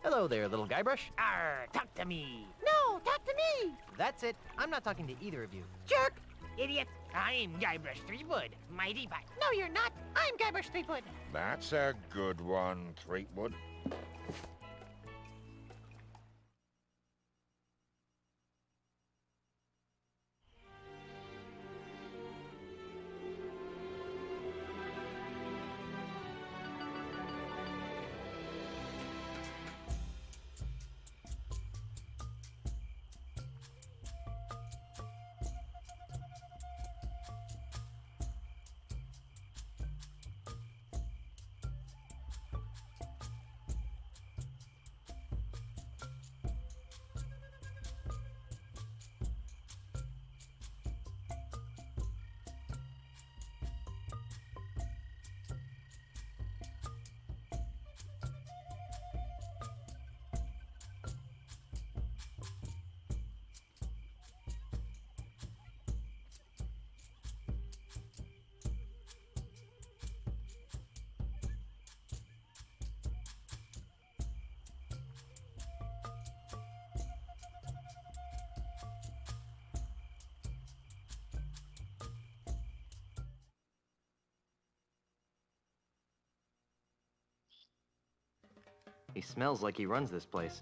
Hello there, little Guybrush. Arr, talk to me. No, talk to me. That's it. I'm not talking to either of you. Jerk. Idiot. I'm Guybrush Threepwood, mighty bite. No, you're not. I'm Guybrush Threepwood. That's a good one, Threepwood. He smells like he runs this place.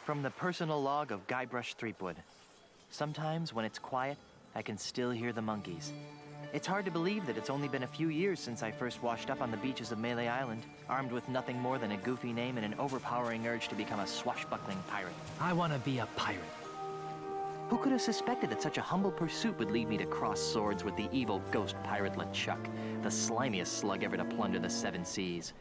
From the personal log of Guybrush Threepwood. Sometimes when it's quiet, I can still hear the monkeys. It's hard to believe that it's only been a few years since I first washed up on the beaches of Melee Island, armed with nothing more than a goofy name and an overpowering urge to become a swashbuckling pirate. I want to be a pirate. Who could have suspected that such a humble pursuit would lead me to cross swords with the evil ghost pirate LeChuck, the slimiest slug ever to plunder the seven seas?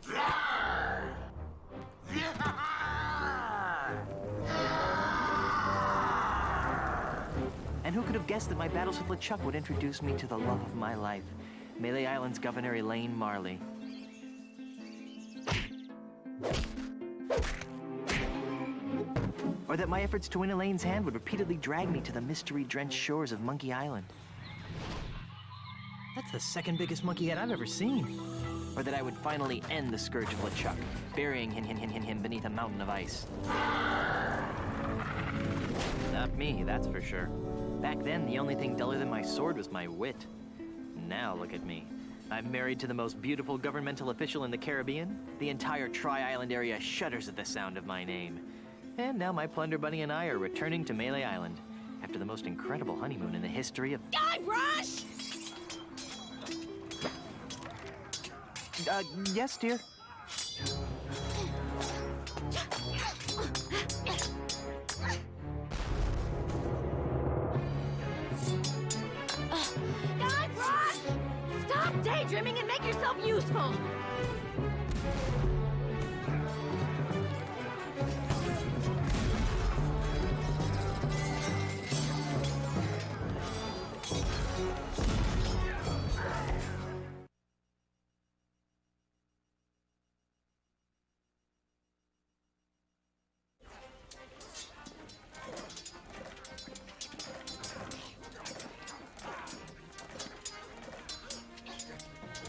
And who could have guessed that my battles with LeChuck would introduce me to the love of my life, Melee Island's Governor Elaine Marley. Or that my efforts to win Elaine's hand would repeatedly drag me to the mystery-drenched shores of Monkey Island. That's the second biggest monkey head I've ever seen. Or that I would finally end the scourge of LeChuck, burying him beneath a mountain of ice. Not me, that's for sure. Back then, the only thing duller than my sword was my wit. Now look at me. I'm married to the most beautiful governmental official in the Caribbean. The entire Tri-Island area shudders at the sound of my name. And now my Plunder Bunny and I are returning to Melee Island after the most incredible honeymoon in the history of... Guybrush! Yes, dear? Guybrush! Stop daydreaming and make yourself useful!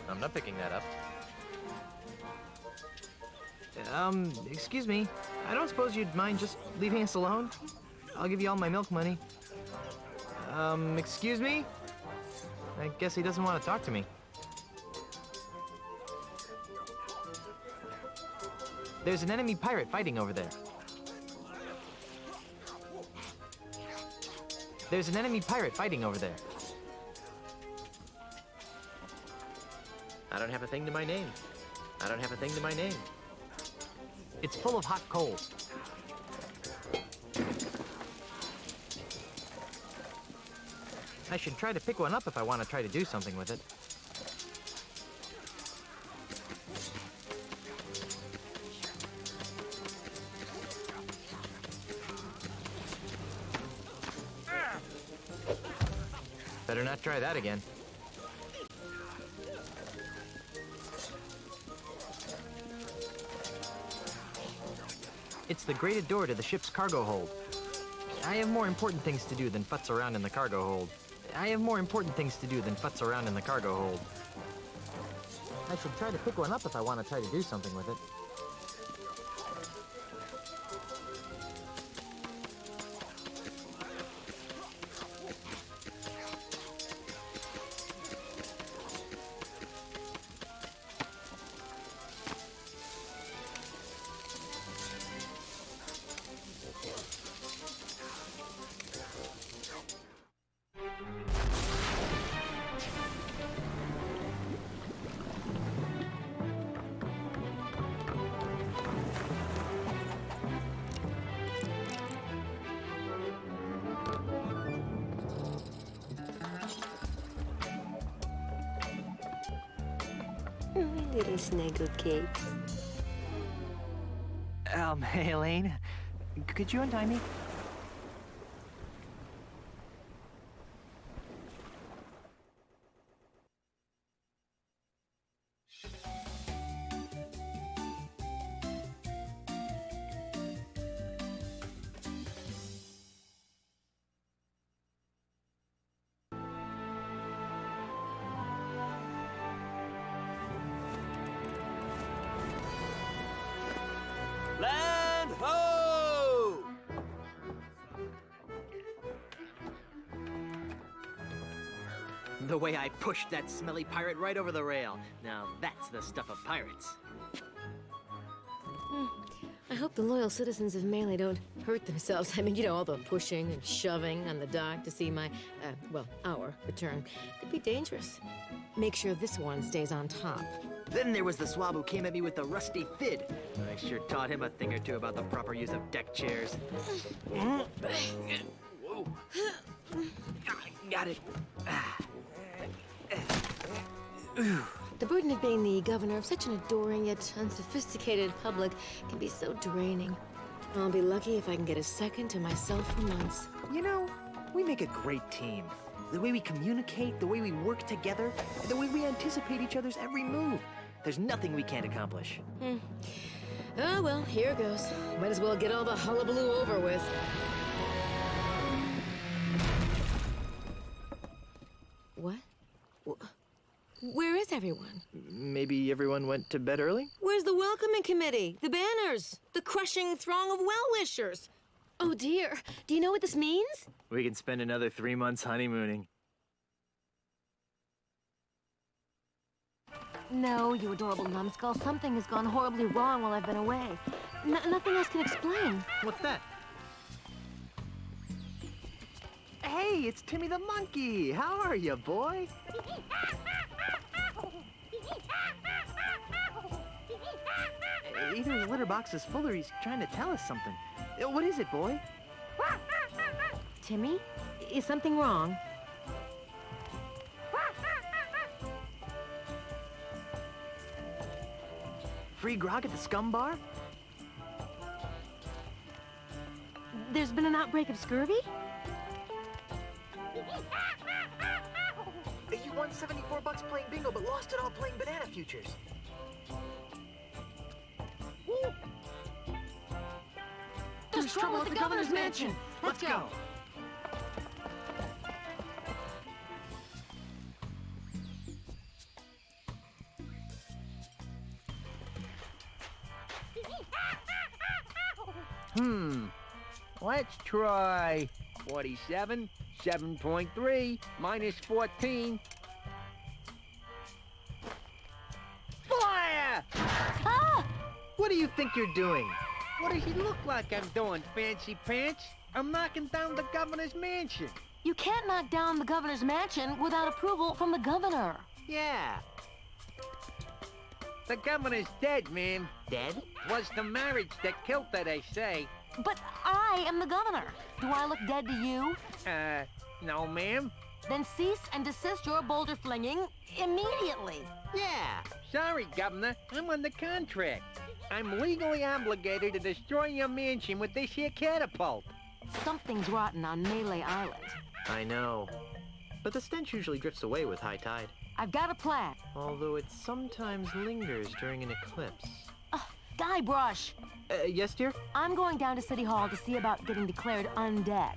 I'm not picking that up. Excuse me. I don't suppose you'd mind just leaving us alone? I'll give you all my milk money. Excuse me? I guess he doesn't want to talk to me. There's an enemy pirate fighting over there. There's an enemy pirate fighting over there. I don't have a thing to my name. I don't have a thing to my name. It's full of hot coals. I should try to pick one up if I want to try to do something with it. Better not try that again. It's the grated door to the ship's cargo hold. I have more important things to do than futz around in the cargo hold. I have more important things to do than futz around in the cargo hold. I should try to pick one up if I want to try to do something with it. Little snuggle cakes. Hey, Elaine. Could you untie me? Land ho! The way I pushed that smelly pirate right over the rail. Now that's the stuff of pirates. I hope the loyal citizens of Melee don't hurt themselves. I mean, you know, all the pushing and shoving on the dock to see my, well, our return. Could be dangerous. Make sure this one stays on top. Then there was the swab who came at me with the rusty fid. I sure taught him a thing or two about the proper use of deck chairs. Whoa. Got it. The burden of being the governor of such an adoring yet unsophisticated public can be so draining. I'll be lucky if I can get a second to myself for months. You know, we make a great team. The way we communicate, the way we work together, the way we anticipate each other's every move. There's nothing we can't accomplish. Oh, well, here goes. Might as well get all the hullabaloo over with. What? Where is everyone? Maybe everyone went to bed early? Where's the welcoming committee? The banners? The crushing throng of well-wishers? Oh, dear. Do you know what this means? We can spend another 3 months honeymooning. No, you adorable numbskull. Something has gone horribly wrong while I've been away. Nothing else can explain. What's that? Hey, it's Timmy the monkey. How are you, boy? Either his litter box is full or he's trying to tell us something. What is it, boy? Timmy, is something wrong? free grog at the scum bar? There's been an outbreak of scurvy? You won 74 bucks playing bingo, but lost it all playing banana futures. There's trouble at the governor's mansion. Let's go. Let's try 47, 7.3, minus 14. Fire! What do you think you're doing? What does it look like I'm doing, fancy pants? I'm knocking down the governor's mansion. You can't knock down the governor's mansion without approval from the governor. Yeah. The governor's dead, ma'am. Dead? Was the marriage that killed her, they say. But I am the governor. Do I look dead to you? No, ma'am. Then cease and desist your boulder flinging immediately. Yeah. Sorry, Governor. I'm under contract. I'm legally obligated to destroy your mansion with this here catapult. Something's rotten on Melee Island. I know. But the stench usually drifts away with high tide. I've got a plan. Although it sometimes lingers during an eclipse. Guybrush, Yes, dear? I'm going down to City Hall to see about getting declared undead.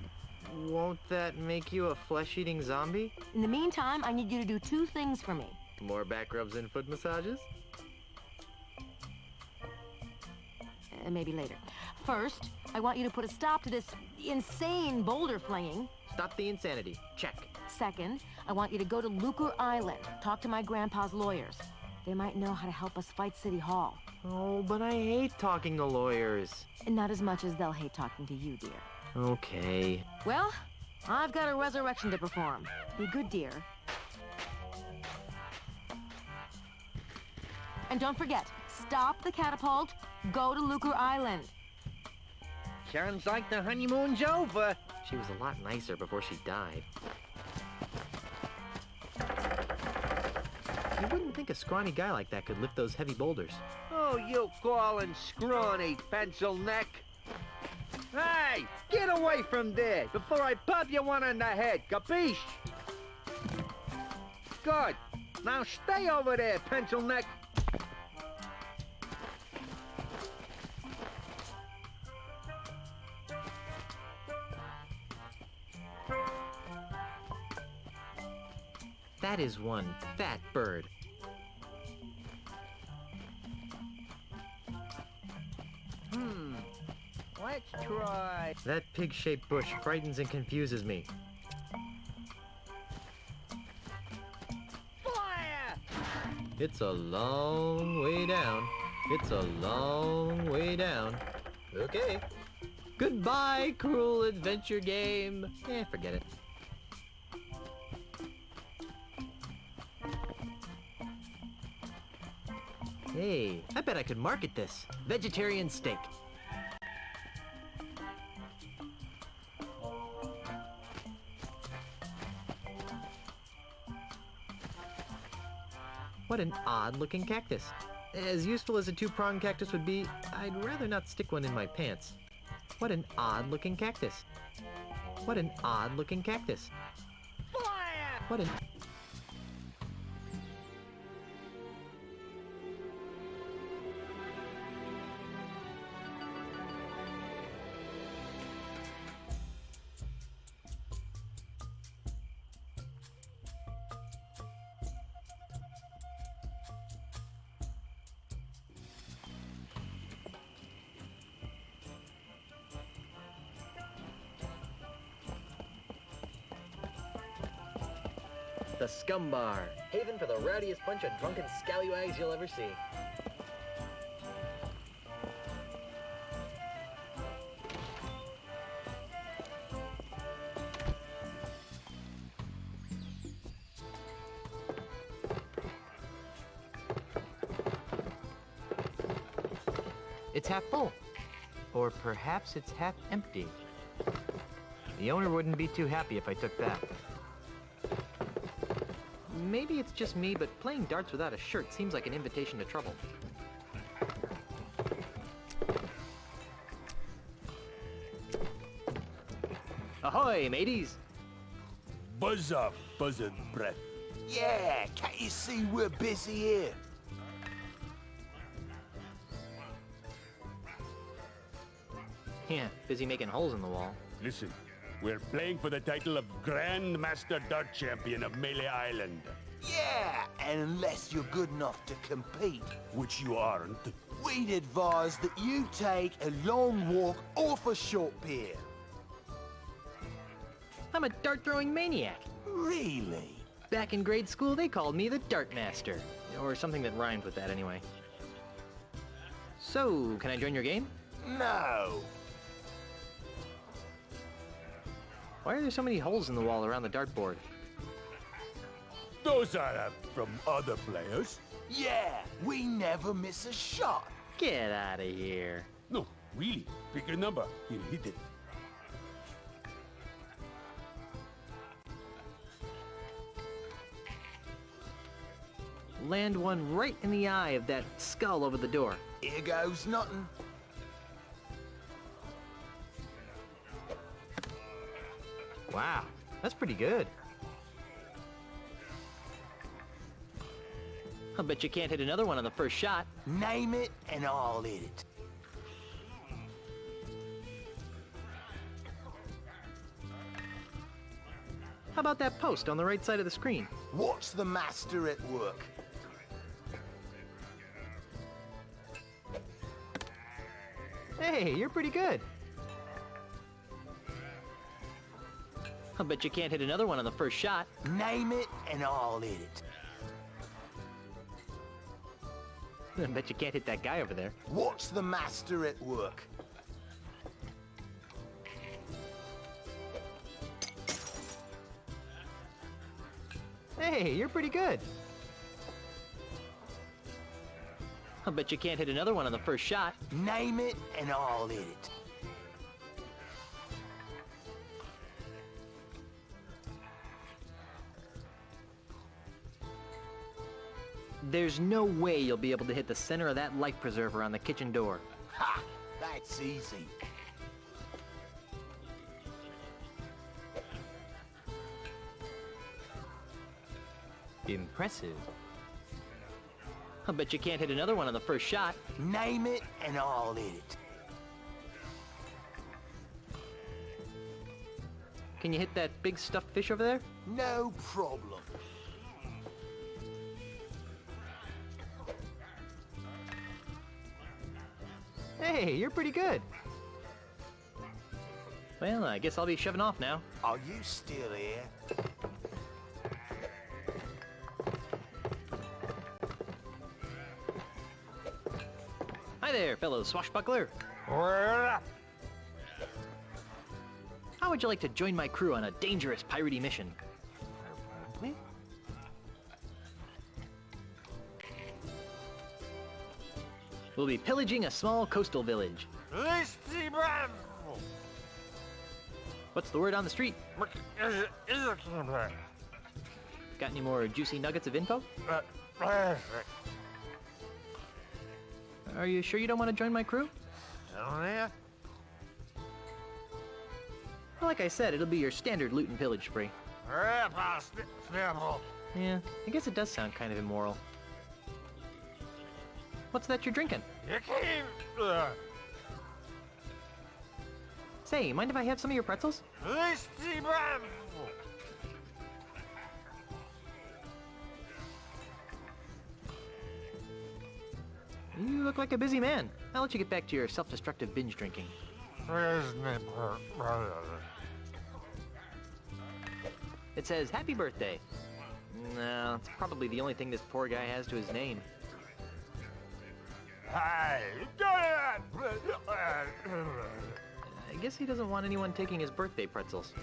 Won't that make you a flesh-eating zombie? In the meantime, I need you to do two things for me. More back rubs and foot massages? Maybe later. First, I want you to put a stop to this insane boulder flinging. Stop the insanity. Check. Second, I want you to go to Lucre Island, talk to my grandpa's lawyers. They might know how to help us fight City Hall. Oh, but I hate talking to lawyers. And not as much as they'll hate talking to you, dear. Okay. Well, I've got a resurrection to perform. Be good, dear. And don't forget, stop the catapult, go to Lucre Island. Sounds like the honeymoon's over. She was a lot nicer before she died. You wouldn't think a scrawny guy like that could lift those heavy boulders. Oh, you calling scrawny, pencil neck? Hey, get away from there before I pop you one on the head, capiche? Good. Now stay over there, pencil neck. That is one fat bird. Let's try. That pig-shaped bush frightens and confuses me. Fire! It's a long way down. It's a long way down. Okay. Goodbye, cruel adventure game. Forget it. Hey, I bet I could market this. Vegetarian steak. What an odd-looking cactus. As useful as a two-pronged cactus would be, I'd rather not stick one in my pants. What an odd-looking cactus. What an odd-looking cactus. Fire! What an... The Scum Bar, haven for the rowdiest bunch of drunken scallywags you'll ever see. It's half full. Or perhaps it's half empty. The owner wouldn't be too happy if I took that. Maybe it's just me, but playing darts without a shirt seems like an invitation to trouble. Ahoy, mateys! Buzz up, buzzard breath. Yeah, can't you see we're busy here? Yeah, busy making holes in the wall. Listen, we're playing for the title of Grand Master Dart Champion of Melee Island. Yeah, and unless you're good enough to compete, Which you aren't. we'd advise that you take a long walk off a short pier. I'm a dart-throwing maniac. Really? Back in grade school, they called me the Dart Master. Or something that rhymed with that, anyway. So, can I join your game? No. Why are there so many holes in the wall around the dartboard? Those are from other players. Yeah, we never miss a shot. Get out of here. No, really. Pick a number. He'll hit it. Land one right in the eye of that skull over the door. Here goes nothing. Wow, that's pretty good. I'll bet you can't hit another one on the first shot. Name it and I'll hit it. How about that post on the right side of the screen? Watch the master at work. Hey, you're pretty good. I'll bet you can't hit another one on the first shot. Name it and I'll hit it. I bet you can't hit that guy over there. Watch the master at work. Hey, you're pretty good. I'll bet you can't hit another one on the first shot. Name it and I'll hit it. There's no way you'll be able to hit the center of that life preserver on the kitchen door. Ha! That's easy. Impressive. I'll bet you can't hit another one on the first shot. Name it and I'll hit it. Can you hit that big stuffed fish over there? No problem. Hey, you're pretty good. Well, I guess I'll be shoving off now. Are you still here? Hi there, fellow swashbuckler. Well, How would you like to join my crew on a dangerous piratey mission? probably. We'll be pillaging a small coastal village. What's the word on the street? Got any more juicy nuggets of info? Are you sure you don't want to join my crew? Well, like I said, it'll be your standard loot and pillage spree. Yeah, I guess it does sound kind of immoral. What's that you're drinking? Say, mind if I have some of your pretzels? You look like a busy man. I'll let you get back to your self-destructive binge drinking. It says, happy birthday. No, it's probably the only thing this poor guy has to his name. I guess he doesn't want anyone taking his birthday pretzels.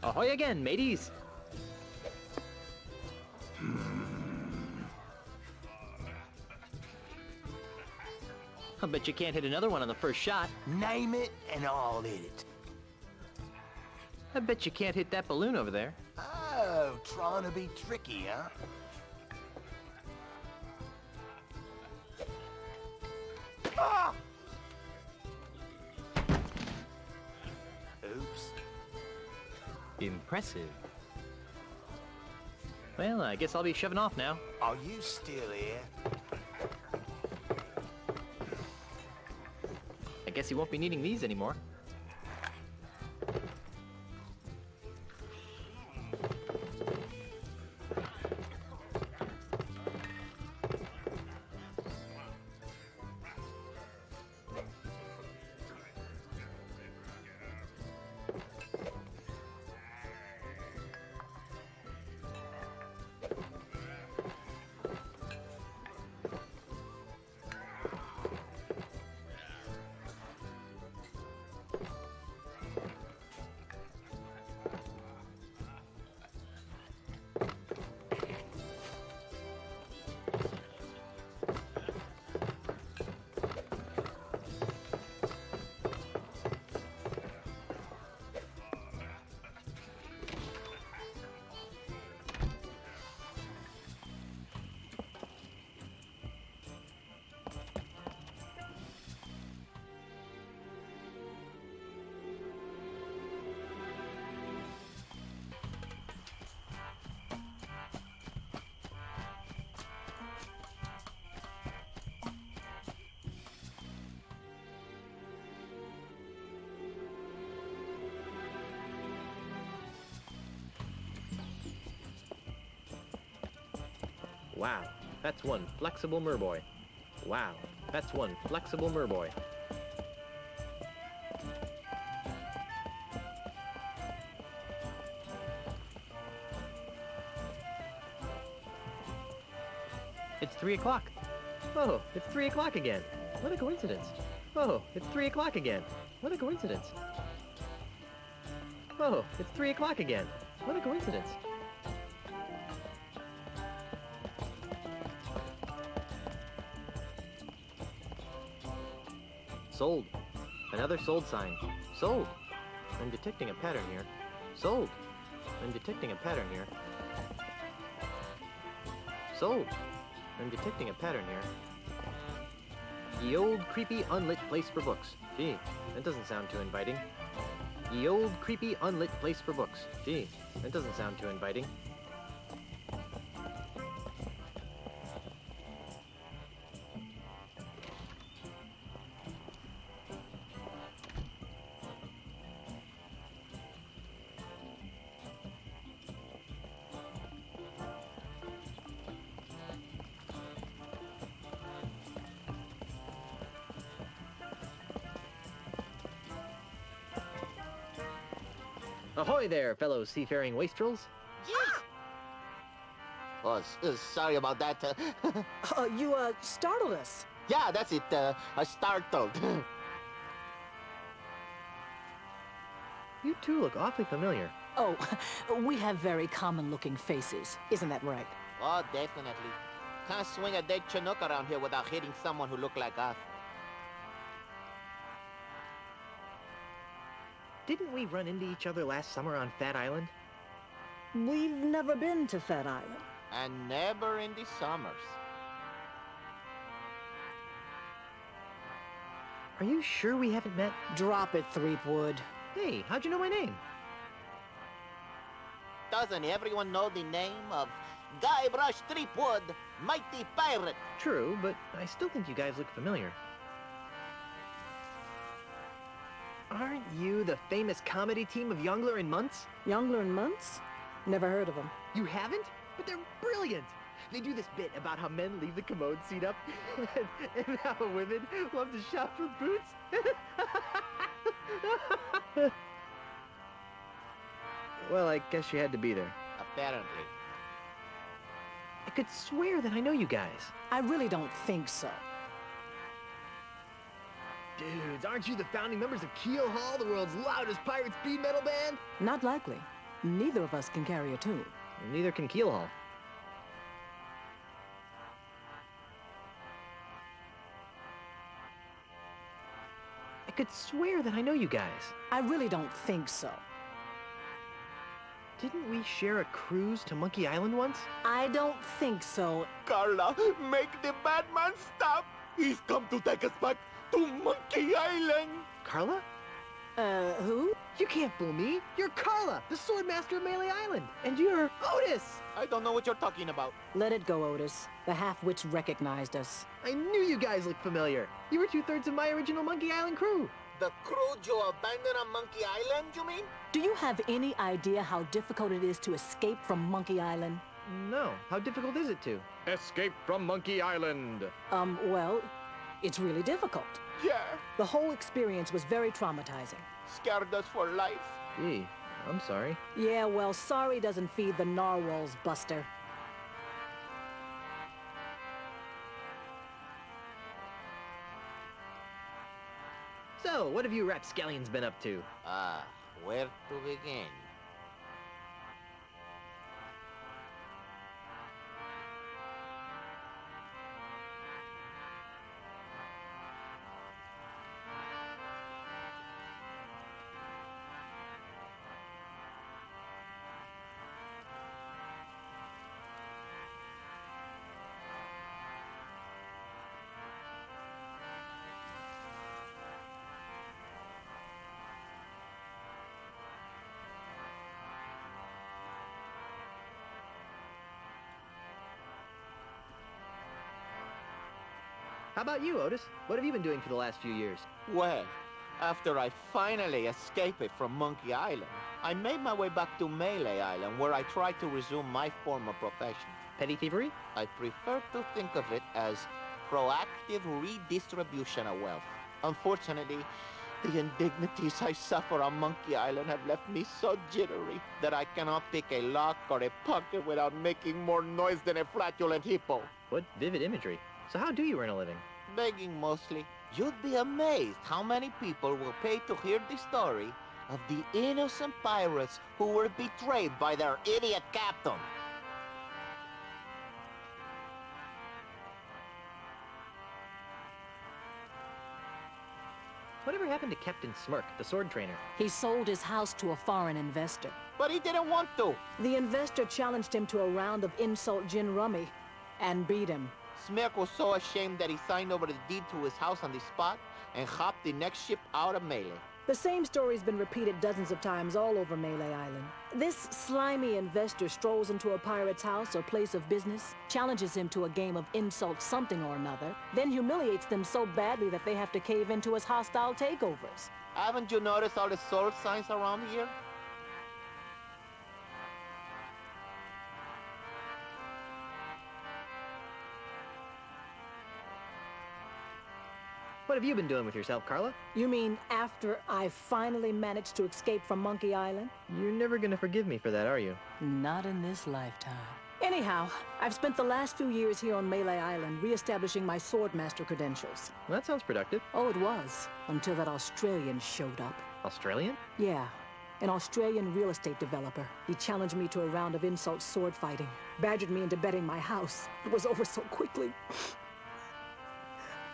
Ahoy again, mateys! I bet you can't hit another one on the first shot. Name it and I'll hit it. I bet you can't hit that balloon over there. Oh, trying to be tricky, huh? Ah! Oops. Impressive. Well, I guess I'll be shoving off now. Are you still here? I guess you won't be needing these anymore. Wow, that's one flexible merboy. Wow, that's one flexible merboy. It's 3 o'clock. Oh, it's 3 o'clock again. What a coincidence. Oh, it's 3 o'clock again. What a coincidence. Oh, it's 3 o'clock again. What a coincidence. Sold. Another sold sign. Sold. I'm detecting a pattern here. Sold. I'm detecting a pattern here. Sold. I'm detecting a pattern here. Ye old creepy unlit place for books. Gee, that doesn't sound too inviting. Ye old creepy unlit place for books. Gee, that doesn't sound too inviting. Ahoy there, fellow seafaring wastrels. Oh, sorry about that. You startled us. Yeah, that's it. I startled. You two look awfully familiar. Oh, we have very common-looking faces. Isn't that right? Oh, definitely. Can't swing a dead Chinook around here without hitting someone who look like us. Didn't we run into each other last summer on Fat Island? We've never been to Fat Island. And never in the summers. Are you sure we haven't met? Drop it, Threepwood. Hey, how'd you know my name? Doesn't everyone know the name of Guybrush Threepwood, mighty pirate? True, but I still think you guys look familiar. Aren't you the famous comedy team of Youngler and Muntz? Youngler and Muntz? Never heard of them. You haven't? But they're brilliant! They do this bit about how men leave the commode seat up and how women love to shop for boots. Well, I guess you had to be there. Apparently. I could swear that I know you guys. I really don't think so. Dudes, aren't you the founding members of Keel Hall, the world's loudest pirate speed metal band? Not likely. Neither of us can carry a tune. Neither can Keelhaul. I could swear that I know you guys. I really don't think so. Didn't we share a cruise to Monkey Island once? I don't think so. Carla, make the bad man stop. He's come to take us back to Monkey Island. Carla? Who? You can't fool me. You're Carla, the Swordmaster of Melee Island. And you're Otis. I don't know what you're talking about. Let it go, Otis. The half-wits recognized us. I knew you guys looked familiar. You were 2/3 of my original Monkey Island crew. The crew you abandoned on Monkey Island, you mean? Do you have any idea how difficult it is to escape from Monkey Island? No. How difficult is it to? Escape from Monkey Island. Well, it's really difficult. Yeah, The whole experience was very traumatizing. scared us for life. Gee, I'm sorry. Yeah, well, sorry doesn't feed the narwhals, Buster. So, what have you rapscallions been up to? Where to begin? How about you, Otis? What have you been doing for the last few years? Well, after I finally escaped from Monkey Island, I made my way back to Melee Island, where I tried to resume my former profession. Petty thievery? I prefer to think of it as proactive redistribution of wealth. Unfortunately, the indignities I suffer on Monkey Island have left me so jittery that I cannot pick a lock or a pocket without making more noise than a flatulent hippo. What vivid imagery. So how do you earn a living? Begging mostly. You'd be amazed how many people will pay to hear the story of the innocent pirates who were betrayed by their idiot captain. Whatever happened to Captain Smirk, the sword trainer? He sold his house to a foreign investor. But he didn't want to. The investor challenged him to a round of insult gin rummy and beat him. Smirk was so ashamed that he signed over the deed to his house on the spot and hopped the next ship out of Melee. The same story's been repeated dozens of times all over Melee Island. This slimy investor strolls into a pirate's house or place of business, challenges him to a game of insult something or another, then humiliates them so badly that they have to cave into his hostile takeovers. Haven't you noticed all the sword signs around here? What have you been doing with yourself, Carla? You mean after I finally managed to escape from Monkey Island? You're never gonna forgive me for that, are you? Not in this lifetime. Anyhow, I've spent the last few years here on Melee Island re-establishing my Swordmaster credentials. Well, that sounds productive. Oh, it was, until that Australian showed up. Australian? Yeah, an Australian real estate developer. He challenged me to a round of insult sword fighting, badgered me into betting my house. It was over so quickly.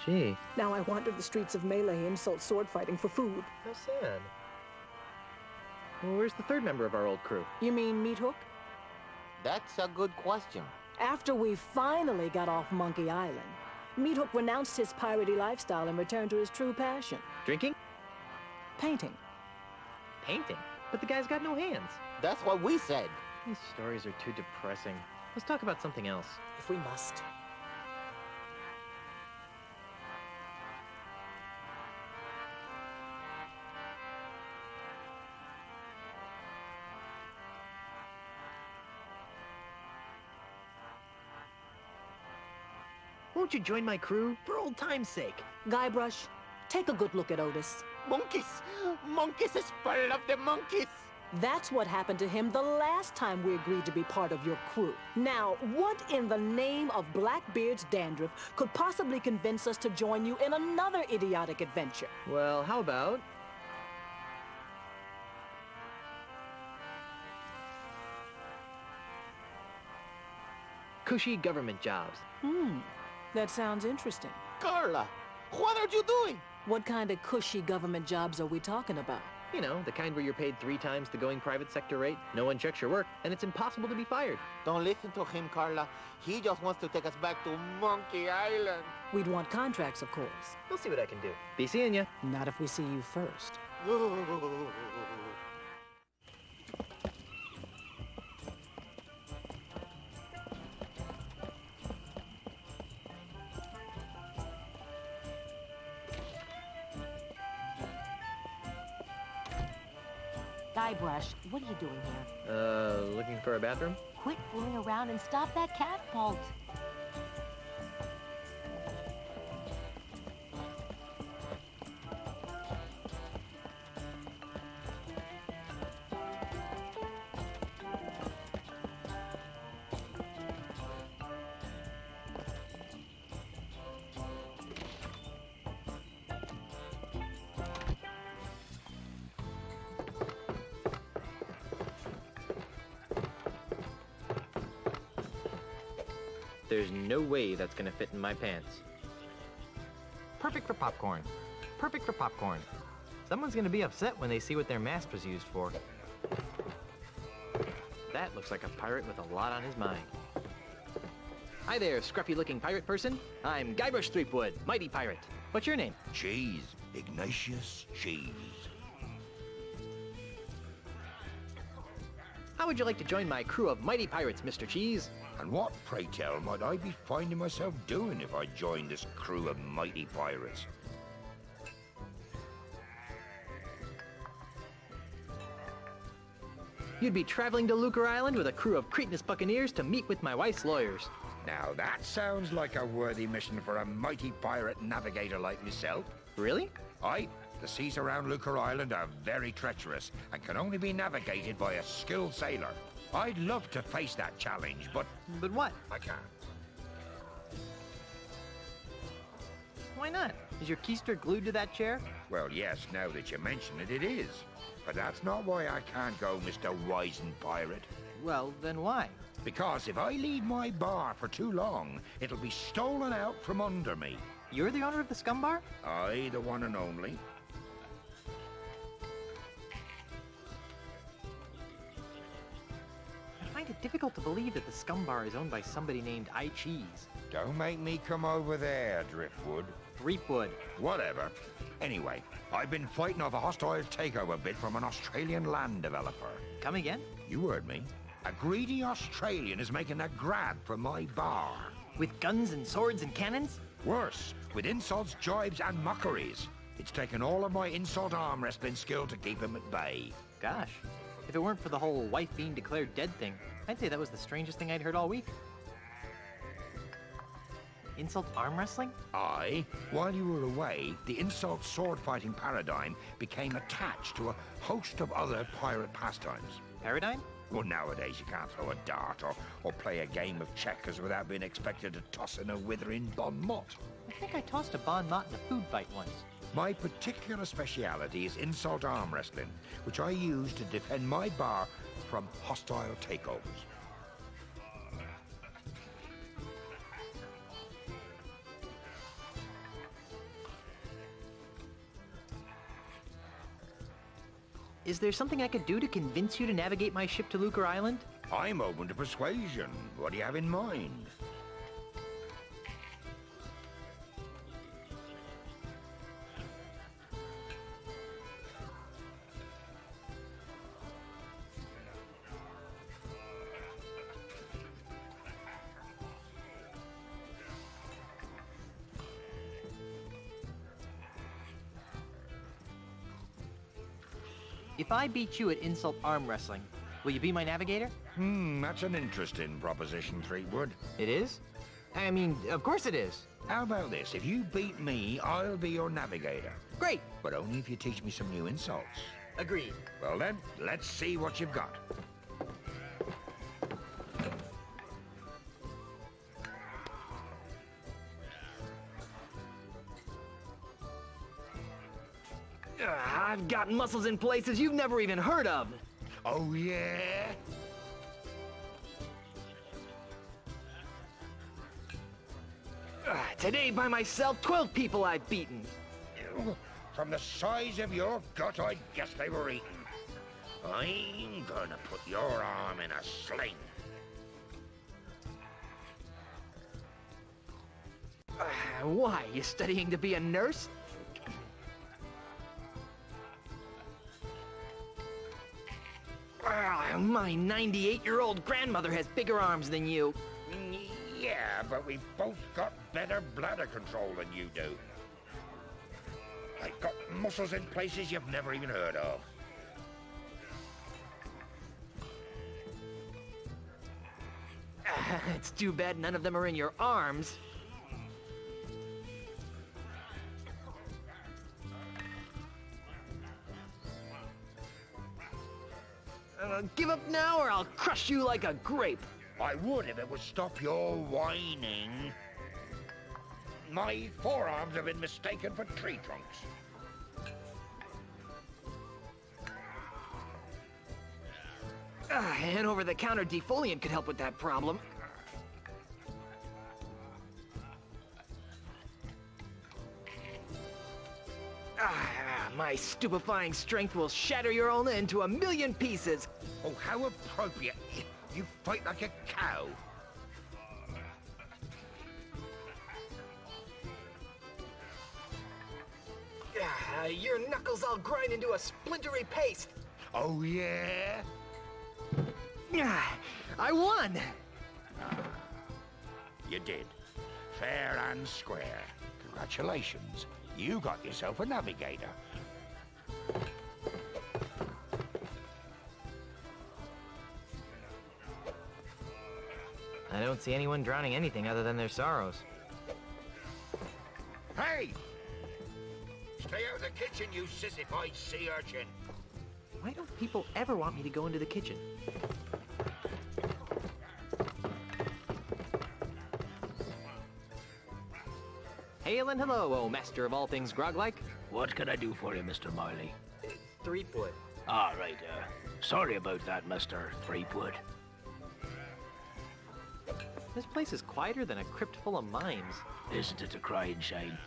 Gee. Now I wander the streets of Melee insult sword fighting for food. How sad. Well, where's the third member of our old crew? You mean Meat Hook? That's a good question. After we finally got off Monkey Island, Meat Hook renounced his piratey lifestyle and returned to his true passion. Drinking? Painting. Painting? But the guy's got no hands. That's what we said. These stories are too depressing. Let's talk about something else. If we must. Won't you join my crew? For old time's sake. Guybrush, take a good look at Otis. Monkeys! Monkeys is full of the monkeys! That's what happened to him the last time we agreed to be part of your crew. Now, what in the name of Blackbeard's dandruff could possibly convince us to join you in another idiotic adventure? Well, how about... cushy government jobs. That sounds interesting. Carla, what are you doing? What kind of cushy government jobs are we talking about? You know, the kind where you're paid 3 times the going private sector rate, no one checks your work, and it's impossible to be fired. Don't listen to him, Carla. He just wants to take us back to Monkey Island. We'd want contracts, of course. We'll see what I can do. Be seeing ya. Not if we see you first. Guybrush, what are you doing here? Looking for a bathroom? Quit fooling around and stop that catapult. There's no way that's gonna fit in my pants. Perfect for popcorn. Perfect for popcorn. Someone's gonna be upset when they see what their mask was used for. That looks like a pirate with a lot on his mind. Hi there, scruffy-looking pirate person. I'm Guybrush Threepwood, mighty pirate. What's your name? Cheese. Ignatius Cheese. How would you like to join my crew of mighty pirates, Mr. Cheese? And what, pray tell, might I be finding myself doing if I joined this crew of mighty pirates? You'd be traveling to Lucre Island with a crew of cretinous buccaneers to meet with my wife's lawyers. Now that sounds like a worthy mission for a mighty pirate navigator like myself. Really? Aye, the seas around Lucre Island are very treacherous and can only be navigated by a skilled sailor. I'd love to face that challenge, but... But what? I can't. Why not? Is your keister glued to that chair? Well, yes, now that you mention it, it is. But that's not why I can't go, Mr. Wizened Pirate. Well, then why? Because if I leave my bar for too long, it'll be stolen out from under me. You're the owner of the Scum Bar? I, the one and only. I find it difficult to believe that the Scum Bar is owned by somebody named I Cheese. Don't make me come over there, Driftwood. Threepwood. Whatever. Anyway, I've been fighting off a hostile takeover bid from an Australian land developer. Come again? You heard me. A greedy Australian is making a grab for my bar. With guns and swords and cannons? Worse, with insults, jibes, and mockeries. It's taken all of my insult arm wrestling skill to keep him at bay. Gosh. If it weren't for the whole wife being declared dead thing, I'd say that was the strangest thing I'd heard all week. Insult arm wrestling? Aye. While you were away, the insult sword fighting paradigm became attached to a host of other pirate pastimes. Paradigm? Well, nowadays you can't throw a dart or play a game of checkers without being expected to toss in a withering bon mot. I think I tossed a bon mot in a food fight once. My particular speciality is insult arm wrestling, which I use to defend my bar from hostile takeovers. Is there something I could do to convince you to navigate my ship to Lucre Island? I'm open to persuasion. What do you have in mind? If I beat you at insult arm wrestling, will you be my navigator? That's an interesting proposition, Threepwood. It is? I mean, of course it is. How about this? If you beat me, I'll be your navigator. Great. But only if you teach me some new insults. Agreed. Well then, let's see what you've got. I've got muscles in places you've never even heard of. Oh, yeah? Today by myself, 12 people I've beaten. From the size of your gut, I guess they were eaten. I'm gonna put your arm in a sling. Why? You studying to be a nurse? My 98-year-old grandmother has bigger arms than you. Yeah, but we've both got better bladder control than you do. I've got muscles in places you've never even heard of. It's too bad none of them are in your arms. Give up now or I'll crush you like a grape. I would if it would stop your whining. My forearms have been mistaken for tree trunks. An over-the-counter defoliant could help with that problem. My stupefying strength will shatter your ulna into a million pieces. Oh, how appropriate. You fight like a cow. Your knuckles I'll grind into a splintery paste. Oh, yeah? I won! You did. Fair and square. Congratulations. You got yourself a navigator. I don't see anyone drowning anything other than their sorrows. Hey! Stay out of the kitchen, you sissified sea urchin. Why don't people ever want me to go into the kitchen? Hail and hello, oh master of all things grog-like. What can I do for you, Mr. Marley? Threepwood. All right, sorry about that, Mr. Threepwood. This place is quieter than a crypt full of mimes. Isn't it a crying shame?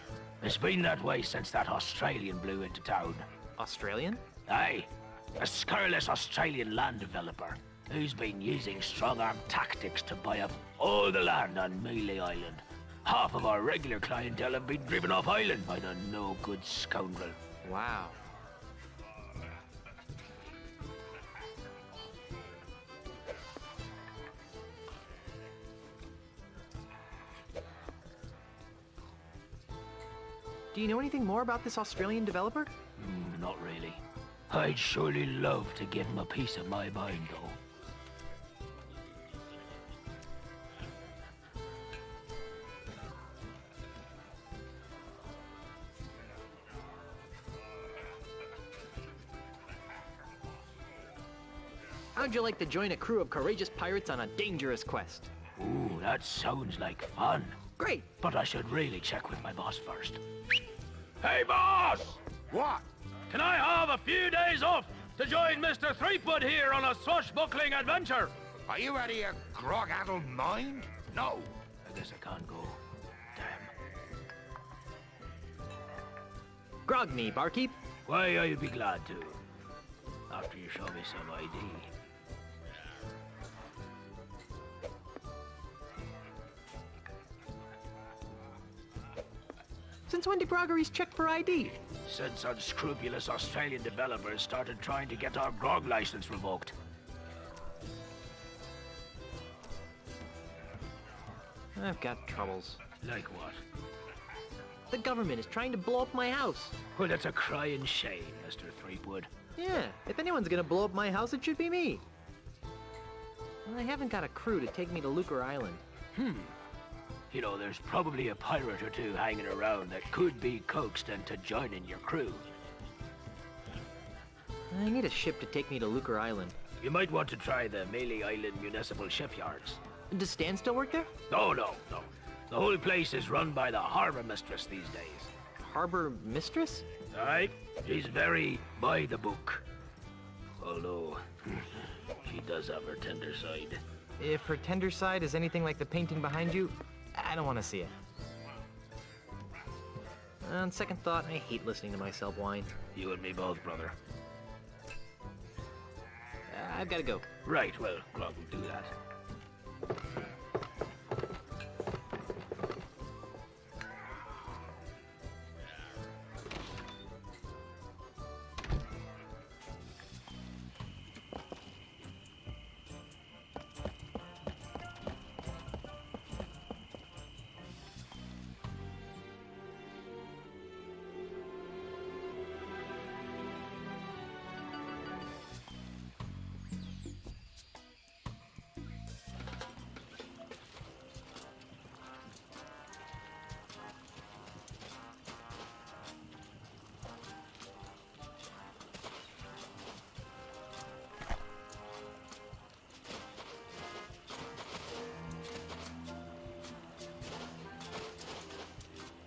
It's been that way since that Australian blew into town. Australian? Aye, a scurrilous Australian land developer who's been using strong-arm tactics to buy up all the land on Mealy Island. Half of our regular clientele have been driven off island by the no-good scoundrel. Wow. Do you know anything more about this Australian developer? Not really. I'd surely love to give him a piece of my mind, though. How'd you like to join a crew of courageous pirates on a dangerous quest? Ooh, that sounds like fun. Great. But I should really check with my boss first. Hey, boss! What? Can I have a few days off to join Mr. Threepwood here on a swashbuckling adventure? Are you out of your grog-addled mind? No. I guess I can't go. Damn. Grog me, barkeep. Why, I'll be glad to. After you show me some ID. Since when do groggeries check for ID? Since unscrupulous Australian developers started trying to get our grog license revoked. I've got troubles. Like what? The government is trying to blow up my house. Well, that's a crying shame, Mr. Threepwood. Yeah, if anyone's gonna blow up my house, it should be me. Well, I haven't got a crew to take me to Lucre Island. You know, there's probably a pirate or two hanging around that could be coaxed into joining your crew. I need a ship to take me to Lucre Island. You might want to try the Mealy Island Municipal Shipyards. Does Stan still work there? No. The whole place is run by the harbor mistress these days. Harbor mistress? Aye, she's very by the book. Although, she does have her tender side. If her tender side is anything like the painting behind you, I don't want to see it. On second thought, I hate listening to myself whine. You and me both, brother. I've got to go. Right, well, Grog will do that.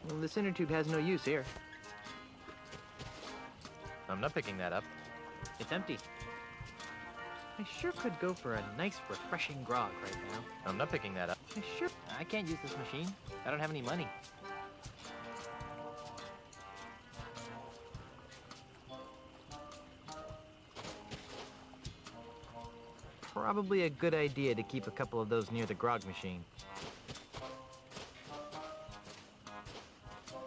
Well, this inner tube has no use here. I'm not picking that up. It's empty. I sure could go for a nice, refreshing grog right now. I'm not picking that up. I can't use this machine. I don't have any money. Probably a good idea to keep a couple of those near the grog machine.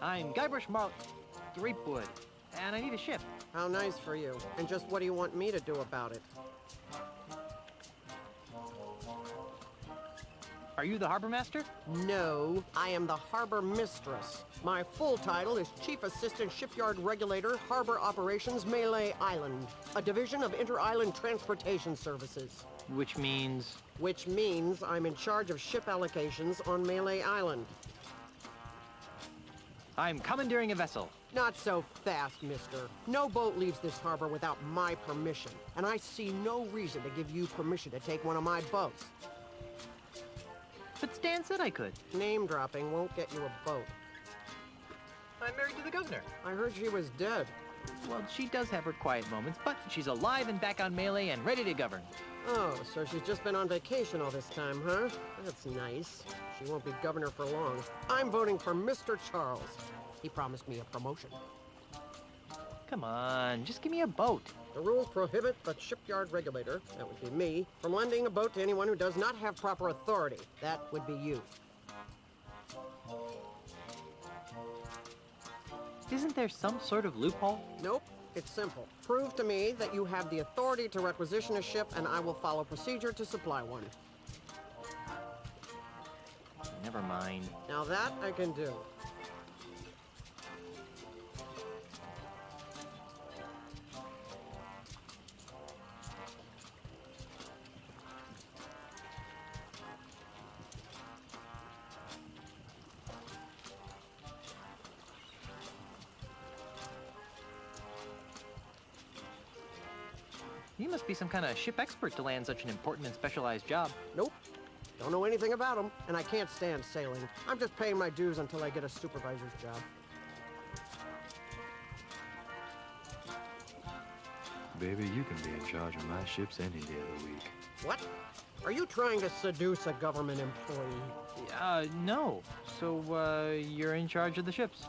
I'm Guybrush Threepwood, and I need a ship. How nice for you. And just what do you want me to do about it? Are you the harbor master? No, I am the harbor mistress. My full title is Chief Assistant Shipyard Regulator, Harbor Operations, Melee Island, a division of Inter-Island Transportation Services. Which means? Which means I'm in charge of ship allocations on Melee Island. I'm commandeering a vessel. Not so fast, mister. No boat leaves this harbor without my permission, and I see no reason to give you permission to take one of my boats. But Stan said I could. Name dropping won't get you a boat. I'm married to the governor. I heard she was dead. Well, she does have her quiet moments, but she's alive and back on Melee and ready to govern. Oh, so she's just been on vacation all this time, huh? That's nice. She won't be governor for long. I'm voting for Mr. Charles. He promised me a promotion. Come on, just give me a boat. The rules prohibit the shipyard regulator, that would be me, from lending a boat to anyone who does not have proper authority. That would be you. Isn't there some sort of loophole? Nope. It's simple. Prove to me that you have the authority to requisition a ship, and I will follow procedure to supply one. Never mind. Now that I can do. You must be some kind of ship expert to land such an important and specialized job. Nope. Don't know anything about them, and I can't stand sailing. I'm just paying my dues until I get a supervisor's job. Baby, you can be in charge of my ships any day of the week. What? Are you trying to seduce a government employee? No. So, you're in charge of the ships?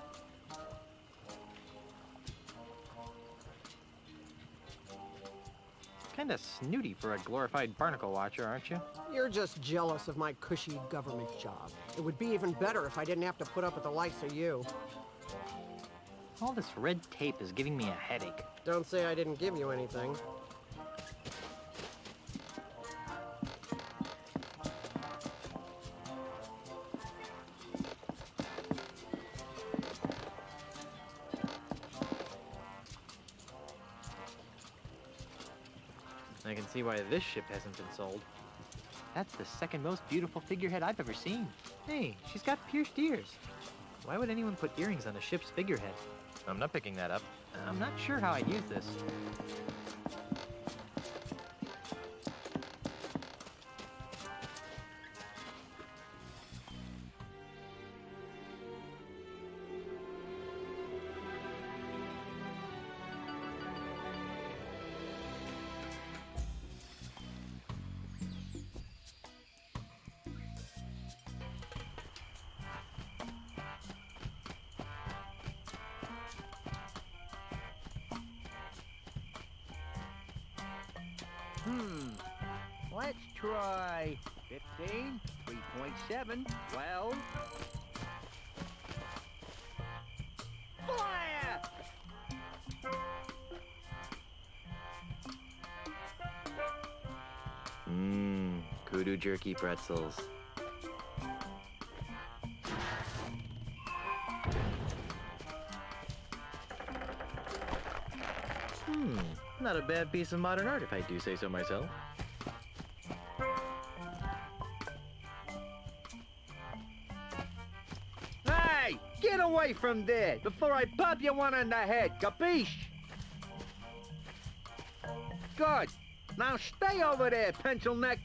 Kinda snooty for a glorified barnacle watcher, aren't you? You're just jealous of my cushy government job. It would be even better if I didn't have to put up with the likes of you. All this red tape is giving me a headache. Don't say I didn't give you anything. I can see why this ship hasn't been sold. That's the second most beautiful figurehead I've ever seen. Hey, she's got pierced ears. Why would anyone put earrings on a ship's figurehead? I'm not picking that up. I'm not sure how I'd use this. Let's try 15, 3.7, 12. Fire! Kudu jerky pretzels. Not a bad piece of modern art if I do say so myself. Hey! Get away from there before I pop you one on the head, capiche? Good. Now stay over there, pencil neck.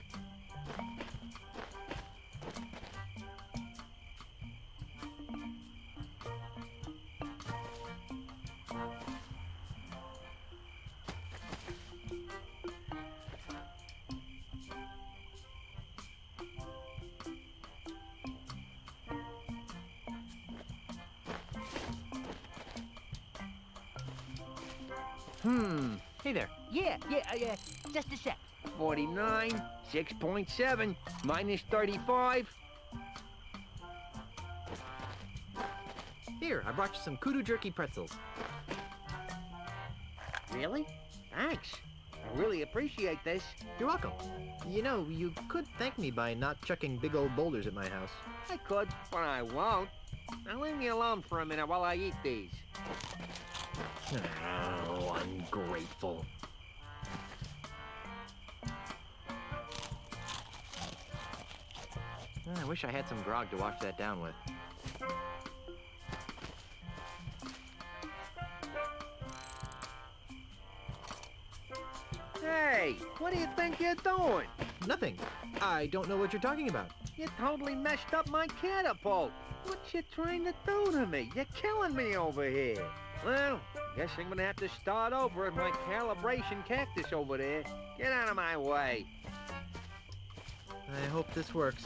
Hey there. Yeah, just a sec. 49, 6.7, minus 35. Here, I brought you some kudu jerky pretzels. Really? Thanks. I really appreciate this. You're welcome. You know, you could thank me by not chucking big old boulders at my house. I could, but I won't. Now leave me alone for a minute while I eat these. Oh, ungrateful. I wish I had some grog to wash that down with. Hey, what do you think you're doing? Nothing. I don't know what you're talking about. You totally messed up my catapult. What you trying to do to me? You're killing me over here. Well, guess I'm gonna have to start over with my calibration cactus over there. Get out of my way. I hope this works.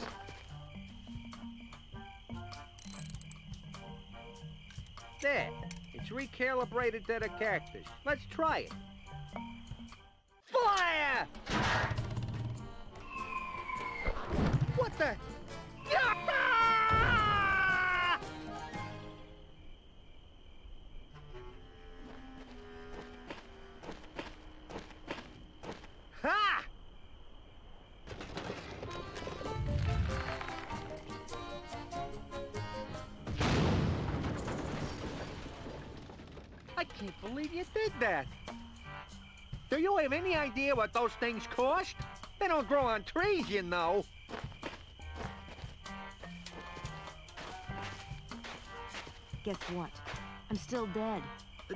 There. It's recalibrated to the cactus. Let's try it. Fire! What the? Ah! Ha! I can't believe you did that. Do you have any idea what those things cost? They don't grow on trees, you know. Guess what? I'm still dead.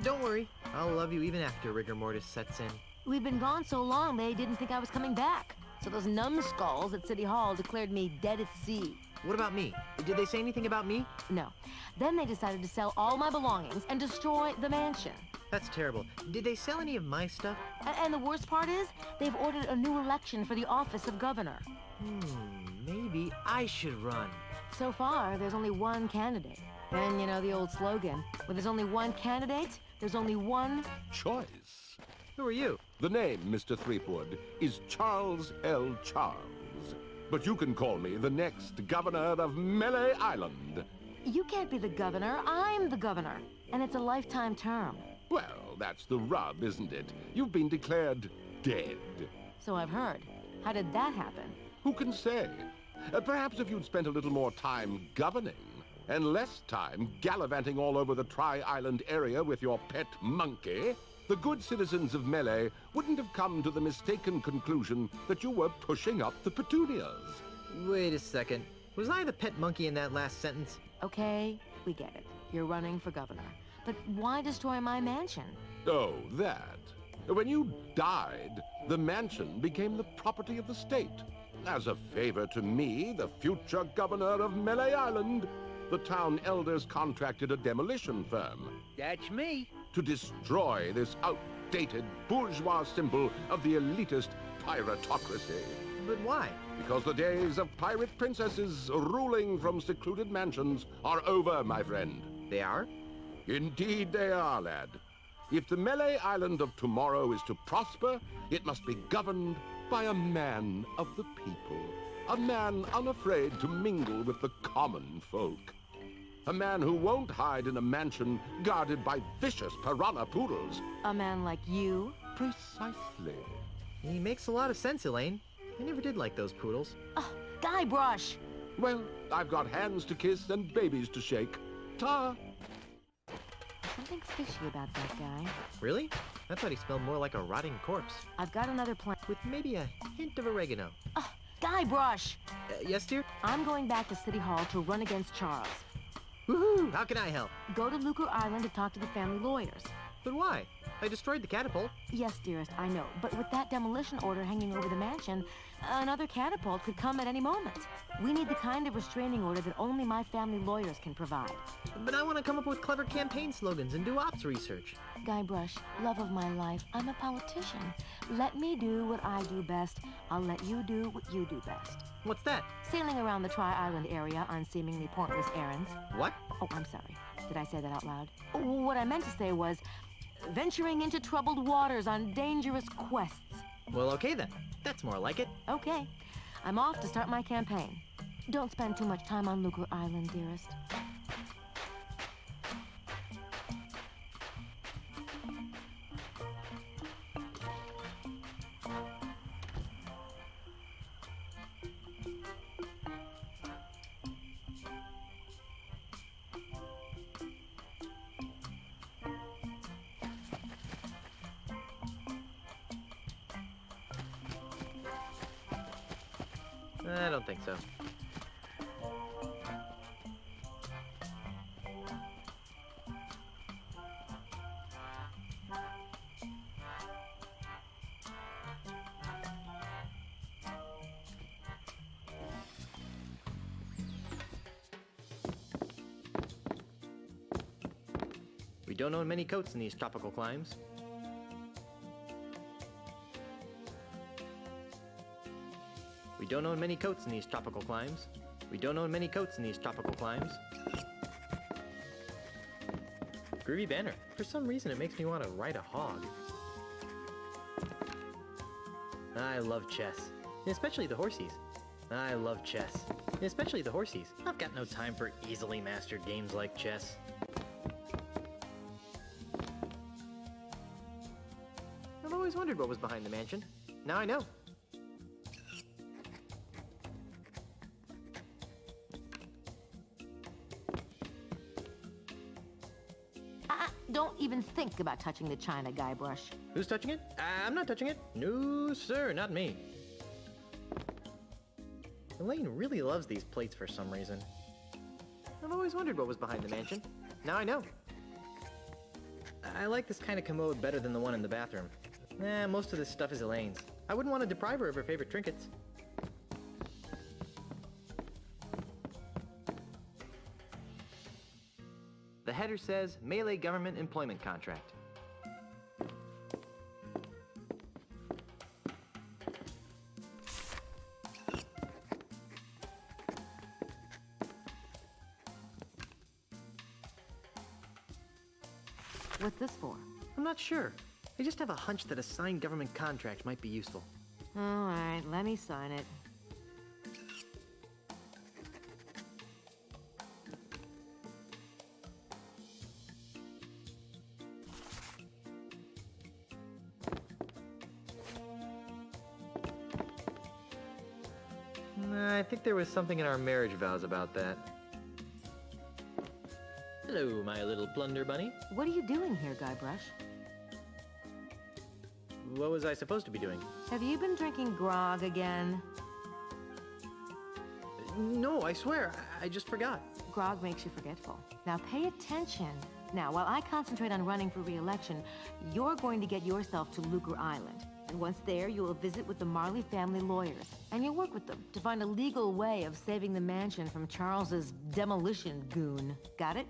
Don't worry. I'll love you even after rigor mortis sets in. We've been gone so long, they didn't think I was coming back. So those numbskulls at City Hall declared me dead at sea. What about me? Did they say anything about me? No. Then they decided to sell all my belongings and destroy the mansion. That's terrible. Did they sell any of my stuff? And the worst part is, they've ordered a new election for the office of governor. Maybe I should run. So far, there's only one candidate. And you know the old slogan, where there's only one candidate, there's only one choice. Who are you? The name, Mr. Threepwood, is Charles L. Charles. But you can call me the next governor of Melee Island. You can't be the governor, I'm the governor. And it's a lifetime term. Well, that's the rub, isn't it? You've been declared dead. So I've heard. How did that happen? Who can say? Perhaps if you'd spent a little more time governing, and less time gallivanting all over the Tri-Island area with your pet monkey, the good citizens of Melee wouldn't have come to the mistaken conclusion that you were pushing up the petunias. Wait a second. Was I the pet monkey in that last sentence? Okay, we get it. You're running for governor. But why destroy my mansion? Oh, that. When you died, the mansion became the property of the state. As a favor to me, the future governor of Melee Island, the town elders contracted a demolition firm. That's me. To destroy this outdated bourgeois symbol of the elitist piratocracy. But why? Because the days of pirate princesses ruling from secluded mansions are over, my friend. They are? Indeed they are, lad. If the Melee Island of tomorrow is to prosper, it must be governed by a man of the people. A man unafraid to mingle with the common folk. A man who won't hide in a mansion guarded by vicious piranha poodles. A man like you? Precisely. He makes a lot of sense, Elaine. I never did like those poodles. Guybrush! Well, I've got hands to kiss and babies to shake. Ta! Something's fishy about that guy. Really? I thought he smelled more like a rotting corpse. I've got another plan. With maybe a hint of oregano. Guybrush! Yes, dear? I'm going back to City Hall to run against Charles. Woohoo! How can I help? Go to Lucre Island to talk to the family lawyers. But why? I destroyed the catapult. Yes, dearest, I know. But with that demolition order hanging over the mansion, another catapult could come at any moment. We need the kind of restraining order that only my family lawyers can provide. But I want to come up with clever campaign slogans and do ops research. Guybrush, love of my life, I'm a politician. Let me do what I do best. I'll let you do what you do best. What's that? Sailing around the Tri-Island area on seemingly pointless errands. What? Oh, I'm sorry. Did I say that out loud? What I meant to say was venturing into troubled waters on dangerous quests. Well, okay then. That's more like it. Okay. I'm off to start my campaign. Don't spend too much time on Lucre Island, dearest. I don't think so. We don't own many coats in these tropical climes. We don't own many coats in these tropical climes. We don't own many coats in these tropical climes. Groovy banner. For some reason, it makes me want to ride a hog. I love chess. Especially the horsies. I love chess. Especially the horsies. I've got no time for easily mastered games like chess. I've always wondered what was behind the mansion. Now I know. Don't even think about touching the china, Guybrush. Who's touching it? I'm not touching it. No, sir, not me. Elaine really loves these plates for some reason. I've always wondered what was behind the mansion. Now I know. I like this kind of commode better than the one in the bathroom. Most of this stuff is Elaine's. I wouldn't want to deprive her of her favorite trinkets. The header says Melee Government Employment Contract. What's this for? I'm not sure. I just have a hunch that a signed government contract might be useful. All right, let me sign it. I think there was something in our marriage vows about that. Hello, my little plunder bunny. What are you doing here, Guybrush? What was I supposed to be doing? Have you been drinking grog again? No, I swear, I just forgot. Grog makes you forgetful. Now pay attention. Now, while I concentrate on running for re-election, you're going to get yourself to Lucre Island. And once there, you will visit with the Marley family lawyers. And you'll work with them to find a legal way of saving the mansion from Charles's demolition goon. Got it?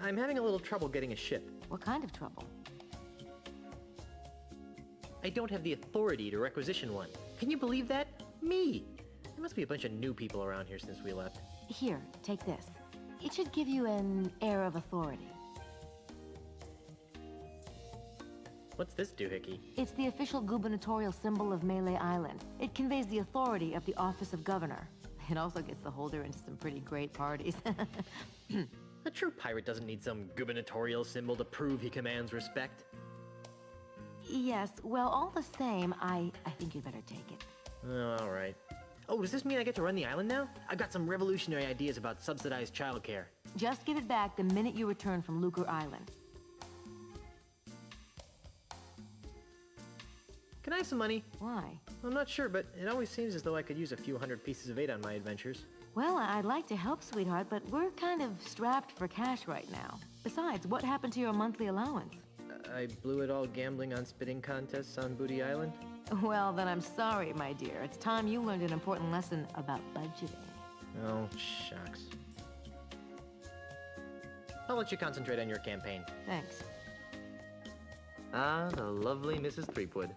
I'm having a little trouble getting a ship. What kind of trouble? I don't have the authority to requisition one. Can you believe that? Me! There must be a bunch of new people around here since we left. Here, take this. It should give you an air of authority. What's this doohickey? It's the official gubernatorial symbol of Melee Island. It conveys the authority of the office of governor. It also gets the holder into some pretty great parties. A true pirate doesn't need some gubernatorial symbol to prove he commands respect. Yes, well, all the same, I think you'd better take it. Oh, all right. Oh, does this mean I get to run the island now? I've got some revolutionary ideas about subsidized childcare. Just give it back the minute you return from Lucre Island. Can I have some money? Why? I'm not sure, but it always seems as though I could use a few hundred pieces of 8 on my adventures. Well, I'd like to help, sweetheart, but we're kind of strapped for cash right now. Besides, what happened to your monthly allowance? I blew it all gambling on spitting contests on Booty Island. Well, then I'm sorry, my dear. It's time you learned an important lesson about budgeting. Oh, shucks. I'll let you concentrate on your campaign. Thanks. Ah, the lovely Mrs. Threepwood.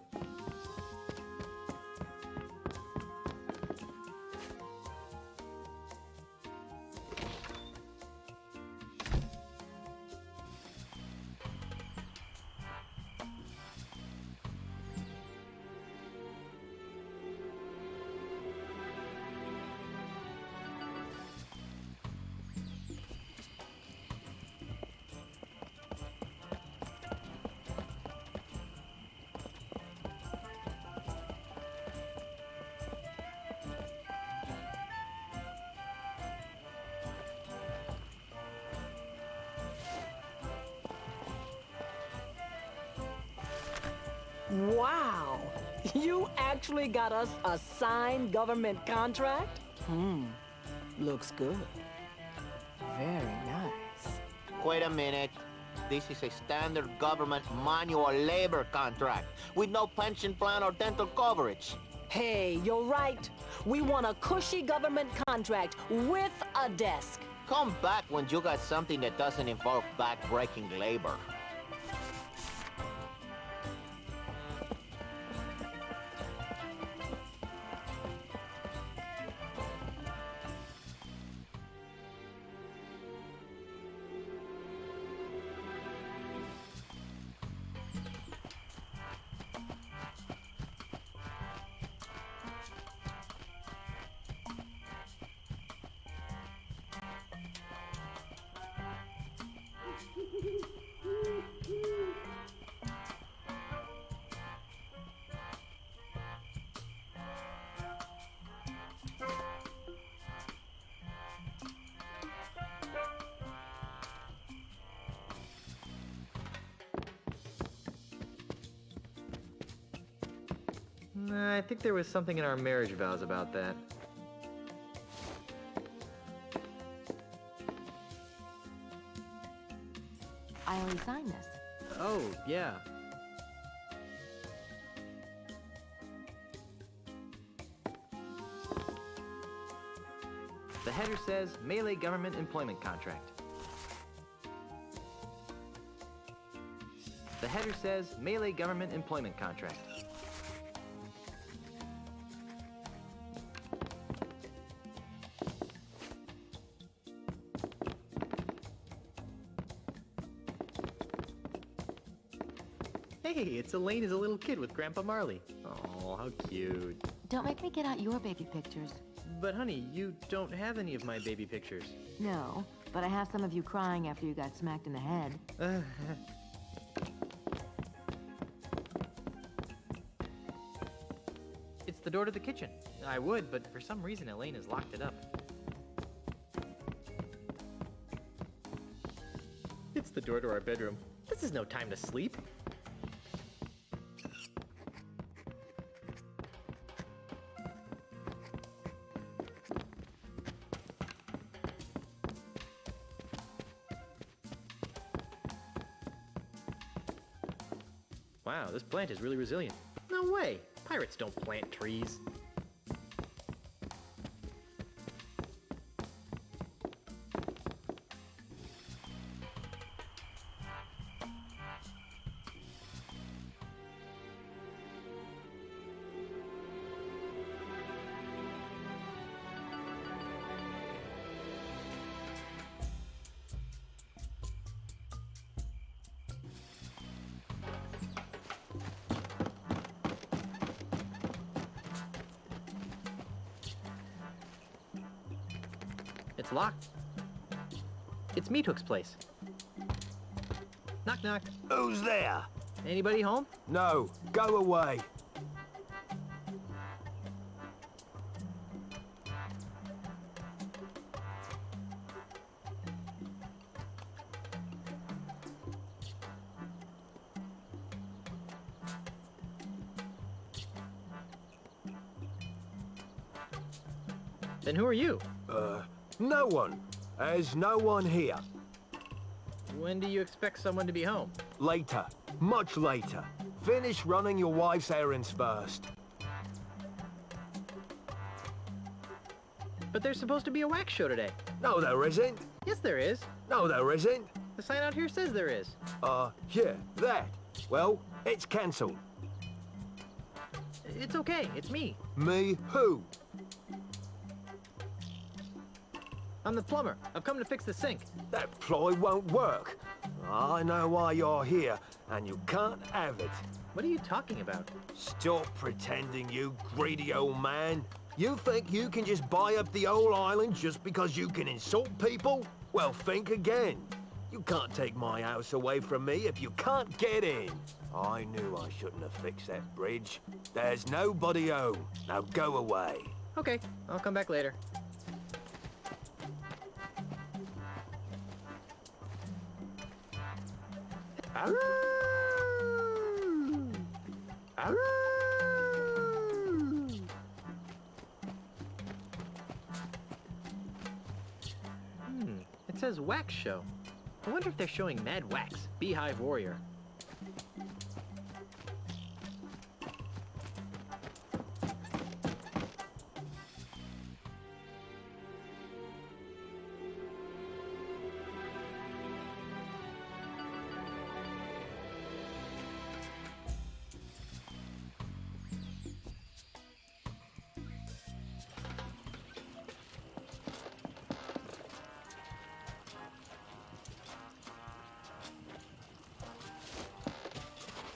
Wow! You actually got us a signed government contract? Looks good. Very nice. Wait a minute. This is a standard government manual labor contract with no pension plan or dental coverage. Hey, you're right. We want a cushy government contract with a desk. Come back when you got something that doesn't involve back-breaking labor. I think there was something in our marriage vows about that. I already signed this. Oh, yeah. The header says Melee Government Employment Contract. The header says Melee Government Employment Contract. Hey, it's Elaine as a little kid with Grandpa Marley. Oh, how cute. Don't make me get out your baby pictures. But honey, you don't have any of my baby pictures. No, but I have some of you crying after you got smacked in the head. It's the door to the kitchen. I would, but for some reason Elaine has locked it up. It's the door to our bedroom. This is no time to sleep. Wow, this plant is really resilient. No way! Pirates don't plant trees. It's locked. It's Meat Hook's place. Knock, knock. Who's there? Anybody home? No, go away. Then who are you? No one. There's no one here. When do you expect someone to be home? Later. Much later. Finish running your wife's errands first. But there's supposed to be a wax show today. No, there isn't. Yes, there is. No, there isn't. The sign out here says there is. Yeah, that. Well, it's cancelled. It's okay. It's me. Me who? I'm the plumber. I've come to fix the sink. That ploy won't work. I know why you're here, and you can't have it. What are you talking about? Stop pretending, you greedy old man. You think you can just buy up the whole island just because you can insult people? Well, think again. You can't take my house away from me if you can't get in. I knew I shouldn't have fixed that bridge. There's nobody home. Now go away. Okay, I'll come back later. It says wax show. I wonder if they're showing Mad Wax, Beehive Warrior.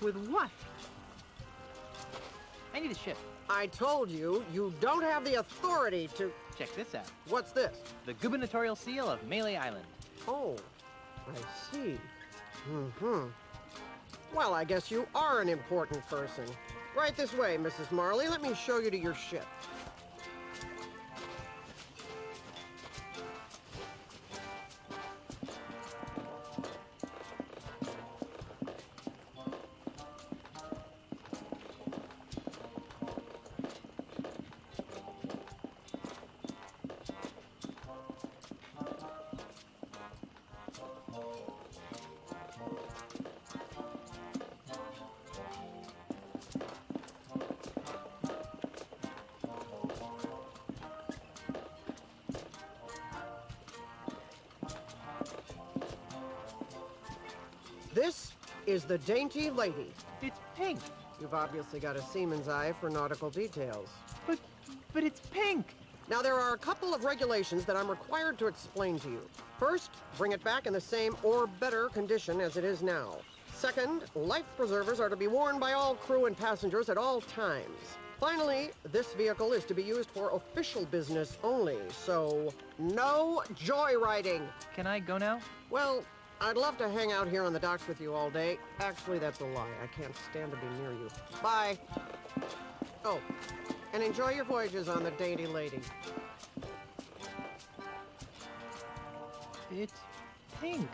With what? I need a ship. I told you, you don't have the authority to... Check this out. What's this? The gubernatorial seal of Melee Island. Oh, I see. Well, I guess you are an important person. Right this way, Mrs. Marley. Let me show you to your ship. This is the Dainty Lady. It's pink. You've obviously got a seaman's eye for nautical details. But it's pink. Now, there are a couple of regulations that I'm required to explain to you. First, bring it back in the same or better condition as it is now. Second, life preservers are to be worn by all crew and passengers at all times. Finally, this vehicle is to be used for official business only, so no joyriding. Can I go now? Well, I'd love to hang out here on the docks with you all day. Actually, that's a lie. I can't stand to be near you. Bye. Oh, and enjoy your voyages on the Dainty Lady. It's pink.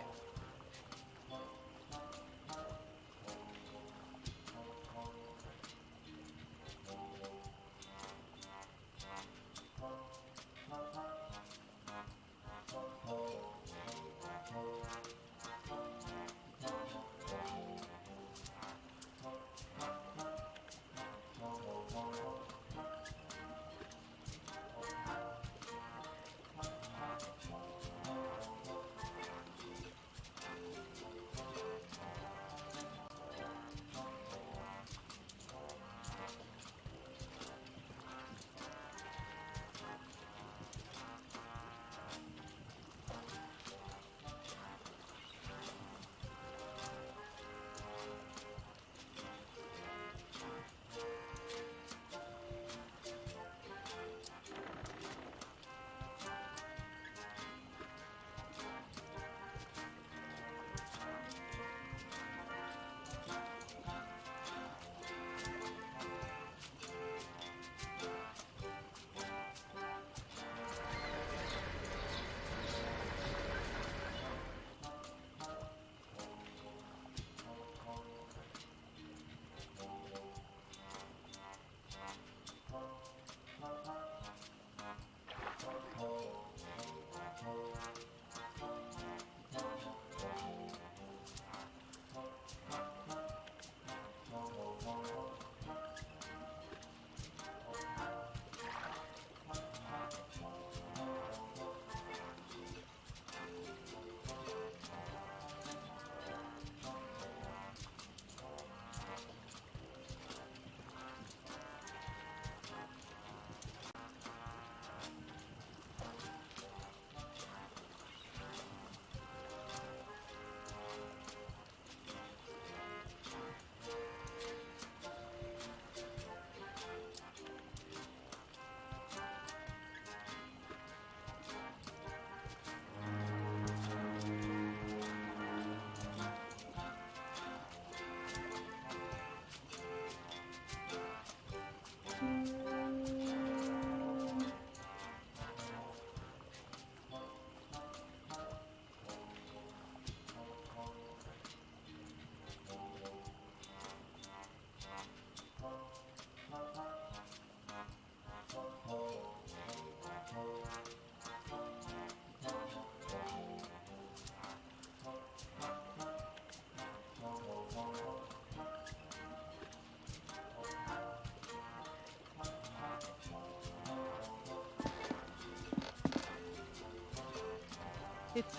It's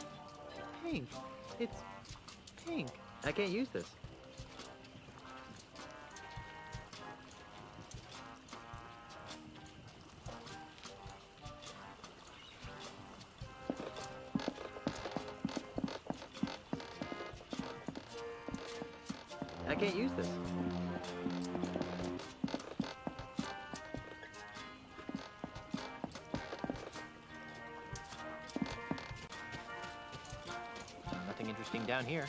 pink. It's pink. I can't use this. I can't use this. Nothing interesting down here.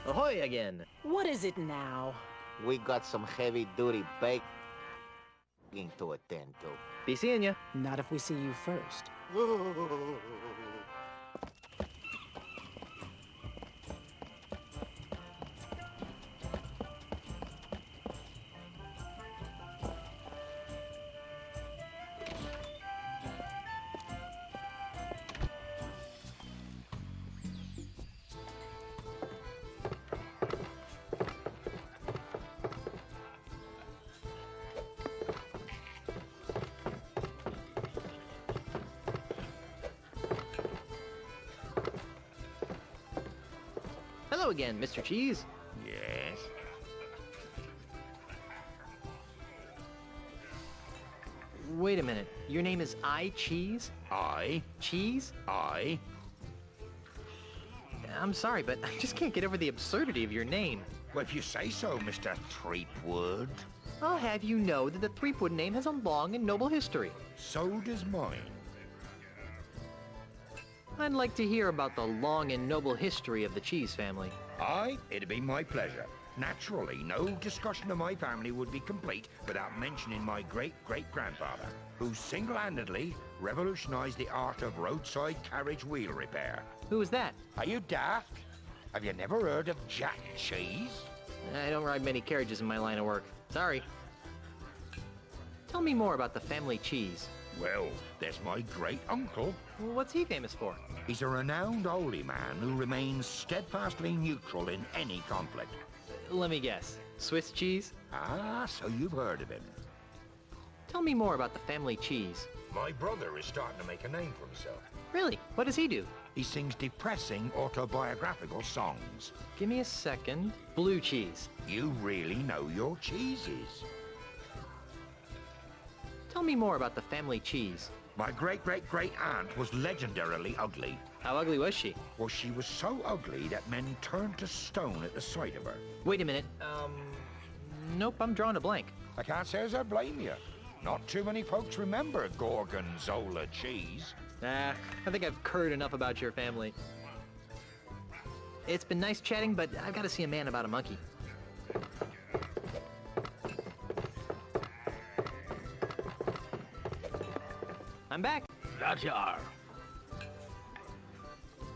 Ahoy again! What is it now? We got some heavy-duty baking to attend to. Be seeing ya. Not if we see you first. Hello again, Mr. Cheese. Yes? Wait a minute. Your name is I Cheese? I? Cheese? I? I'm sorry, but I just can't get over the absurdity of your name. Well, if you say so, Mr. Threepwood. I'll have you know that the Threepwood name has a long and noble history. So does mine. I'd like to hear about the long and noble history of the Cheese family. Aye, it'd be my pleasure. Naturally, no discussion of my family would be complete without mentioning my great-great-grandfather, who single-handedly revolutionized the art of roadside carriage wheel repair. Who was that? Are you daft? Have you never heard of Jack Cheese? I don't ride many carriages in my line of work. Sorry. Tell me more about the family Cheese. Well, there's my great-uncle. What's he famous for? He's a renowned holy man who remains steadfastly neutral in any conflict. Let me guess. Swiss cheese? Ah, so you've heard of him. Tell me more about the family Cheese. My brother is starting to make a name for himself. Really? What does he do? He sings depressing autobiographical songs. Give me a second. Blue cheese. You really know your cheeses. Tell me more about the family Cheese. My great-great-great-aunt was legendarily ugly. How ugly was she? Well, she was so ugly that men turned to stone at the sight of her. Wait a minute. Nope, I'm drawing a blank. I can't say as I blame you. Not too many folks remember Gorgonzola cheese. I think I've heard enough about your family. It's been nice chatting, but I've got to see a man about a monkey. I'm back. That you are.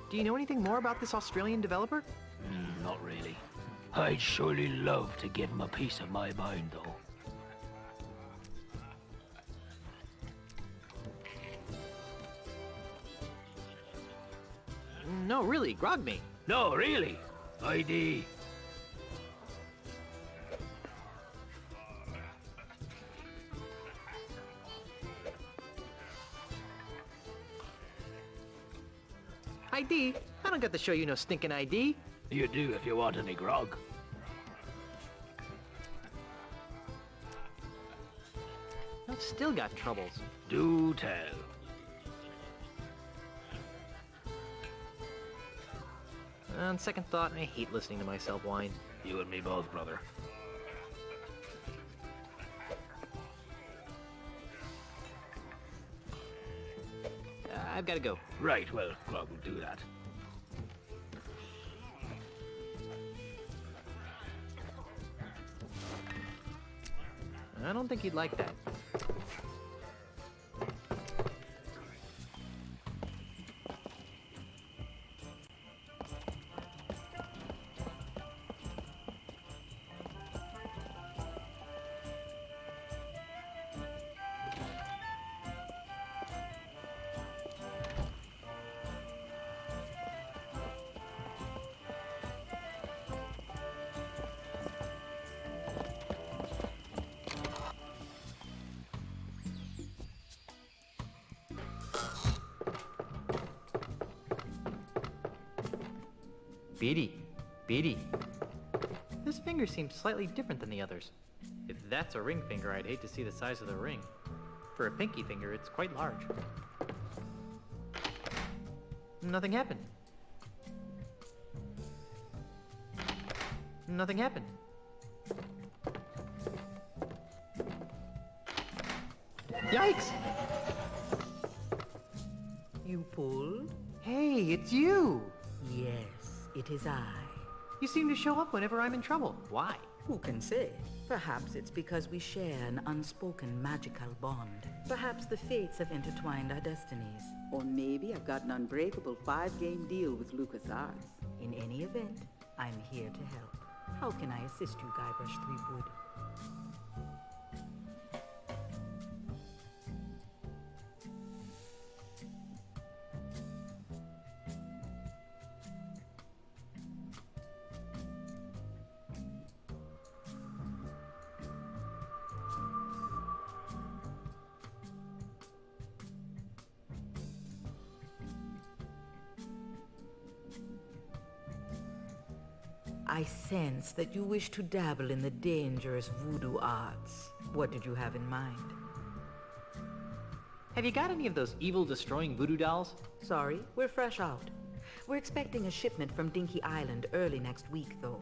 Do you know anything more about this Australian developer? Not really. I'd surely love to give him a piece of my mind, though. No, really, grog me. No, really. ID. ID? I don't got to show you no stinking ID. You do if you want any grog. I've still got troubles. Do tell. On second thought, I hate listening to myself whine. You and me both, brother. I've got to go. Right, well, Grog will do that. I don't think he'd like that. Beady. This finger seems slightly different than the others. If that's a ring finger, I'd hate to see the size of the ring. For a pinky finger, it's quite large. Nothing happened. Nothing happened. Yikes! You pulled? Hey, it's you! Yes, it is I. You seem to show up whenever I'm in trouble. Why? Who can say? Perhaps it's because we share an unspoken magical bond. Perhaps the fates have intertwined our destinies. Or maybe I've got an unbreakable 5-game deal with LucasArts. In any event, I'm here to help. How can I assist you, Guybrush Threepwood? I sense that you wish to dabble in the dangerous voodoo arts. What did you have in mind? Have you got any of those evil-destroying voodoo dolls? Sorry, we're fresh out. We're expecting a shipment from Dinky Island early next week, though.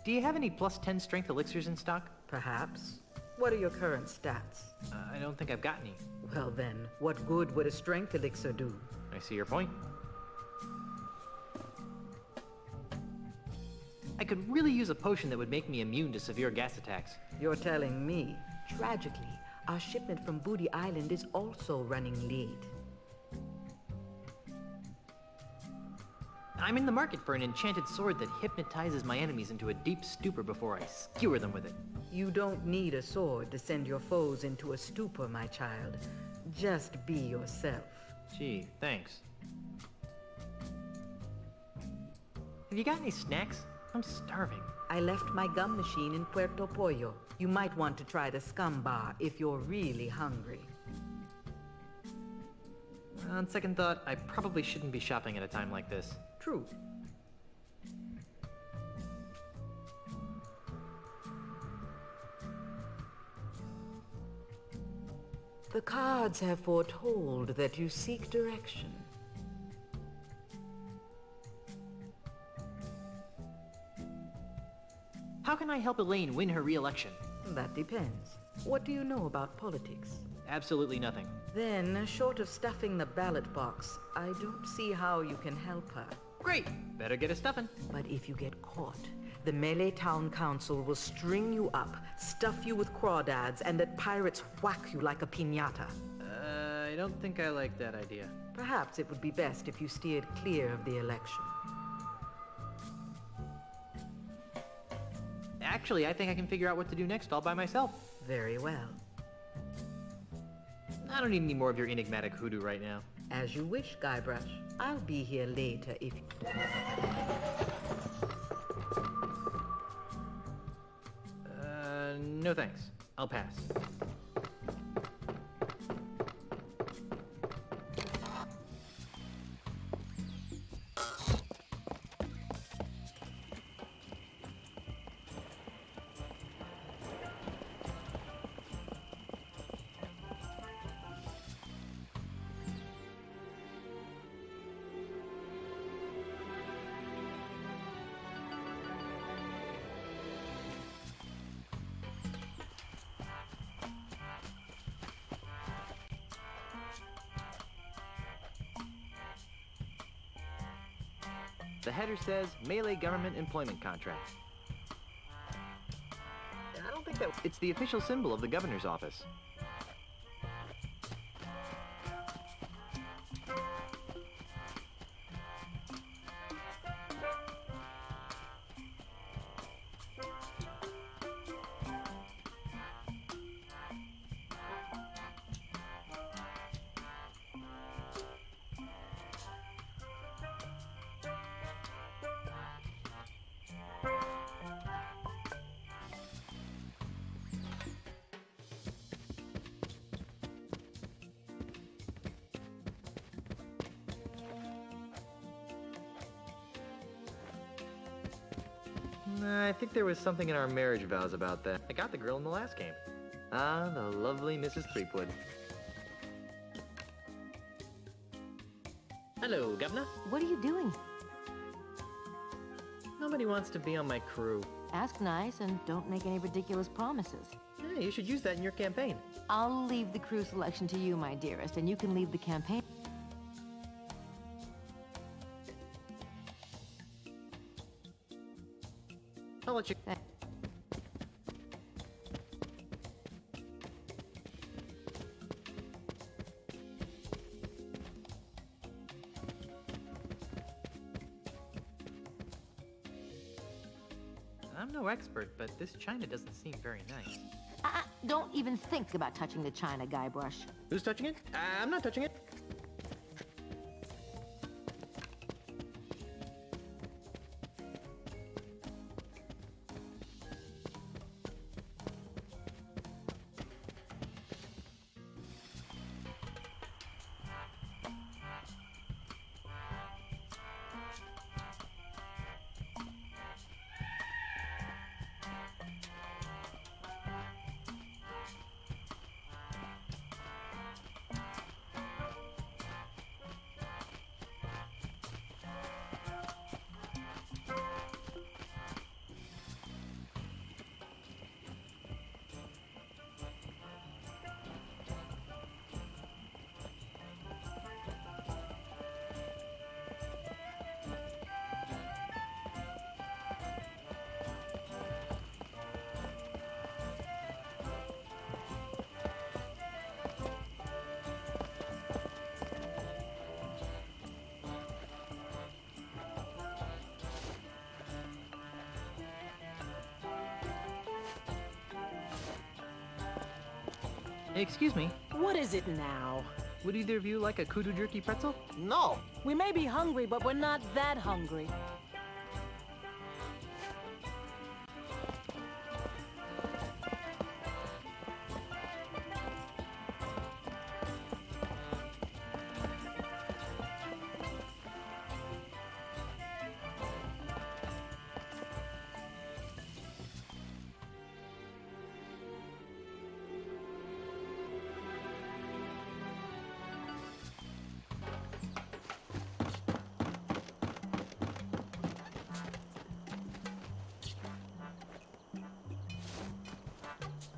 Do you have any plus 10 strength elixirs in stock? Perhaps. What are your current stats? I don't think I've got any. Well then, what good would a strength elixir do? I see your point. I could really use a potion that would make me immune to severe gas attacks. You're telling me. Tragically, our shipment from Booty Island is also running late. I'm in the market for an enchanted sword that hypnotizes my enemies into a deep stupor before I skewer them with it. You don't need a sword to send your foes into a stupor, my child. Just be yourself. Gee, thanks. Have you got any snacks? I'm starving. I left my gum machine in Puerto Pollo. You might want to try the Scum Bar if you're really hungry. On second thought, I probably shouldn't be shopping at a time like this. True. The cards have foretold that you seek direction. How can I help Elaine win her re-election? That depends. What do you know about politics? Absolutely nothing. Then, short of stuffing the ballot box, I don't see how you can help her. Great! Better get a stuffing. But if you get caught, the Melee Town Council will string you up, stuff you with crawdads, and let pirates whack you like a piñata. I don't think I like that idea. Perhaps it would be best if you steered clear of the election. Actually, I think I can figure out what to do next all by myself. Very well. I don't need any more of your enigmatic hoodoo right now. As you wish, Guybrush. I'll be here later if you... No thanks. I'll pass. The header says Melee Government Employment Contract. I don't think that... It's the official symbol of the governor's office. I think there was something in our marriage vows about that. I got the girl in the last game. Ah, the lovely Mrs. Threepwood. Hello, Governor. What are you doing? Nobody wants to be on my crew. Ask nice and don't make any ridiculous promises. Hey, you should use that in your campaign. I'll leave the crew selection to you, my dearest, and you can leave the campaign. I'll let you... I'm no expert, but this china doesn't seem very nice. Don't even think about touching the china, Guybrush. Who's touching it? I'm not touching it. Excuse me. What is it now? Would either of you like a kudu jerky pretzel? No. We may be hungry, but we're not that hungry.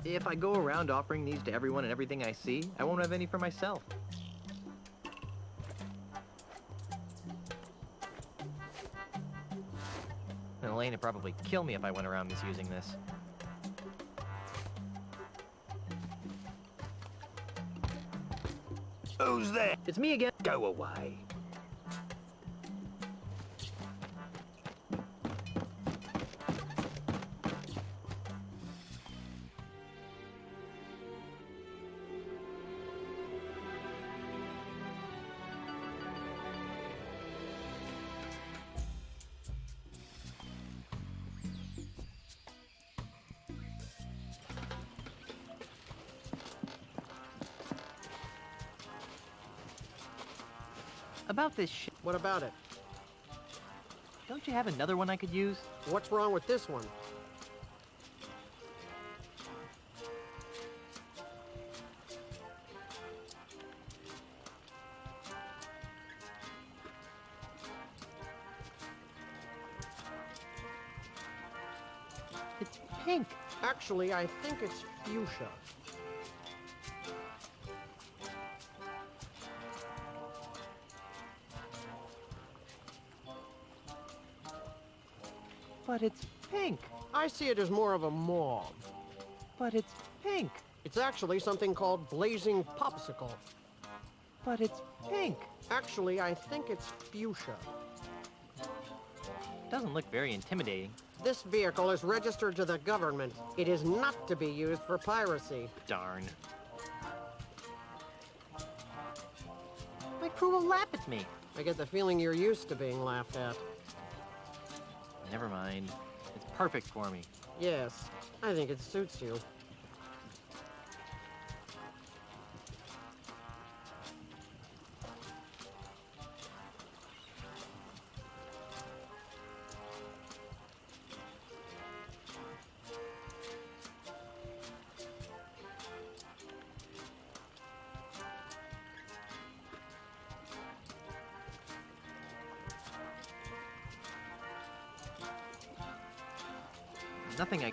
If I go around offering these to everyone and everything I see, I won't have any for myself. Elaine would probably kill me if I went around misusing this. Who's there? It's me again. Go away. About this shit. What about it? Don't you have another one I could use? What's wrong with this one? It's pink. Actually, I think it's fuchsia. But it's pink. I see it as more of a mauve. But it's pink. It's actually something called blazing popsicle. But it's pink. Actually, I think it's fuchsia. Doesn't look very intimidating. This vehicle is registered to the government. It is not to be used for piracy. Darn. My crew will laugh at me. I get the feeling you're used to being laughed at. Never mind. It's perfect for me. Yes, I think it suits you. Nothing I...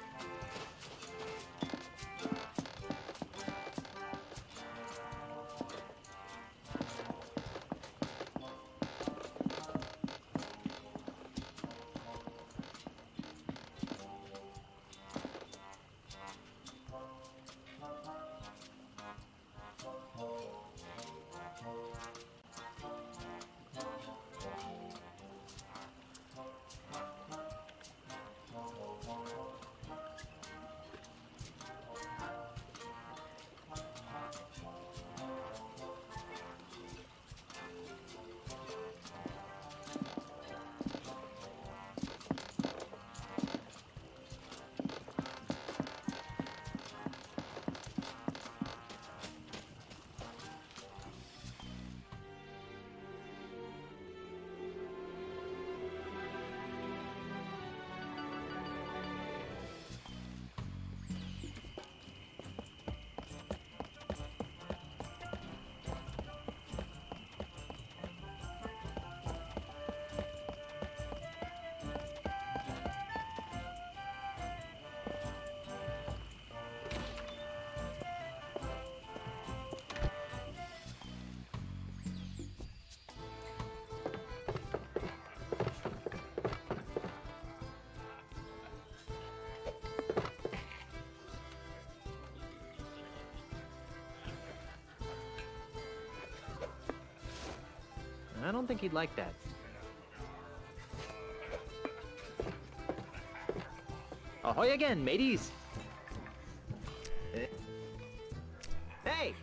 I don't think he'd like that. Ahoy again, mateys! Hey!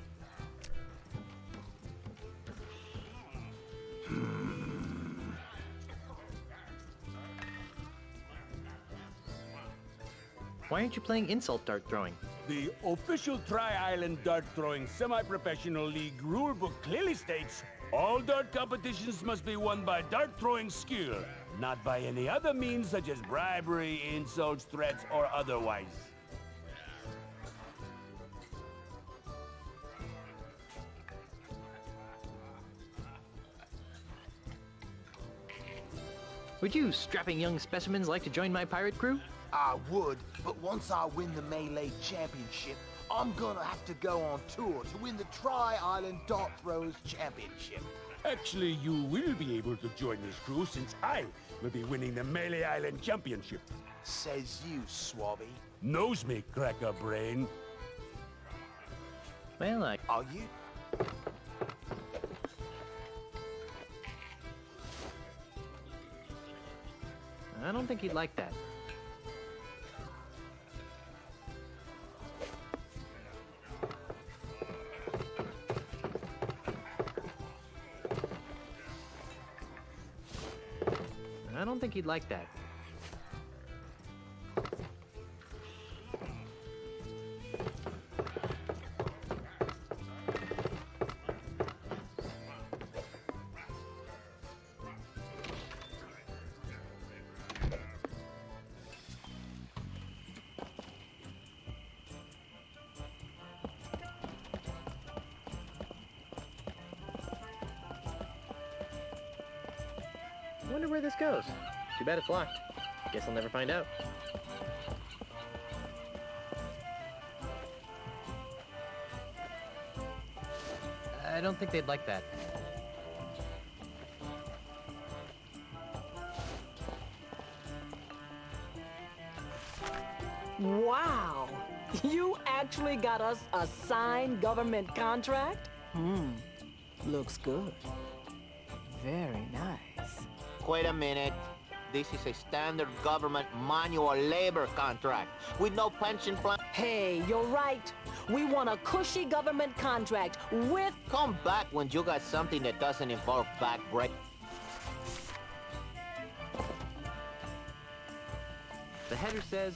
Why aren't you playing insult dart throwing? The official Tri-Island Dart Throwing Semi-Professional League rulebook clearly states all dart competitions must be won by dart throwing skill, not by any other means such as bribery, insults, threats, or otherwise. Would you strapping young specimens like to join my pirate crew? I would, but once I win the Melee Championship, I'm gonna have to go on tour to win the Tri-Island Dart Throwers Championship. Actually, you will be able to join this crew since I will be winning the Melee Island Championship. Says you, Swabby. Knows me, cracker brain. Well, Are you? I don't think he'd like that. I don't think he'd like that. I wonder where this goes. Too bad it's locked. Guess I'll never find out. I don't think they'd like that. Wow! You actually got us a signed government contract? Looks good. Very nice. Wait a minute. This is a standard government manual labor contract with no pension plan. Hey, you're right. We want a cushy government contract with... Come back when you got something that doesn't involve backbreak. The header says,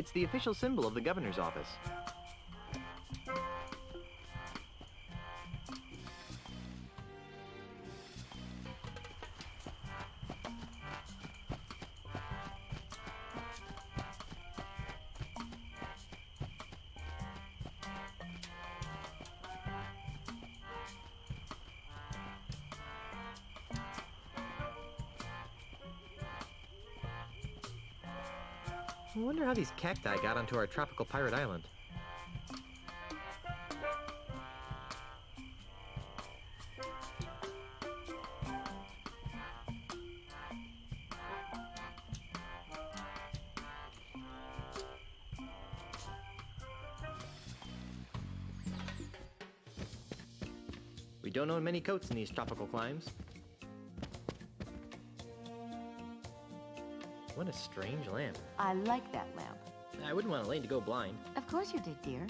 it's the official symbol of the governor's office. I wonder how these cacti got onto our tropical pirate island. We don't own many coats in these tropical climes. What a strange lamp. I like that lamp. I wouldn't want Elaine to go blind. Of course you did, dear.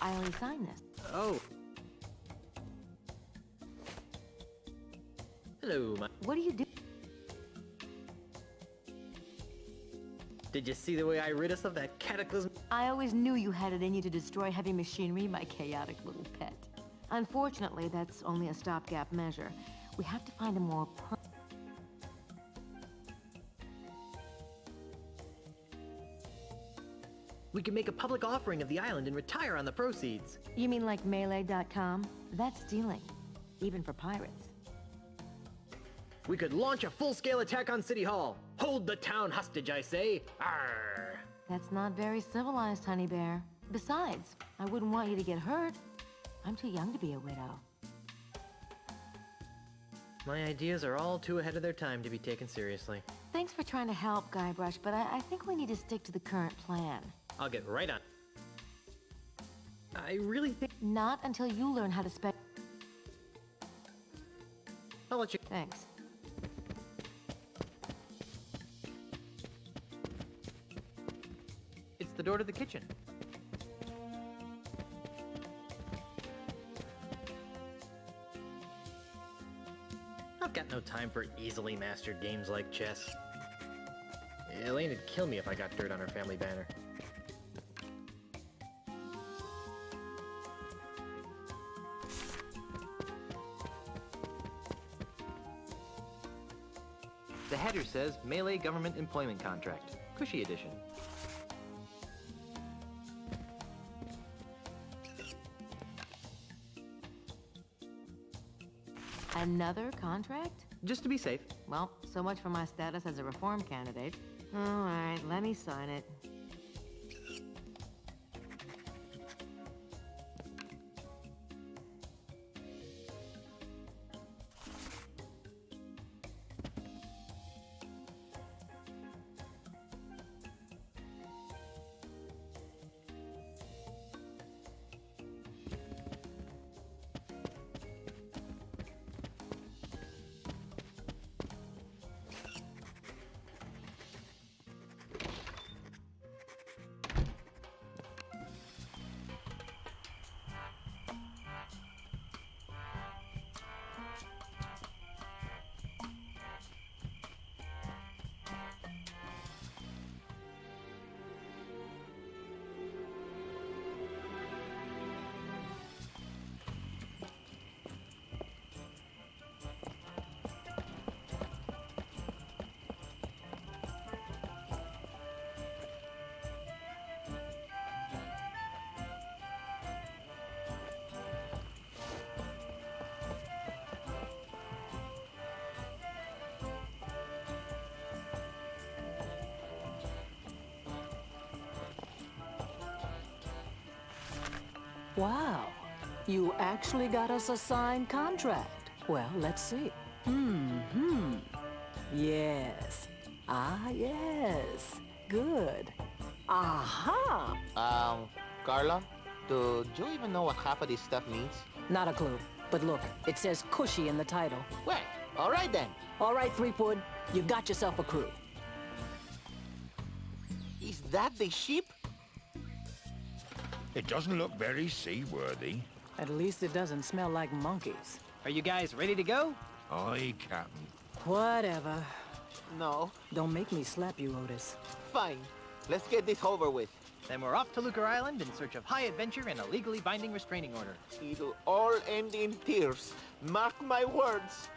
I already signed this. Oh. Hello, my... What do you do? Did you see the way I rid us of that cataclysm? I always knew you had it in you to destroy heavy machinery, my chaotic little pet. Unfortunately, that's only a stopgap measure. We have to find a more We could make a public offering of the island and retire on the proceeds. You mean like Melee.com? That's stealing, even for pirates. We could launch a full-scale attack on City Hall. Hold the town hostage, I say. Arr! That's not very civilized, Honey Bear. Besides, I wouldn't want you to get hurt. I'm too young to be a widow. My ideas are all too ahead of their time to be taken seriously. Thanks for trying to help, Guybrush, but I think we need to stick to the current plan. I'll get right on. I really think... Not until you learn how to spec... I'll let you... Thanks. It's the door to the kitchen. I've got no time for easily mastered games like chess. Elaine would kill me if I got dirt on her family banner. The header says Melee Government Employment Contract, Cushy Edition. Another contract? Just to be safe. Well, so much for my status as a reform candidate. All right, let me sign it. Wow. You actually got us a signed contract. Well, let's see. Yes. Ah, yes. Good. Aha! Carla, do you even know what half of this stuff means? Not a clue. But look, it says Cushy in the title. Well, all right then. All right, Threepwood. You got yourself a crew. Is that the ship? It doesn't look very seaworthy. At least it doesn't smell like monkeys. Are you guys ready to go? Aye, Captain. Whatever. No. Don't make me slap you, Otis. Fine. Let's get this over with. Then we're off to Lucre Island in search of high adventure and a legally binding restraining order. It'll all end in tears. Mark my words.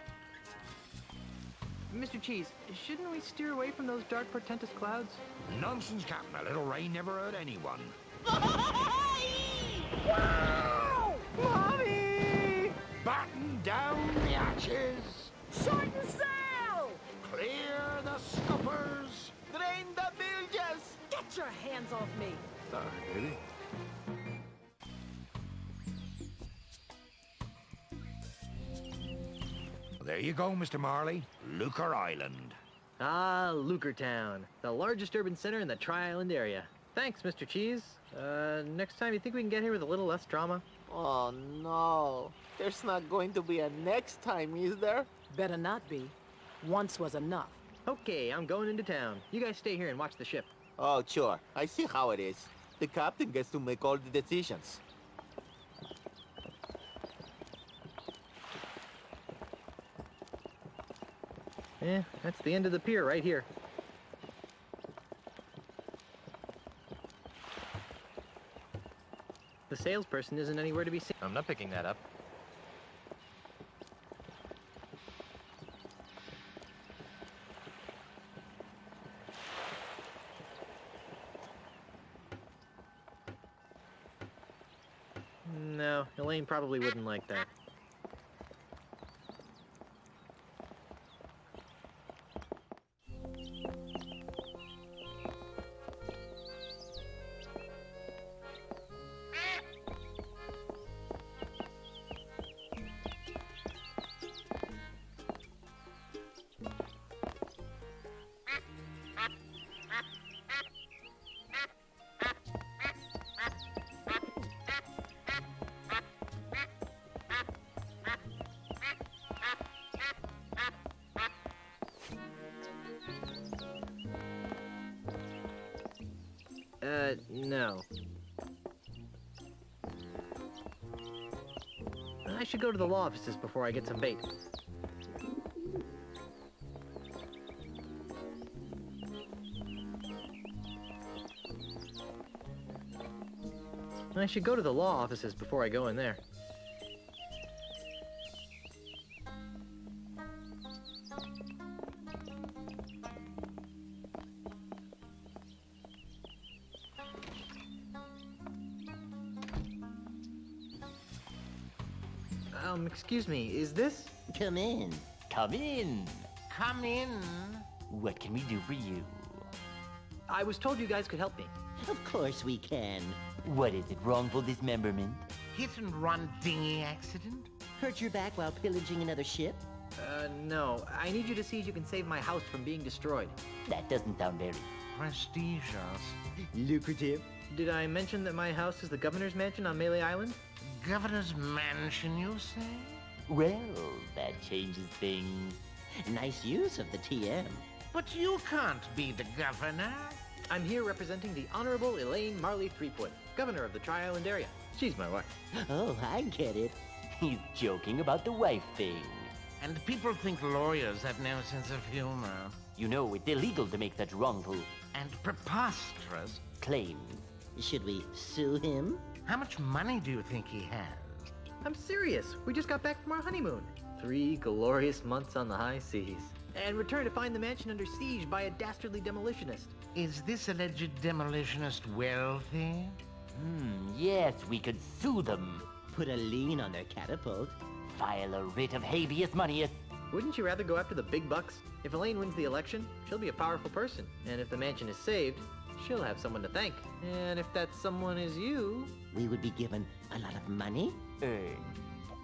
Mr. Cheese, shouldn't we steer away from those dark, portentous clouds? Nonsense, Captain. A little rain never hurt anyone. Wow! Mommy! Batten down the hatches. Shorten sail! Clear the scuppers. Drain the bilges! Get your hands off me! Sorry, baby. There you go, Mr. Marley. Lucre Island. Ah, Lucre Town, the largest urban center in the Tri-Island area. Thanks, Mr. Cheese. Next time, you think we can get here with a little less drama? Oh, no. There's not going to be a next time, is there? Better not be. Once was enough. Okay, I'm going into town. You guys stay here and watch the ship. Oh, sure. I see how it is. The captain gets to make all the decisions. That's the end of the pier right here. The salesperson isn't anywhere to be seen. I'm not picking that up. No, Elaine probably wouldn't like that. No. I should go to the law offices before I get some bait. I should go to the law offices before I go in there. Excuse me, is this? Come in. Come in. Come in. What can we do for you? I was told you guys could help me. Of course we can. What is it, wrongful dismemberment? Hit and run dinghy accident? Hurt your back while pillaging another ship? No. I need you to see if you can save my house from being destroyed. That doesn't sound very... Prestigious. lucrative. Did I mention that my house is the governor's mansion on Melee Island? Governor's mansion, you say? Well, that changes things. Nice use of the TM. But you can't be the governor. I'm here representing the Honorable Elaine Marley Threepwood, governor of the Tri-Island area. She's my wife. Oh, I get it. He's joking about the wife thing. And people think lawyers have no sense of humor. You know, it's illegal to make such wrongful... and preposterous claims. Should we sue him? How much money do you think he has? I'm serious. We just got back from our honeymoon. 3 glorious months on the high seas. And returned to find the mansion under siege by a dastardly demolitionist. Is this alleged demolitionist wealthy? Yes, we could sue them. Put a lien on their catapult. File a writ of habeas moneyus. Wouldn't you rather go after the big bucks? If Elaine wins the election, she'll be a powerful person. And if the mansion is saved, She'll have someone to thank. And if that someone is you... We would be given a lot of money?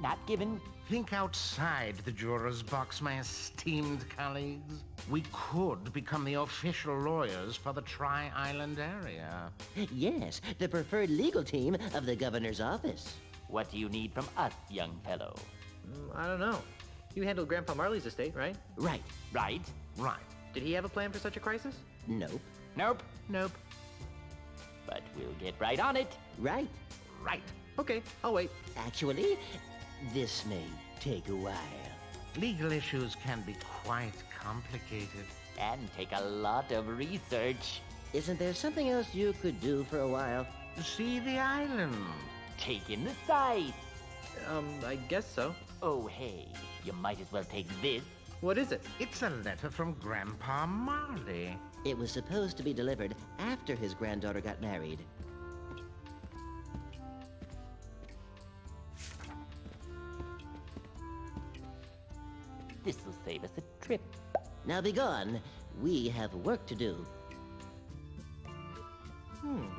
Not given. Think outside the juror's box, my esteemed colleagues. We could become the official lawyers for the Tri-Island area. Yes, the preferred legal team of the governor's office. What do you need from us, young fellow? I don't know. You handled Grandpa Marley's estate, right? Right. Right. Did he have a plan for such a crisis? Nope. Nope. But we'll get right on it. Right. Okay, I'll wait. Actually, this may take a while. Legal issues can be quite complicated. And take a lot of research. Isn't there something else you could do for a while? See the island. Take in the sights. I guess so. Oh, hey, you might as well take this. What is it? It's a letter from Grandpa Marley. It was supposed to be delivered after his granddaughter got married. This'll save us a trip. Now be gone. We have work to do.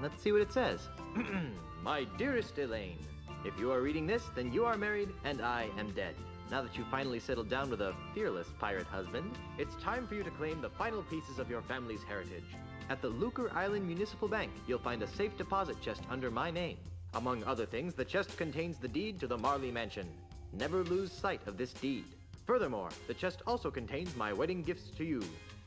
Let's see what it says. My dearest Elaine, if you are reading this, then you are married and I am dead. Now that you've finally settled down with a fearless pirate husband, it's time for you to claim the final pieces of your family's heritage. At the Lucre Island Municipal Bank, you'll find a safe deposit chest under my name. Among other things, the chest contains the deed to the Marley Mansion. Never lose sight of this deed. Furthermore, the chest also contains my wedding gifts to you.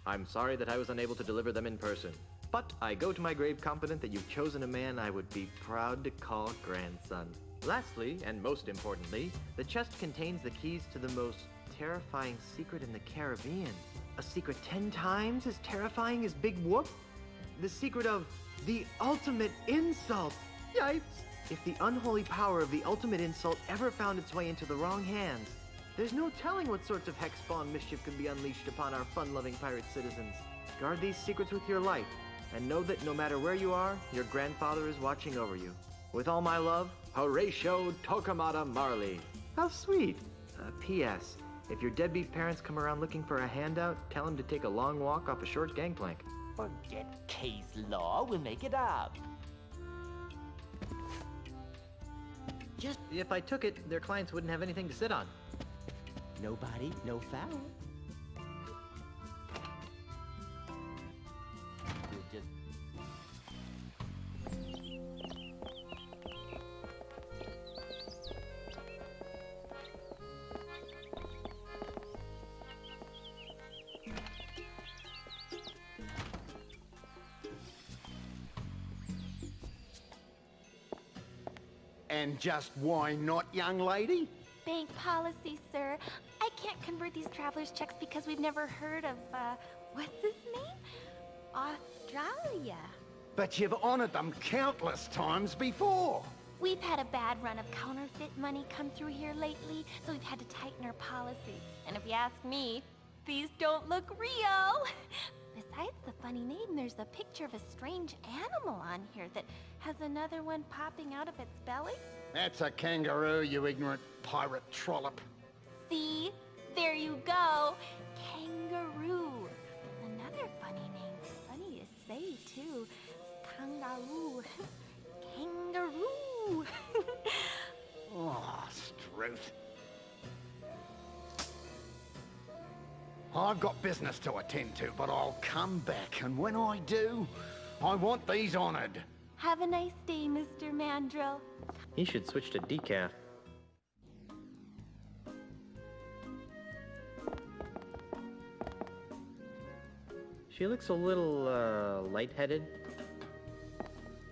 I'm sorry that I was unable to deliver them in person. But I go to my grave confident that you've chosen a man I would be proud to call grandson. Lastly, and most importantly, the chest contains the keys to the most terrifying secret in the Caribbean. A secret 10 times as terrifying as Big Whoop? The secret of the ultimate insult! Yipes! If the unholy power of the ultimate insult ever found its way into the wrong hands, there's no telling what sorts of hex-spawn mischief could be unleashed upon our fun-loving pirate citizens. Guard these secrets with your life, and know that no matter where you are, your grandfather is watching over you. With all my love, Horatio Tokamata Marley. How sweet. P.S. If your deadbeat parents come around looking for a handout, tell them to take a long walk off a short gangplank. Forget case law, we'll make it up. If I took it, their clients wouldn't have anything to sit on. No body, no foul. We'll just... And just why not, young lady? Bank policy, sir. I can't convert these traveler's checks because we've never heard of, what's his name? Australia. But you've honored them countless times before. We've had a bad run of counterfeit money come through here lately, so we've had to tighten our policy. And if you ask me, these don't look real. Besides the funny name, there's a picture of a strange animal on here that has another one popping out of its belly. That's a kangaroo, you ignorant pirate trollop. See? There you go. Kangaroo. Another funny name. Funny to say, too. Kangaroo. Kangaroo. Oh, Struth. I've got business to attend to, but I'll come back, and when I do, I want these honored. Have a nice day, Mr. Mandrill. He should switch to decaf. She looks a little, lightheaded.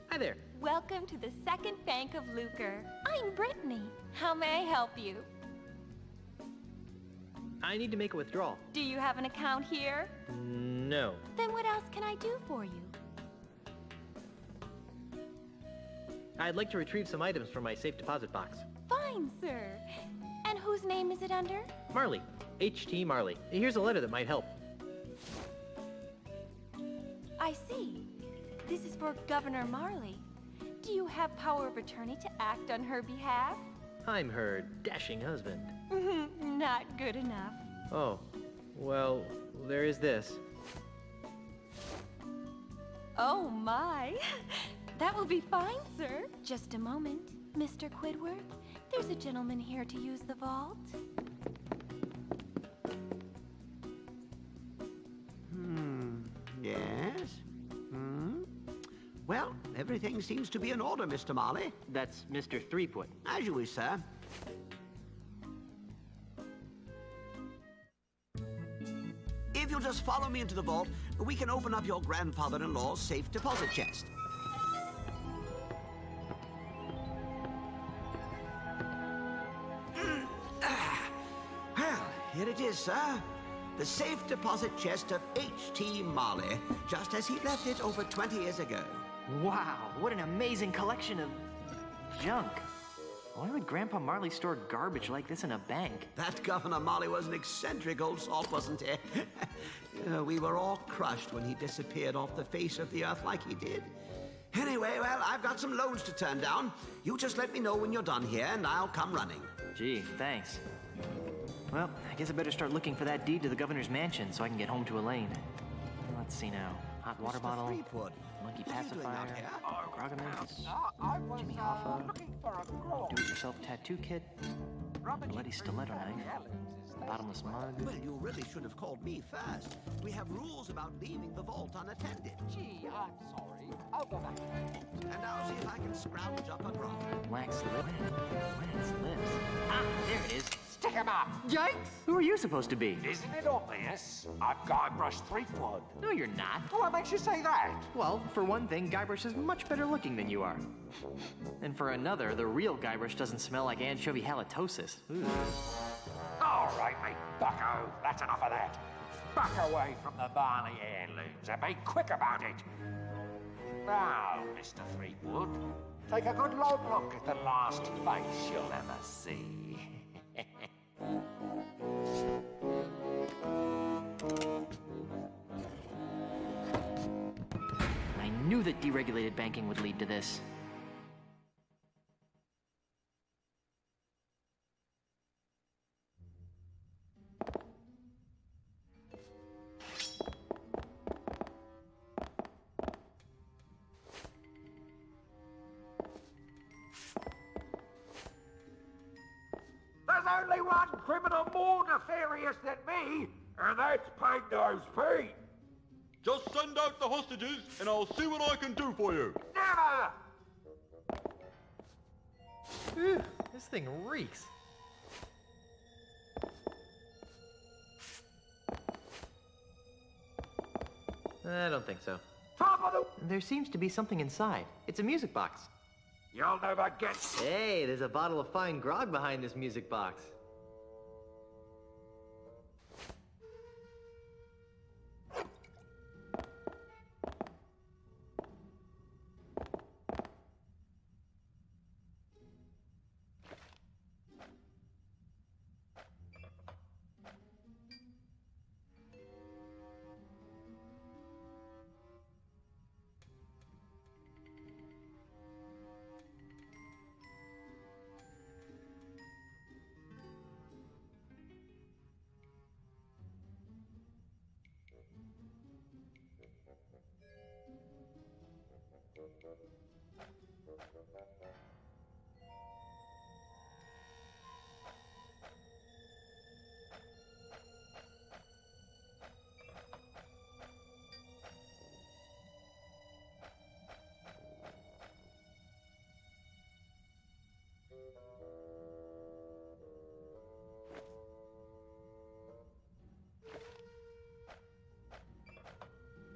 Hi there. Welcome to the Second Bank of Lucre. I'm Brittany. How may I help you? I need to make a withdrawal. Do you have an account here? No. Then what else can I do for you? I'd like to retrieve some items from my safe deposit box. Fine, sir. And whose name is it under? Marley. H.T. Marley. Here's a letter that might help. I see. This is for Governor Marley. Do you have power of attorney to act on her behalf? I'm her dashing husband. Not good enough. Oh, well, there is this. Oh, my. That will be fine, sir. Just a moment, Mr. Quidworth. There's a gentleman here to use the vault. Yes? Well, everything seems to be in order, Mr. Marley. That's Mr. Threepwood. As you wish, sir. If you'll just follow me into the vault, we can open up your grandfather-in-law's safe deposit chest. Well, here it is, sir. The safe deposit chest of H.T. Marley, just as he left it over 20 years ago. Wow, what an amazing collection of junk. Why would Grandpa Marley store garbage like this in a bank? That Governor Marley was an eccentric old salt, wasn't he? We were all crushed when he disappeared off the face of the earth like he did. Anyway, well, I've got some loans to turn down. You just let me know when you're done here, and I'll come running. Gee, thanks. Well, I guess I better start looking for that deed to the governor's mansion so I can get home to Elaine. Let's see now. Hot water bottle, monkey pacifier, Grogaments, Jimmy Hoffa, do-it-yourself tattoo kit, bloody stiletto knife, bottomless mug. Well, you really should have called me first. We have rules about leaving the vault unattended. Gee, I'm sorry. I'll go back. And I'll see if I can scrounge up a grog. Wax lips. Ah, there it is. Stick 'em up! Yikes! Who are you supposed to be? Isn't it obvious? I'm Guybrush Threepwood. No, you're not. What makes you say that? Well, for one thing, Guybrush is much better looking than you are. And for another, the real Guybrush doesn't smell like anchovy halitosis. Ooh. All right, mate, bucko. That's enough of that. Back away from the Barney heirlooms and be quick about it. Now, Mr. Threepwood, take a good long look at the last face you'll ever see. I knew that deregulated banking would lead to this. There's only one criminal more nefarious than me, and that's Pangdo's Pete. Just send out the hostages, and I'll see what I can do for you. Never! Ew, this thing reeks. I don't think so. Top of the... There seems to be something inside. It's a music box. You'll never get... Hey, there's a bottle of fine grog behind this music box.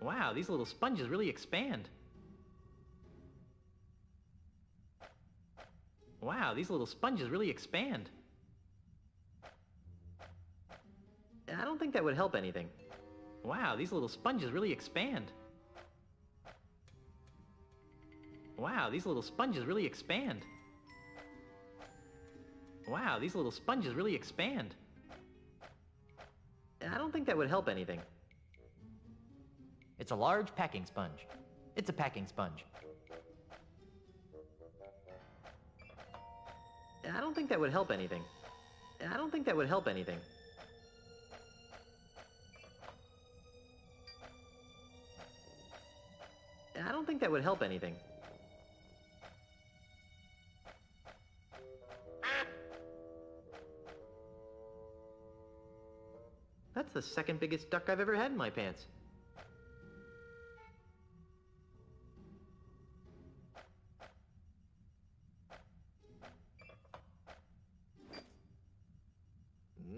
Wow, these little sponges really expand. Wow, these little sponges really expand. I don't think that would help anything. Wow, these little sponges really expand. Wow, these little sponges really expand. Wow, these little sponges really expand. I don't think that would help anything. It's a large packing sponge. It's a packing sponge. I don't think that would help anything. I don't think that would help anything. I don't think that would help anything. That's the second biggest duck I've ever had in my pants.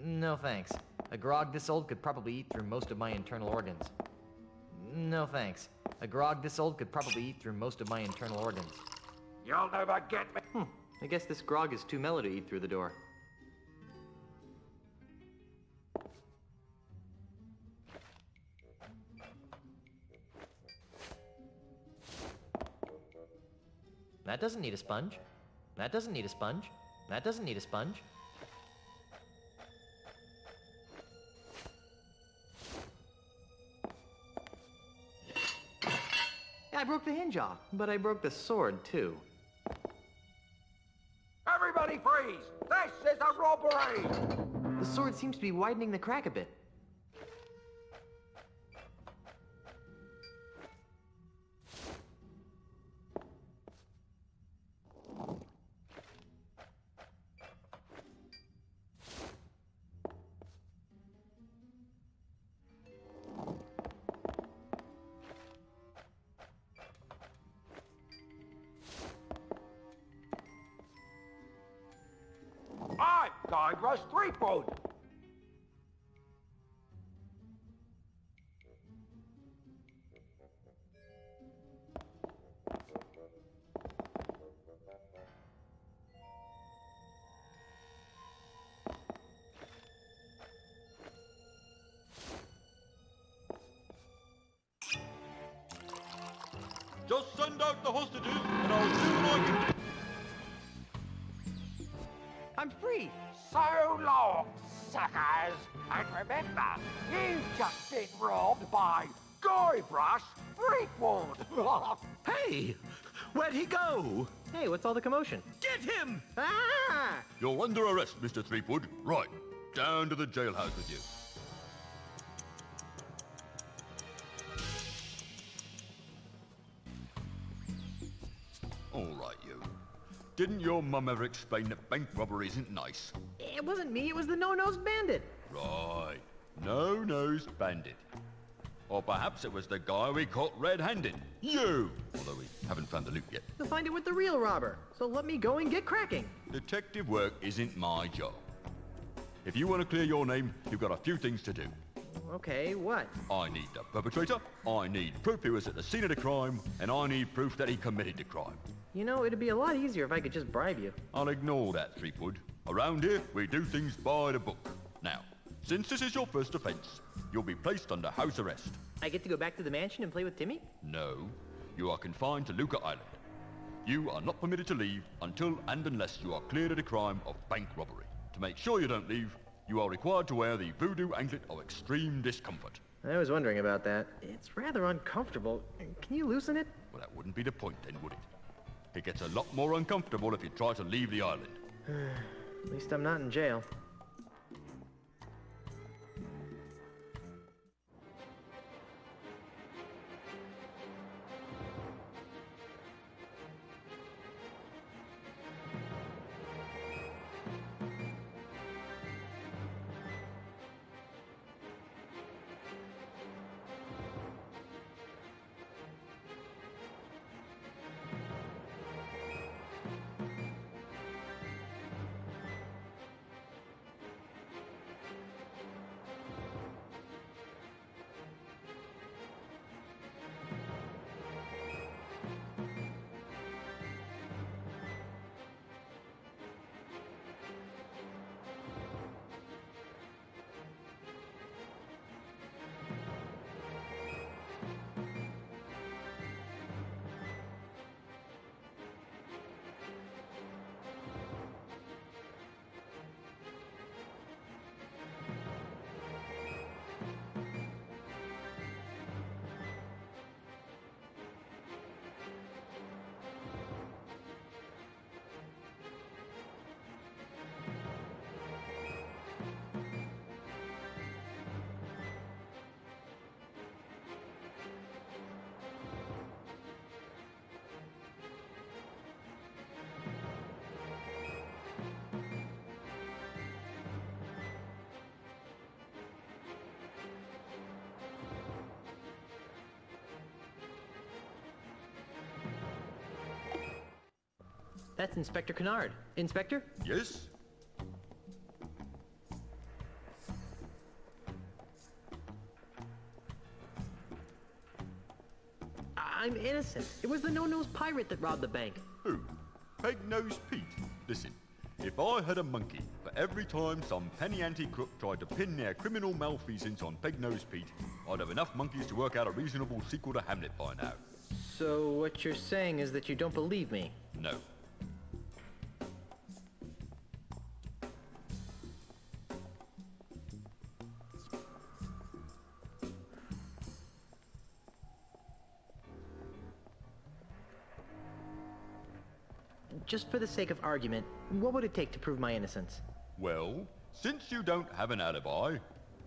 No thanks. A grog this old could probably eat through most of my internal organs. No thanks. A grog this old could probably eat through most of my internal organs. You'll never get me. I guess this grog is too mellow to eat through the door. That doesn't need a sponge. That doesn't need a sponge. That doesn't need a sponge. I broke the hinge off, but I broke the sword too. Everybody freeze! This is a robbery! The sword seems to be widening the crack a bit. I'm Guybrush Threepwood! Just send out the hostages, and I'll see what I can do. I'm free! So long, suckers! And remember, you've just been robbed by Guybrush Threepwood! Hey! Where'd he go? Hey, what's all the commotion? Get him! Ah! You're under arrest, Mr. Threepwood. Right. Down to the jailhouse with you. All right, you. Didn't your mum ever explain that bank robbery isn't nice? It wasn't me, it was the no-nosed bandit. Right. No-nosed bandit. Or perhaps it was the guy we caught red-handed. You! Although we haven't found the loot yet. You'll find it with the real robber. So let me go and get cracking. Detective work isn't my job. If you want to clear your name, you've got a few things to do. Okay, what? I need the perpetrator, I need proof he was at the scene of the crime, and I need proof that he committed the crime. You know, it'd be a lot easier if I could just bribe you. I'll ignore that, Threepwood. Around here, we do things by the book. Now, since this is your first offense, you'll be placed under house arrest. I get to go back to the mansion and play with Timmy? No, you are confined to Luca Island. You are not permitted to leave until and unless you are cleared of the crime of bank robbery. To make sure you don't leave, you are required to wear the voodoo anklet of extreme discomfort. I was wondering about that. It's rather uncomfortable. Can you loosen it? Well, that wouldn't be the point then, would it? It gets a lot more uncomfortable if you try to leave the island. At least I'm not in jail. That's Inspector Kennard. Inspector? Yes? I'm innocent. It was the no-nose pirate that robbed the bank. Who? Peg-nosed Pete? Listen, if I had a monkey for every time some penny-ante crook tried to pin their criminal malfeasance on Peg-nosed Pete, I'd have enough monkeys to work out a reasonable sequel to Hamlet by now. So what you're saying is that you don't believe me? No. Just for the sake of argument, what would it take to prove my innocence? Well, since you don't have an alibi,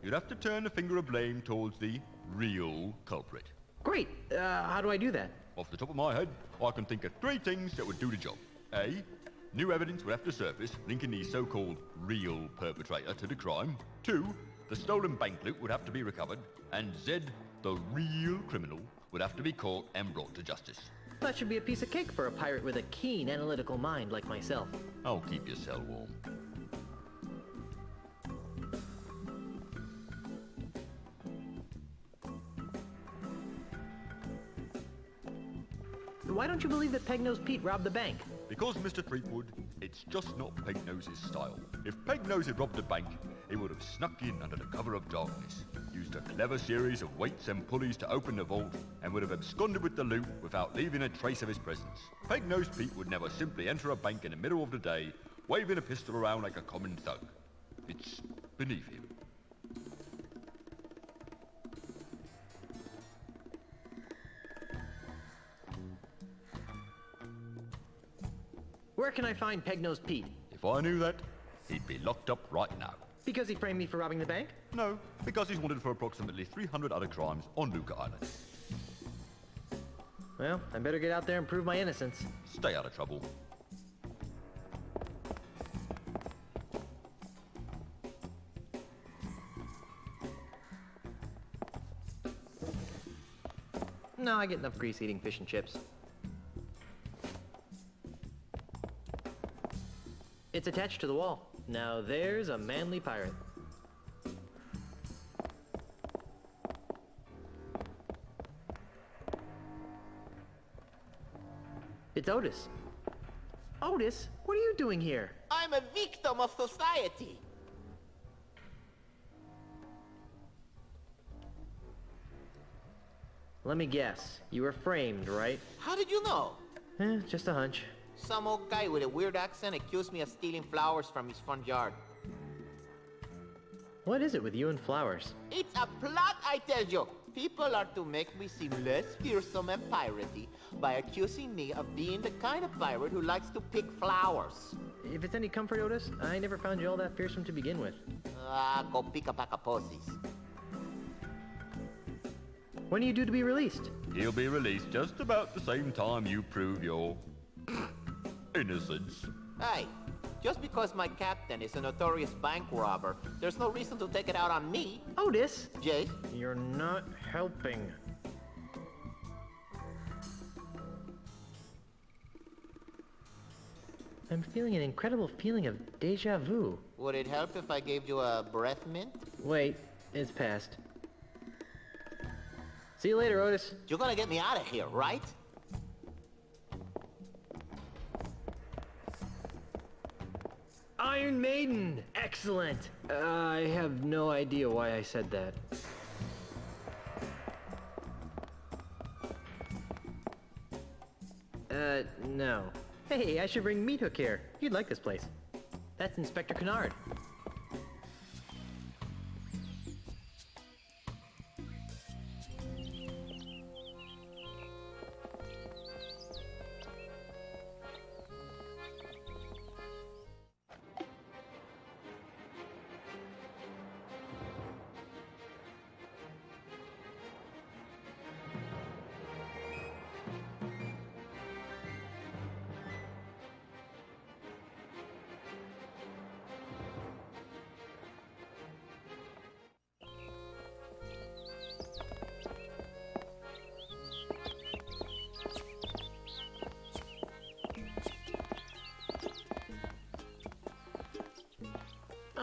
you'd have to turn the finger of blame towards the real culprit. Great! How do I do that? Off the top of my head, I can think of 3 things that would do the job. A. New evidence would have to surface linking the so-called real perpetrator to the crime. 2. The stolen bank loot would have to be recovered. And Z. The real criminal would have to be caught and brought to justice. That should be a piece of cake for a pirate with a keen analytical mind like myself. I'll keep your cell warm. Why don't you believe that Peg-nosed Pete robbed the bank? Because, Mr. Threepwood, it's just not Peg-Nose's style. If Peg-Nose had robbed the bank, he would have snuck in under the cover of darkness, used a clever series of weights and pulleys to open the vault, and would have absconded with the loot without leaving a trace of his presence. Peg-Nosed Pete would never simply enter a bank in the middle of the day, waving a pistol around like a common thug. It's beneath him. Where can I find Peg-nosed Pete? If I knew that, he'd be locked up right now. Because he framed me for robbing the bank? No, because he's wanted for approximately 300 other crimes on Luca Island. Well, I better get out there and prove my innocence. Stay out of trouble. No, I get enough grease eating fish and chips. It's attached to the wall. Now there's a manly pirate. It's Otis. Otis, what are you doing here? I'm a victim of society. Let me guess. You were framed, right? How did you know? Just a hunch. Some old guy with a weird accent accused me of stealing flowers from his front yard. What is it with you and flowers? It's a plot, I tell you. People are to make me seem less fearsome and piratey by accusing me of being the kind of pirate who likes to pick flowers. If it's any comfort, Otis, I never found you all that fearsome to begin with. Go pick a pack of posies. When are you due to be released? He'll be released just about the same time you prove your innocence. Hey, just because my captain is a notorious bank robber, there's no reason to take it out on me. Otis! Jay? You're not helping. I'm feeling an incredible feeling of deja vu. Would it help if I gave you a breath mint? Wait, it's past. See you later, Otis. You're gonna get me out of here, right? Iron Maiden! Excellent! I have no idea why I said that. No. Hey, I should bring Meat Hook here. You'd like this place. That's Inspector Kennard.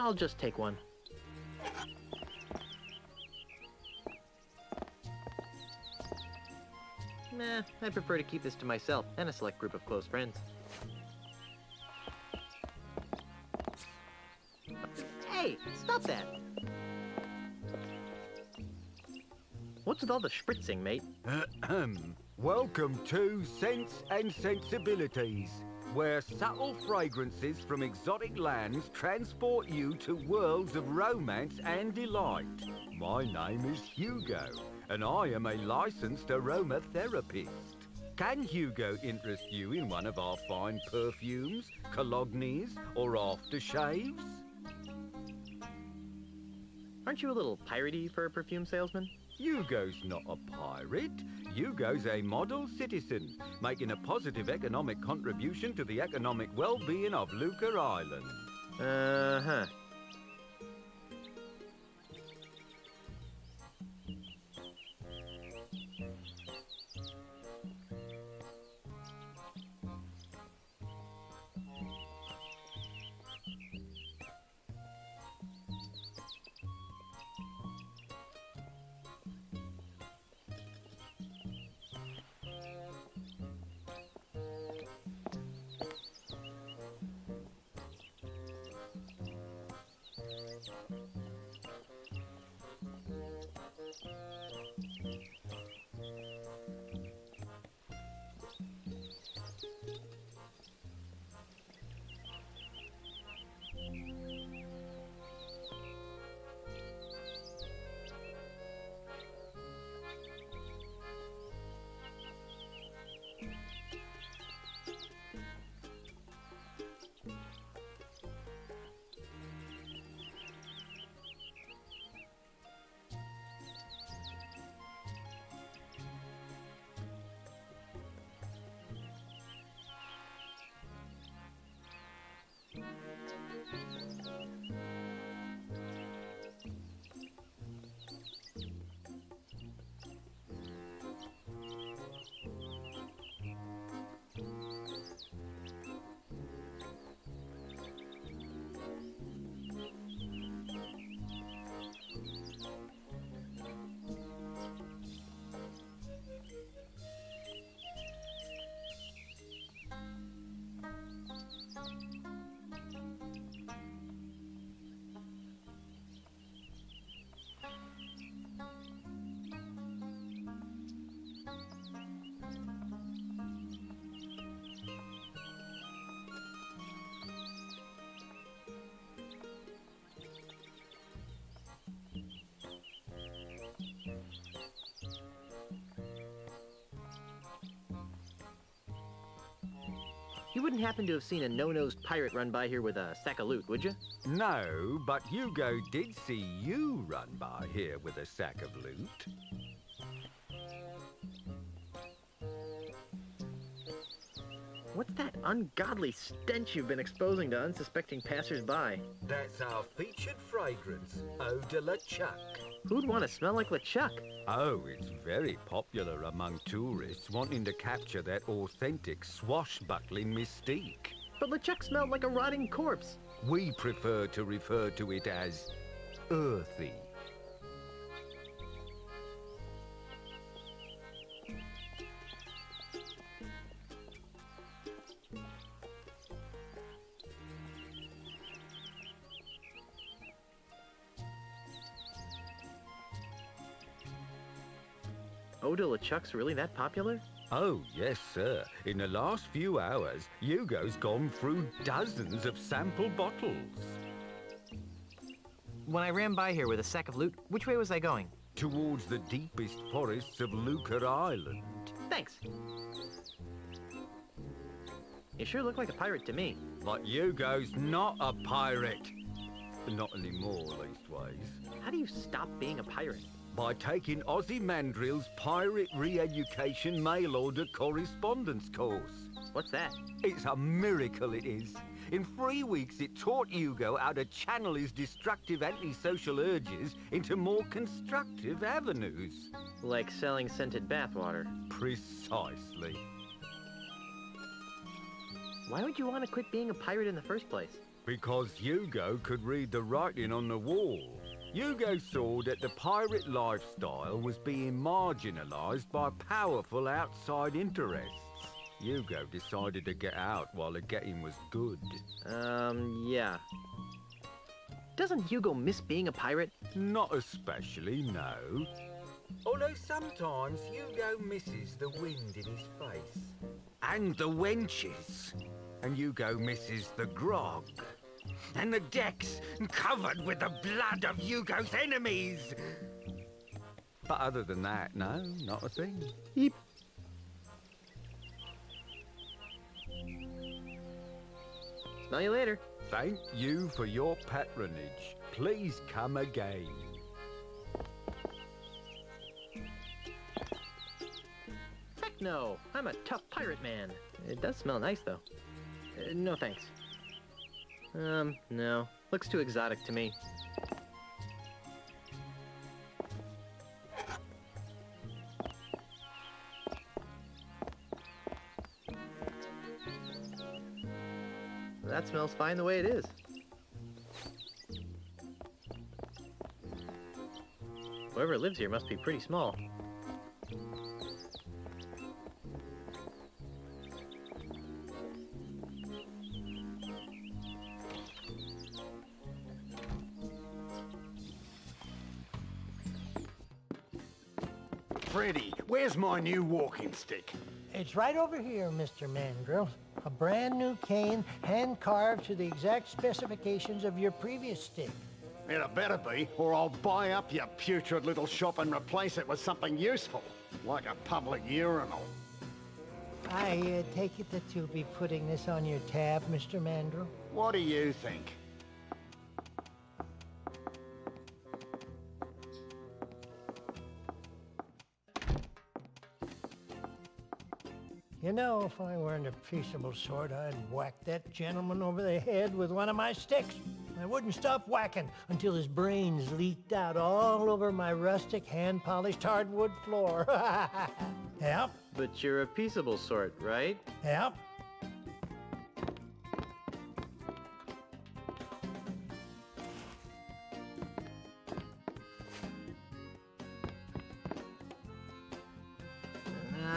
I'll just take one. Nah, I prefer to keep this to myself and a select group of close friends. Hey, stop that! What's with all the spritzing, mate? Welcome to Sense and Sensibilities, where subtle fragrances from exotic lands transport you to worlds of romance and delight. My name is Hugo, and I am a licensed aromatherapist. Can Hugo interest you in one of our fine perfumes, colognes, or aftershaves? Aren't you a little piratey for a perfume salesman? Hugo's not a pirate. Hugo's a model citizen, making a positive economic contribution to the economic well-being of Luca Island. Uh-huh. You wouldn't happen to have seen a no-nosed pirate run by here with a sack of loot, would you? No, but Hugo did see you run by here with a sack of loot. What's that ungodly stench you've been exposing to unsuspecting passers-by? That's our featured fragrance, Eau de la Chuck. Who'd want to smell like LeChuck? Oh, it's very popular among tourists wanting to capture that authentic swashbuckling mystique. But LeChuck smelled like a rotting corpse. We prefer to refer to it as earthy. Eau de LeChuck's really that popular? Oh, yes, sir. In the last few hours, Hugo's gone through dozens of sample bottles. When I ran by here with a sack of loot, which way was I going? Towards the deepest forests of Luca Island. Thanks. You sure look like a pirate to me. But Hugo's not a pirate. Not anymore, leastways. How do you stop being a pirate? By taking Ozymandias's Pirate Re-Education Mail Order Correspondence course. What's that? It's a miracle, it is. In 3 weeks, it taught Hugo how to channel his destructive antisocial urges into more constructive avenues. Like selling scented bathwater. Precisely. Why would you want to quit being a pirate in the first place? Because Hugo could read the writing on the wall. Hugo saw that the pirate lifestyle was being marginalised by powerful outside interests. Hugo decided to get out while the getting was good. Yeah. Doesn't Hugo miss being a pirate? Not especially, no. Although sometimes Hugo misses the wind in his face. And the wenches. And Hugo misses the grog. And the decks covered with the blood of Hugo's enemies. But other than that, no, not a thing. Yep. Smell you later. Thank you for your patronage. Please come again. Heck no, I'm a tough pirate man. It does smell nice, though. No thanks. No. Looks too exotic to me. That smells fine the way it is. Whoever lives here must be pretty small. Freddy, where's my new walking stick? It's right over here, Mr. Mandrill. A brand new cane, hand-carved to the exact specifications of your previous stick. It better be, or I'll buy up your putrid little shop and replace it with something useful, like a public urinal. I take it that you'll be putting this on your tab, Mr. Mandrill? What do you think? You know, if I weren't a peaceable sort, I'd whack that gentleman over the head with one of my sticks. I wouldn't stop whacking until his brains leaked out all over my rustic, hand-polished hardwood floor. Yep. But you're a peaceable sort, right? Yep.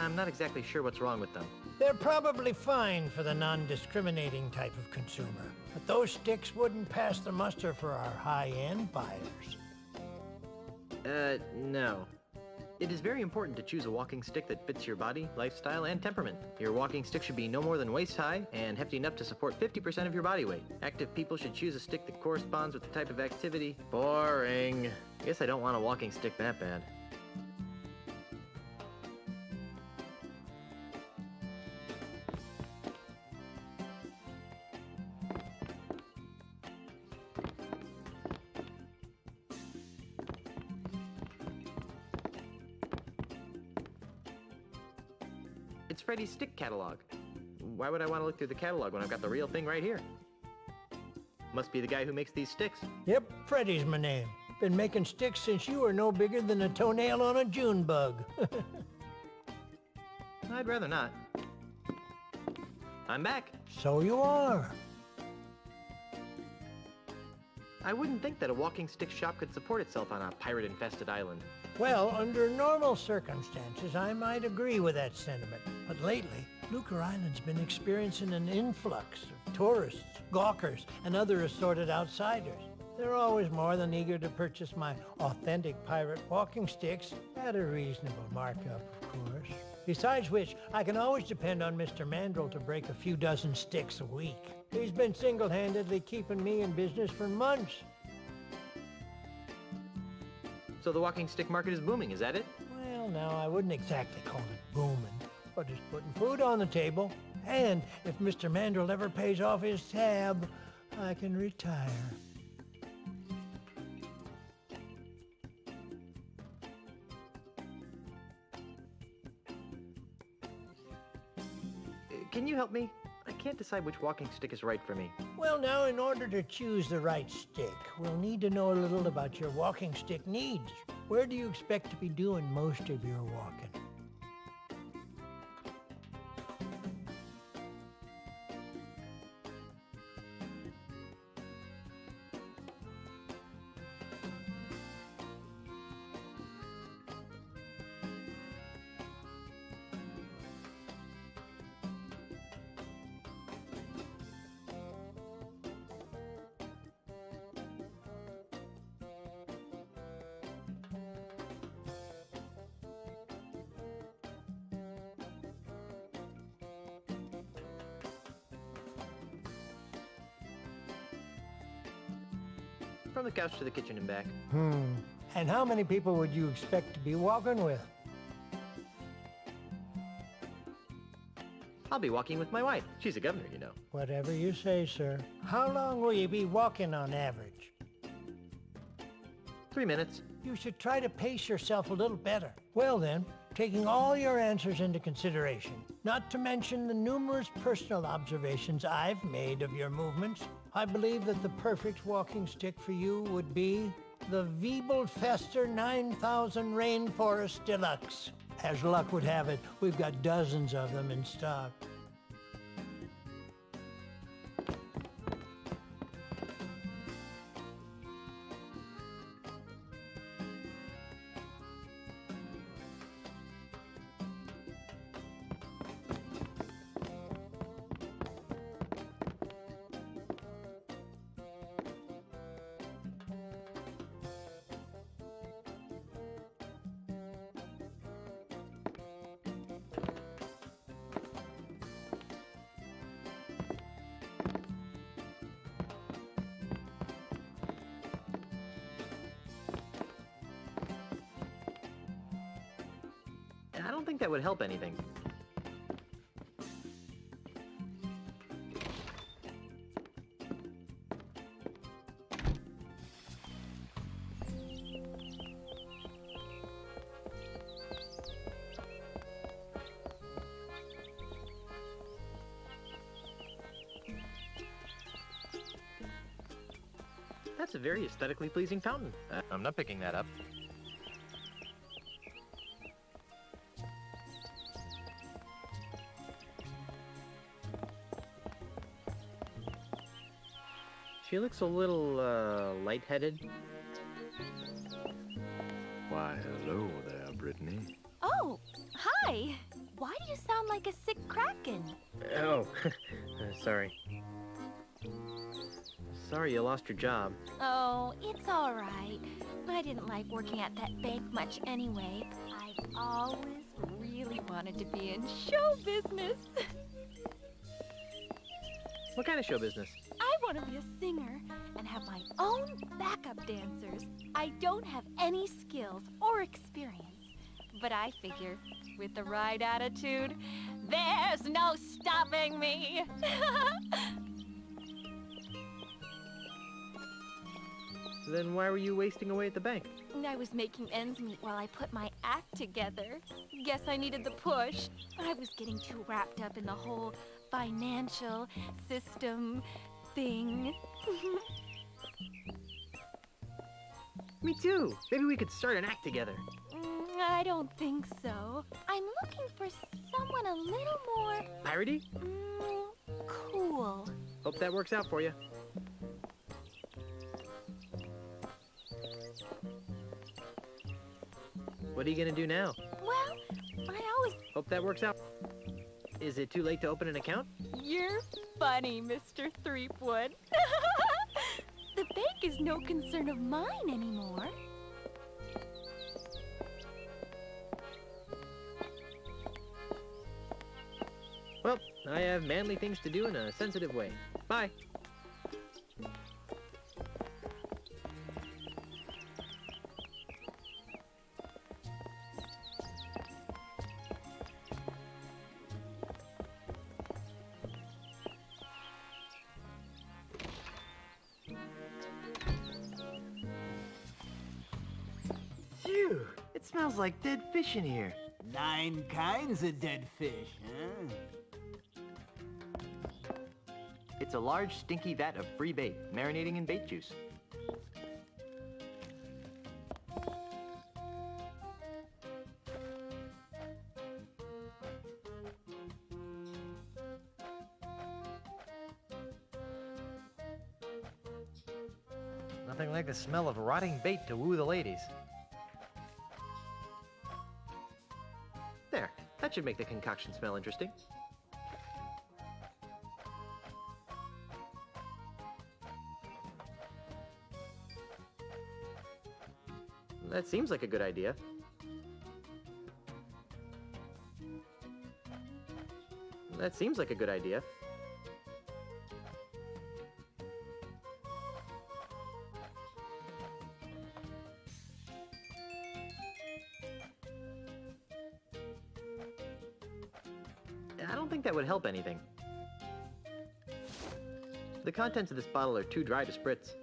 I'm not exactly sure what's wrong with them. They're probably fine for the non-discriminating type of consumer, but those sticks wouldn't pass the muster for our high-end buyers. No. It is very important to choose a walking stick that fits your body, lifestyle, and temperament. Your walking stick should be no more than waist-high and hefty enough to support 50% of your body weight. Active people should choose a stick that corresponds with the type of activity. Boring. Guess I don't want a walking stick that bad. It's Freddy's stick catalog. Why would I want to look through the catalog when I've got the real thing right here? Must be the guy who makes these sticks. Yep, Freddy's my name. Been making sticks since you were no bigger than a toenail on a June bug. I'd rather not. I'm back. So you are. I wouldn't think that a walking stick shop could support itself on a pirate-infested island. Well, under normal circumstances, I might agree with that sentiment. But lately, Lucre Island's been experiencing an influx of tourists, gawkers, and other assorted outsiders. They're always more than eager to purchase my authentic pirate walking sticks at a reasonable markup, of course. Besides which, I can always depend on Mr. Mandrill to break a few dozen sticks a week. He's been single-handedly keeping me in business for months. So the walking stick market is booming, is that it? Well, no, I wouldn't exactly call it booming, but it's putting food on the table. And if Mr. Mandrill ever pays off his tab, I can retire. Can you help me? I can't decide which walking stick is right for me. Well, now, in order to choose the right stick, we'll need to know a little about your walking stick needs. Where do you expect to be doing most of your walking? From the couch to the kitchen and back. And how many people would you expect to be walking with? I'll be walking with my wife. She's a governor, you know. Whatever you say, sir. How long will you be walking on average? 3 minutes. You should try to pace yourself a little better. Well then, taking all your answers into consideration, not to mention the numerous personal observations I've made of your movements, I believe that the perfect walking stick for you would be the Wiebelfester 9000 Rainforest Deluxe. As luck would have it, we've got dozens of them in stock. I don't think that would help anything. That's a very aesthetically pleasing fountain. I'm not picking that up. She looks a little, lightheaded. Why, hello there, Brittany. Oh, hi. Why do you sound like a sick kraken? Oh, sorry. Sorry you lost your job. Oh, it's all right. I didn't like working at that bank much anyway. I've always really wanted to be in show business. What kind of show business? I want to be a singer and have my own backup dancers. I don't have any skills or experience, but I figure with the right attitude, there's no stopping me. Then why were you wasting away at the bank? I was making ends meet while I put my act together. Guess I needed the push. I was getting too wrapped up in the whole financial system thing. Me too. Maybe we could start an act together. I don't think so. I'm looking for someone a little more... Piratey? Cool. Hope that works out for you. What are you gonna do now? Well, I always... Hope that works out. Is it too late to open an account? You're funny, Mr. Threepwood. The bank is no concern of mine anymore. Well, I have manly things to do in a sensitive way. Bye. Phew, it smells like dead fish in here. 9 kinds of dead fish, huh? It's a large, stinky vat of free bait, marinating in bait juice. Nothing like the smell of rotting bait to woo the ladies. There, that should make the concoction smell interesting. That seems like a good idea. That seems like a good idea. I don't think that would help anything. The contents of this bottle are too dry to spritz.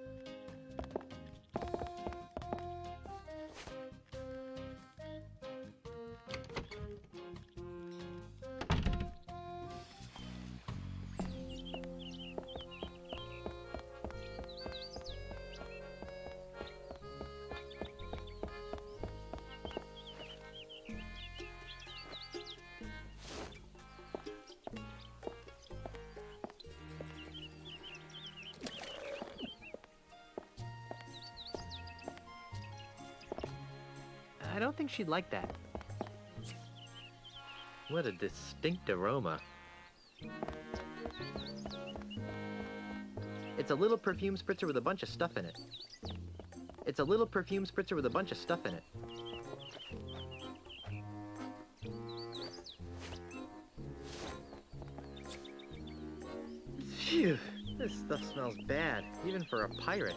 I don't think she'd like that. What a distinct aroma. It's a little perfume spritzer with a bunch of stuff in it. It's a little perfume spritzer with a bunch of stuff in it. Phew, this stuff smells bad, even for a pirate.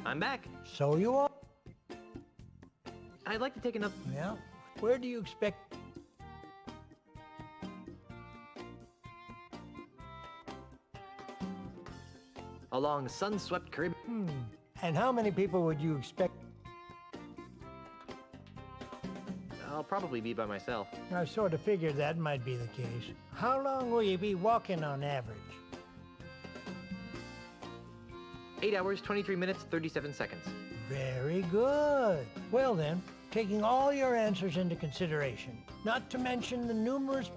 I'm back. So you are? I'd like to take another... Yeah? Where do you expect... Along sun-swept Caribbean... And how many people would you expect? I'll probably be by myself. I sort of figured that might be the case. How long will you be walking on average? 8 hours, 23 minutes, 37 seconds. Very good. Well then, taking all your answers into consideration, not to mention the numerous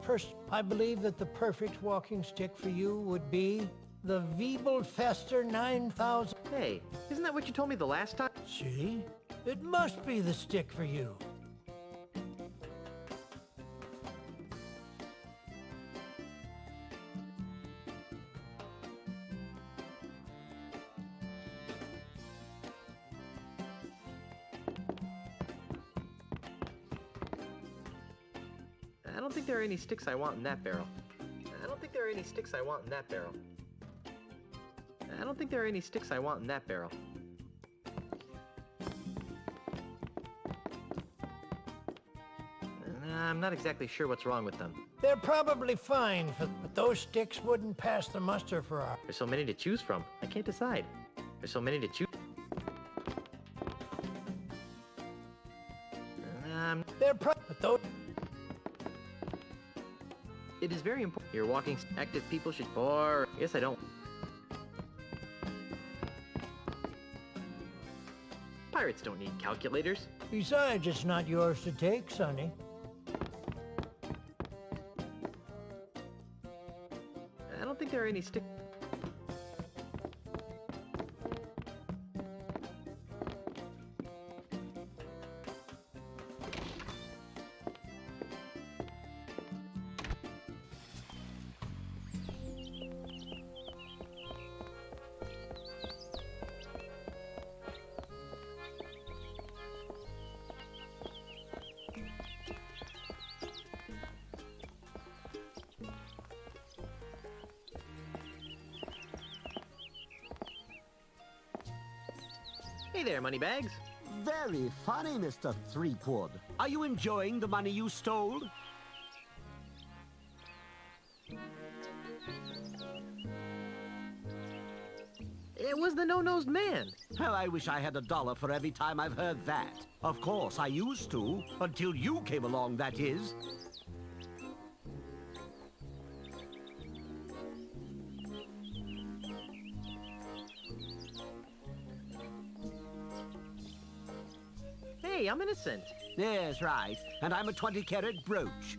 I believe that the perfect walking stick for you would be the Wiebelfester 9000. Hey, isn't that what you told me the last time? See? It must be the stick for you. I don't think there are any sticks I want in that barrel. I don't think there are any sticks I want in that barrel. I don't think there are any sticks I want in that barrel. I'm not exactly sure what's wrong with them. They're probably fine, but those sticks wouldn't pass the muster for our... There's so many to choose from. I can't decide. There's so many to choose. But those... It is very important. Your walking active people should... Or... Yes, I don't. Pirates don't need calculators. Besides, it's not yours to take, Sonny. I don't think there are any sticks. Hey there, Moneybags. Very funny, Mr. Threepwood. Are you enjoying the money you stole? It was the no-nosed man. Well, I wish I had $1 for every time I've heard that. Of course, I used to, until you came along, that is. Hey, I'm innocent. Yes, right. And I'm a 20-carat brooch.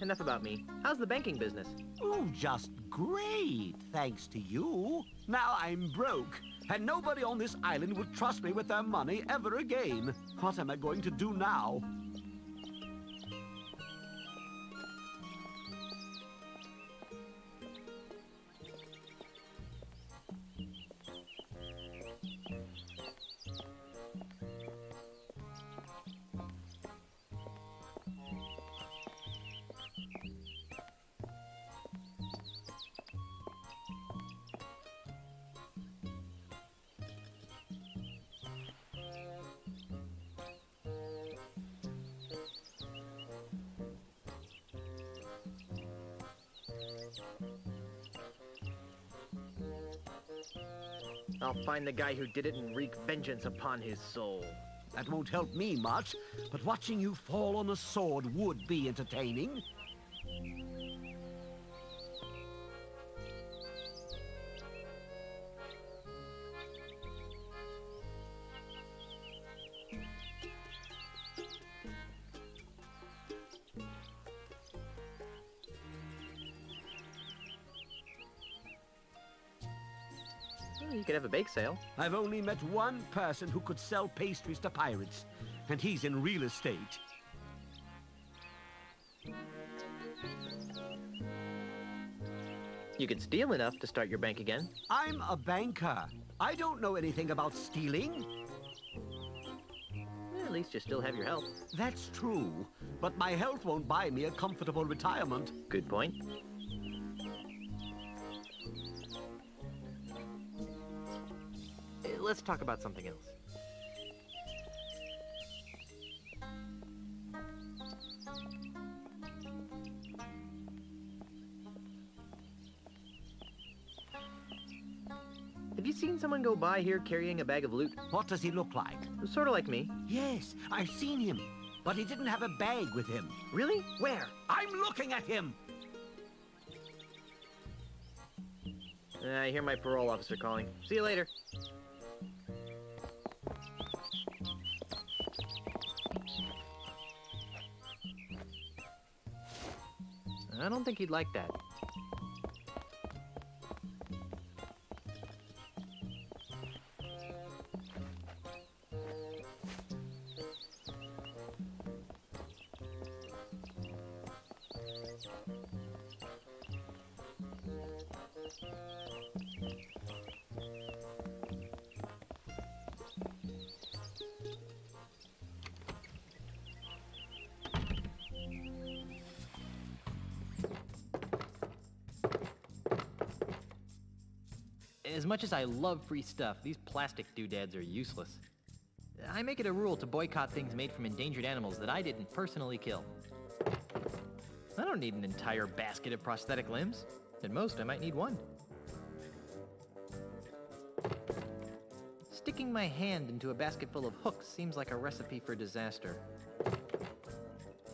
Enough about me. How's the banking business? Oh, just great, thanks to you. Now I'm broke, and nobody on this island will trust me with their money ever again. What am I going to do now? I'll find the guy who did it and wreak vengeance upon his soul. That won't help me much, but watching you fall on a sword would be entertaining. Well, you could have a bake sale. I've only met one person who could sell pastries to pirates, and he's in real estate. You could steal enough to start your bank again. I'm a banker. I don't know anything about stealing. At least you still have your health. That's true, but my health won't buy me a comfortable retirement. Good point. Let's talk about something else. Have you seen someone go by here carrying a bag of loot? What does he look like? Sort of like me. Yes, I've seen him, but he didn't have a bag with him. Really? Where? I'm looking at him! I hear my parole officer calling. See you later. I don't think he'd like that. As much as I love free stuff, these plastic doodads are useless. I make it a rule to boycott things made from endangered animals that I didn't personally kill. I don't need an entire basket of prosthetic limbs. At most, I might need one. Sticking my hand into a basket full of hooks seems like a recipe for disaster.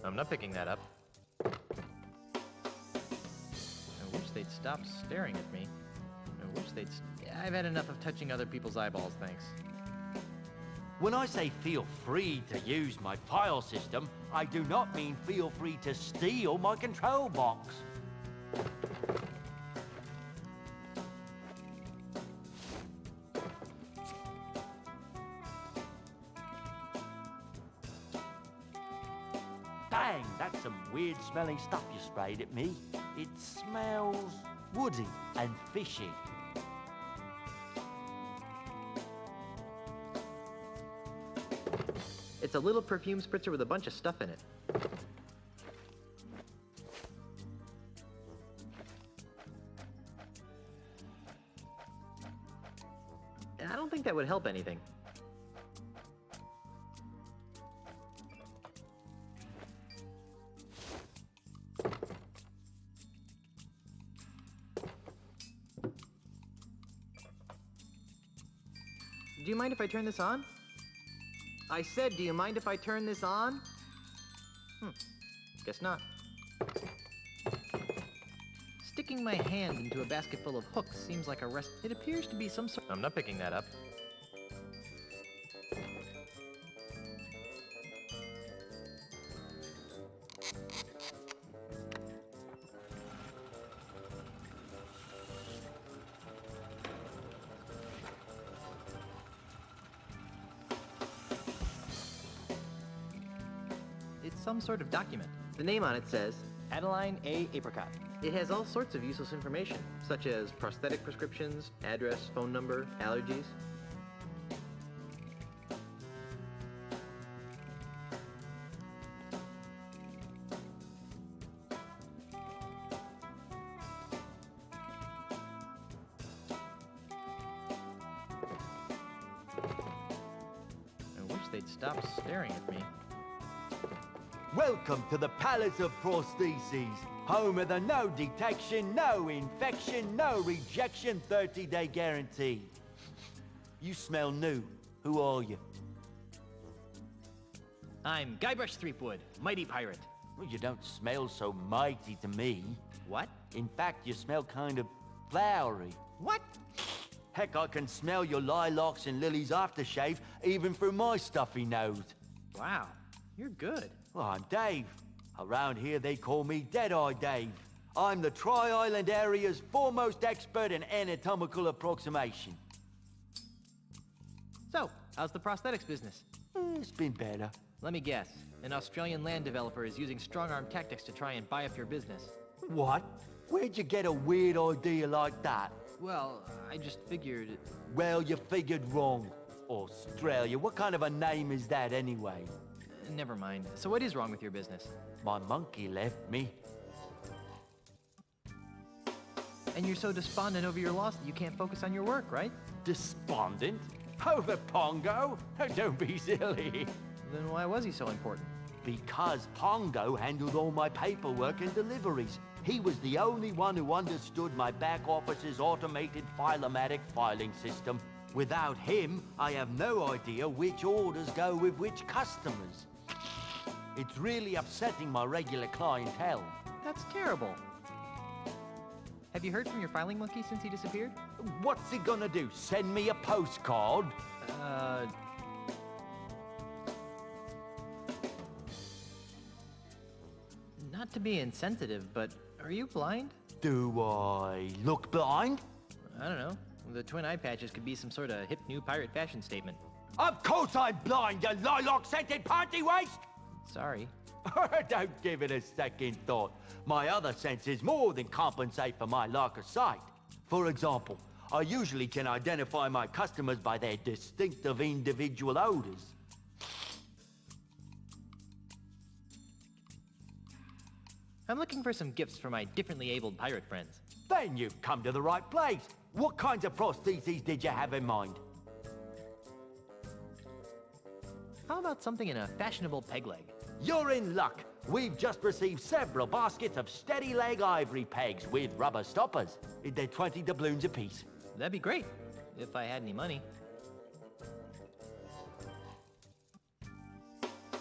I'm not picking that up. I wish they'd stop staring at me. I wish they'd... I've had enough of touching other people's eyeballs, thanks. When I say feel free to use my file system, I do not mean feel free to steal my control box. Dang, that's some weird smelling stuff you sprayed at me. It smells woody and fishy. It's a little perfume spritzer with a bunch of stuff in it. I don't think that would help anything. Do you mind if I turn this on? I said, do you mind if I turn this on? Guess not. Sticking my hand into a basket full of hooks seems like a rest. It appears to be some sort. I'm not picking that up. It's some sort of document. The name on it says, Adeline A. Apricot. It has all sorts of useless information, such as prosthetic prescriptions, address, phone number, allergies. I wish they'd stop staring at me. Welcome to the Palace of Prostheses. Home of the no detection, no infection, no rejection, 30-day guarantee. You smell new. Who are you? I'm Guybrush Threepwood, mighty pirate. Well, you don't smell so mighty to me. What? In fact, you smell kind of flowery. What? Heck, I can smell your lilacs and lilies aftershave even through my stuffy nose. Wow, you're good. Well, I'm Dave. Around here, they call me Deadeye Dave. I'm the Tri-Island area's foremost expert in anatomical approximation. So, how's the prosthetics business? It's been better. Let me guess. An Australian land developer is using strong-arm tactics to try and buy up your business. What? Where'd you get a weird idea like that? Well, I just figured... Well, you figured wrong. Australia, what kind of a name is that anyway? Never mind. So what is wrong with your business? My monkey left me. And you're so despondent over your loss that you can't focus on your work, right? Despondent? Over Pongo? Don't be silly. Then why was he so important? Because Pongo handled all my paperwork and deliveries. He was the only one who understood my back office's automated filomatic filing system. Without him, I have no idea which orders go with which customers. It's really upsetting my regular clientele. That's terrible. Have you heard from your filing monkey since he disappeared? What's he gonna do? Send me a postcard? Not to be insensitive, but are you blind? Do I look blind? I don't know. The twin eye patches could be some sort of hip new pirate fashion statement. Of course I'm blind, you lilac-scented party waste! Sorry. Don't give it a second thought. My other senses more than compensate for my lack of sight. For example, I usually can identify my customers by their distinctive individual odors. I'm looking for some gifts for my differently abled pirate friends. Then you've come to the right place. What kinds of prostheses did you have in mind? How about something in a fashionable peg leg? You're in luck. We've just received several baskets of steady leg ivory pegs with rubber stoppers. They're 20 doubloons apiece. That'd be great, if I had any money.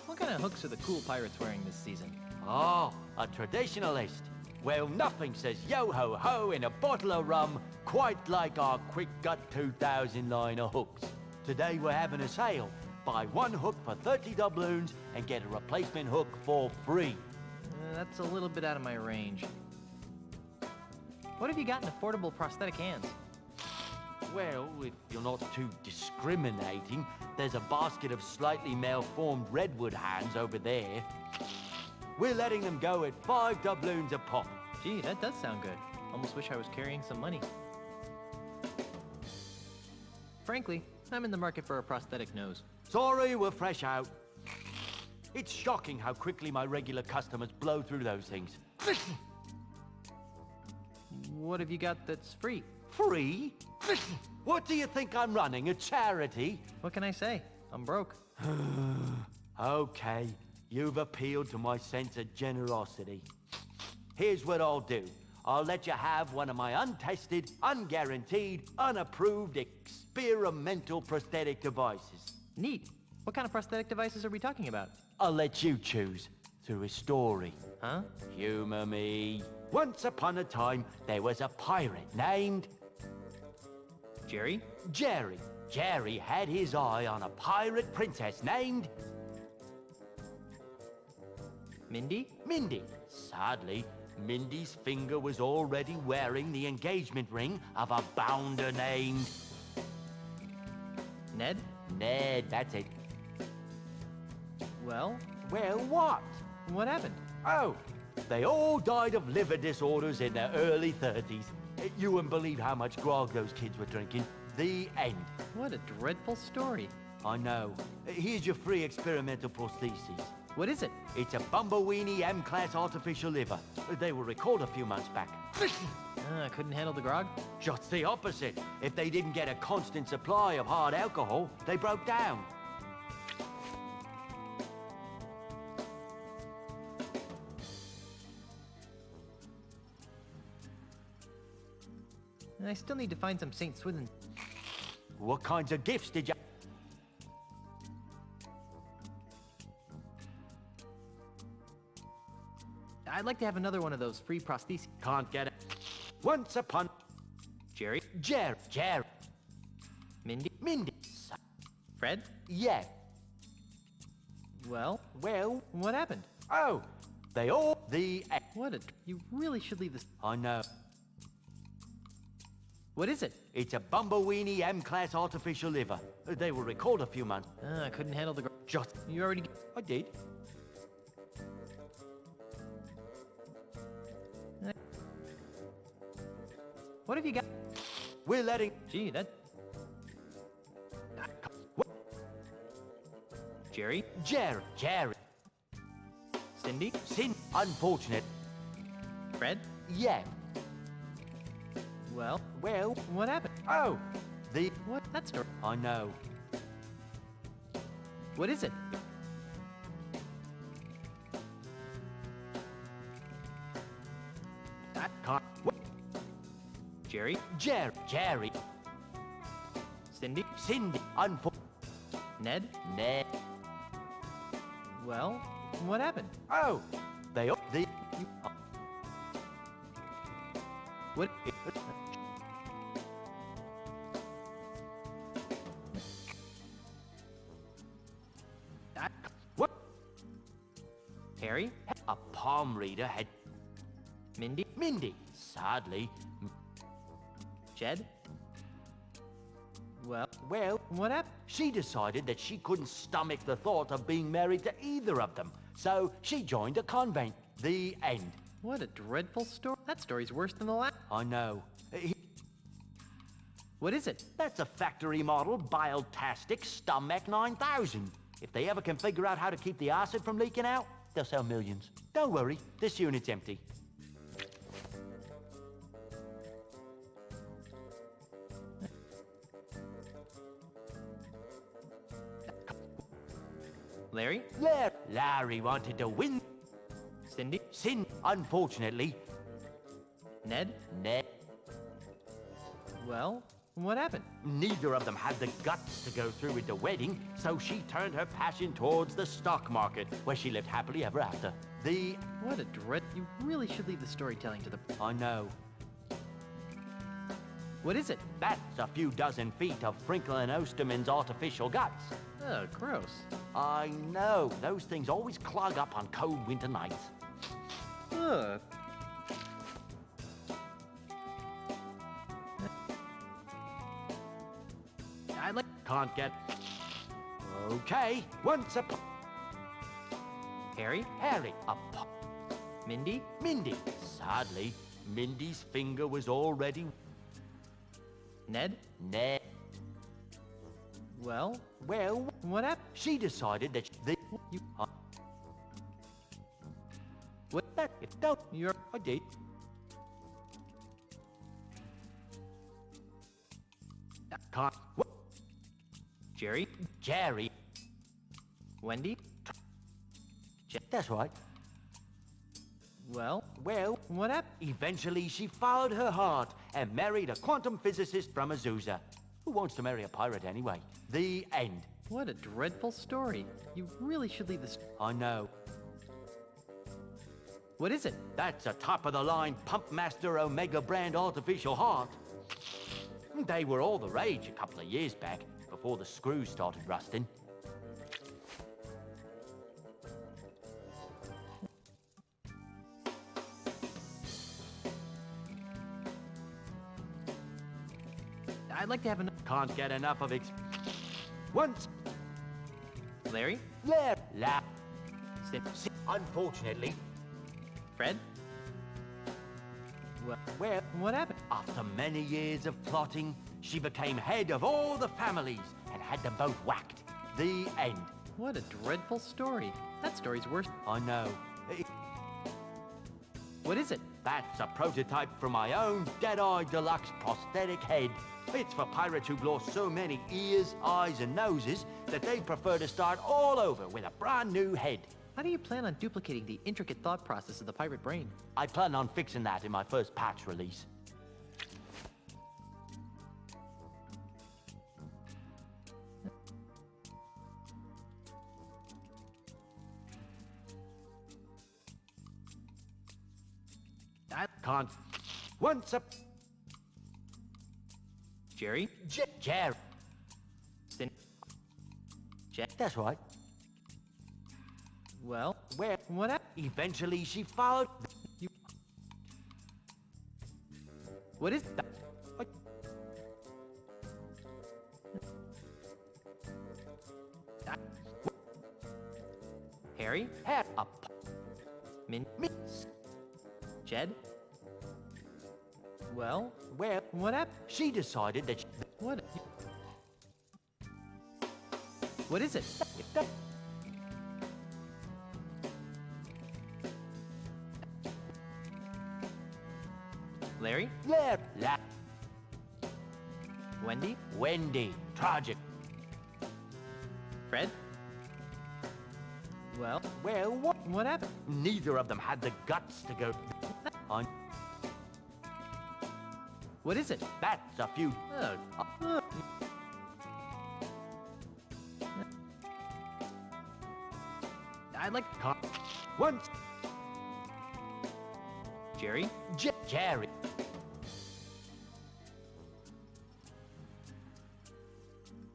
What kind of hooks are the cool pirates wearing this season? Oh, a traditionalist. Well, nothing says yo-ho-ho in a bottle of rum quite like our Quick Gut 2000 line of hooks. Today we're having a sale. Buy one hook for 30 doubloons and get a replacement hook for free. That's a little bit out of my range. What have you got in affordable prosthetic hands? Well, if you're not too discriminating, there's a basket of slightly malformed redwood hands over there. We're letting them go at 5 doubloons a pop. Gee, that does sound good. Almost wish I was carrying some money. Frankly, I'm in the market for a prosthetic nose. Sorry, we're fresh out. It's shocking how quickly my regular customers blow through those things. What have you got that's free? Free? What do you think I'm running, a charity? What can I say? I'm broke. Okay, you've appealed to my sense of generosity. Here's what I'll do. I'll let you have one of my untested, unguaranteed, unapproved experimental prosthetic devices. Neat. What kind of prosthetic devices are we talking about? I'll let you choose through a story. Huh? Humor me. Once upon a time, there was a pirate named... Jerry? Jerry. Jerry had his eye on a pirate princess named... Mindy? Mindy. Sadly, Mindy's finger was already wearing the engagement ring of a bounder named... Ned? Ned, that's it. Well? Well, what? What happened? Oh, they all died of liver disorders in their early 30s. You wouldn't believe how much grog those kids were drinking. The end. What a dreadful story. I know. Here's your free experimental prosthesis. What is it? It's a Bumbleweenie M-Class artificial liver. They were recalled a few months back. Couldn't handle the grog? Just the opposite. If they didn't get a constant supply of hard alcohol, they broke down. And I still need to find some St. Swithin. What kinds of gifts did you... I'd like to have another one of those free prostheses. Can't get it. Once upon... Jerry? Jerry. Mindy? Mindy. Fred? Yeah. Well? What happened? Oh, they all... What a... You really should leave this... I know. What is it? It's a Bumbleweenie M-Class artificial liver. They were recalled a few months... I couldn't handle the... Just... You already... I did. What have you got? We're letting... Gee, that... What? Jerry? Jerry. Cindy? Unfortunate. Fred? Yeah. Well? What happened? Oh, What? That story. I know. What is it? That can't... What? Jerry? Jerry. Cindy? Unfortunate. Ned? Well, what happened? Oh, they all... What? What? Harry? A palm reader had... Mindy? Sadly. Jed? Well, what happened? She decided that she couldn't stomach the thought of being married to either of them. So she joined a convent. The end. What a dreadful story. That story's worse than the last. I know. What is it? That's a factory model Bile-tastic Stomach 9000. If they ever can figure out how to keep the acid from leaking out, they'll sell millions. Don't worry, this unit's empty. Larry? Larry wanted to win. Cindy? Unfortunately. Ned? Well, what happened? Neither of them had the guts to go through with the wedding, so she turned her passion towards the stock market, where she lived happily ever after. What a dread... You really should leave the storytelling to the... I know. What is it? That's a few dozen feet of Franklin Osterman's artificial guts. Oh, gross. I know. Those things always clog up on cold winter nights. Ugh. Can't get... Okay, once upon... Harry? Mindy? Sadly, Mindy's finger was already... Ned? Well, what happened? She decided that You... What? Don't... I did. Can't... What? Jerry? Wendy? That's right. Well, what happened? Eventually, she followed her heart and married a quantum physicist from Azusa. Who wants to marry a pirate anyway? The end. What a dreadful story. You really should leave this... I know. What is it? That's a top-of-the-line Pumpmaster Omega brand artificial heart. They were all the rage a couple of years back, before the screws started rusting. I'd like to have enough... Can't get enough of it. Once... Larry? Unfortunately... Fred? Well, what happened? After many years of plotting, she became head of all the families and had them both whacked. The end. What a dreadful story. That story's worse... I know. What is it? That's a prototype for my own Deadeye Deluxe prosthetic head. It's for pirates who've lost so many ears, eyes, and noses that they prefer to start all over with a brand new head. How do you plan on duplicating the intricate thought process of the pirate brain? I plan on fixing that in my first patch release. can't. Once up. Jerry? Jerry. Then... That's right. Well, where? What happened? Eventually she followed. You... What is that? Harry? Had a Min... Jed? Well, where? What happened? She decided that. What? What is it? Larry? Larry. Wendy? Wendy. Tragic. Fred? Well, what happened? Neither of them had the guts to go on. What is it? That's a few. I'd like once. Jerry? Jerry.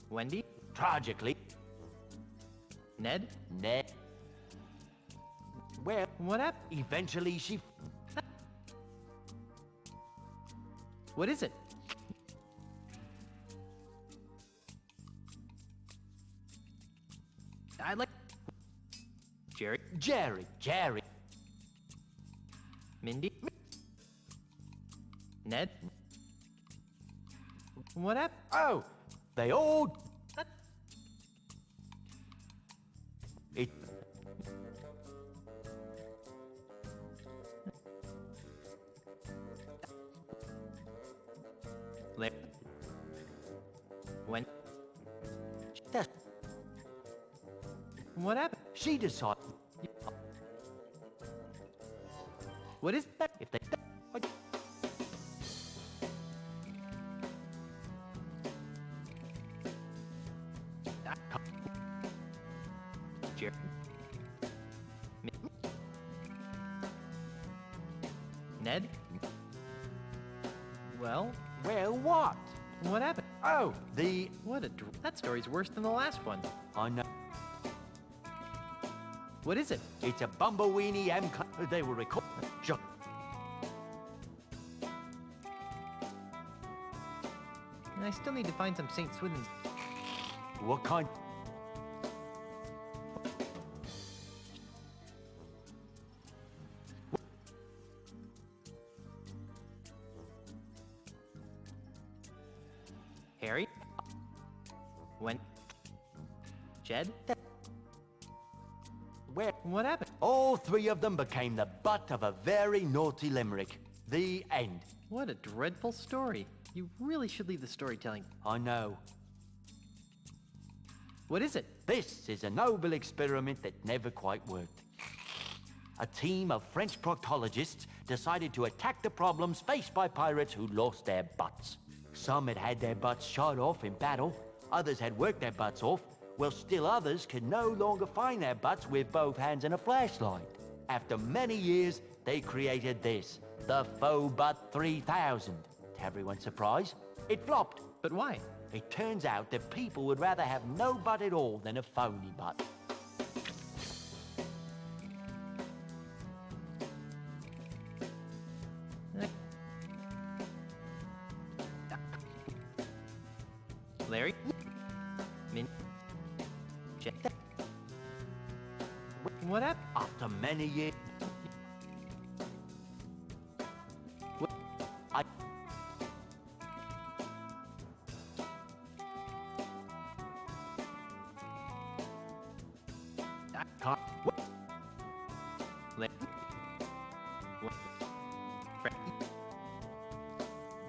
Wendy? Tragically. Ned? Ned. Where? What happened? Eventually she... What is it? I'd like... Jerry? Jerry. Mindy? Ned? What happened? Oh, they all... It... When? That's... What happened? She decided... What is that? If they... Jerry? Ned? Well? What? What happened? Oh, the... That story's worse than the last one. I know. What is it? It's a Bumbleweenie M... They were recording... I still need to find some St. Swithin's. What kind? Harry? When? Jed? Where? What happened? All three of them became the butt of a very naughty limerick. The end. What a dreadful story. You really should leave the storytelling. I know. What is it? This is a noble experiment that never quite worked. A team of French proctologists decided to attack the problems faced by pirates who lost their butts. Some had had their butts shot off in battle, others had worked their butts off, while still others could no longer find their butts with both hands and a flashlight. After many years, they created this, the Faux Butt 3000. To everyone's surprise, it flopped. But why? It turns out that people would rather have no butt at all than a phony butt. Larry? Min? Jet? What happened? After many years...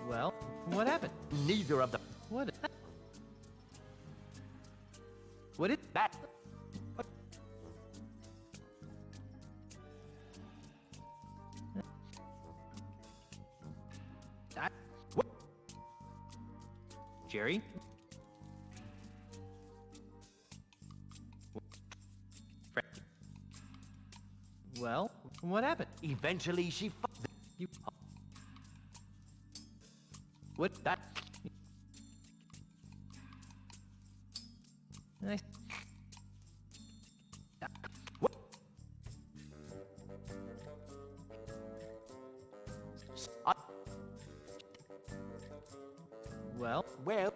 Well, what happened? Neither of them. What is that? Jerry? Well, what happened? Eventually she... You... What? That? Nice. What? Well,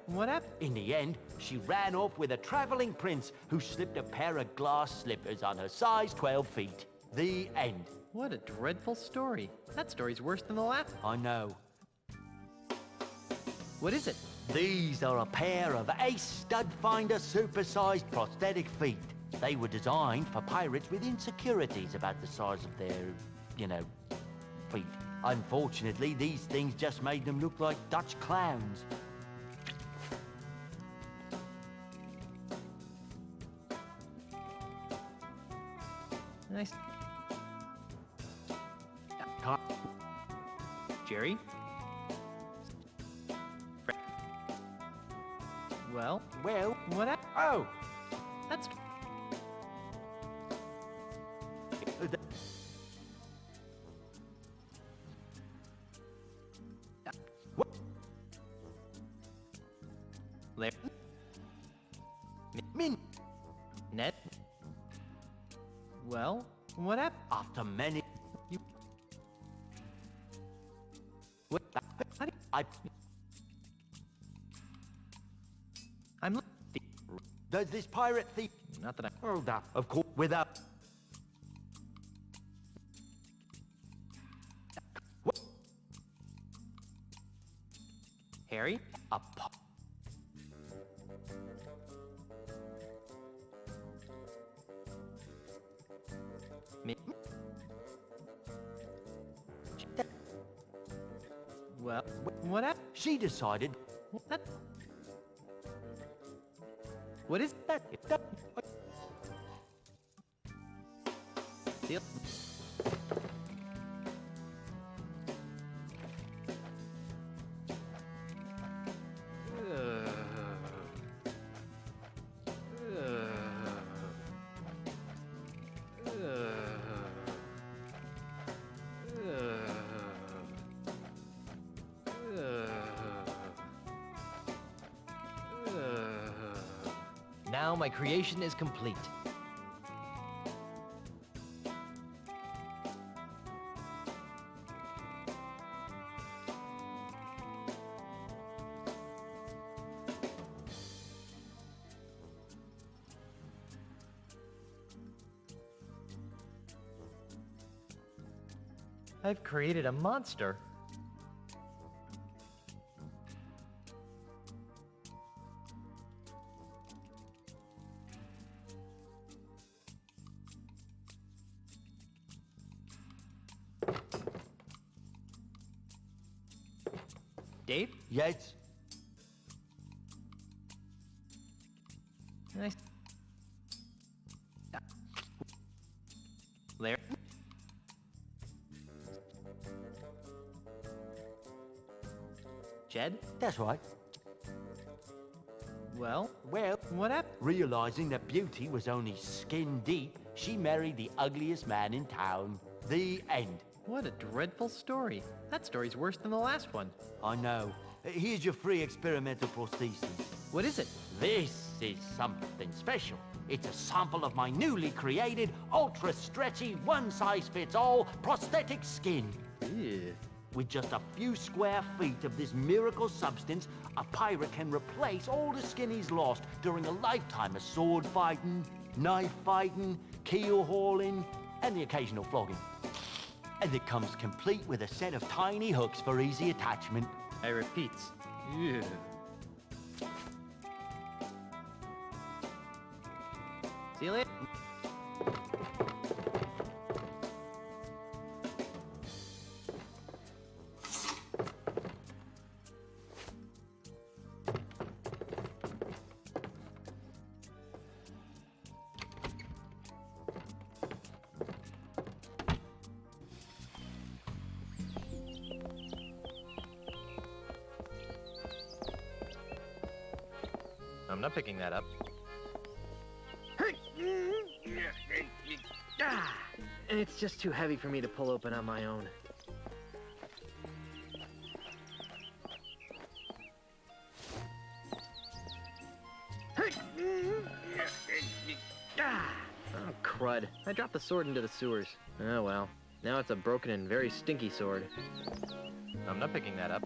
what happened? In the end, she ran off with a traveling prince who slipped a pair of glass slippers on her size 12 feet. The end. What a dreadful story. That story's worse than the last. I know. What is it? These are a pair of Ace Stud Finder supersized prosthetic feet. They were designed for pirates with insecurities about the size of their, feet. Unfortunately, these things just made them look like Dutch clowns. Nice. Jerry? Well, what happened? Oh! That's... What? Larry? Min? Ned? Well, what happened? After many... What? I'm... Does this pirate thief... Not that I... Hold up. Of course, without... What? Harry? A Me? Well, what happened? She decided... That... What is that? Deal. Now my creation is complete. I've created a monster. Dave? Yes? Nice. Larry? Jed? That's right. Well, what happened? Realizing that beauty was only skin deep, she married the ugliest man in town. The end. What a dreadful story. That story's worse than the last one. I know. Here's your free experimental prosthesis. What is it? This is something special. It's a sample of my newly created, ultra-stretchy, one-size-fits-all prosthetic skin. Ew. With just a few square feet of this miracle substance, a pirate can replace all the skin he's lost during a lifetime of sword fighting, knife fighting, keel hauling, and the occasional flogging. And it comes complete with a set of tiny hooks for easy attachment. I repeat. Ew. See you later. I'm not picking that up. It's just too heavy for me to pull open on my own. crud. I dropped the sword into the sewers. Oh well. Now it's a broken and very stinky sword. I'm not picking that up.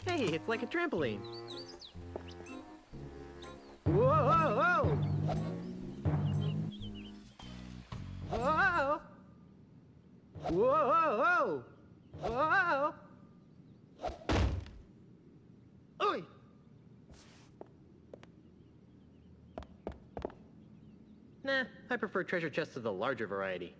Hey, it's like a trampoline. Whoa, whoa, whoa! Whoa! Whoa, whoa, whoa! Oi! Nah, I prefer treasure chests of the larger variety.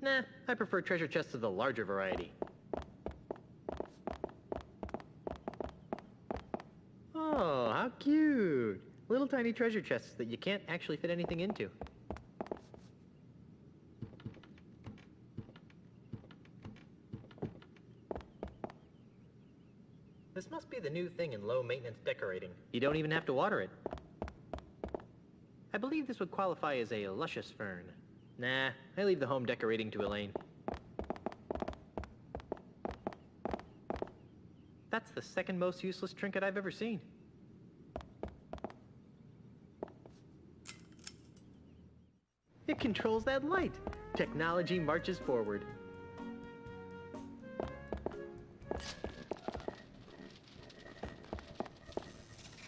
Nah, I prefer treasure chests of the larger variety. Oh, how cute! Little tiny treasure chests that you can't actually fit anything into. This must be the new thing in low-maintenance decorating. You don't even have to water it. I believe this would qualify as a luscious fern. Nah, I leave the home decorating to Elaine. That's the second most useless trinket I've ever seen. It controls that light. Technology marches forward.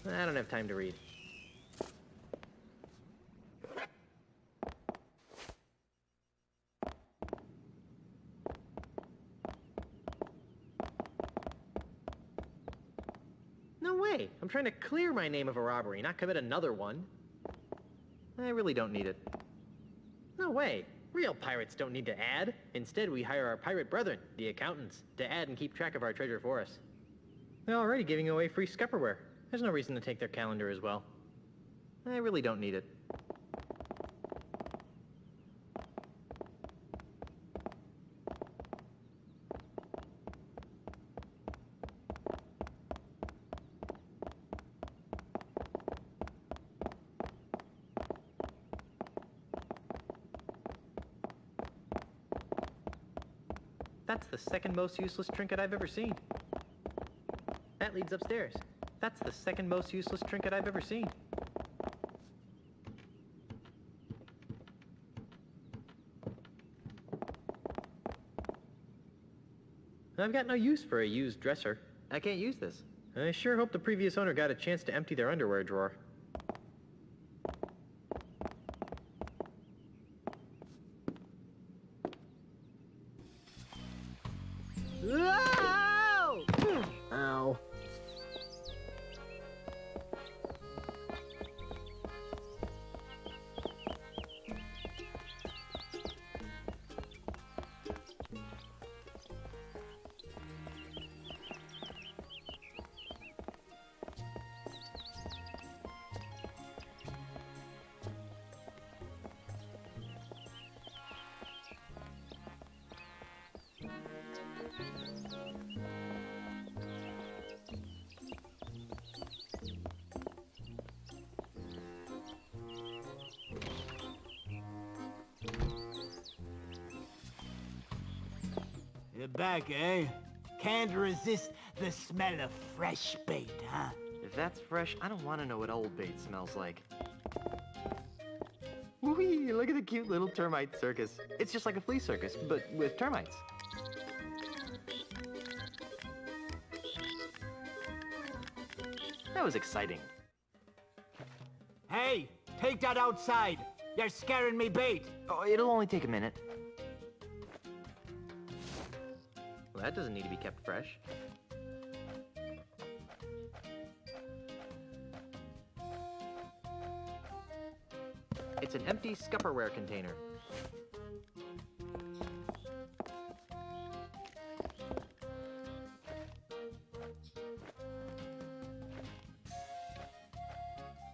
I don't have time to read. No way! I'm trying to clear my name of a robbery, not commit another one. I really don't need it. No way! Real pirates don't need to add. Instead, we hire our pirate brethren, the accountants, to add and keep track of our treasure for us. They're already giving away free scupperware. There's no reason to take their calendar as well. I really don't need it. That's the second most useless trinket I've ever seen. That leads upstairs. That's the second most useless trinket I've ever seen. I've got no use for a used dresser. I can't use this. I sure hope the previous owner got a chance to empty their underwear drawer. Ow! Ow. You're back, eh? Can't resist the smell of fresh bait, huh? If that's fresh, I don't want to know what old bait smells like. Whee! Look at the cute little termite circus. It's just like a flea circus, but with termites. That was exciting. Hey, take that outside. You're scaring me bait. Oh, it'll only take a minute. Well, that doesn't need to be kept fresh. It's an empty scupperware container.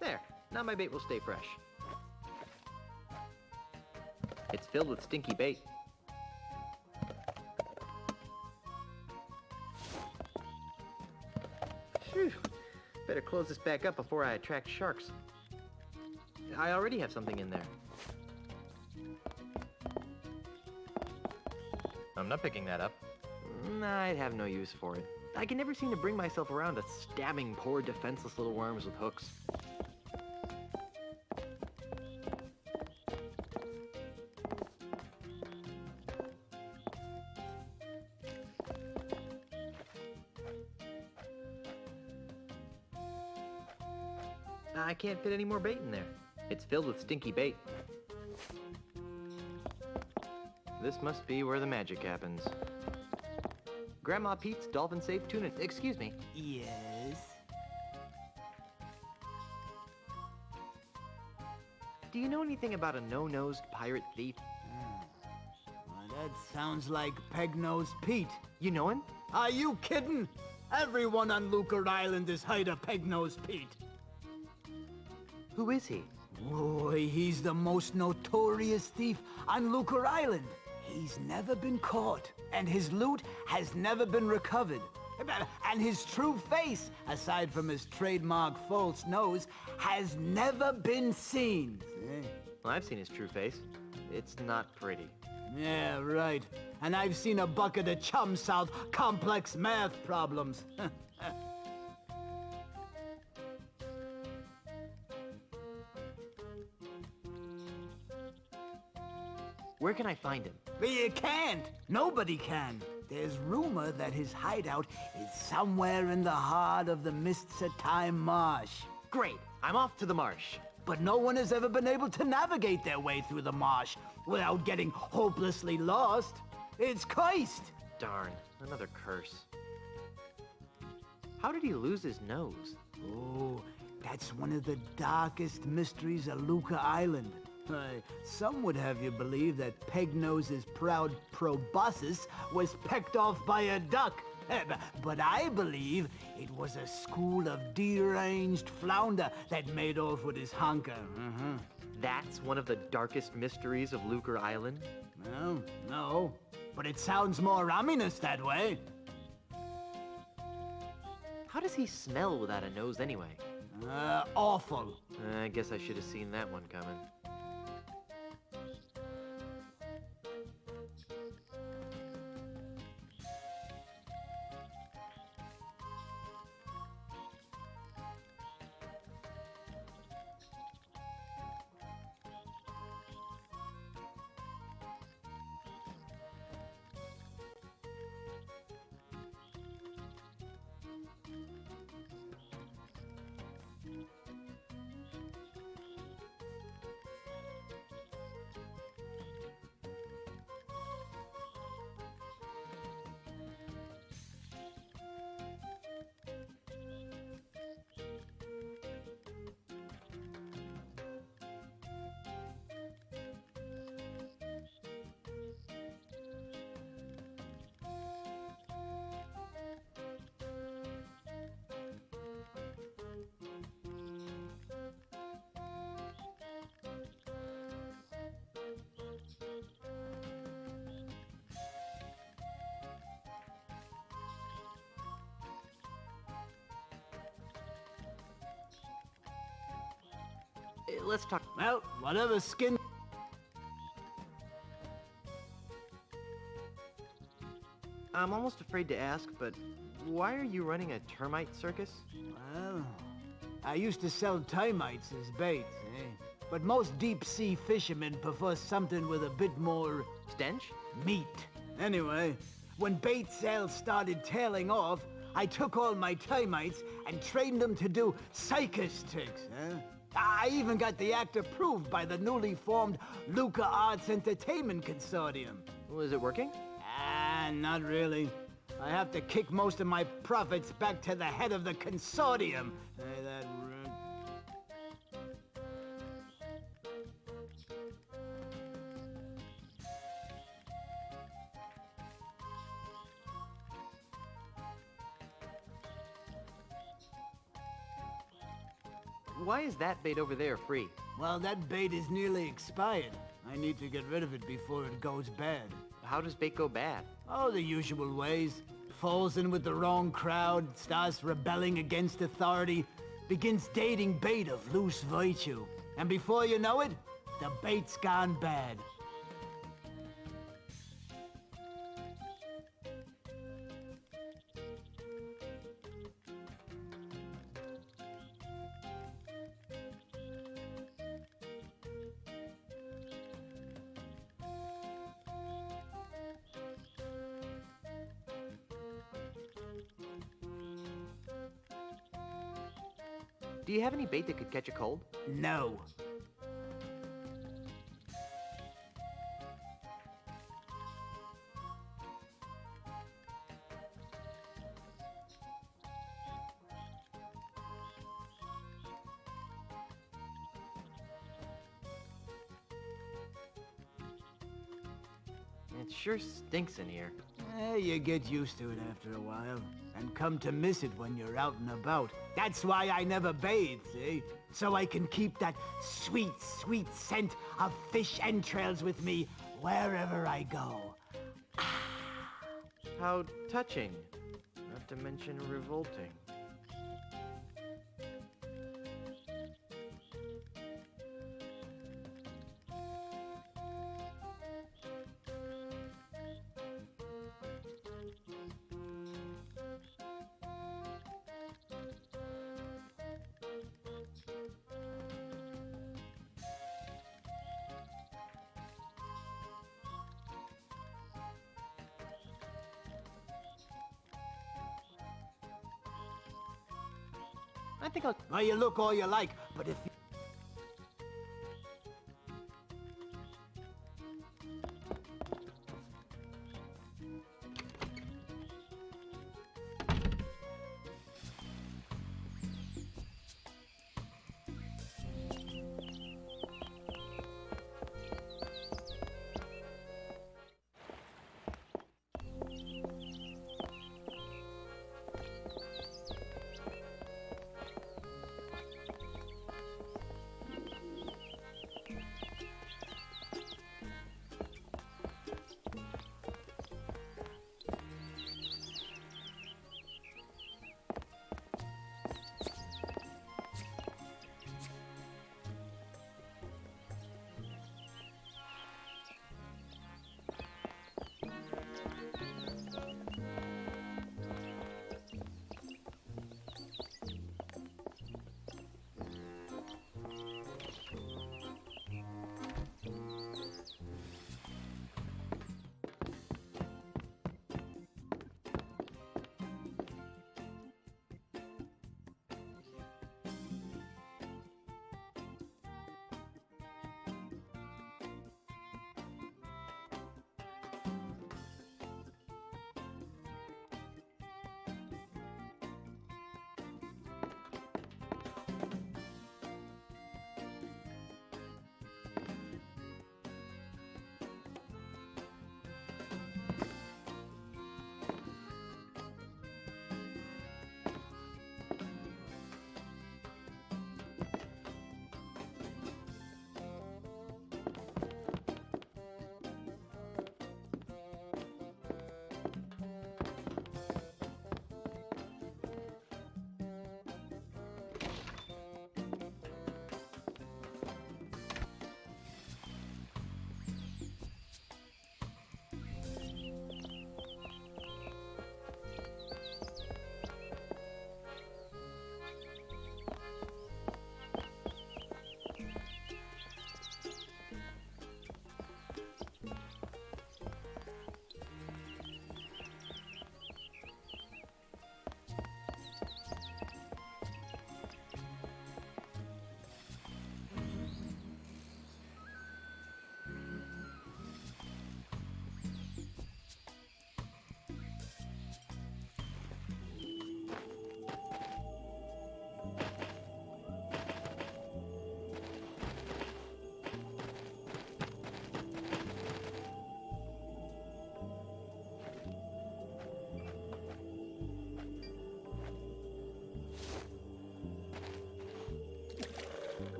There, now my bait will stay fresh. It's filled with stinky bait. Phew. Better close this back up before I attract sharks. I already have something in there. I'm not picking that up. I'd have no use for it. I can never seem to bring myself around to stabbing poor defenseless little worms with hooks. I can't fit any more bait in there. It's filled with stinky bait. This must be where the magic happens. Grandma Pete's dolphin safe tuna. Excuse me. Yes? Do you know anything about a no-nosed pirate thief? Well, that sounds like Peg-Nosed Pete. You know him? Are you kidding? Everyone on Lucre Island is hired a Peg-Nosed Pete. Who is he? Boy, he's the most notorious thief on Lucre Island. He's never been caught, and his loot has never been recovered. And his true face, aside from his trademark false nose, has never been seen. Well, I've seen his true face. It's not pretty. Yeah, right. And I've seen a bucket of chum solve complex math problems. Where can I find him? You can't. Nobody can. There's rumor that his hideout is somewhere in the heart of the Mists of Time Marsh. Great. I'm off to the marsh. But no one has ever been able to navigate their way through the marsh without getting hopelessly lost. It's cursed. Darn. Another curse. How did he lose his nose? Oh, that's one of the darkest mysteries of Lucre Island. Some would have you believe that Pegnose's proud proboscis was pecked off by a duck. But I believe it was a school of deranged flounder that made off with his honker. That's one of the darkest mysteries of Lucre Island? Well, no. But it sounds more ominous that way. How does he smell without a nose anyway? Awful. I guess I should have seen that one coming. Let's talk. Well, whatever skin. I'm almost afraid to ask, but why are you running a termite circus? Well, I used to sell termites as bait, But most deep-sea fishermen prefer something with a bit more... stench? Meat. Anyway, when bait sales started tailing off, I took all my termites and trained them to do circus tricks, I even got the act approved by the newly formed Lucre Arts Entertainment Consortium. Was it working? Not really. I have to kick most of my profits back to the head of the consortium. That rude. Why is that bait over there free? Well, that bait is nearly expired. I need to get rid of it before it goes bad. How does bait go bad? Oh, the usual ways. Falls in with the wrong crowd, starts rebelling against authority, begins dating bait of loose virtue. And before you know it, the bait's gone bad. Do you have any bait that could catch a cold? No. It sure stinks in here. You get used to it after a while, and come to miss it when you're out and about. That's why I never bathe, see? So I can keep that sweet, sweet scent of fish entrails with me wherever I go. How touching. Not to mention revolting. I think I'll... Well, you look all you like, but if you...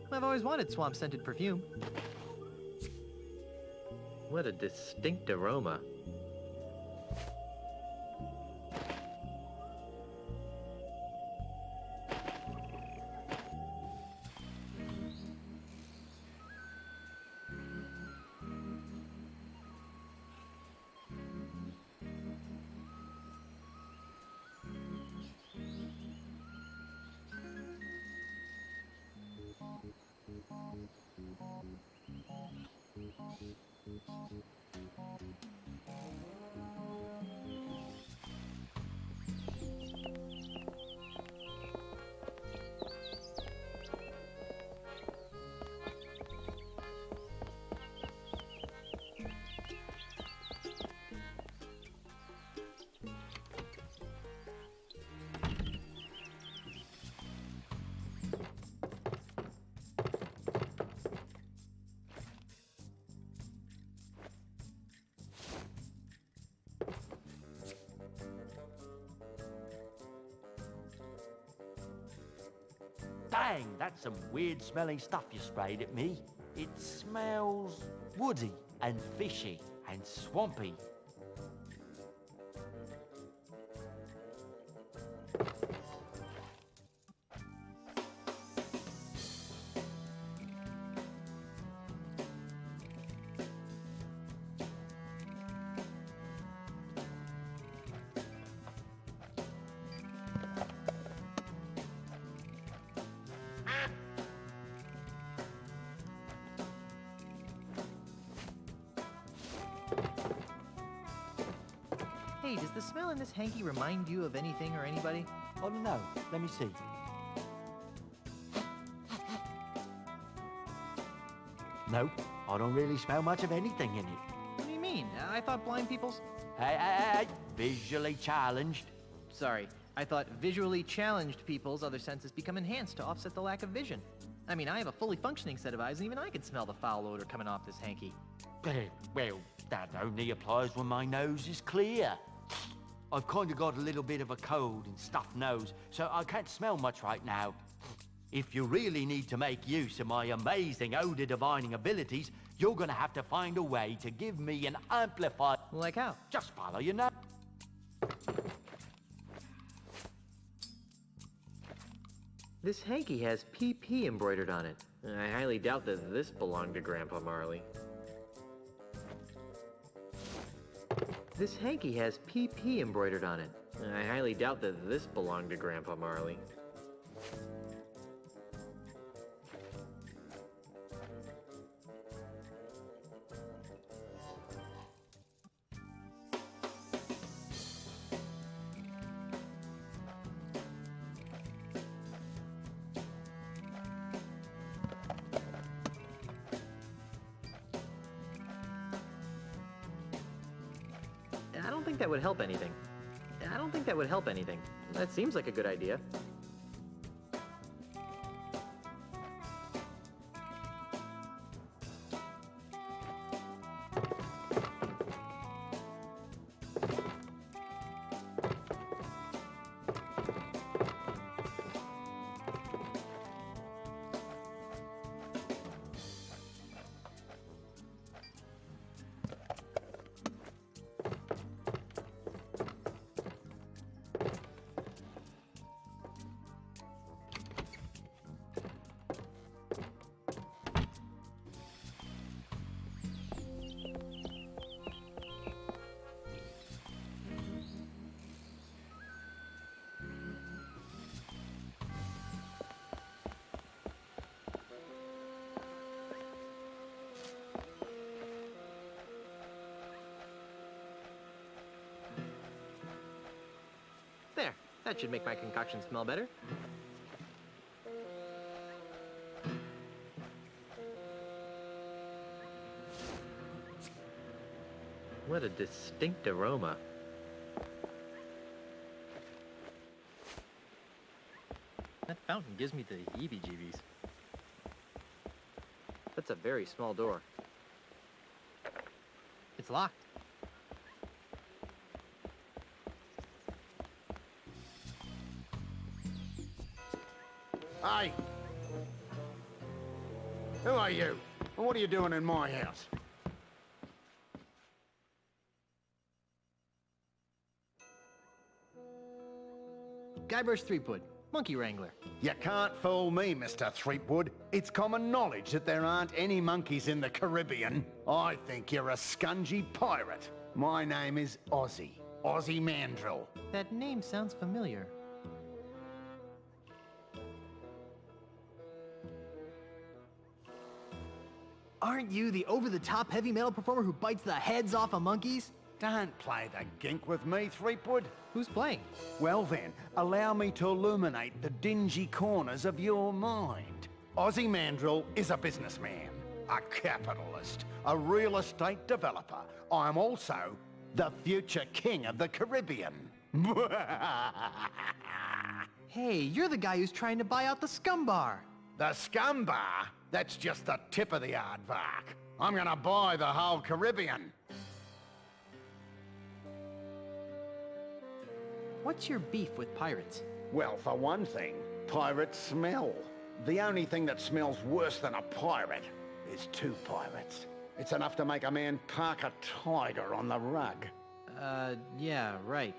I've always wanted swamp-scented perfume. What a distinct aroma. Bang! That's some weird-smelling stuff you sprayed at me. It smells woody and fishy and swampy. Hey, does the smell in this hanky remind you of anything or anybody? I don't know. Let me see. Nope, I don't really smell much of anything in it. What do you mean? I thought blind people's... Hey, visually challenged. Sorry, I thought visually challenged people's other senses become enhanced to offset the lack of vision. I mean, I have a fully functioning set of eyes, and even I can smell the foul odor coming off this hanky. Well, that only applies when my nose is clear. I've kind of got a little bit of a cold and stuffed nose, so I can't smell much right now. If you really need to make use of my amazing odor divining abilities, you're gonna have to find a way to give me an amplified... Like how? Just follow your nose. This hanky has PP embroidered on it. I highly doubt that this belonged to Grandpa Marley. This hanky has PP embroidered on it. I highly doubt that this belonged to Grandpa Marley. I don't think that would help anything. I don't think that would help anything. That seems like a good idea. There, that should make my concoction smell better. What a distinct aroma. That fountain gives me the heebie-jeebies. That's a very small door. It's locked. Hey! Who are you? And what are you doing in my house? Guybrush Threepwood, monkey wrangler. You can't fool me, Mr. Threepwood. It's common knowledge that there aren't any monkeys in the Caribbean. I think you're a scungy pirate. My name is Ozzy. Ozzy Mandrill. That name sounds familiar. Aren't you the over-the-top heavy metal performer who bites the heads off of monkeys? Don't play the gink with me, Threepwood. Who's playing? Well then, allow me to illuminate the dingy corners of your mind. Ozzy Mandrill is a businessman, a capitalist, a real estate developer. I'm also the future king of the Caribbean. Hey, you're the guy who's trying to buy out the Scum Bar. The Scum Bar? That's just the tip of the aardvark. I'm gonna buy the whole Caribbean. What's your beef with pirates? Well, for one thing, pirates smell. The only thing that smells worse than a pirate is two pirates. It's enough to make a man park a tiger on the rug. Yeah, right.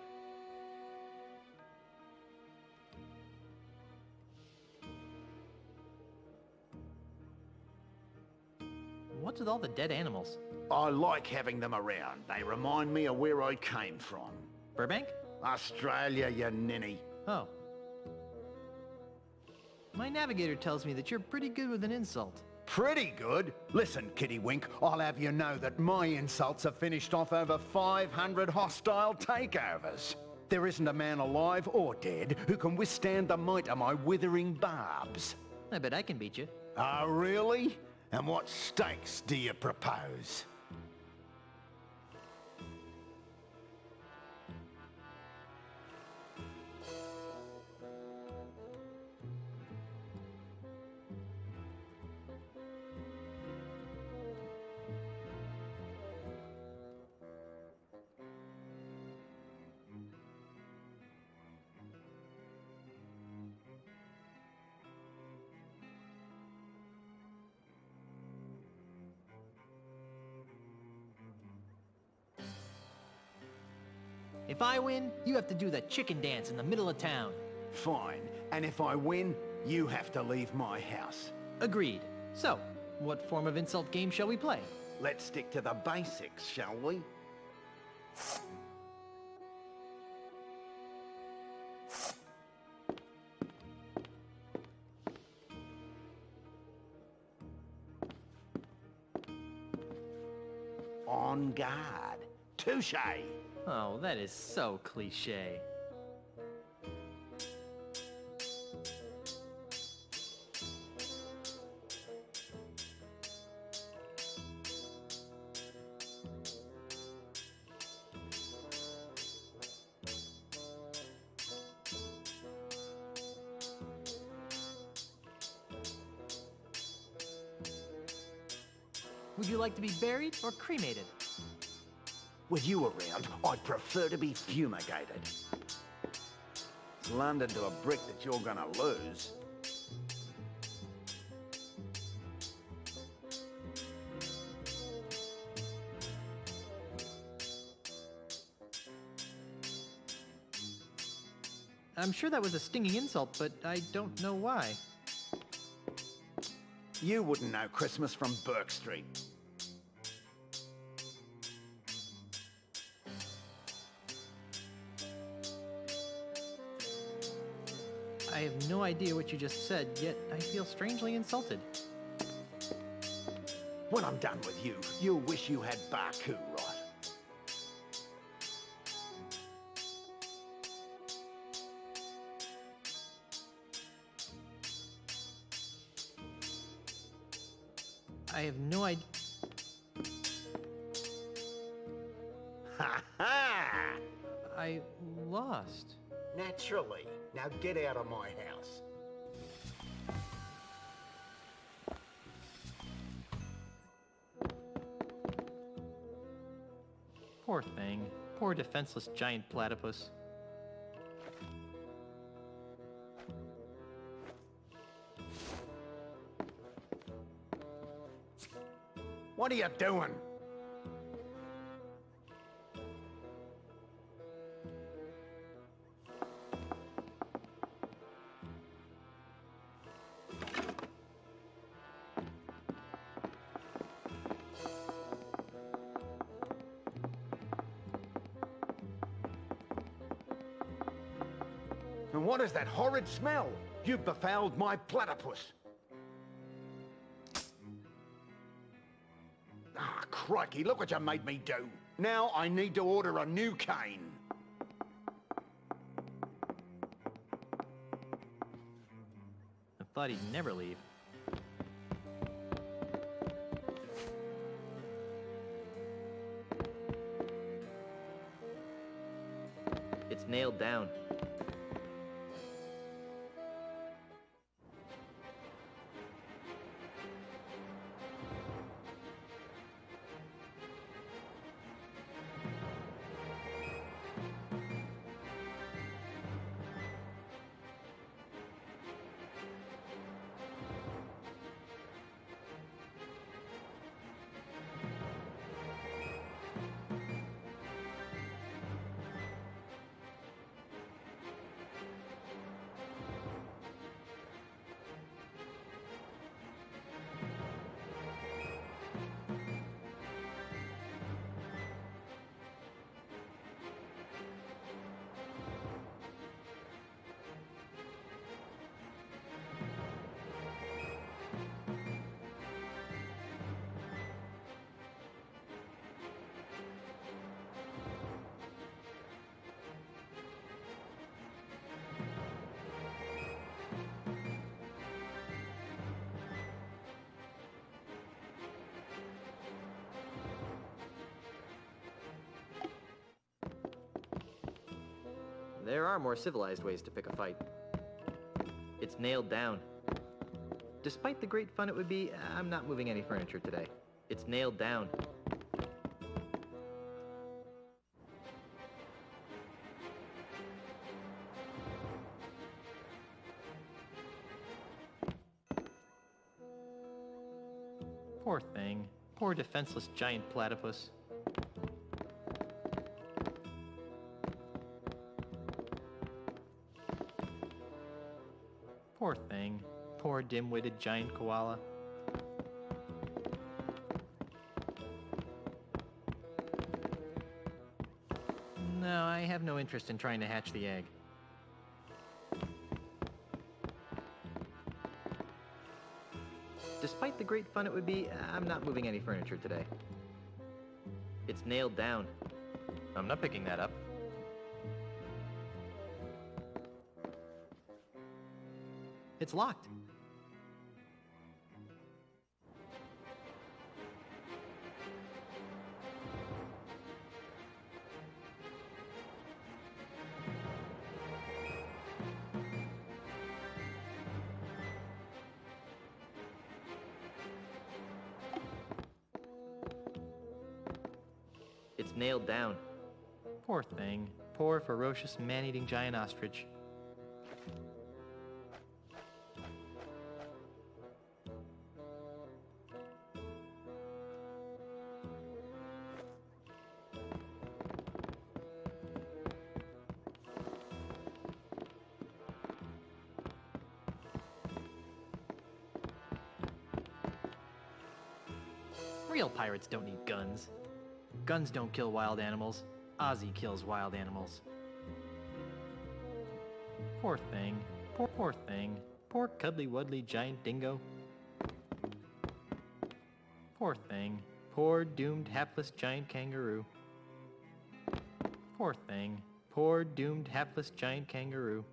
What's with all the dead animals? I like having them around. They remind me of where I came from. Burbank? Australia, you ninny. Oh. My navigator tells me that you're pretty good with an insult. Pretty good? Listen, Kittywink, I'll have you know that my insults have finished off over 500 hostile takeovers. There isn't a man alive or dead who can withstand the might of my withering barbs. I bet I can beat you. Oh, really? And what stakes do you propose? If I win, you have to do the chicken dance in the middle of town. Fine. And if I win, you have to leave my house. Agreed. So, what form of insult game shall we play? Let's stick to the basics, shall we? On guard. Touche! Oh, that is so cliché. Would you like to be buried or cremated? With you around, I'd prefer to be fumigated. It's London to a brick that you're gonna lose. I'm sure that was a stinging insult, but I don't know why. You wouldn't know Christmas from Burke Street. I have no idea what you just said, yet I feel strangely insulted. When I'm done with you, you'll wish you had Baku right. I have no idea. Ha ha! I lost. Naturally. Now get out of my house. Poor thing. Poor defenseless giant platypus. What are you doing? And what is that horrid smell? You've befouled my platypus. Ah, crikey, look what you made me do. Now I need to order a new cane. I thought he'd never leave. It's nailed down. There are more civilized ways to pick a fight. It's nailed down. Despite the great fun it would be, I'm not moving any furniture today. It's nailed down. Poor thing. Poor defenseless giant platypus. Poor thing. Poor dim-witted giant koala. No, I have no interest in trying to hatch the egg. Despite the great fun it would be, I'm not moving any furniture today. It's nailed down. I'm not picking that up. It's locked. It's nailed down. Poor thing. Poor ferocious man-eating giant ostrich. Real pirates don't need guns. Guns don't kill wild animals. Ozzy kills wild animals. Poor thing. Poor thing. Poor cuddly-wuddly giant dingo. Poor thing. Poor doomed hapless giant kangaroo. Poor thing. Poor doomed hapless giant kangaroo.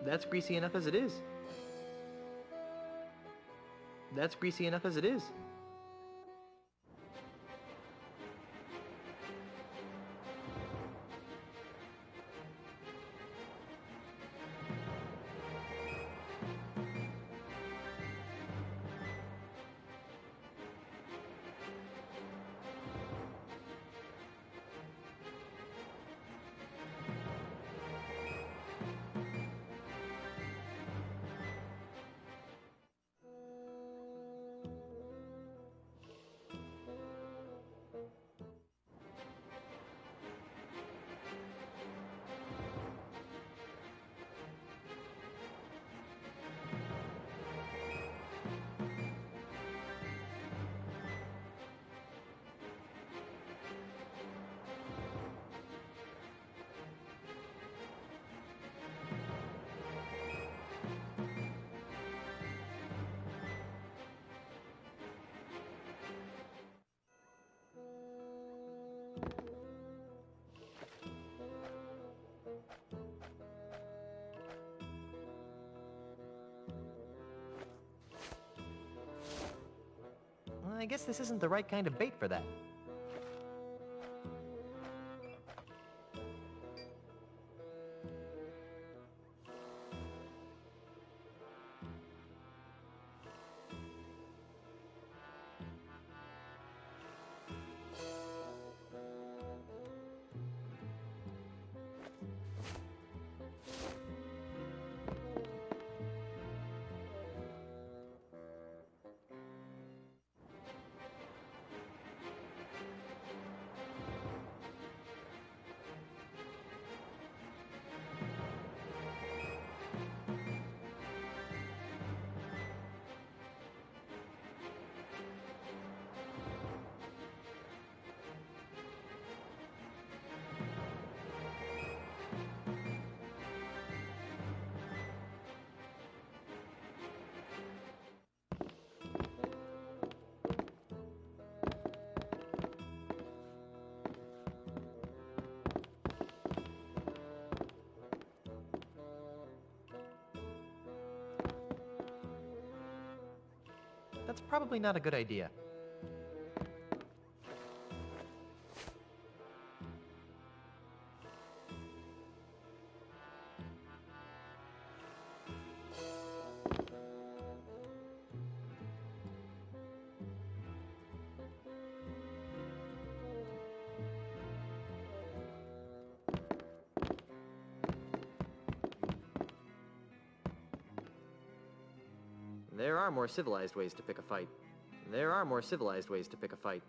That's greasy enough as it is. That's greasy enough as it is. I guess this isn't the right kind of bait for that. That's probably not a good idea. There are more civilized ways to pick a fight. There are more civilized ways to pick a fight.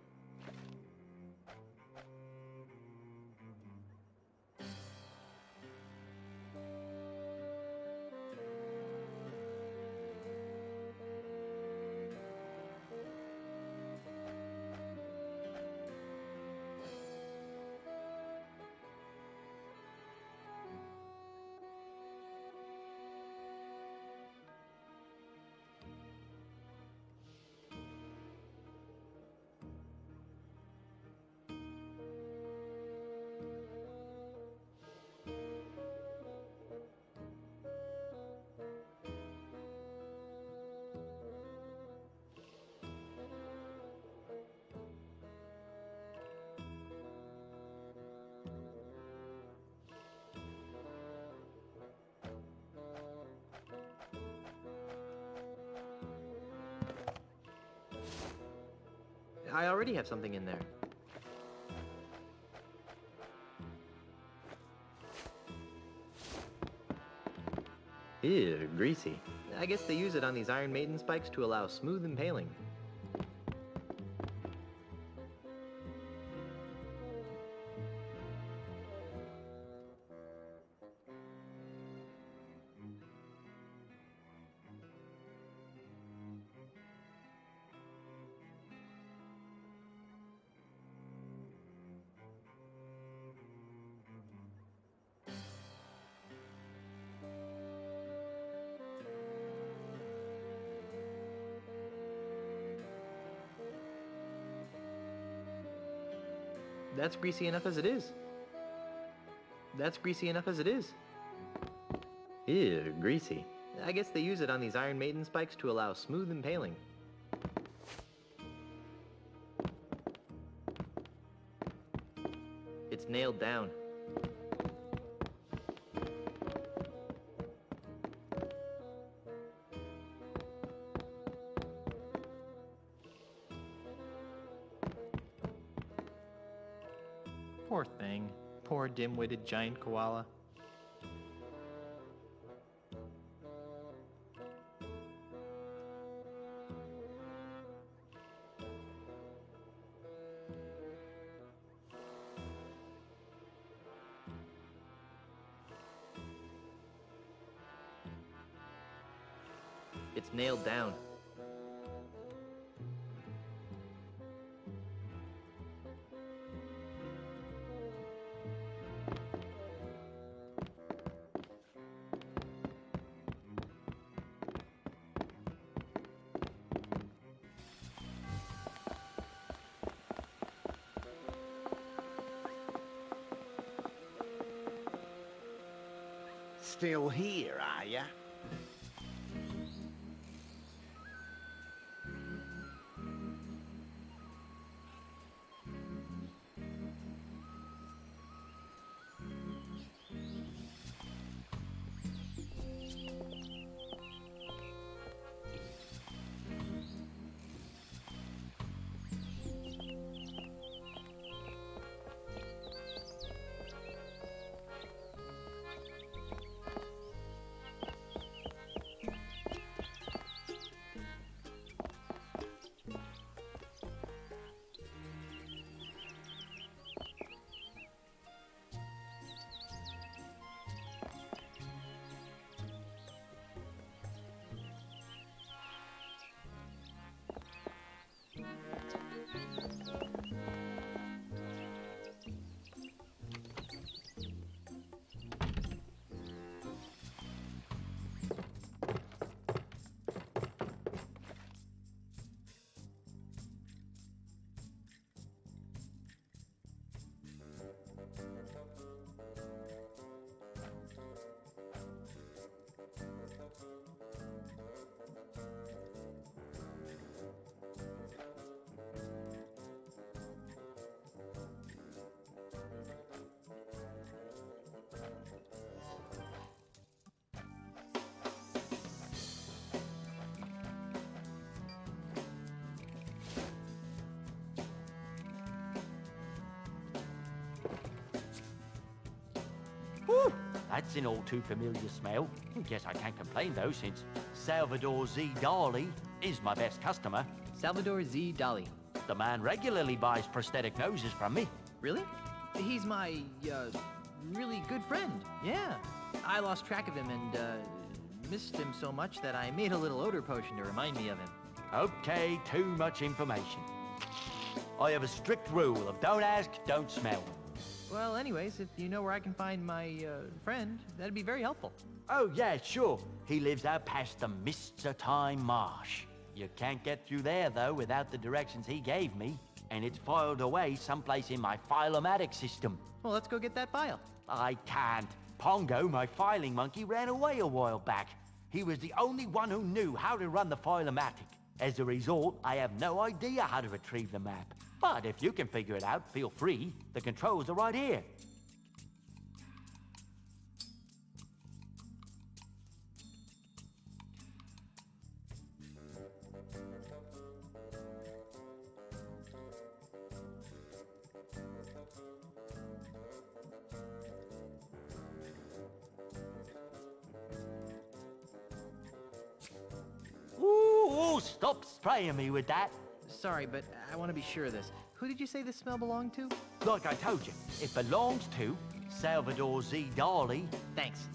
I already have something in there. Ew, greasy. I guess they use it on these Iron Maiden spikes to allow smooth impaling. That's greasy enough as it is. That's greasy enough as it is. Ew, greasy. I guess they use it on these Iron Maiden spikes to allow smooth impaling. It's nailed down. Poor thing. Poor dim-witted giant koala. It's nailed down. Still here, are ya? That's an all too familiar smell. Guess I can't complain though, since Salvador Z. Dali is my best customer. Salvador Z. Dali. The man regularly buys prosthetic noses from me. Really? He's my, really good friend. Yeah. I lost track of him and, missed him so much that I made a little odor potion to remind me of him. Okay, too much information. I have a strict rule of don't ask, don't smell. Well, anyways, if you know where I can find my, friend, that'd be very helpful. Oh, yeah, sure. He lives out past the Mists of Time Marsh. You can't get through there, though, without the directions he gave me, and it's filed away someplace in my file-o-matic system. Well, let's go get that file. I can't. Pongo, my filing monkey, ran away a while back. He was the only one who knew how to run the file-o-matic. As a result, I have no idea how to retrieve the map. But if you can figure it out, feel free. The controls are right here. Ooh, stop spraying me with that. Sorry, but I want to be sure of this. Who did you say this smell belonged to? Like I told you, it belongs to Salvador Z. Dali. Thanks.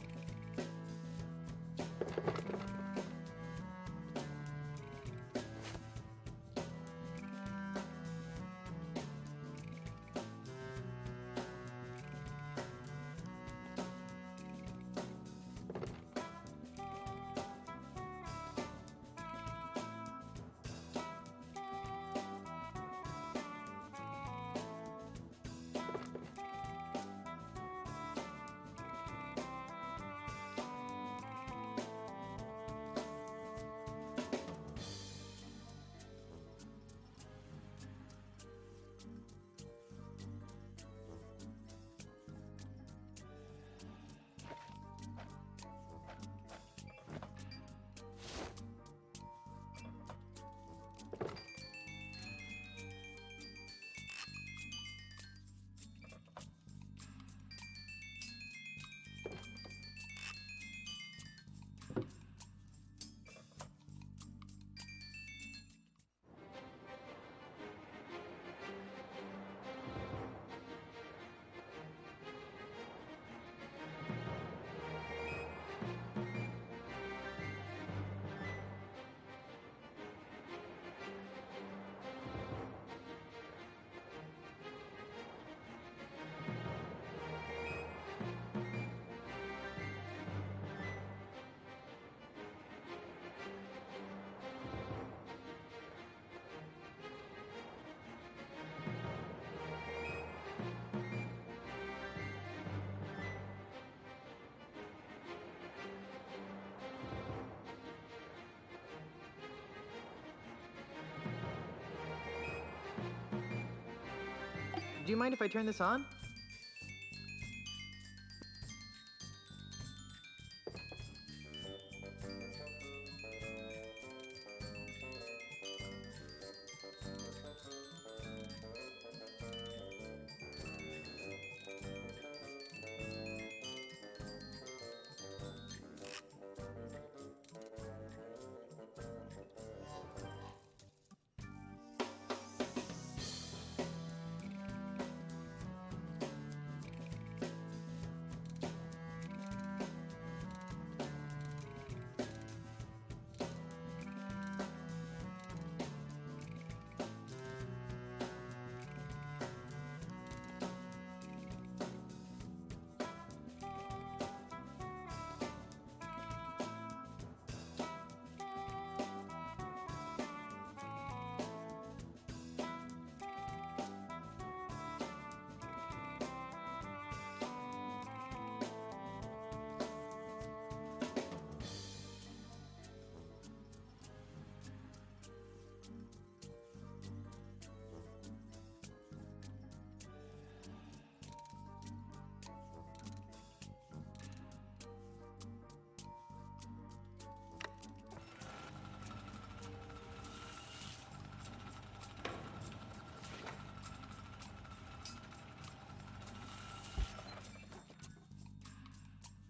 Do you mind if I turn this on?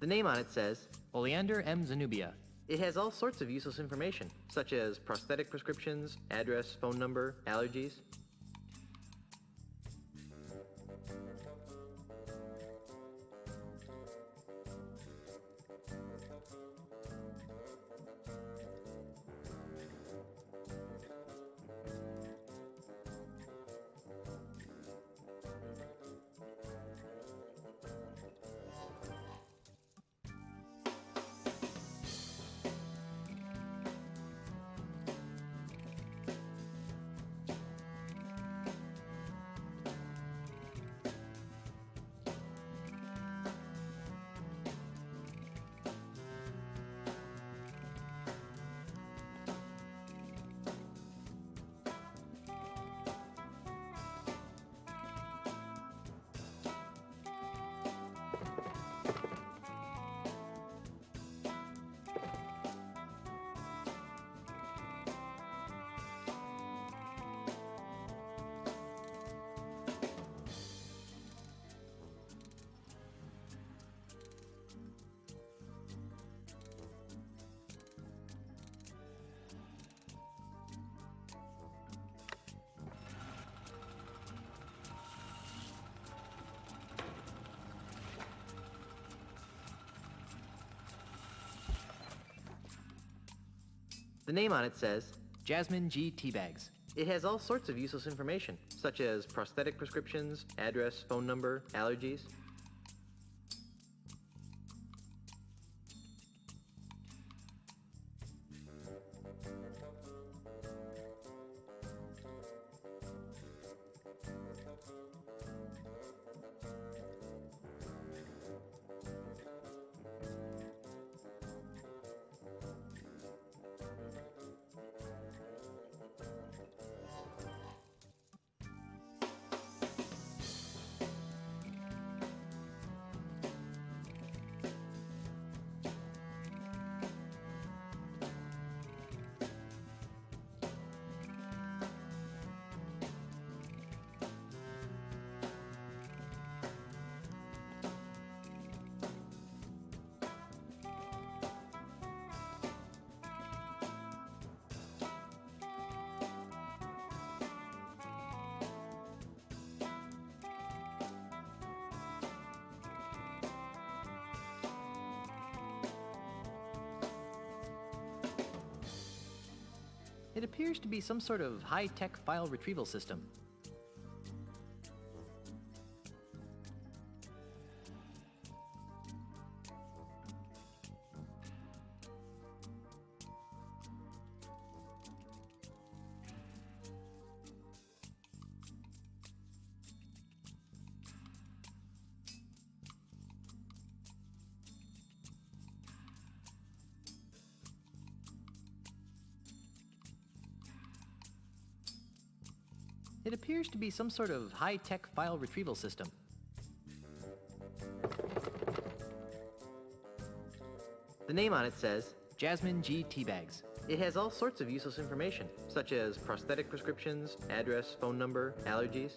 The name on it says, Oleander M. Zenubia. It has all sorts of useless information, such as prosthetic prescriptions, address, phone number, allergies. The name on it says, Jasmine G. Teabags. It has all sorts of useless information, such as prosthetic prescriptions, address, phone number, allergies. It appears to be some sort of high-tech file retrieval system. It appears to be some sort of high-tech file retrieval system. The name on it says, Jasmine G. Teabags. It has all sorts of useless information, such as prosthetic prescriptions, address, phone number, allergies.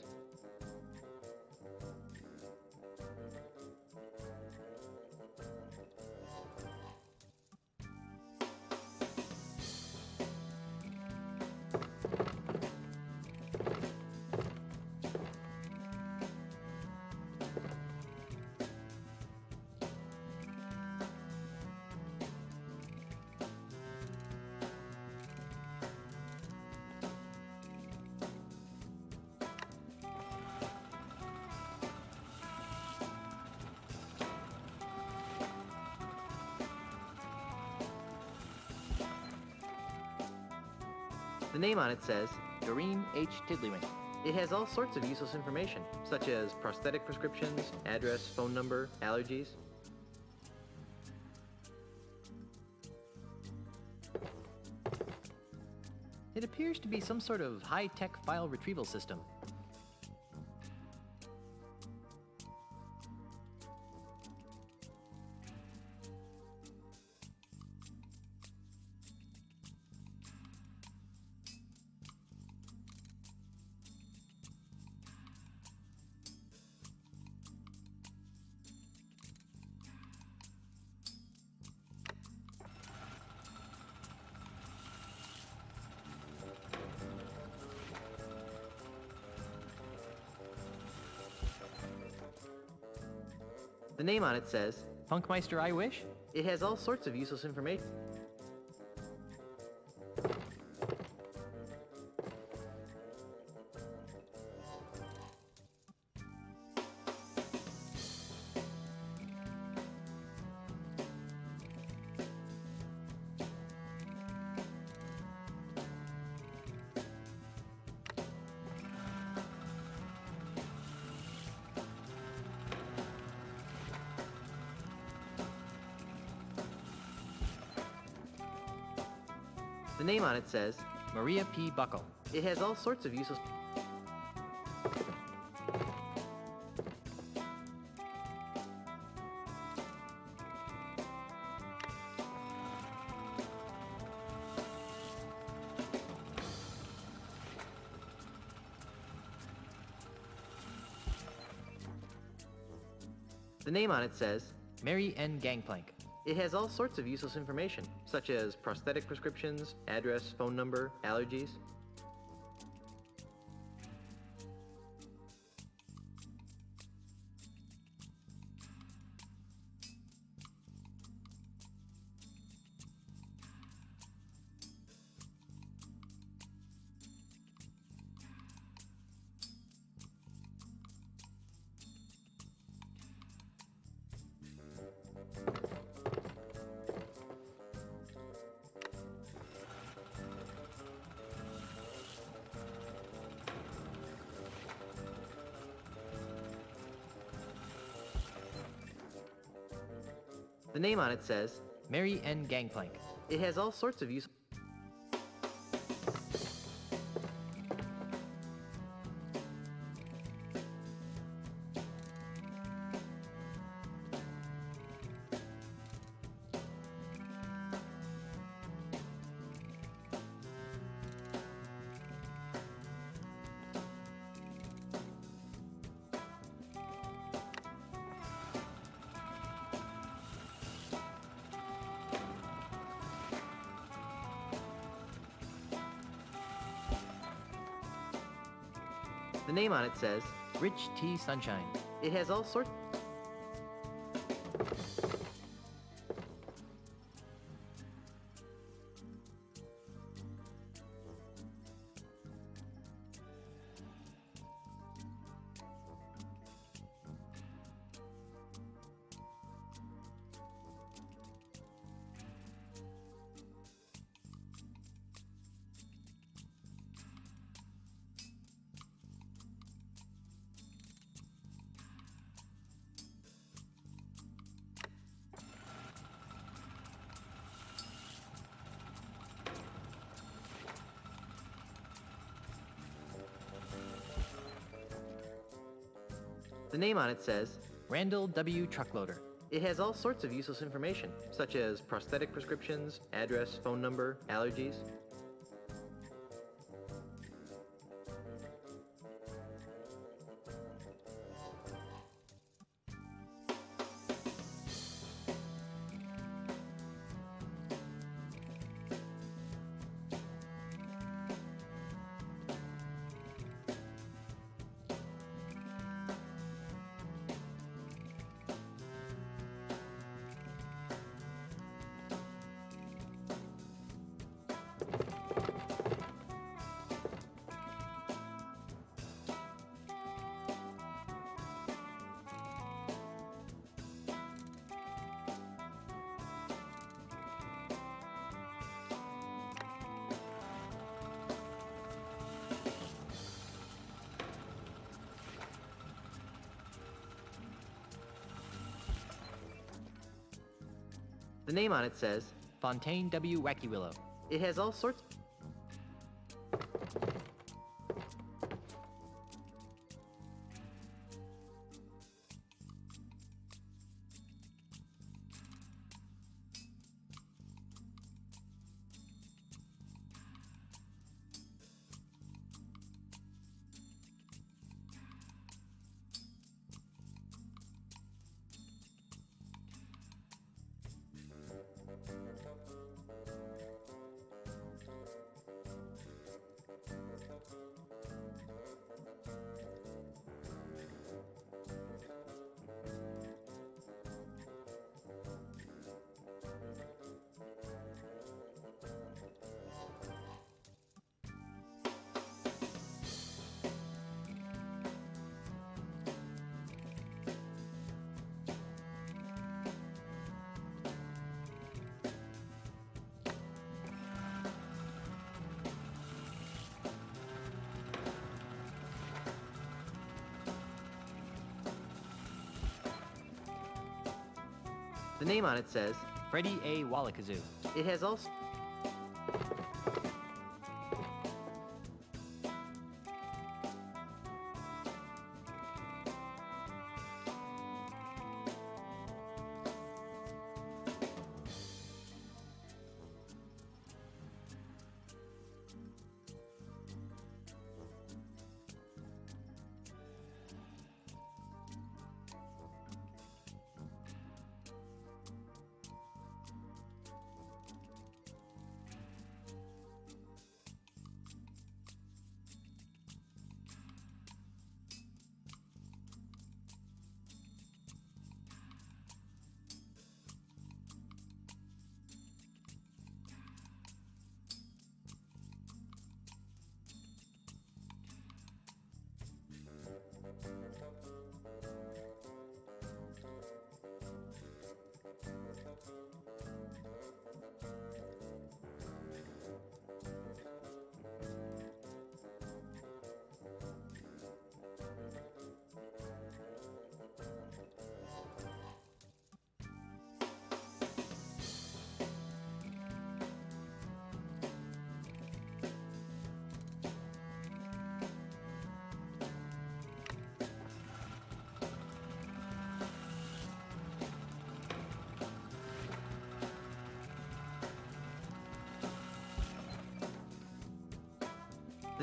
The name on it says, Doreen H. Tiddlywink. It has all sorts of useless information, such as prosthetic prescriptions, address, phone number, allergies. It appears to be some sort of high-tech file retrieval system. The name on it says, Funkmeister I Wish? it has all sorts of useless information. The name on it says, Maria P. Buckle. it has all sorts of useless... The name on it says, Mary N. Gangplank. it has all sorts of useless information, such as prosthetic prescriptions, address, phone number, allergies. The name on it says, Mary N. Gangplank. it has all sorts of use. The name on it says, Rich T. Sunshine. it has all sorts... The name on it says, Randall W. Truckloader. it has all sorts of useless information, such as prosthetic prescriptions, address, phone number, allergies. The name on it says, Fontaine W. Wacky Willow. it has all sorts... The name on it says Freddie A. Wallakazoo. it has also...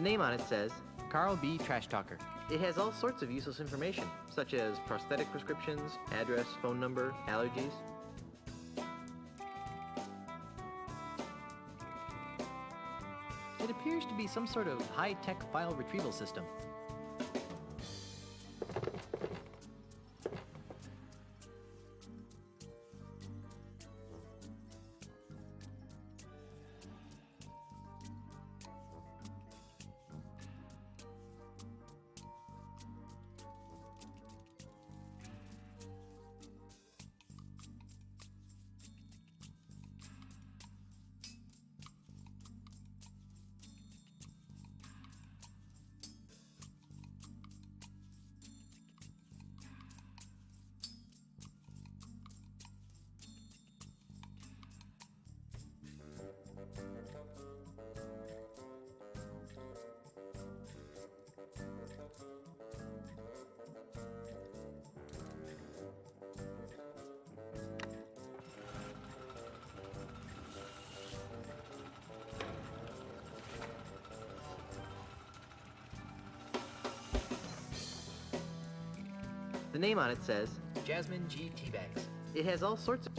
The name on it says Carl B. Trash Talker. it has all sorts of useless information, such as prosthetic prescriptions, address, phone number, allergies. It appears to be some sort of high-tech file retrieval system. The name on it says Jasmine G. Teabags. it has all sorts of...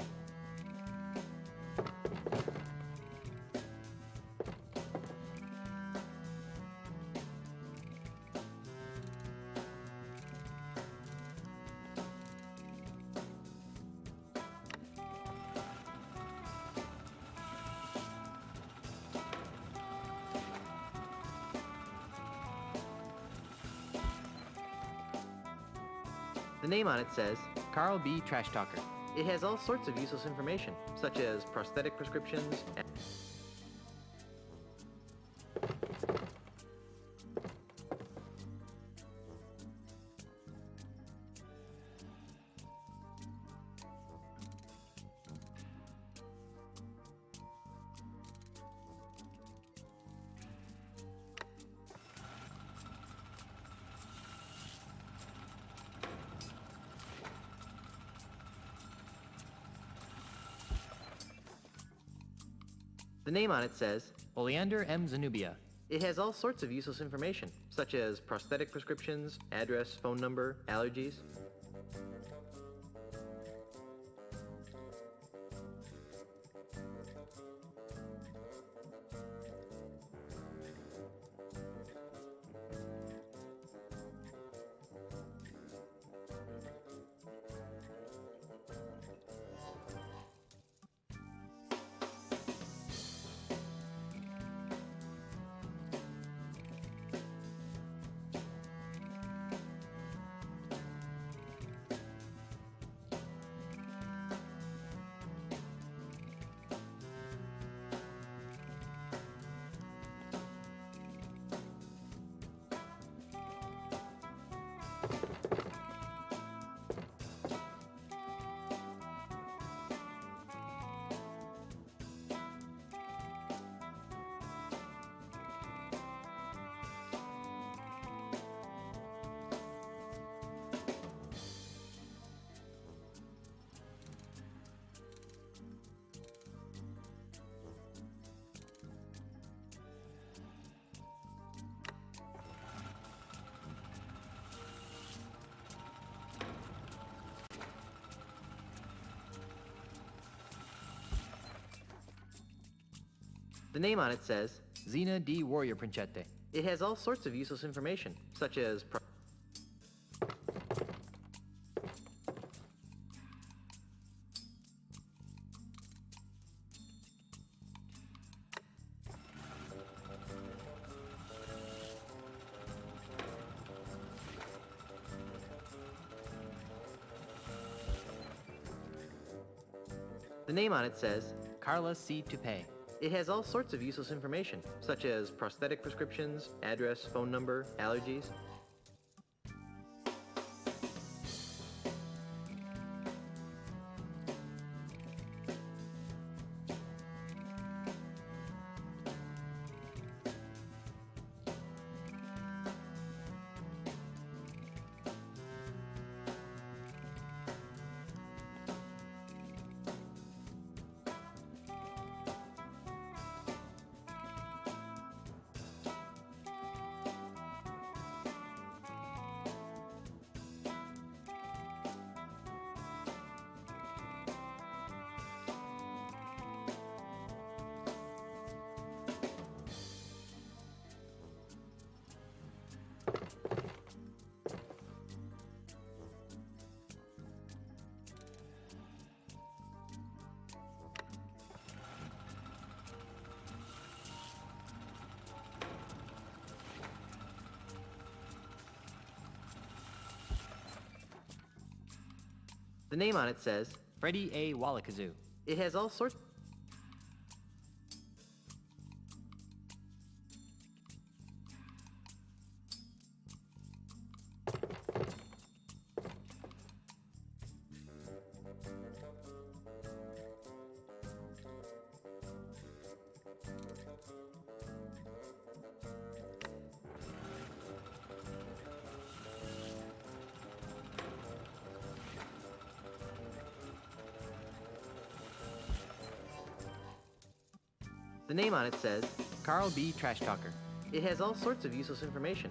The name on it says Carl B. Trash Talker. it has all sorts of useless information, such as prosthetic prescriptions. The name on it says Oleander M. Zenubia. it has all sorts of useless information, such as prosthetic prescriptions, address, phone number, allergies. The name on it says Xena D. Warrior Princiette. It has all sorts of useless information, such as The name on it says Carla C. Toupee. It has all sorts of useless information, such as prosthetic prescriptions, address, phone number, allergies. The name on it says Freddie A. Wallakazoo. It has all sorts. The name on it says Carl B. Trash Talker. It has all sorts of useless information.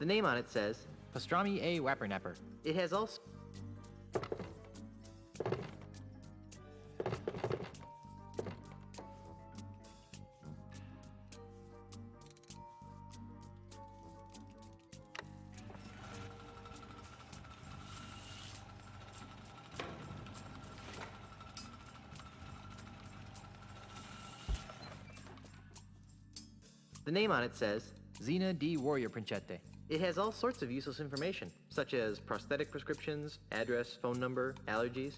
The name on it says Pastrami A. Wapper-Napper. It has all... The name on it says Xena D. Warrior Princiette. It has all sorts of useless information, such as prosthetic prescriptions, address, phone number, allergies.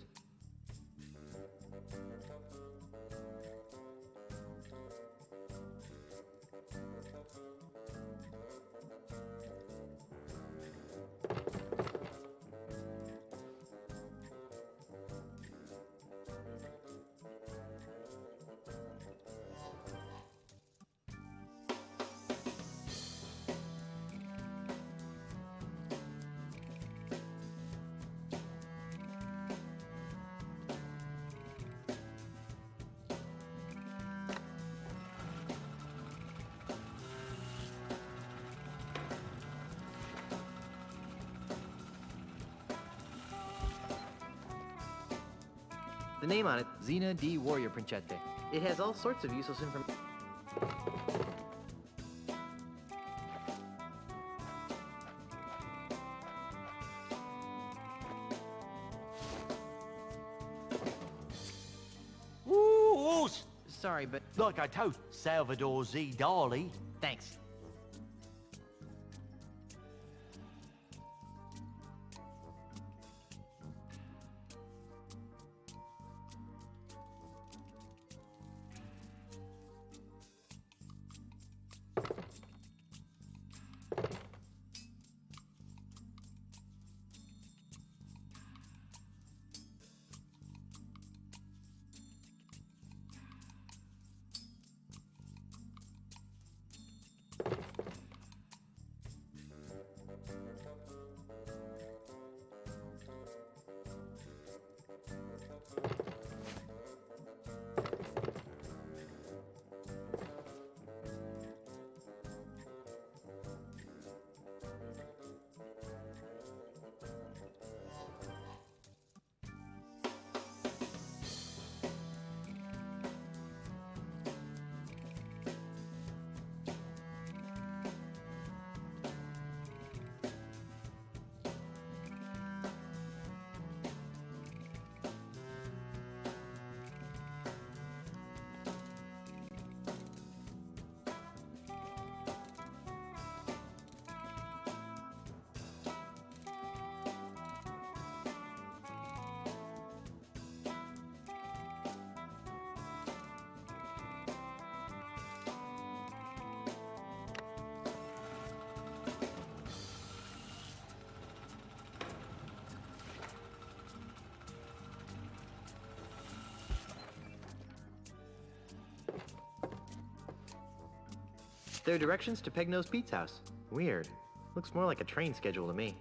The name on it, Xena D. Warrior Princiette. It has all sorts of useless information. Ooh, sorry, but... Like I told Salvador Z. Dali. Thanks. There are directions to Pegnose Pete's house. Weird. Looks more like a train schedule to me.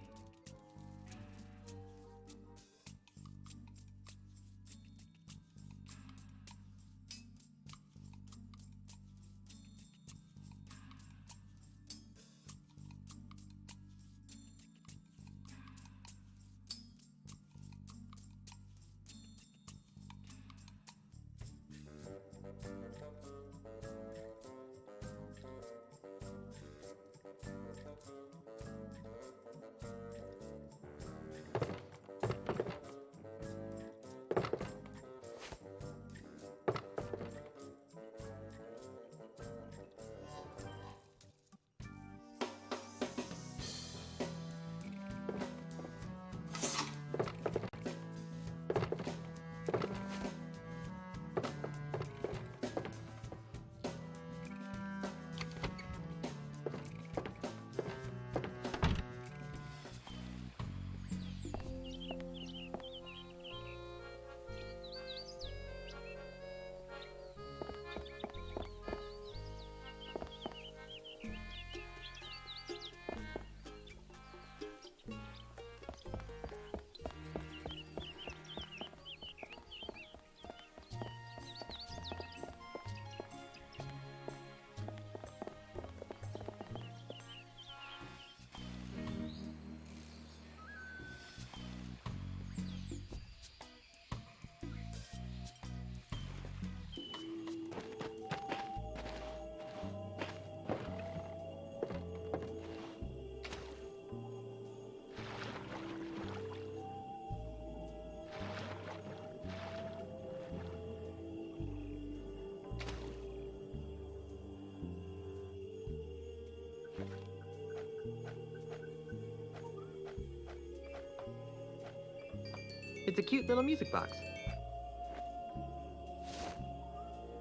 It's a cute little music box.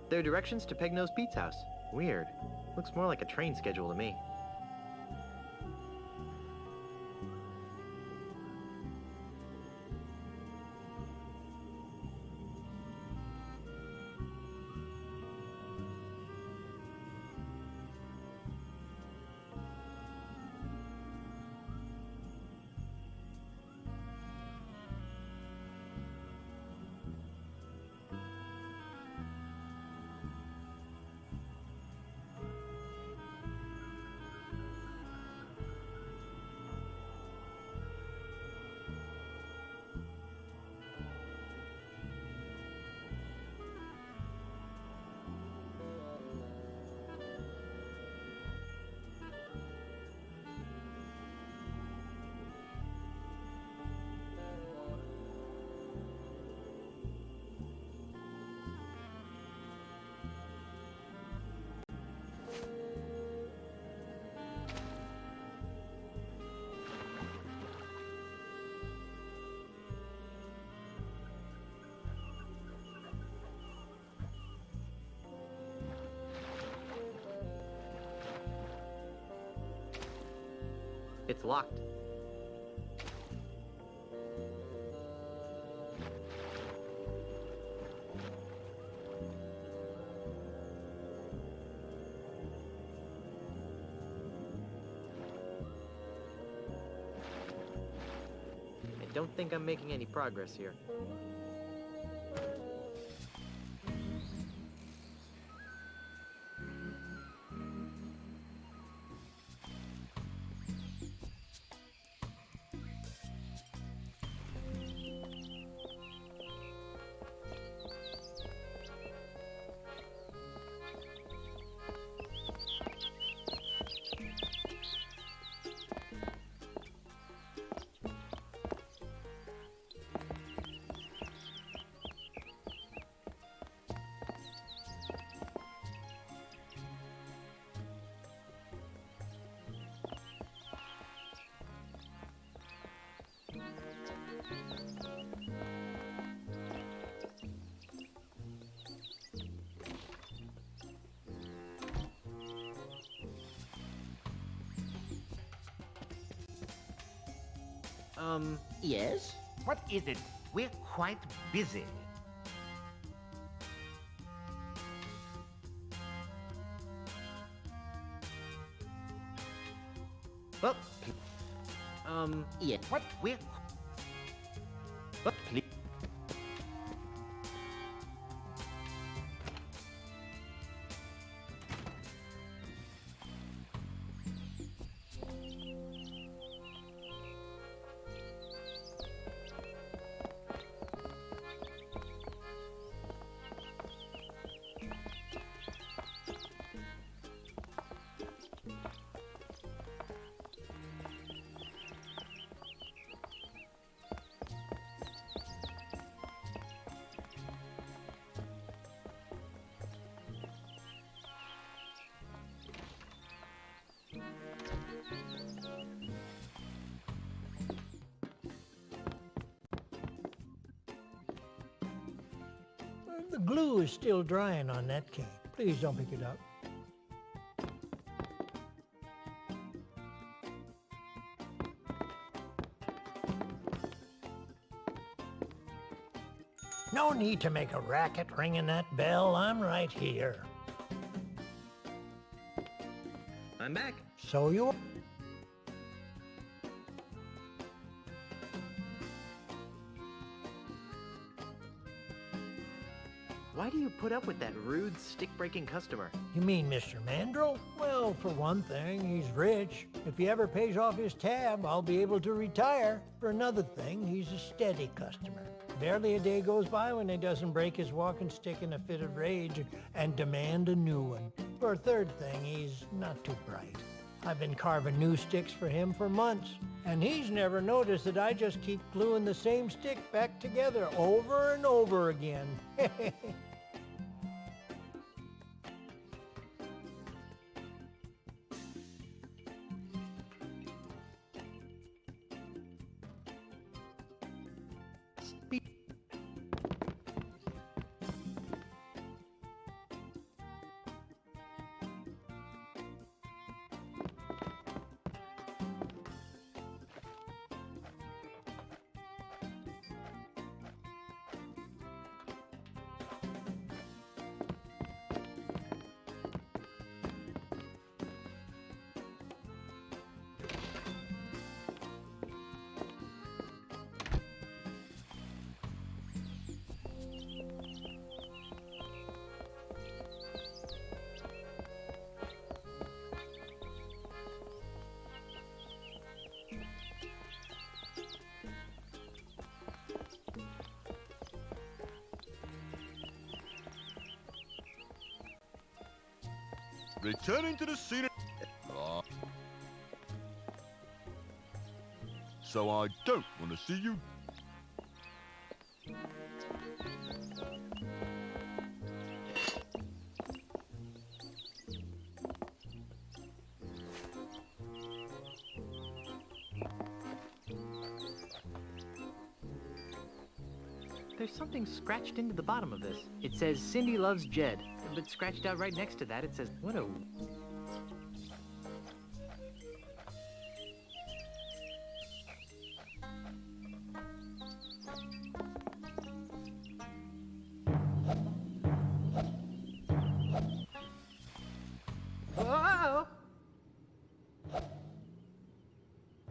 There are directions to Pegnose Pete's house. Weird. Looks more like a train schedule to me. It's locked. I don't think I'm making any progress here. Yes? What is it? We're quite busy. Well, Yeah, what? Where? what? Please. The glue is still drying on that cane. Please don't pick it up. No need to make a racket ringing that bell. I'm right here. I'm back. So you are. Why do you put up with that rude, stick-breaking customer? You mean Mr. Mandrill? Well, for one thing, he's rich. If he ever pays off his tab, I'll be able to retire. For another thing, he's a steady customer. Barely a day goes by when he doesn't break his walking stick in a fit of rage and demand a new one. For a third thing, he's not too bright. I've been carving new sticks for him for months, and he's never noticed that I just keep gluing the same stick back together over and over again. Returning to the scene. So I don't want to see you. There's something scratched into the bottom of this. It says Cindy loves Jed, but scratched out right next to that it says, what a... Whoa!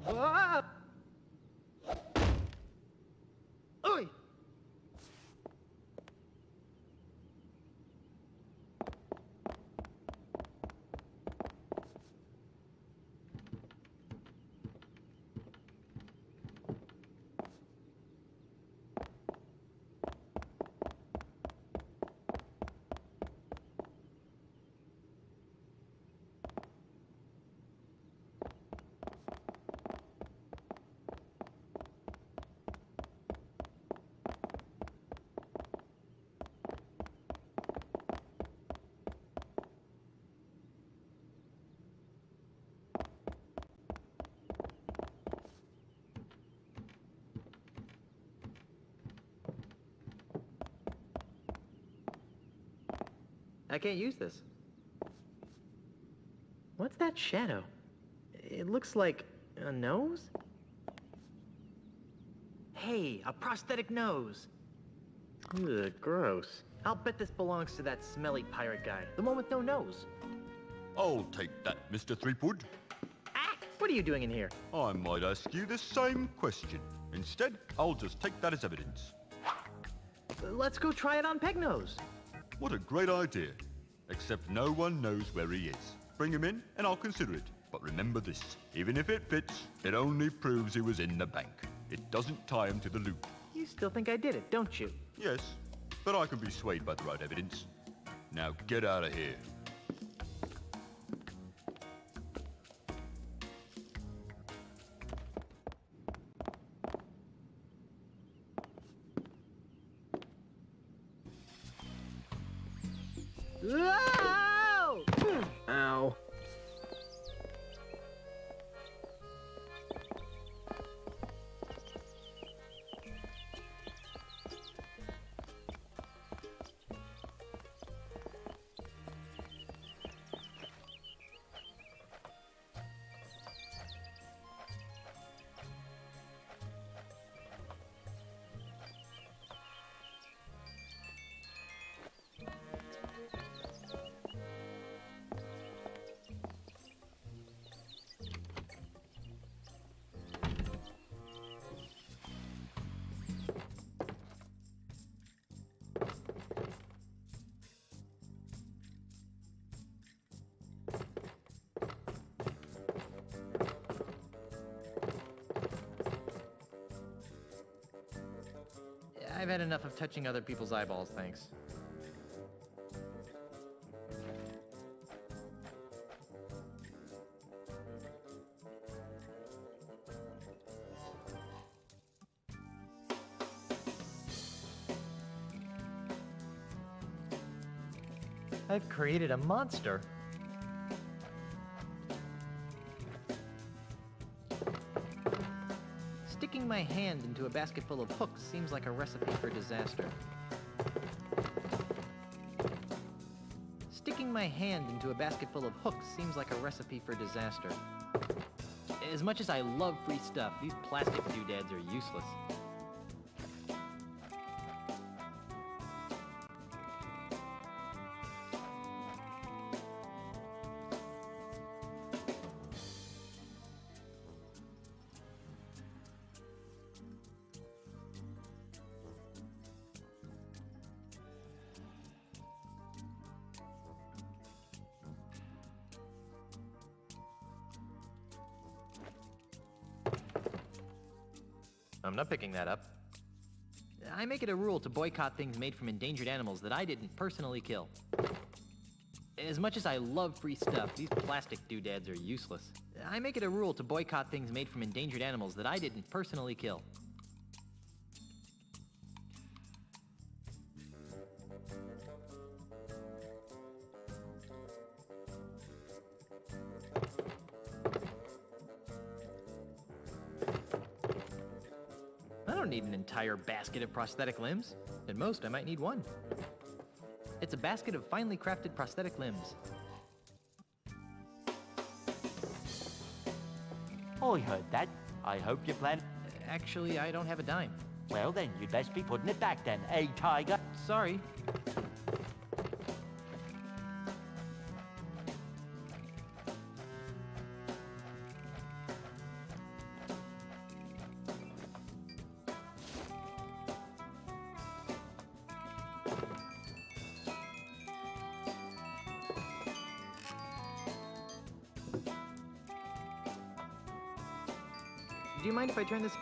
Whoa! Oi! I can't use this. What's that shadow? It looks like a nose? Hey, a prosthetic nose! Ugh, gross. I'll bet this belongs to that smelly pirate guy, the one with no nose. I'll take that, Mr. Threepwood. What are you doing in here? I might ask you the same question. Instead, I'll just take that as evidence. Let's go try it on Pegnose. What a great idea. Except no one knows where he is. Bring him in and I'll consider it. But remember this, even if it fits, it only proves he was in the bank. It doesn't tie him to the loot. You still think I did it, don't you? Yes, but I can be swayed by the right evidence. Now get out of here. Ow! Ow. I've had enough of touching other people's eyeballs, thanks. I've created a monster. Sticking my hand into a basket full of hooks seems like a recipe for disaster. Sticking my hand into a basket full of hooks seems like a recipe for disaster. As much as I love free stuff, these plastic doodads are useless. I'm not picking that up. I make it a rule to boycott things made from endangered animals that I didn't personally kill. As much as I love free stuff, these plastic doodads are useless. I make it a rule to boycott things made from endangered animals that I didn't personally kill. I don't need an entire basket of prosthetic limbs. At most, I might need one. It's a basket of finely crafted prosthetic limbs. I heard that. I hope you plan... Actually, I don't have a dime. Well then, you'd best be putting it back then, eh, Tiger? Sorry. Do you mind if I turn this?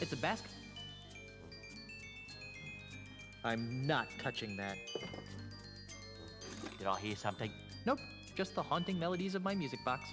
It's a basket. I'm not touching that. Did I hear something? Nope, just the haunting melodies of my music box.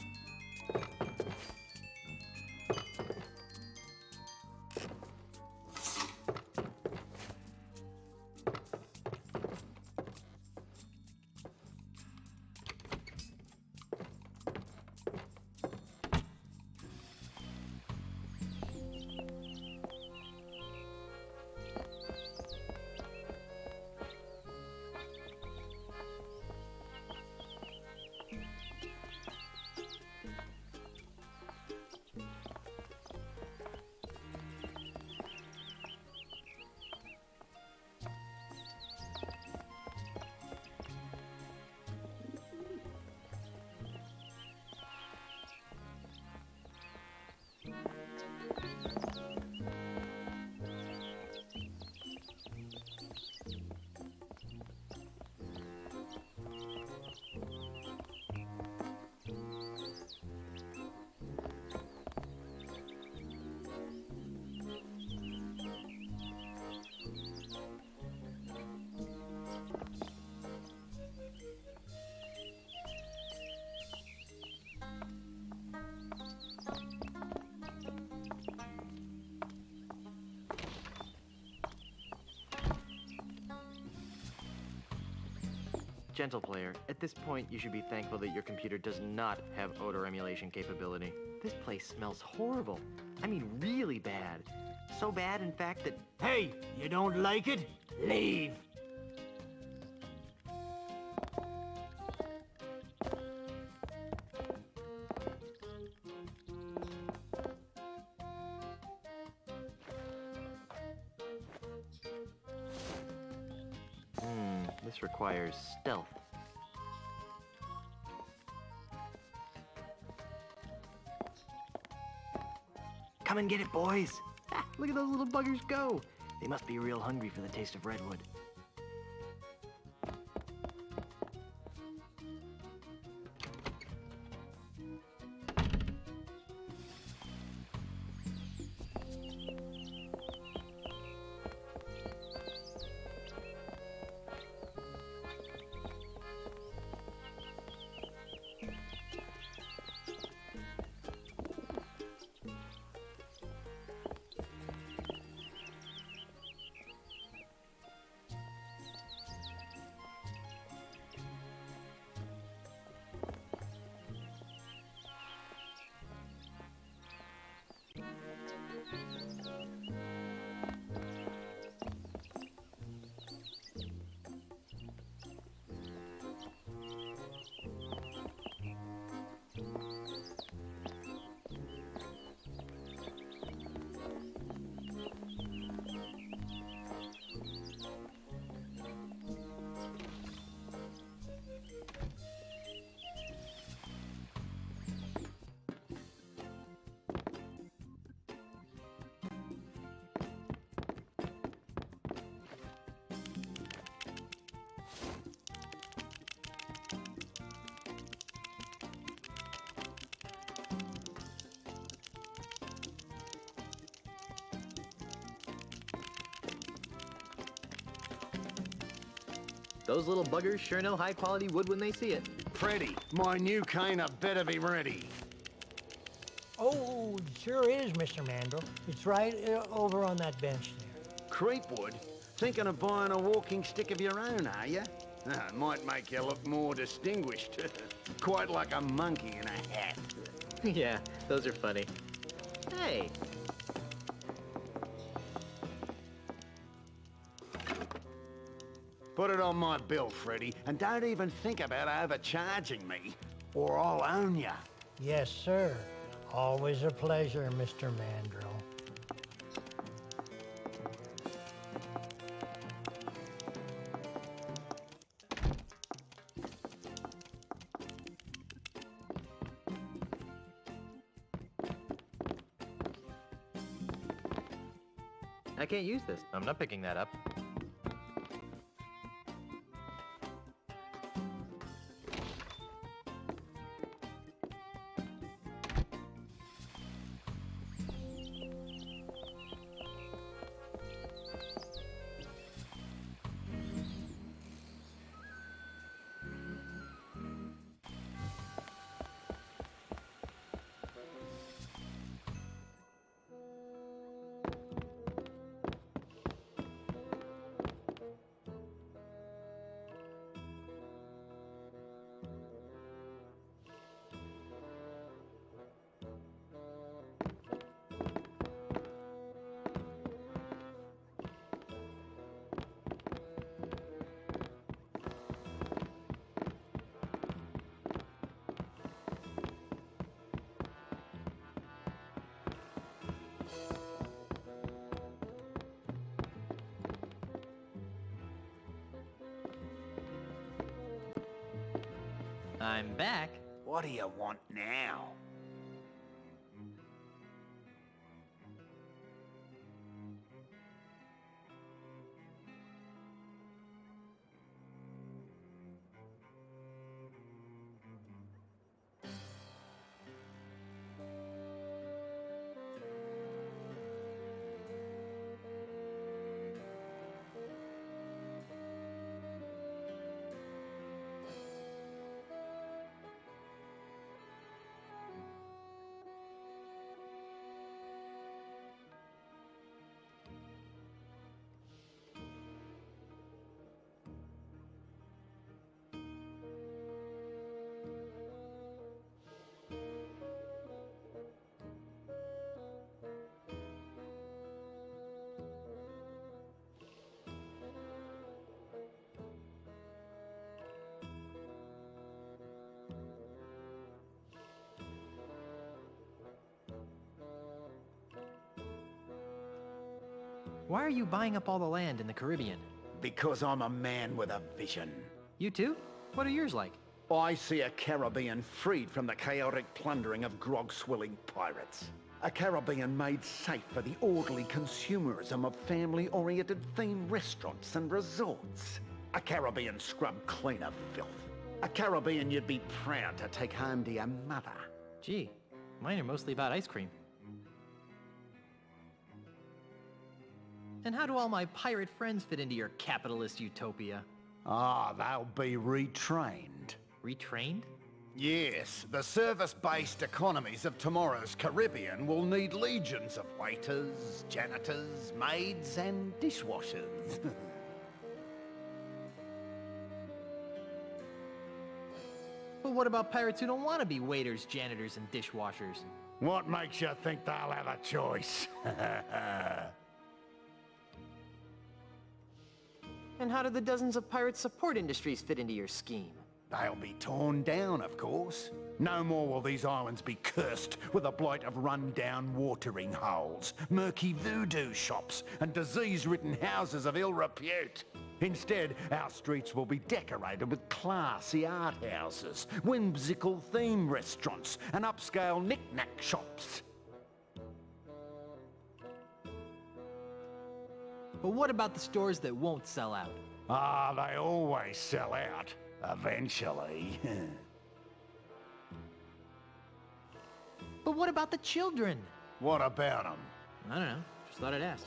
Gentle player, at this point you should be thankful that your computer does not have odor emulation capability. This place smells horrible. I mean really bad. So bad, in fact, that... Hey, you don't like it? Leave! This requires stealth. Come and get it, boys! Ah, look at those little buggers go! They must be real hungry for the taste of redwood. Those little buggers sure know high-quality wood when they see it. Freddy, my new caner better be ready. Oh, it sure is, Mr. Mandel. It's right over on that bench there. Creepwood? Thinking of buying a walking stick of your own, are you? Might make you look more distinguished. Quite like a monkey in a hat. Yeah, those are funny. Hey! Put it on my bill, Freddy, and don't even think about overcharging me, or I'll own ya. Yes, sir. Always a pleasure, Mr. Mandrill. I can't use this. I'm not picking that up. I'm back. What do you want now? Why are you buying up all the land in the Caribbean? Because I'm a man with a vision. You too? What are yours like? I see a Caribbean freed from the chaotic plundering of grog-swilling pirates. A Caribbean made safe for the orderly consumerism of family-oriented themed restaurants and resorts. A Caribbean scrubbed clean of filth. A Caribbean you'd be proud to take home to your mother. Gee, mine are mostly about ice cream. And how do all my pirate friends fit into your capitalist utopia? Ah, they'll be retrained. Retrained? Yes, the service-based economies of tomorrow's Caribbean will need legions of waiters, janitors, maids, and dishwashers. But what about pirates who don't want to be waiters, janitors, and dishwashers? What makes you think they'll have a choice? And how do the dozens of pirate support industries fit into your scheme? They'll be torn down, of course. No more will these islands be cursed with the blight of run-down watering holes, murky voodoo shops, and disease-ridden houses of ill repute. Instead, our streets will be decorated with classy art houses, whimsical theme restaurants, and upscale knick-knack shops. But what about the stores that won't sell out? Ah, they always sell out. Eventually. But what about the children? What about them? I don't know. Just thought I'd ask.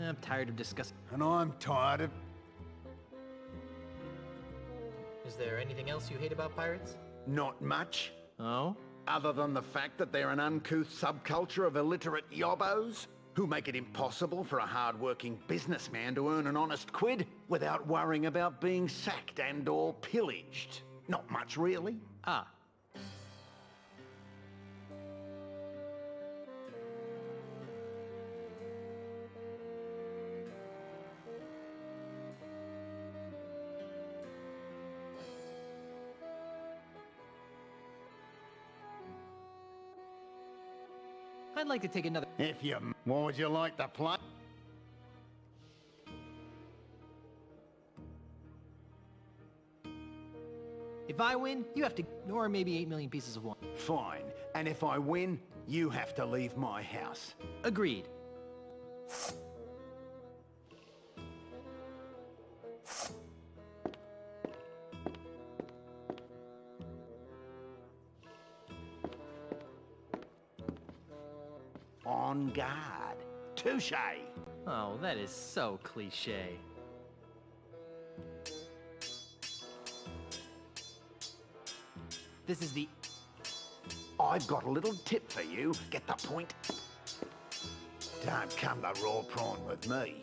I'm tired of discussing. And I'm tired of... Is there anything else you hate about pirates? Not much. Oh? Other than the fact that they're an uncouth subculture of illiterate yobbos who make it impossible for a hard-working businessman to earn an honest quid without worrying about being sacked and or pillaged. Not much, really. Ah. I'd like to take another... If you... What would you like to play? If I win, you have to... Or maybe 8 million pieces of wine. Fine. And if I win, you have to leave my house. Agreed. On guard. Touche. Oh, that is so cliché. This is the... I've got a little tip for you. Get the point? Don't come the raw prawn with me.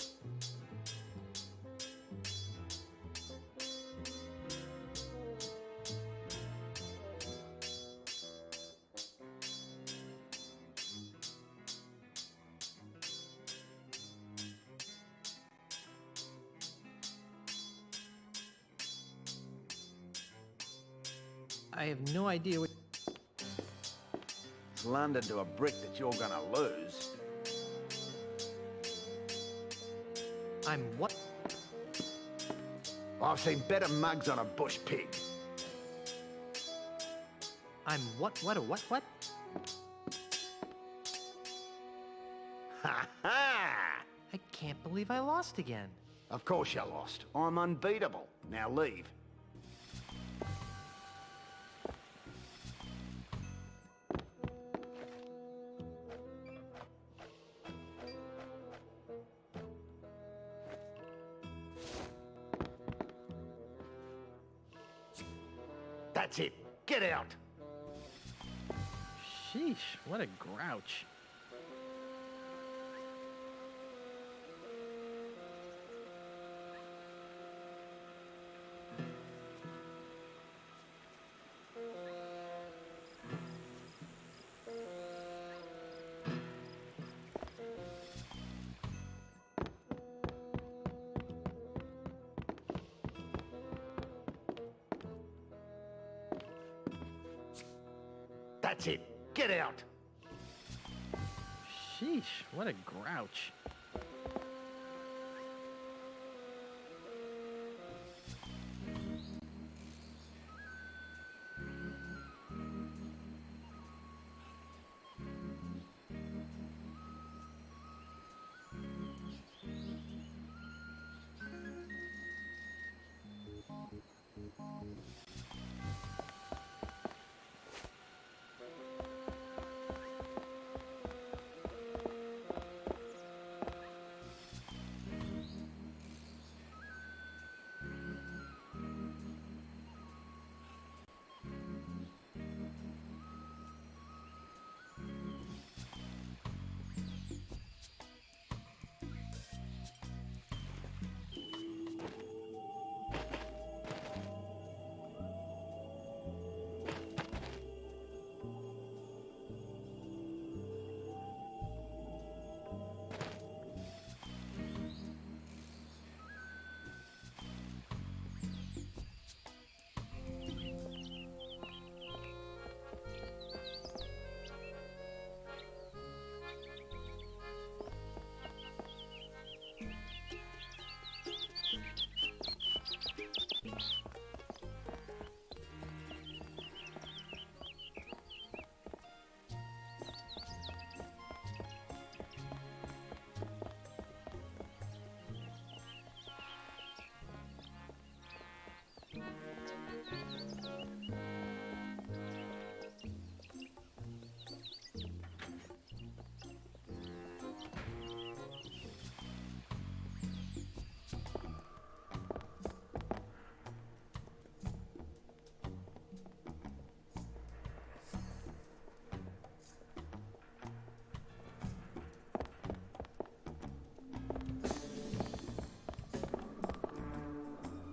I have no idea what... It's London to a brick that you're gonna lose. I'm what? I've seen better mugs on a bush pig. I'm what? What? What? Ha ha! I can't believe I lost again. Of course you lost. I'm unbeatable. Now leave. That's it. Get out. Sheesh, what a grouch. That's it. Get out. Sheesh. Sheesh, what a grouch.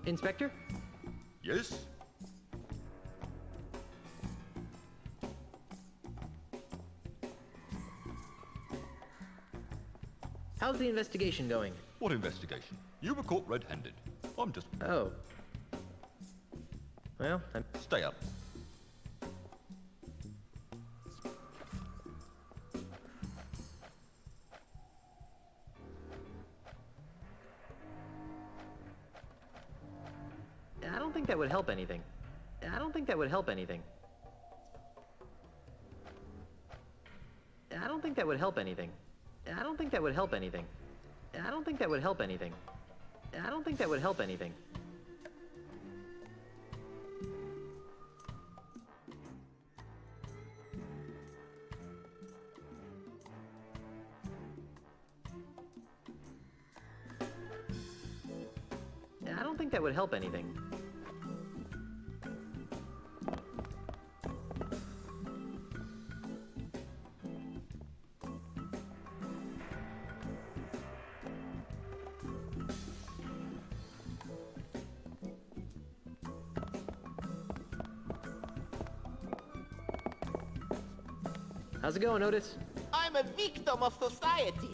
Inspector? Yes? How's the investigation going? What investigation? You were caught red-handed. I'm just... Oh. Well, Stay up. I don't think that would help anything. I don't think that would help anything. I don't think that would help anything. I don't think that would help anything. I don't think that would help anything. I don't think that would help anything. I don't think that would help anything. How's it going, Otis? I'm a victim of society.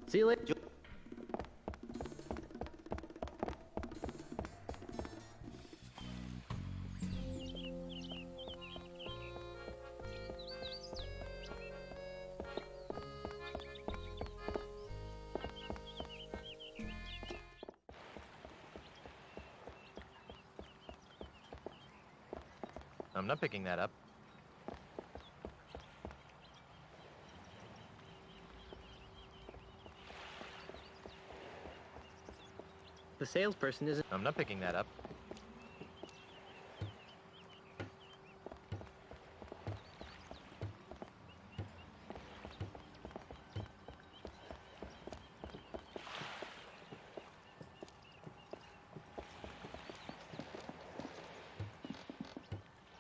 See you later. I'm not picking that up. The salesperson isn't... I'm not picking that up.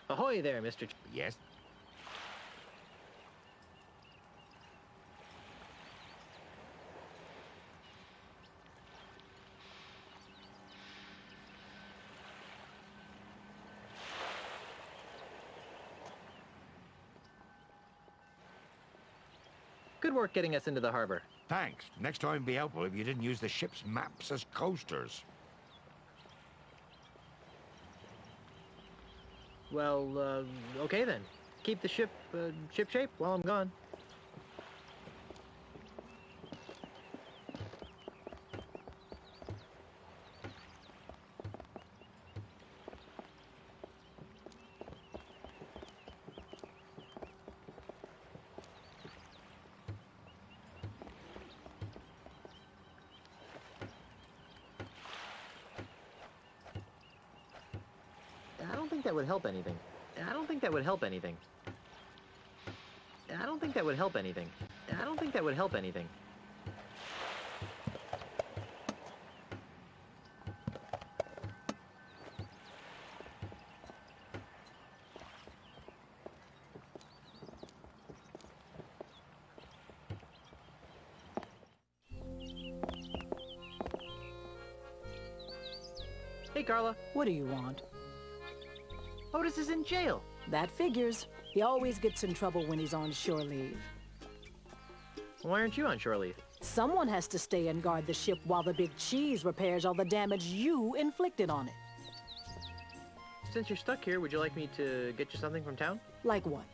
Ahoy there, Mr. Yes? Good work getting us into the harbor. Thanks. Next time it'd be helpful if you didn't use the ship's maps as coasters. Well, okay then. Keep the ship, ship shape while I'm gone. I don't think that would help anything. I don't think that would help anything. I don't think that would help anything. I don't think that would help anything. Hey, Carla. What do you want? Otis is in jail. That figures. He always gets in trouble when he's on shore leave. Why aren't you on shore leave? Someone has to stay and guard the ship while the big cheese repairs all the damage you inflicted on it. Since you're stuck here, would you like me to get you something from town? Like what?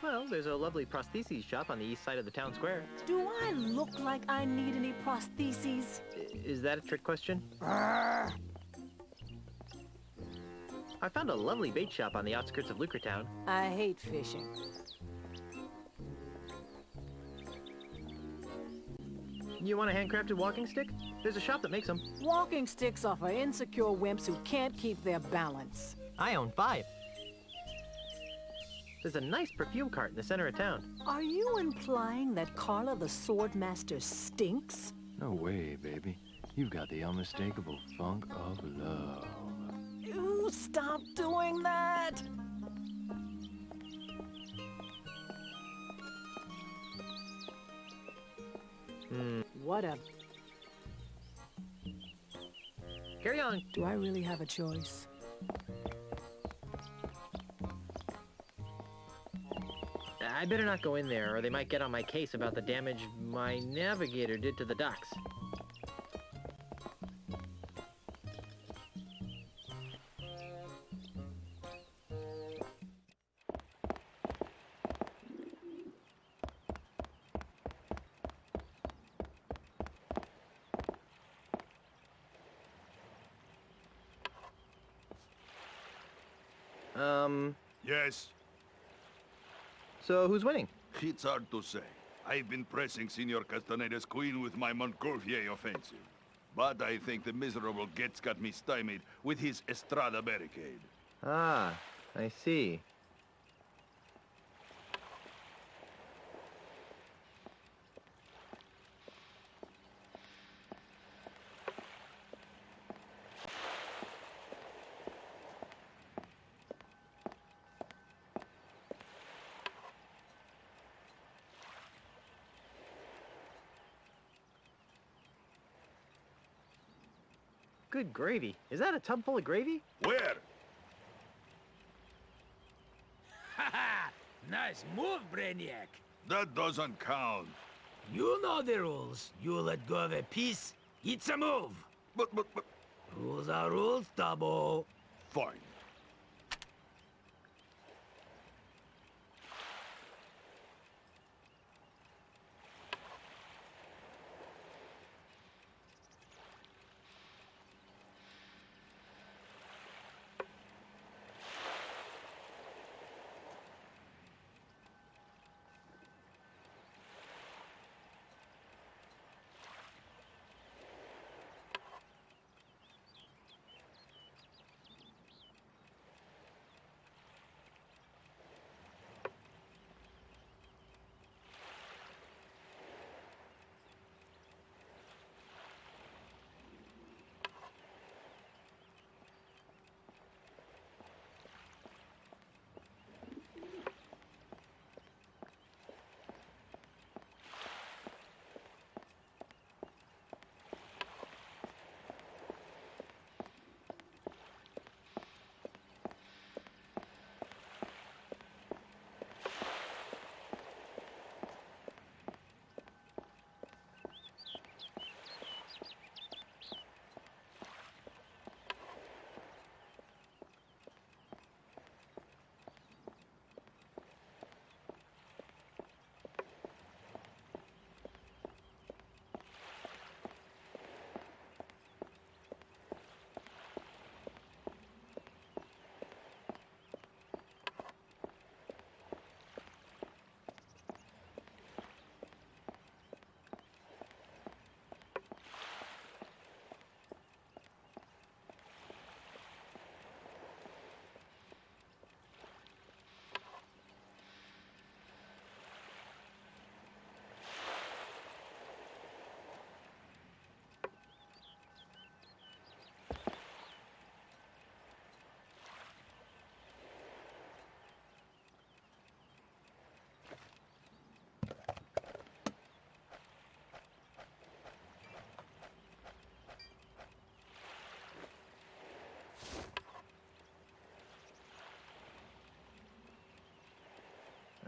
Well, there's a lovely prostheses shop on the east side of the town square. Do I look like I need any prostheses? Is that a trick question? I found a lovely bait shop on the outskirts of Lucretown. I hate fishing. You want a handcrafted walking stick? There's a shop that makes them. Walking sticks are for insecure wimps who can't keep their balance. I own 5. There's a nice perfume cart in the center of town. Are you implying that Carla the Swordmaster stinks? No way, baby. You've got the unmistakable funk of love. You stop doing that! What a... Carry on. Do I really have a choice? I better not go in there, or they might get on my case about the damage my navigator did to the docks. Yes? So who's winning? It's hard to say. I've been pressing Senor Castaneda's queen with my Montgolfier offensive. But I think the miserable Getz got me stymied with his Estrada barricade. Ah, I see. Good gravy. Is that a tub full of gravy? Where? Ha! Nice move, Brainiac. That doesn't count. You know the rules. You let go of a piece, it's a move. But... Rules are rules, Tabo. Fine.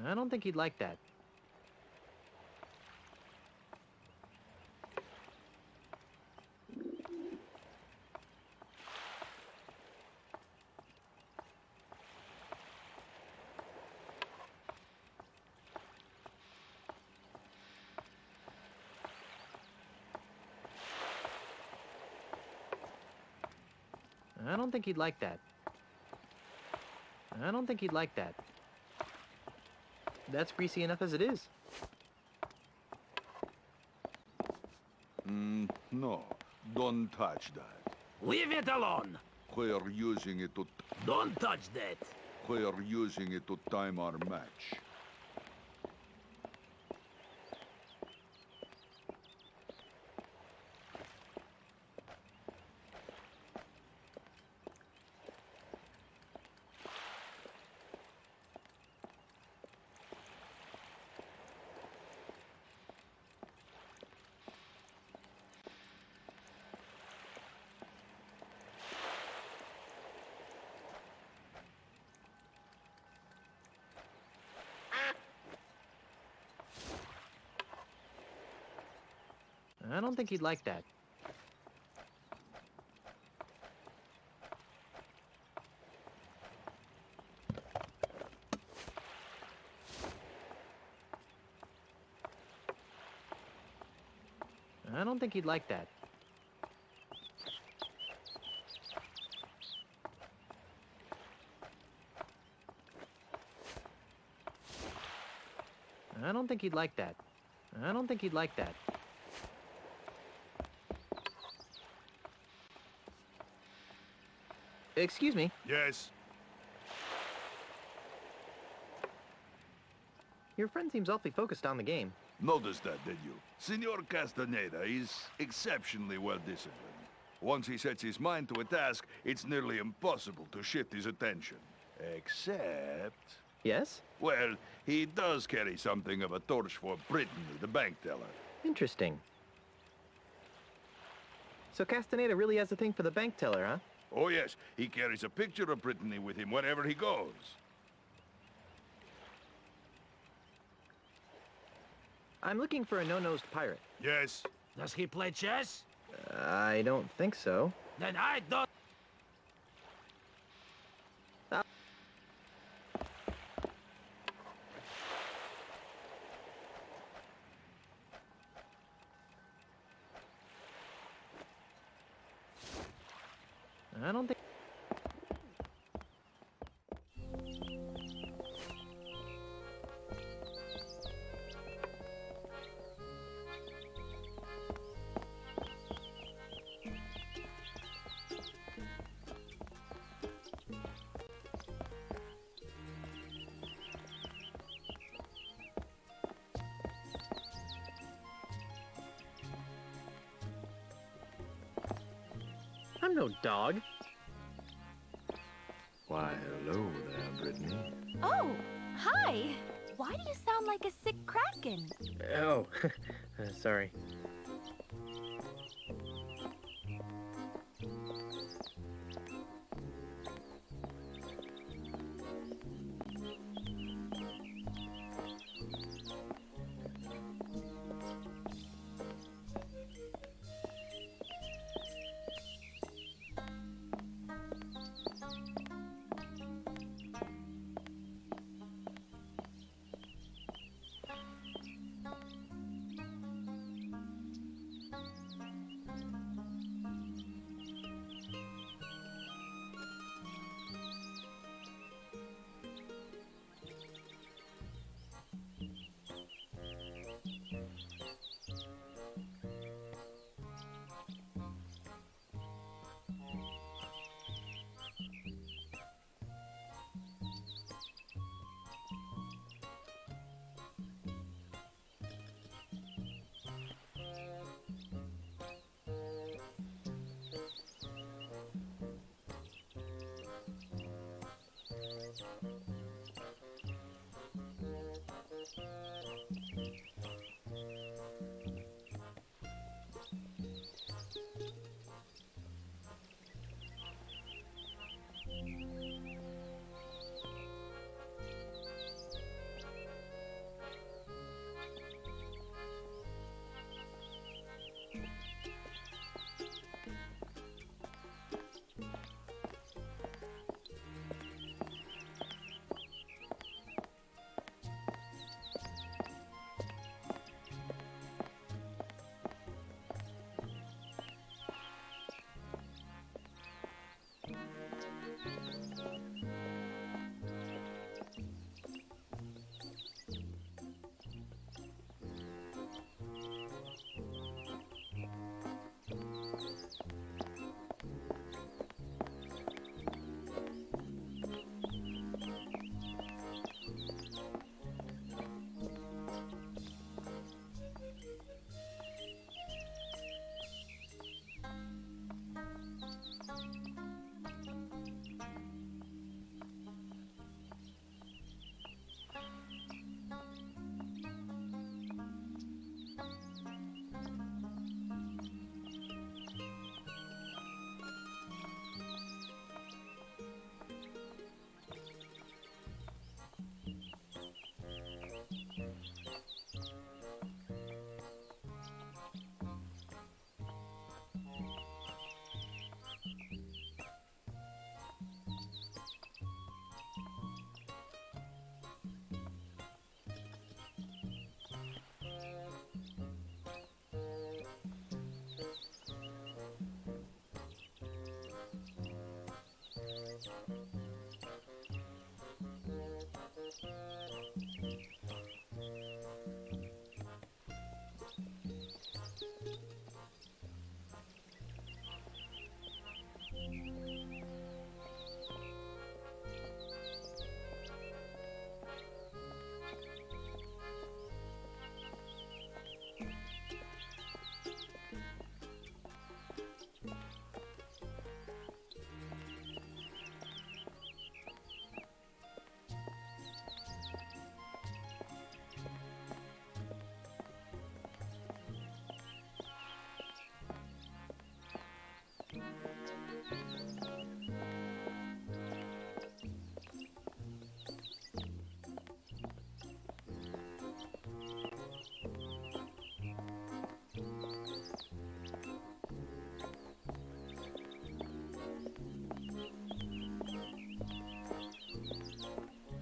I don't think he'd like that. I don't think he'd like that. I don't think he'd like that. That's greasy enough as it is. No, don't touch that. Leave it alone. We're using it to... Don't touch that. We're using it to time our match. I don't think he'd like that. I don't think he'd like that. I don't think he'd like that. I don't think he'd like that. Excuse me. Yes? Your friend seems awfully focused on the game. Noticed that, did you? Senor Castaneda is exceptionally well disciplined. Once he sets his mind to a task, it's nearly impossible to shift his attention. Except... Yes? Well, he does carry something of a torch for Brittany, the bank teller. Interesting. So Castaneda really has a thing for the bank teller, huh? Oh yes, he carries a picture of Brittany with him wherever he goes. I'm looking for a no-nosed pirate. Yes. Does he play chess? I don't think so. Then I don't... I don't think... I'm no dog. Why, hello there, Brittany. Oh, hi. Why do you sound like a sick kraken? Oh, sorry.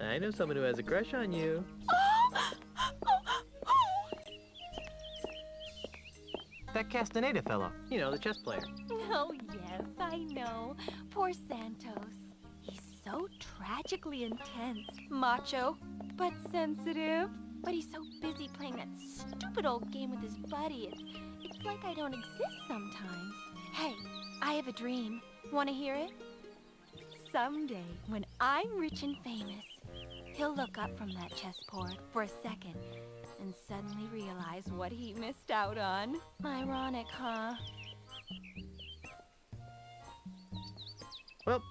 I know someone who has a crush on you. That Castaneda fellow. You know, the chess player. Oh, yes, I know. Poor Santos. He's so tragically intense. Macho, but sensitive. But he's so busy playing that stupid old game with his buddy. It's like I don't exist sometimes. Hey, I have a dream. Want to hear it? Someday, when I'm rich and famous, he'll look up from that chessboard for a second and suddenly realize what he missed out on. Ironic, huh? Well,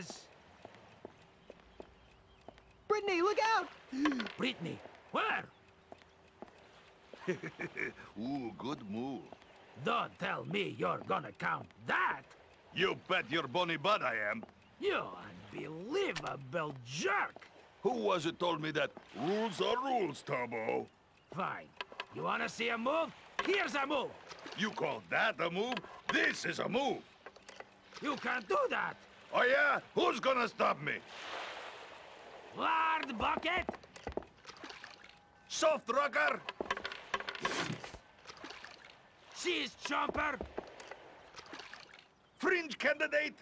Yes? Brittany, look out! Brittany, where? Ooh, good move. Don't tell me you're gonna count that! You bet your bonny butt I am. You unbelievable jerk! Who was it told me that rules are rules, Turbo? Fine. You wanna see a move? Here's a move! You call that a move? This is a move. You can't do that! Oh yeah? Who's gonna stop me? Lard bucket! Soft rocker! Cheese chomper! Fringe candidate!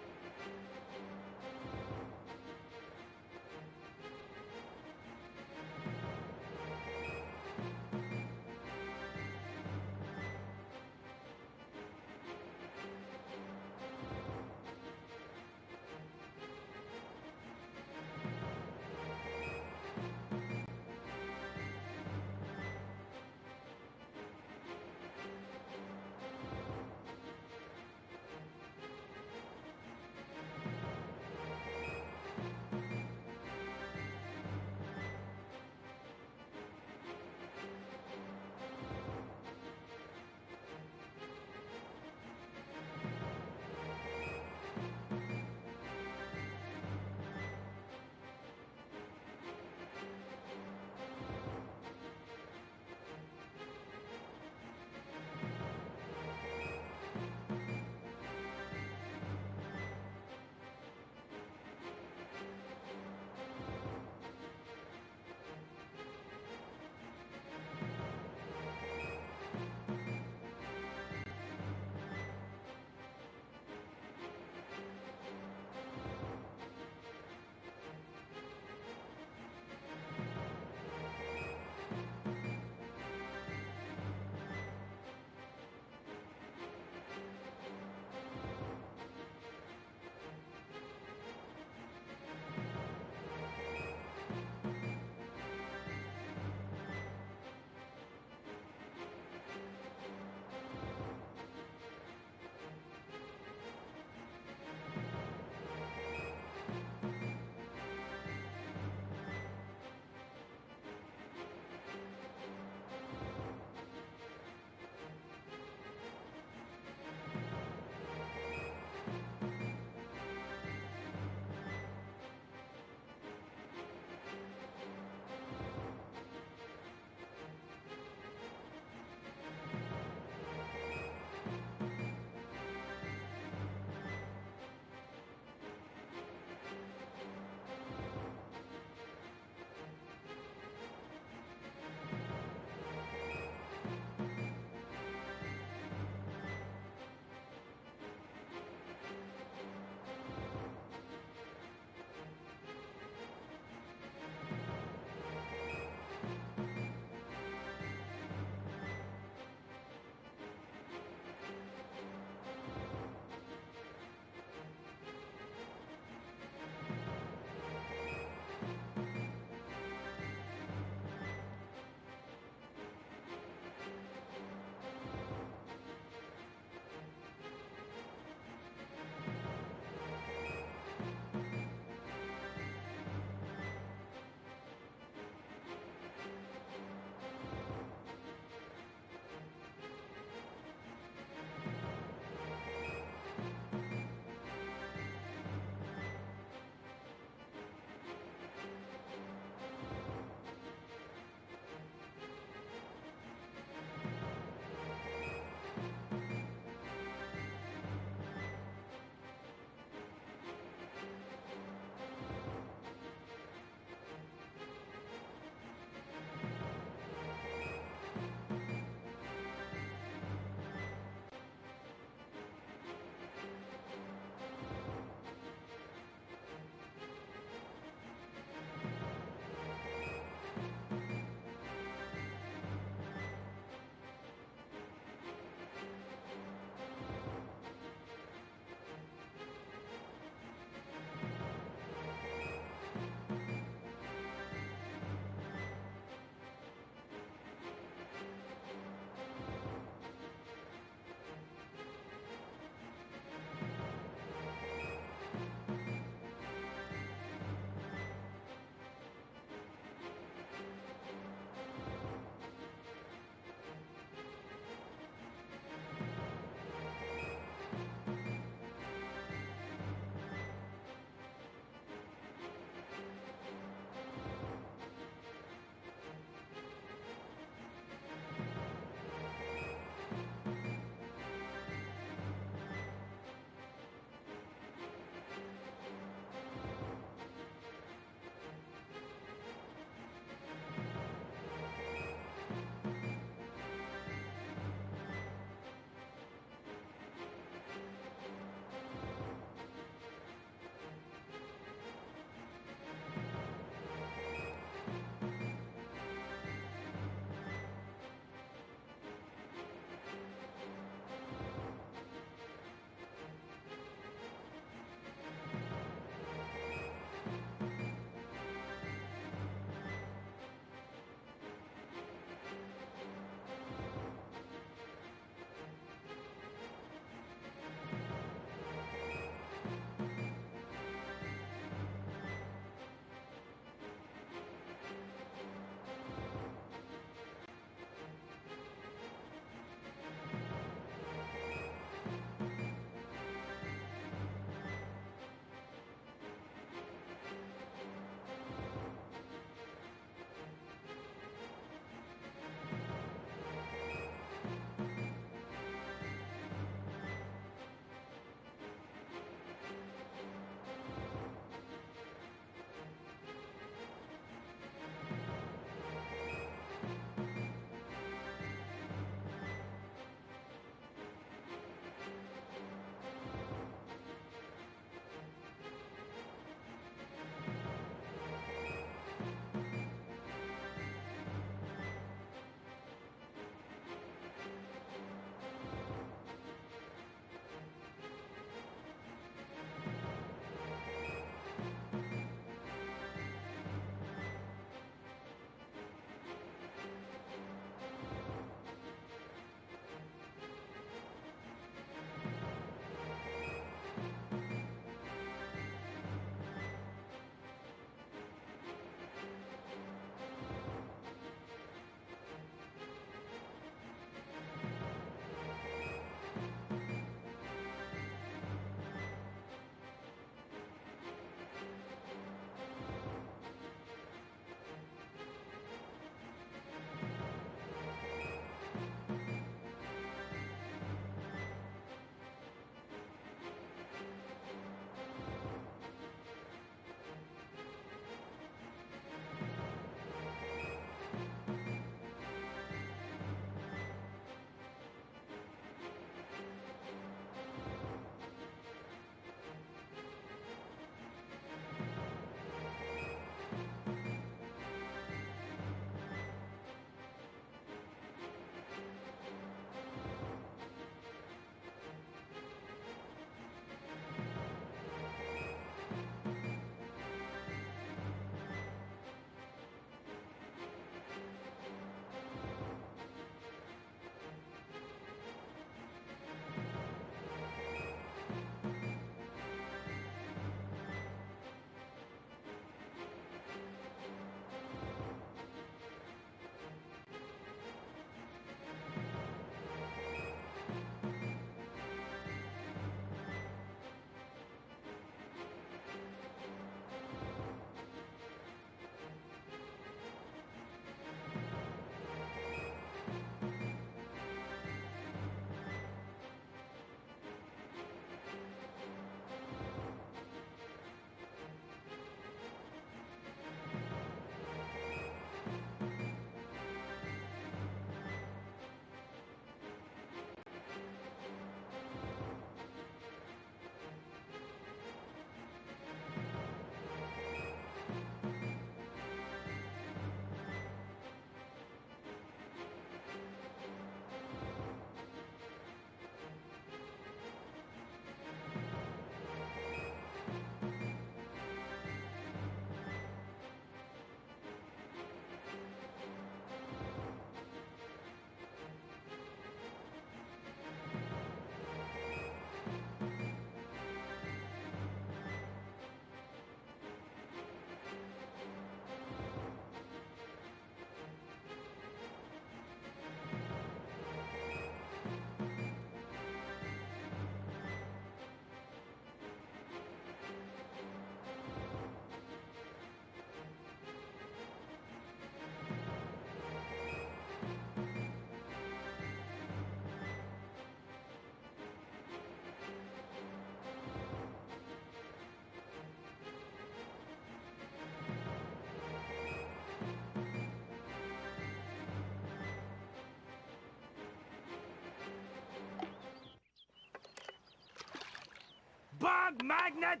Bug magnet!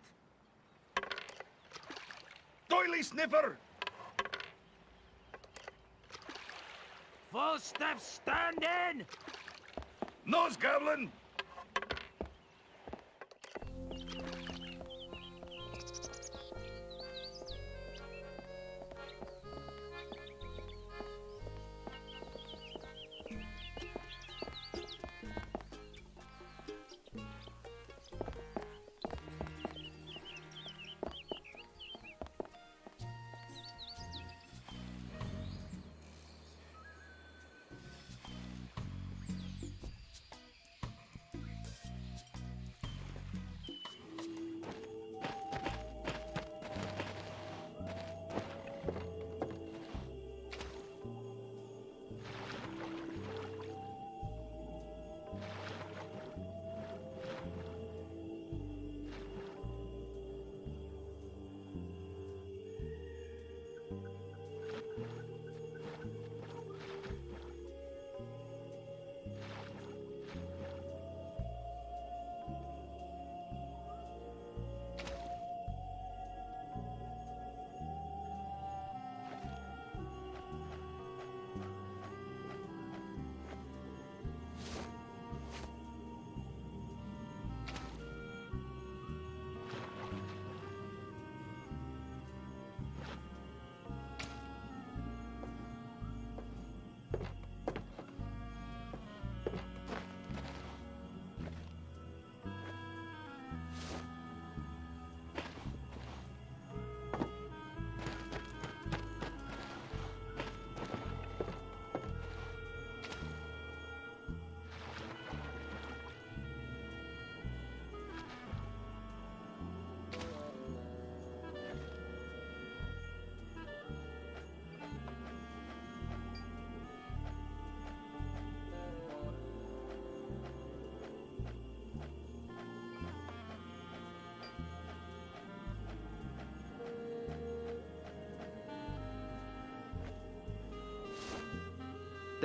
Doily sniffer! Full step standing! Nose goblin!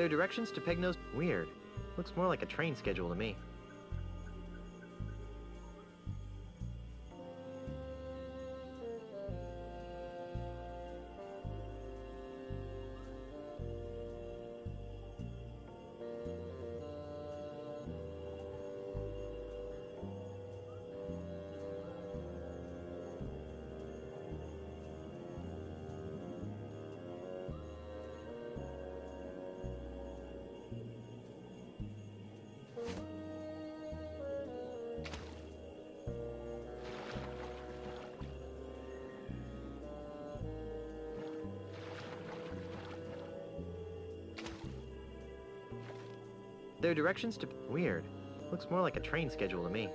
Their directions to Pegnose? Weird. Looks more like a train schedule to me. Their directions to... Weird. Looks more like a train schedule to me.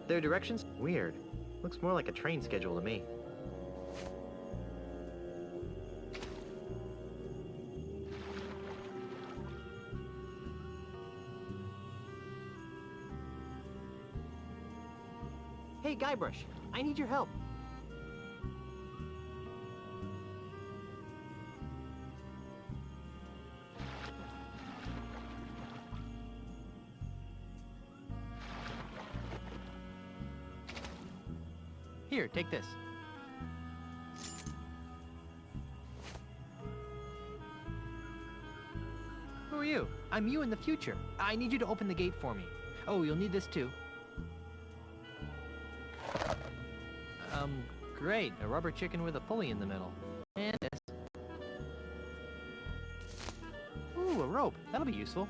Their directions? Weird. Looks more like a train schedule to me. Hey, Guybrush, I need your help. Here, take this. Who are you? I'm you in the future. I need you to open the gate for me. Oh, you'll need this too. Great. A rubber chicken with a pulley in the middle. And this. Ooh, a rope. That'll be useful.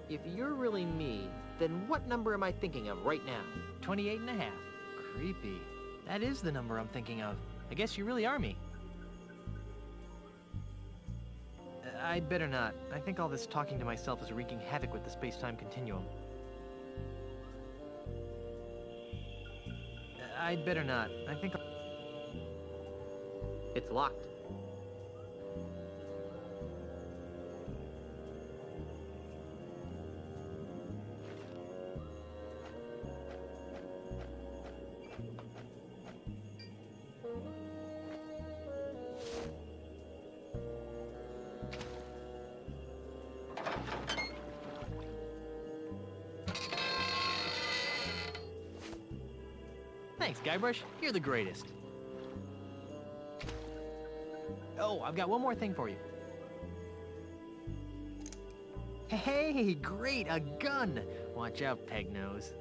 If you're really me, then what number am I thinking of right now? 28 and a half. Creepy. That is the number I'm thinking of. I guess you really are me. I'd better not. I think all this talking to myself is wreaking havoc with the space-time continuum. I'd better not. I think... It's locked. Thanks, Guybrush. You're the greatest. Oh, I've got one more thing for you. Hey, great, a gun! Watch out, Pegnose.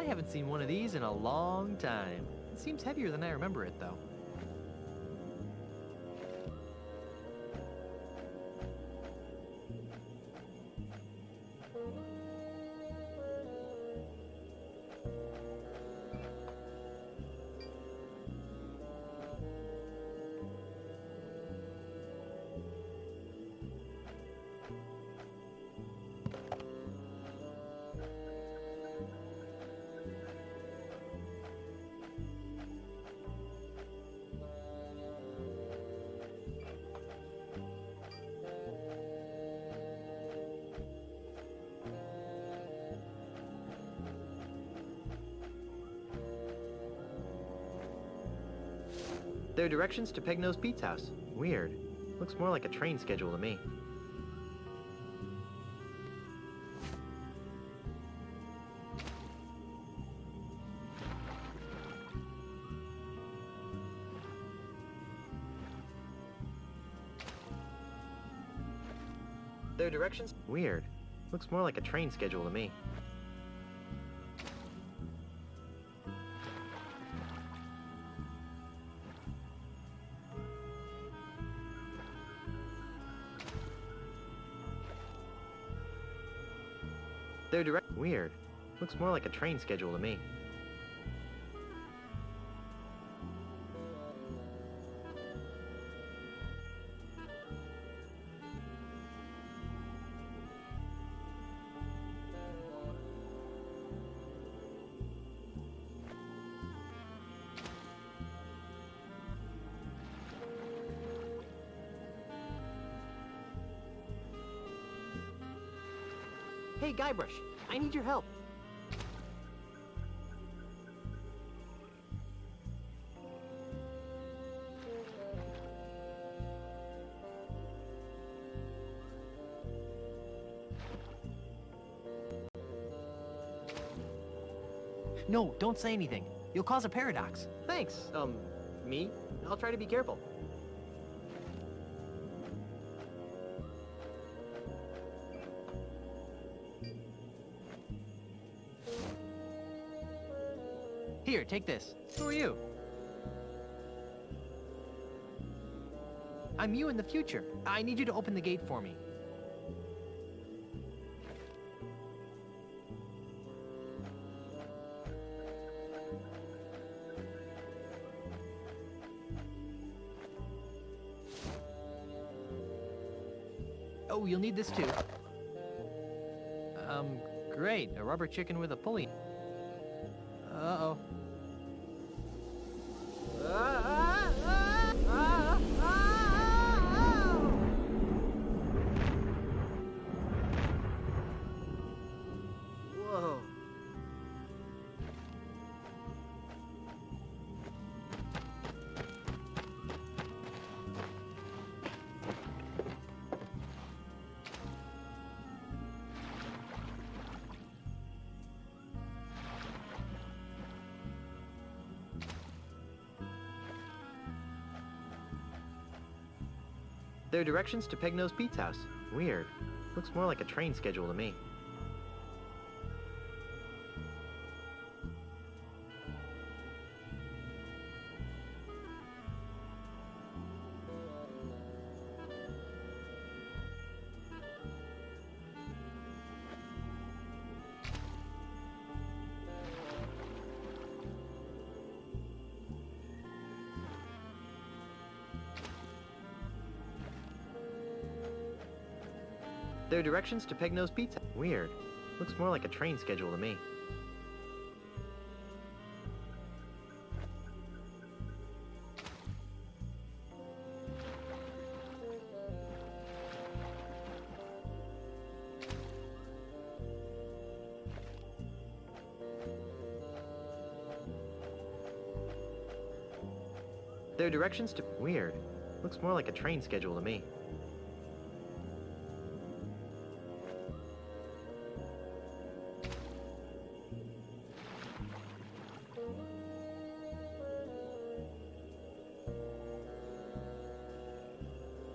I haven't seen one of these in a long time. It seems heavier than I remember it, though. There are directions to Pegnosed Pete's house. Weird. Looks more like a train schedule to me. There are directions? Weird. Looks more like a train schedule to me. They're direct. Weird. Looks more like a train schedule to me. Hey, Guybrush, I need your help. No, don't say anything. You'll cause a paradox. Thanks. Me? I'll try to be careful. Here, take this. Who are you? I'm you in the future. I need you to open the gate for me. Oh, you'll need this too. Great. A rubber chicken with a pulley. Uh-oh. Whoa. There are directions to Pegnosed Pete's house. Weird. Looks more like a train schedule to me. There are directions to Pegnosed Pete's. Weird. Looks more like a train schedule to me. There are directions to... Weird. Looks more like a train schedule to me.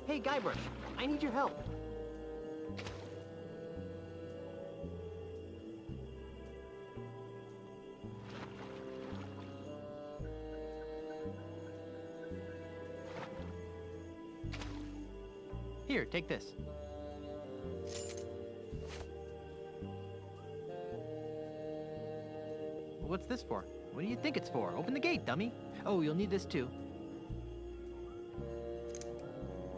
Hey, Guybrush, I need your help. Here, take this. What's this for? What do you think it's for? Open the gate, dummy. Oh, you'll need this too.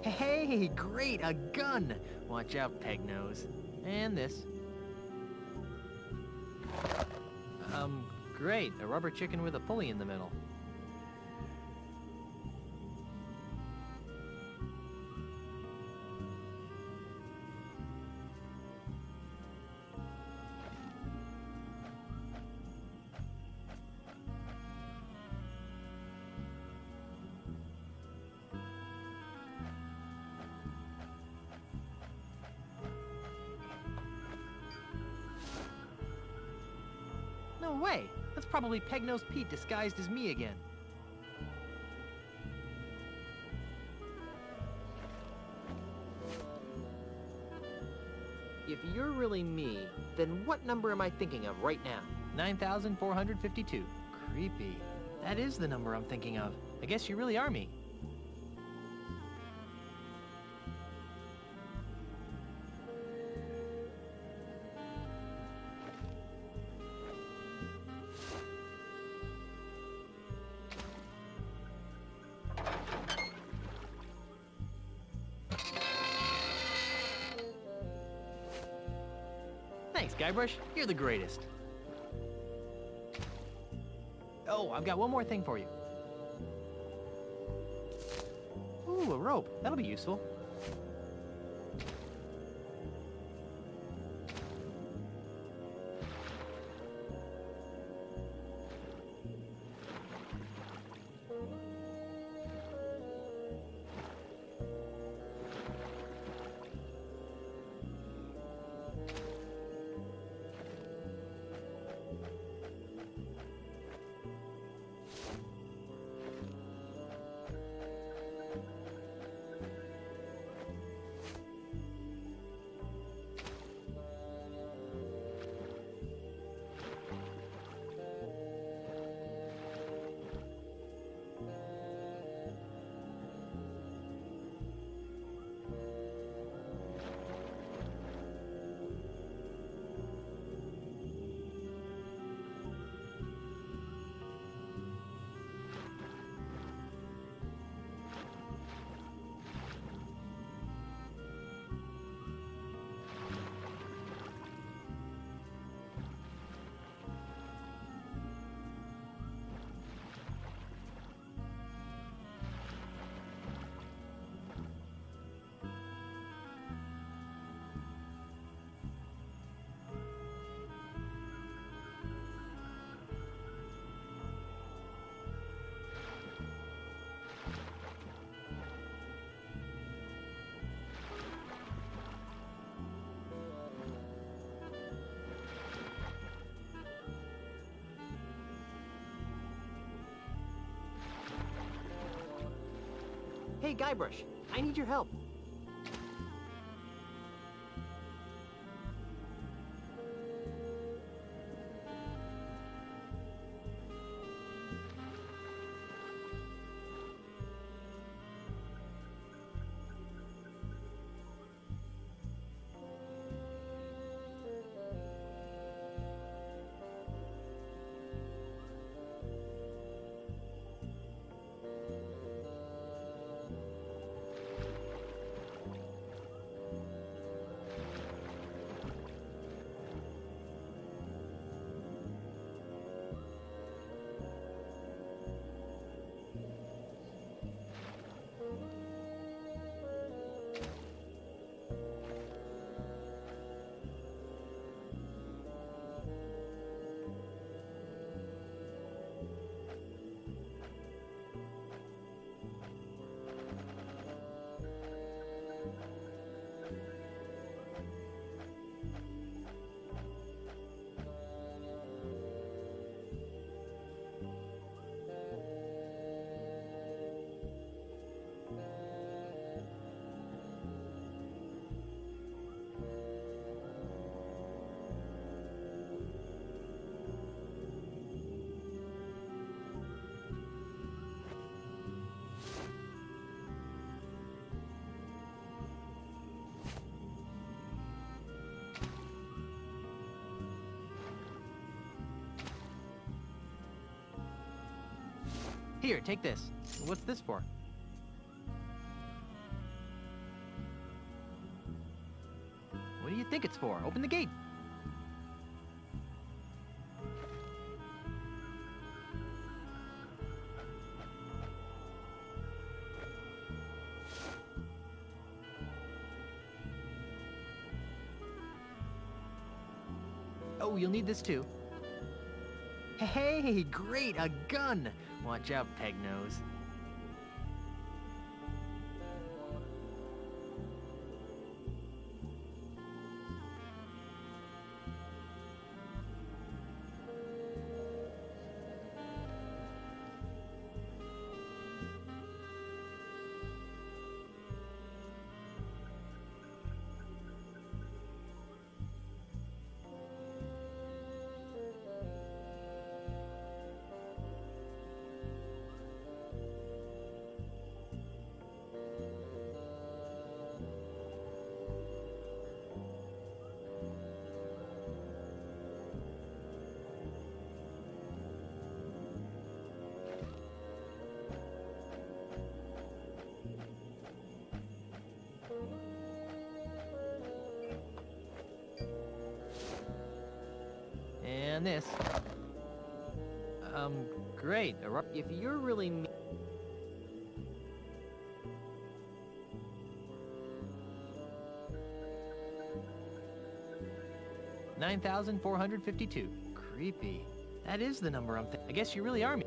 Hey, great, a gun! Watch out, Pegnose. And this. Great, a rubber chicken with a pulley in the middle. way. That's probably Peg-Nosed Pete disguised as me again. If you're really me, then what number am I thinking of right now? 9,452. Creepy. That is the number I'm thinking of. I guess you really are me. Thanks, Guybrush. You're the greatest. Oh, I've got one more thing for you. Ooh, a rope. That'll be useful. Hey, Guybrush, I need your help. Here, take this. What's this for? What do you think it's for? Open the gate. Oh, you'll need this too. Hey, great, a gun! Watch out, Peg-Nose. And this. Great. If you're really... 9,452. Creepy. That is the number I guess you really are me.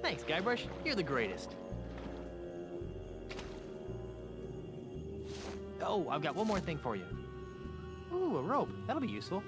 Thanks, Guybrush. You're the greatest. Oh, I've got one more thing for you. Ooh, a rope. That'll be useful.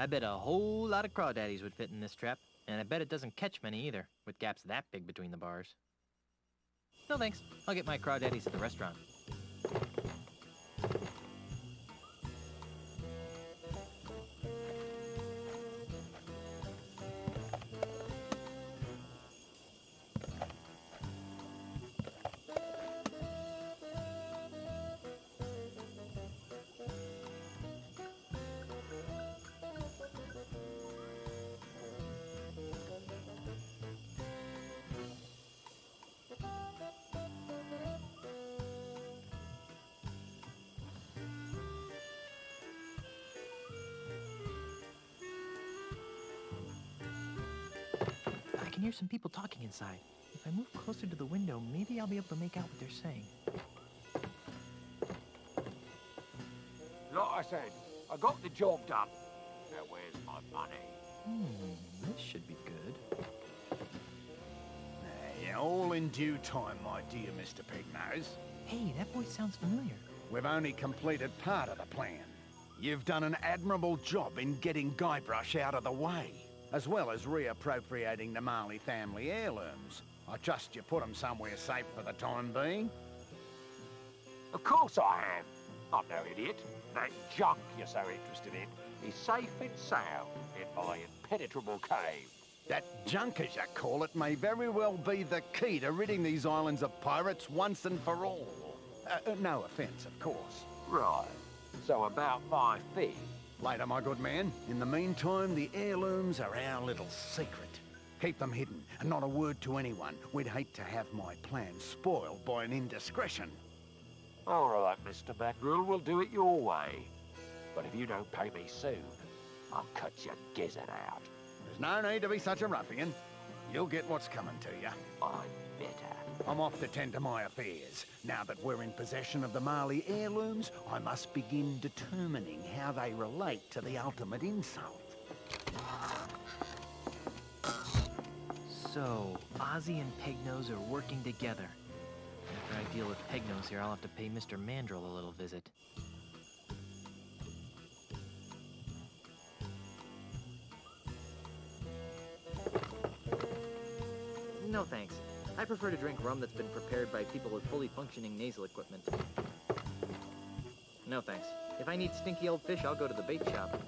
I bet a whole lot of crawdaddies would fit in this trap, and I bet it doesn't catch many either, with gaps that big between the bars. No thanks, I'll get my crawdaddies at the restaurant. I can hear some people talking inside. If I move closer to the window, maybe I'll be able to make out what they're saying. Like I said, I got the job done. Now where's my money? This should be good. Yeah, all in due time, my dear Mr. Pignose. Hey, that voice sounds familiar. We've only completed part of the plan. You've done an admirable job in getting Guybrush out of the way, as well as reappropriating the Marley family heirlooms. I trust you put them somewhere safe for the time being. Of course I am. I'm no idiot. That junk you're so interested in is safe and sound in my impenetrable cave. That junk, as you call it, may very well be the key to ridding these islands of pirates once and for all. No offense, of course. Right. So about my fee. Later, my good man. In the meantime, the heirlooms are our little secret. Keep them hidden, and not a word to anyone. We'd hate to have my plan spoiled by an indiscretion. All right, Mr. Mackerel, we'll do it your way. But if you don't pay me soon, I'll cut your gizzard out. There's no need to be such a ruffian. You'll get what's coming to you. I'm better. I'm off to tend to my affairs. Now that we're in possession of the Marley heirlooms, I must begin determining how they relate to the ultimate insult. So, Ozzy and Pegnose are working together. After I deal with Pegnose here, I'll have to pay Mr. Mandrill a little visit. No thanks. I prefer to drink rum that's been prepared by people with fully functioning nasal equipment. No thanks. If I need stinky old fish, I'll go to the bait shop.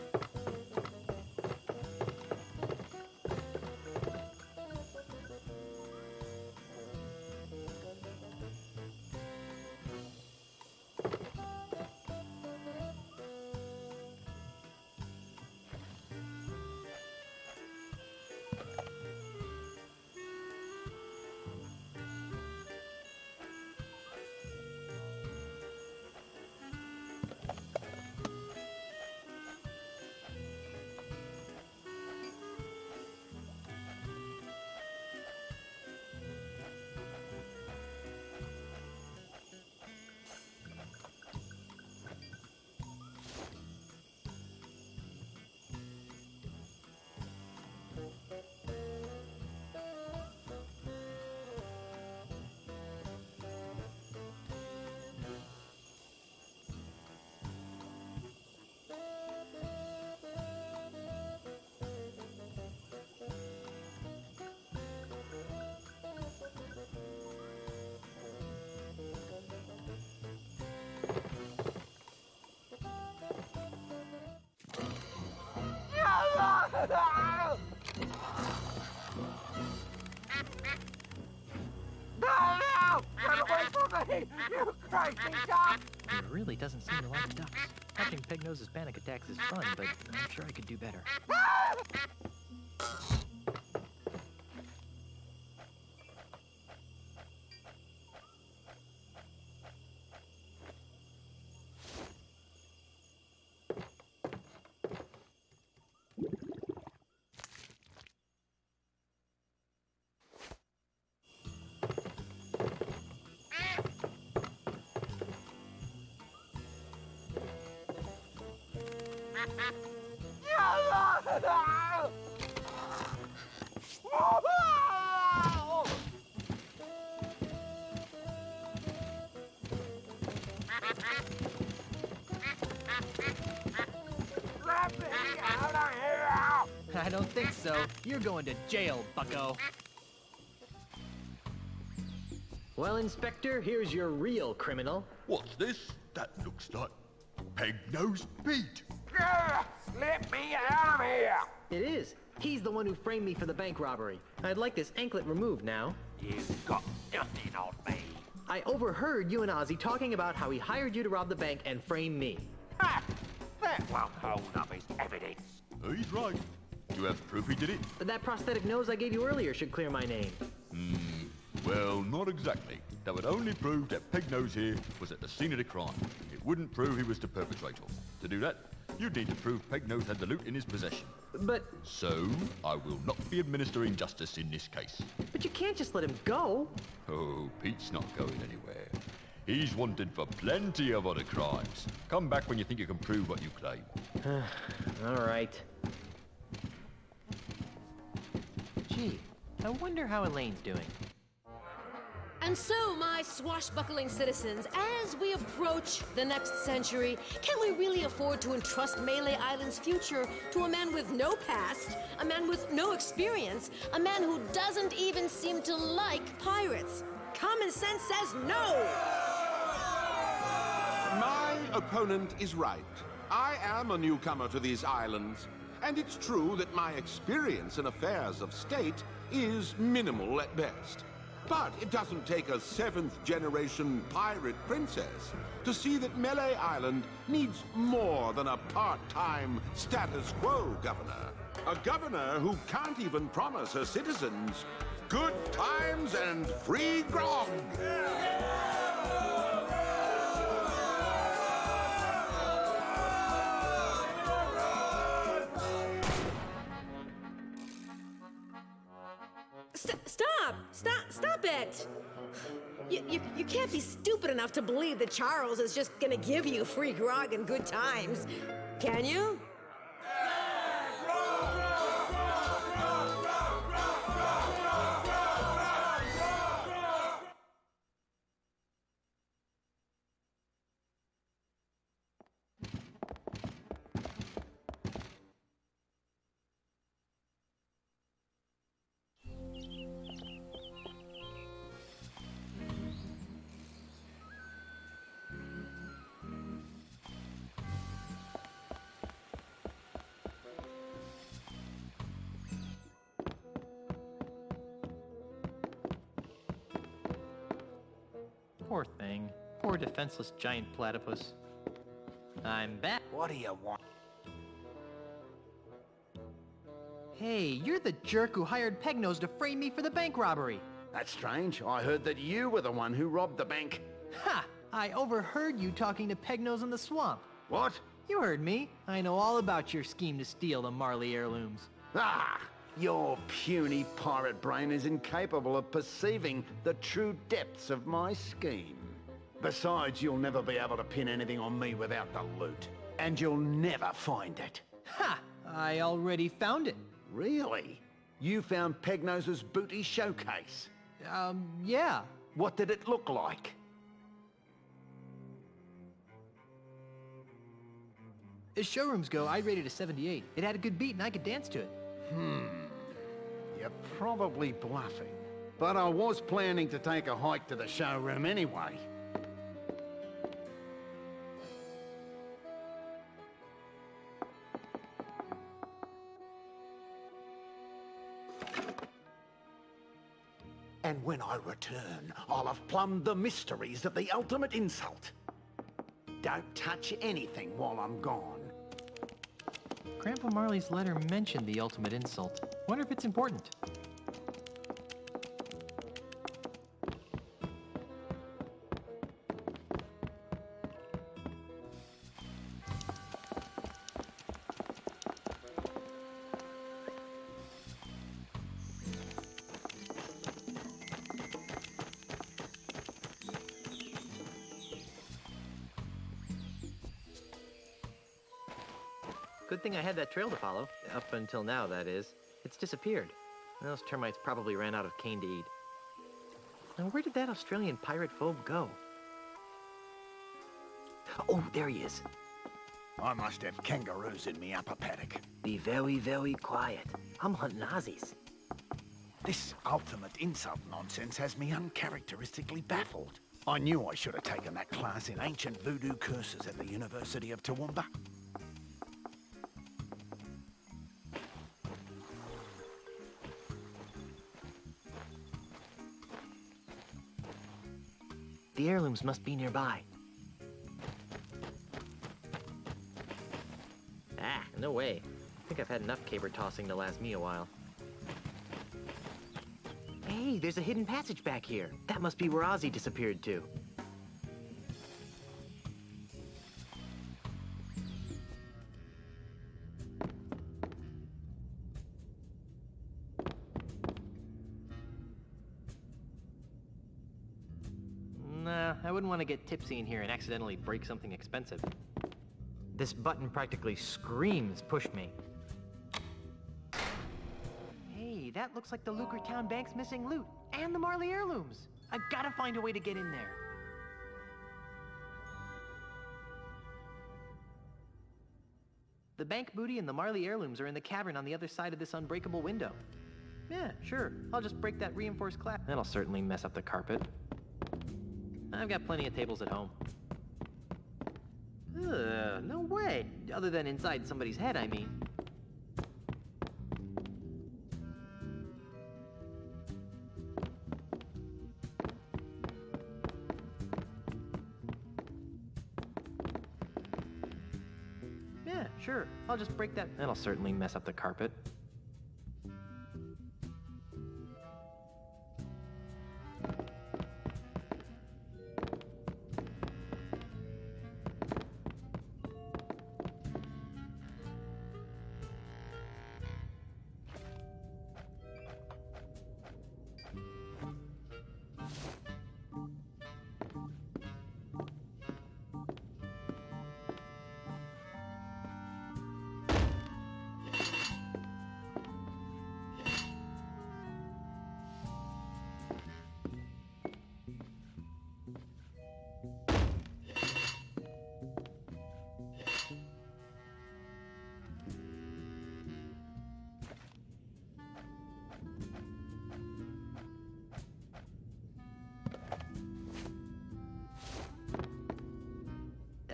me, you crazy duck! He really doesn't seem to like ducks. Watching Pegnose's panic attacks is fun, but I'm sure I could do better. Let me out of here! I don't think so. You're going to jail, bucko. Well, Inspector, here's your real criminal. What's this? That looks like Peg-Nose Pete. Let me out of here! It is. He's the one who framed me for the bank robbery. I'd like this anklet removed now. You've got nothing on me. I overheard you and Ozzy talking about how he hired you to rob the bank and frame me. Ha! That won't hold up as evidence. He's right. Do you have proof he did it? That prosthetic nose I gave you earlier should clear my name. Well, not exactly. That would only prove that Peg-Nose here was at the scene of the crime. It wouldn't prove he was the perpetrator. To do that, you'd need to prove Peg-Nose had the loot in his possession. But... So, I will not be administering justice in this case. But you can't just let him go. Oh, Pete's not going anywhere. He's wanted for plenty of other crimes. Come back when you think you can prove what you claim. All right. Gee, I wonder how Elaine's doing. And so, my swashbuckling citizens, as we approach the next century, can we really afford to entrust Melee Island's future to a man with no past, a man with no experience, a man who doesn't even seem to like pirates? Common sense says no! My opponent is right. I am a newcomer to these islands, and it's true that my experience in affairs of state is minimal at best. But it doesn't take a seventh-generation pirate princess to see that Melee Island needs more than a part-time status quo governor. A governor who can't even promise her citizens good times and free grog. Stop it! You can't be stupid enough to believe that Charles is just gonna give you free grog and good times, can you? Poor thing. Poor defenseless giant platypus. I'm back. What do you want? Hey, you're the jerk who hired Pegnose to frame me for the bank robbery. That's strange. I heard that you were the one who robbed the bank. Ha! I overheard you talking to Pegnose in the swamp. What? You heard me. I know all about your scheme to steal the Marley heirlooms. Ah! Your puny pirate brain is incapable of perceiving the true depths of my scheme. Besides, you'll never be able to pin anything on me without the loot. And you'll never find it. Ha! I already found it. Really? You found Pegnose's booty showcase? Yeah. What did it look like? As showrooms go, I rated a 78. It had a good beat and I could dance to it. You're probably bluffing. But I was planning to take a hike to the showroom anyway. And And when I return, I'll have plumbed the mysteries of the ultimate insult. Don't touch anything while I'm gone. Grandpa Marley's letter mentioned the ultimate insult. Wonder if it's important. Good thing I had that trail to follow. Up until now, that is. It's disappeared. Those termites probably ran out of cane to eat. Now, where did that Australian pirate phobe go? Oh, there he is. I must have kangaroos in me upper paddock. Be very, very quiet. I'm hunting Aussies. This ultimate insult nonsense has me uncharacteristically baffled. I knew I should have taken that class in ancient voodoo curses at the University of Toowoomba. The heirlooms must be nearby. Ah, no way. I think I've had enough caber tossing to last me a while. Hey, there's a hidden passage back here. That must be where Ozzy disappeared to. Nah, I wouldn't want to get tipsy in here and accidentally break something expensive. This button practically screams push me. Hey, that looks like the Lucre Town Bank's missing loot, and the Marley heirlooms. I've got to find a way to get in there. The bank booty and the Marley heirlooms are in the cavern on the other side of this unbreakable window. Yeah, sure. I'll just break that reinforced glass. That'll certainly mess up the carpet. I've got plenty of tables at home. No way. Other than inside somebody's head, I mean. Yeah, sure. I'll just break that. That'll certainly mess up the carpet.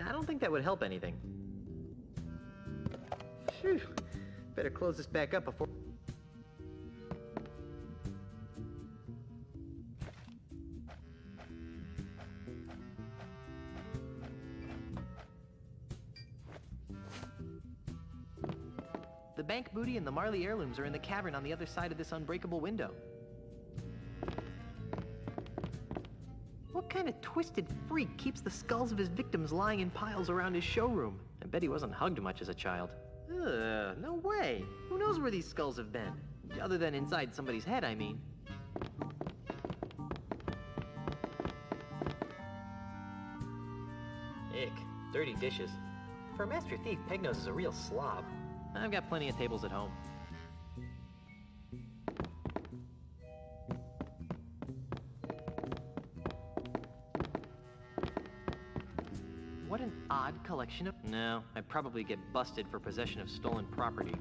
I don't think that would help anything. Phew. Better close this back up before... The bank booty and the Marley heirlooms are in the cavern on the other side of this unbreakable window. What kind of twisted freak keeps the skulls of his victims lying in piles around his showroom? I bet he wasn't hugged much as a child. No way. Who knows where these skulls have been? Other than inside somebody's head, I mean. Ick. Dirty dishes. For a master thief, Pegnose is a real slob. I've got plenty of tables at home. What an odd collection of... No, I'd probably get busted for possession of stolen property.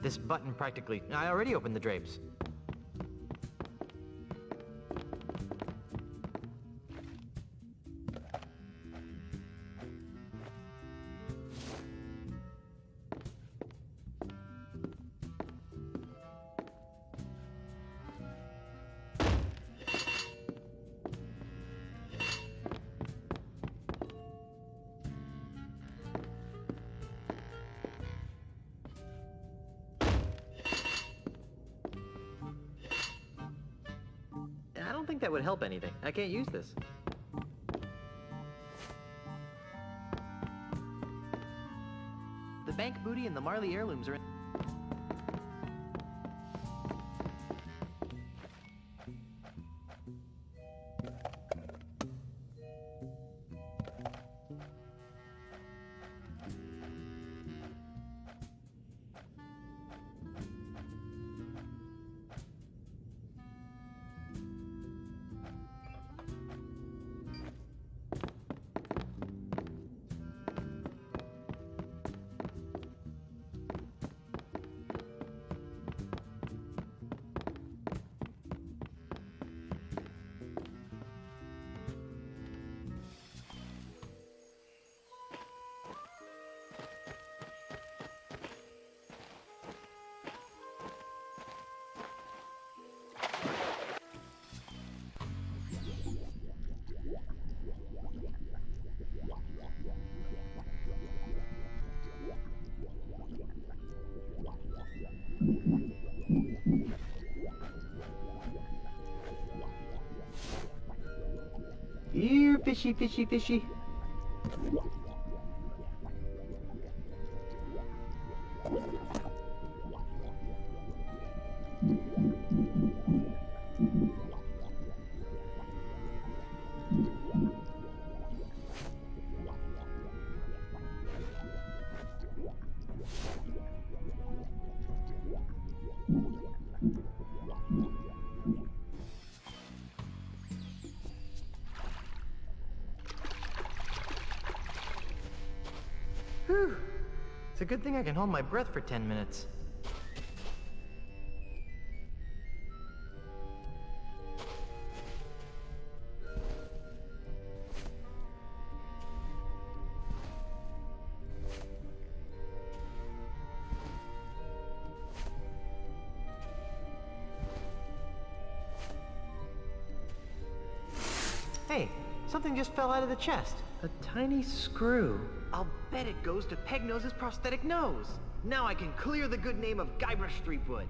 This button practically... I already opened the drapes. that would help anything. I can't use this. The bank booty and the Marley heirlooms are in... Here, fishy, fishy, fishy. Whew. It's a good thing I can hold my breath for 10 minutes. Hey, something just fell out of the chest. A tiny screw. I'll bet it goes to Pegnose's prosthetic nose. Now I can clear the good name of Guybrush Threepwood.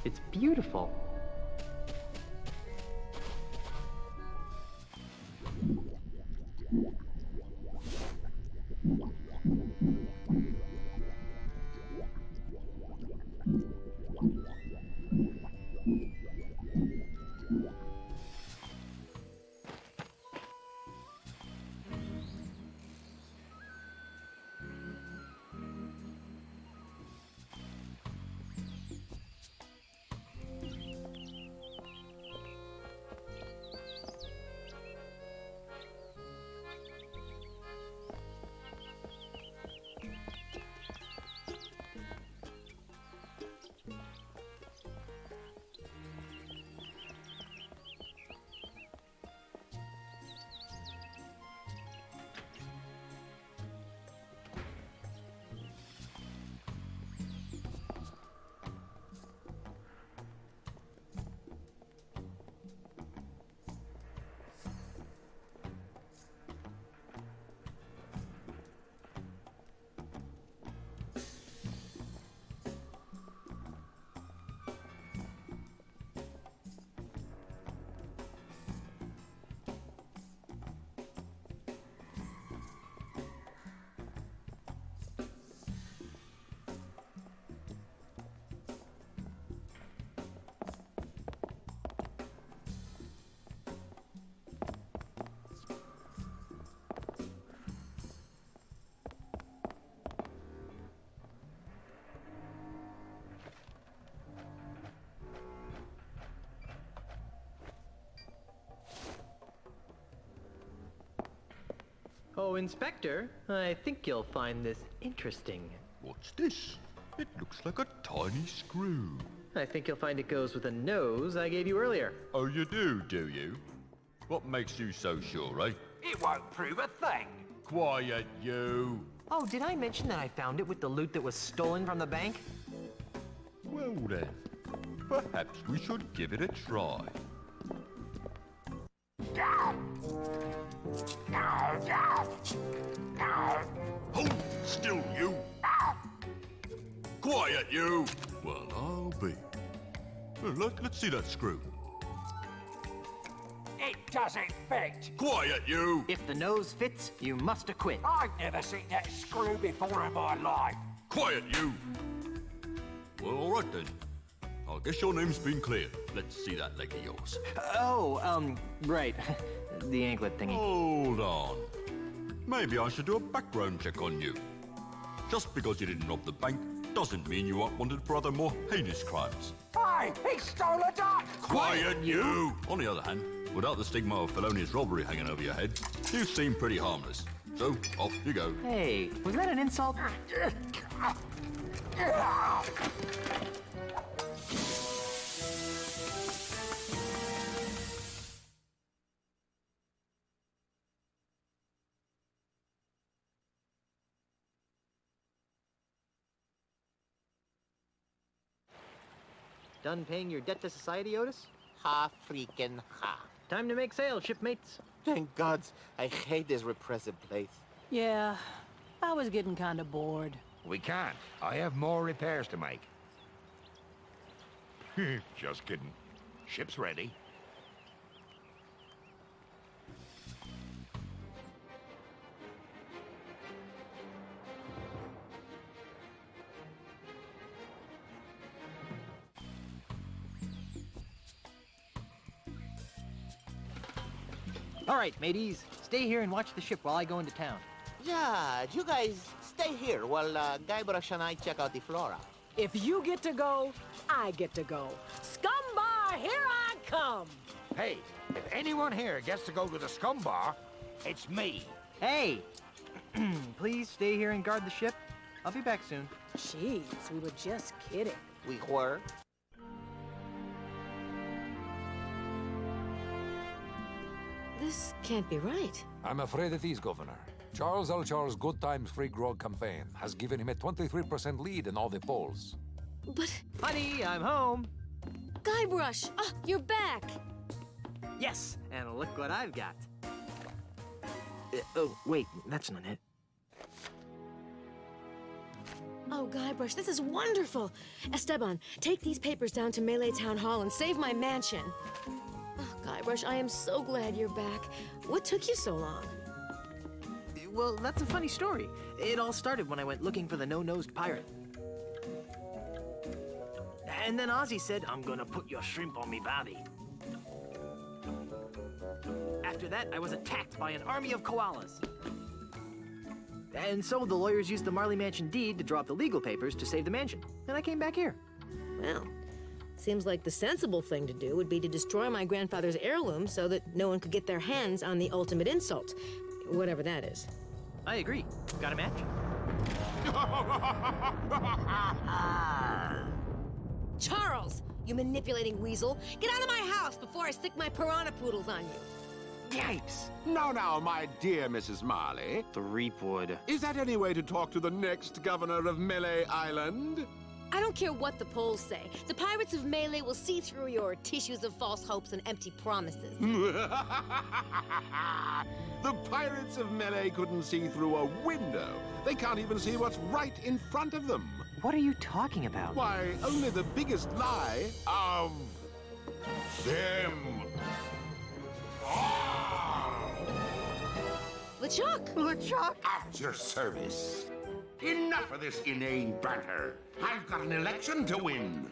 It's beautiful. Oh, Inspector, I think you'll find this interesting. What's this? It looks like a tiny screw. I think you'll find it goes with the nose I gave you earlier. Oh, you do you? What makes you so sure, eh? It won't prove a thing. Quiet, you. Oh, did I mention that I found it with the loot that was stolen from the bank? Well then, perhaps we should give it a try. Gah! Hold still, you! Quiet, you! Well, I'll be. Let's see that screw. It doesn't fit. Quiet, you! If the nose fits, you must acquit. I've never seen that screw before in my life. Quiet, you! Well, all right then. I guess your name's been cleared. Let's see that leg of yours. Right. The anklet thingy. Hold on. Maybe I should do a background check on you. Just because you didn't rob the bank doesn't mean you aren't wanted for other more heinous crimes. Hey, he stole a duck! Quiet, you! On the other hand, without the stigma of felonious robbery hanging over your head, you seem pretty harmless. So, off you go. Hey, was that an insult? Done paying your debt to society, Otis? Ha freaking ha. Time to make sail, shipmates. Thank gods, I hate this repressive place. Yeah, I was getting kind of bored. We can't. I have more repairs to make. Just kidding. Ship's ready. All right, mateys. Stay here and watch the ship while I go into town. Yeah, you guys stay here while Guybrush and I check out the flora. If you get to go, I get to go. Scumbar, here I come! Hey, if anyone here gets to go to the scum bar, it's me. Hey! Please stay here and guard the ship. I'll be back soon. Jeez, we were just kidding. We were? This can't be right. I'm afraid it is, Governor. Charles L. Charles' Good Times Free Grog campaign has given him a 23% lead in all the polls. But... Honey, I'm home. Guybrush! Ah, you're back! Yes, and look what I've got. Oh, wait, that's not it. Oh, Guybrush, this is wonderful! Esteban, take these papers down to Melee Town Hall and save my mansion. Oh, Guybrush, I am so glad you're back. What took you so long? Well, that's a funny story. It all started when I went looking for the no-nosed pirate. And then Ozzy said, I'm gonna put your shrimp on me bobby. After that, I was attacked by an army of koalas. And so the lawyers used the Marley Mansion deed to draw up the legal papers to save the mansion. And I came back here. Well, seems like the sensible thing to do would be to destroy my grandfather's heirloom so that no one could get their hands on the ultimate insult. Whatever that is. I agree. Got a match? Charles, you manipulating weasel. Get out of my house before I stick my piranha poodles on you. Yipes! Now, my dear Mrs. Marley. Threepwood. Is that any way to talk to the next governor of Melee Island? I don't care what the polls say. The pirates of Melee will see through your tissues of false hopes and empty promises. The pirates of Melee couldn't see through a window. They can't even see what's right in front of them. What are you talking about? Why, only the biggest lie of them. LeChuck! LeChuck! At your service. Enough of this inane banter. I've got an election to win.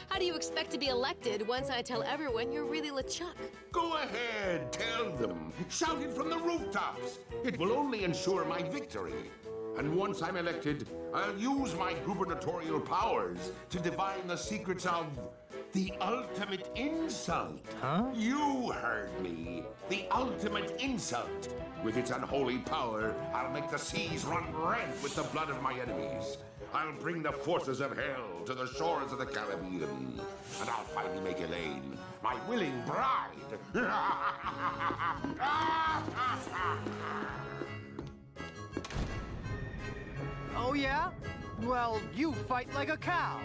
How do you expect to be elected once I tell everyone you're really LeChuck? Go ahead, tell them. Shout it from the rooftops. It will only ensure my victory. And once I'm elected, I'll use my gubernatorial powers to divine the secrets of the ultimate insult. Huh? You heard me. The ultimate insult. With its unholy power, I'll make the seas run red with the blood of my enemies. I'll bring the forces of hell to the shores of the Caribbean. And I'll finally make Elaine my willing bride. Oh, yeah? Well, you fight like a cow.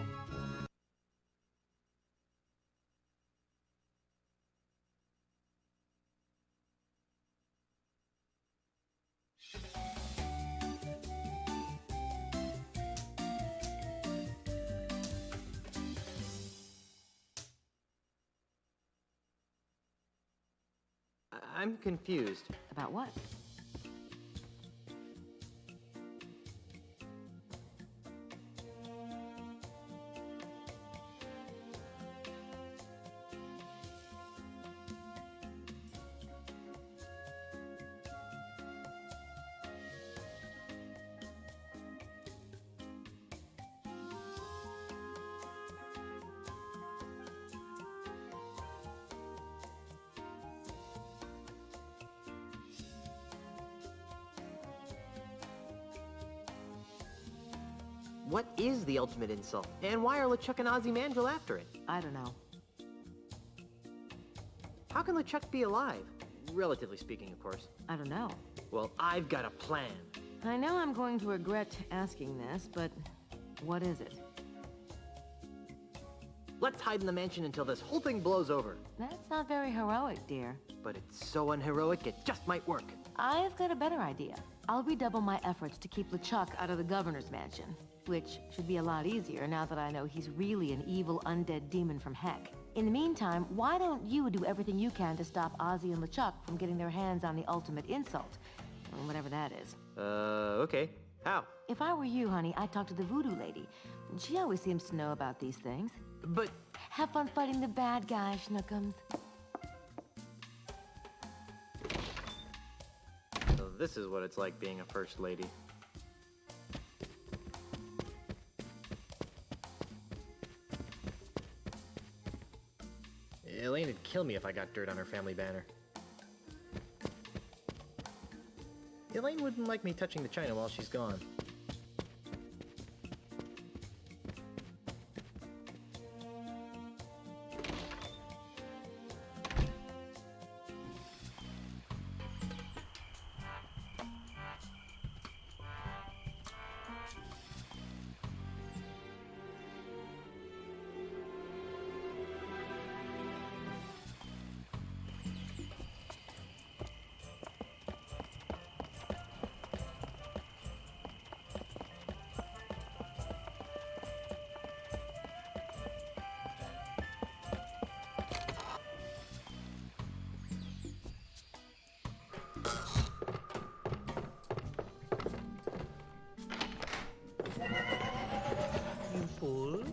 I'm confused. About what? What is the ultimate insult? And why are LeChuck and Ozymandias after it? I don't know. How can LeChuck be alive? Relatively speaking, of course. I don't know. Well, I've got a plan. I know I'm going to regret asking this, but what is it? Let's hide in the mansion until this whole thing blows over. That's not very heroic, dear. But it's so unheroic, it just might work. I've got a better idea. I'll redouble my efforts to keep LeChuck out of the governor's mansion, which should be a lot easier now that I know he's really an evil undead demon from heck. In the meantime, why don't you do everything you can to stop Ozzy and LeChuck from getting their hands on the ultimate insult? Or whatever that is. Okay. How? If I were you, honey, I'd talk to the voodoo lady. She always seems to know about these things. But... Have fun fighting the bad guy, Schnookums. So this is what it's like being a first lady. Elaine would kill me if I got dirt on her family banner. Elaine wouldn't like me touching the china while she's gone. You fooled?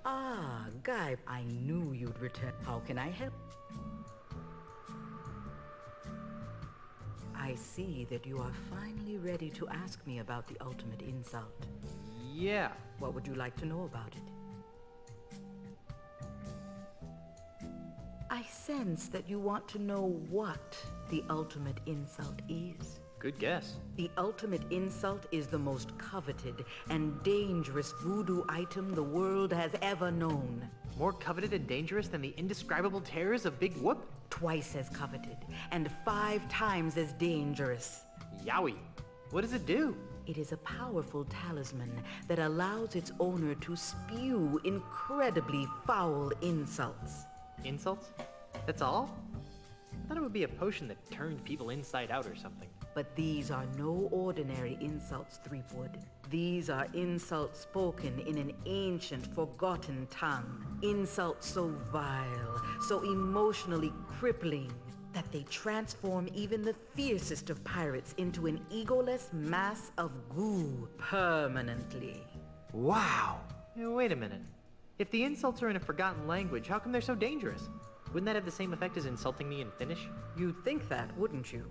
Ah, Guy, I knew you'd return. How can I help? I see that you are finally ready to ask me about the ultimate insult. Yeah. What would you like to know about it? I sense that you want to know what the ultimate insult is. Good guess. The ultimate insult is the most coveted and dangerous voodoo item the world has ever known. More coveted and dangerous than the indescribable terrors of Big Whoop? Twice as coveted, and 5 times as dangerous. Yowie. What does it do? It is a powerful talisman that allows its owner to spew incredibly foul insults. Insults? That's all? I thought it would be a potion that turned people inside out or something. But these are no ordinary insults, Threepwood. These are insults spoken in an ancient, forgotten tongue. Insults so vile, so emotionally crippling, that they transform even the fiercest of pirates into an egoless mass of goo permanently. Wow! Wait a minute. If the insults are in a forgotten language, how come they're so dangerous? Wouldn't that have the same effect as insulting me in Finnish? You'd think that, wouldn't you?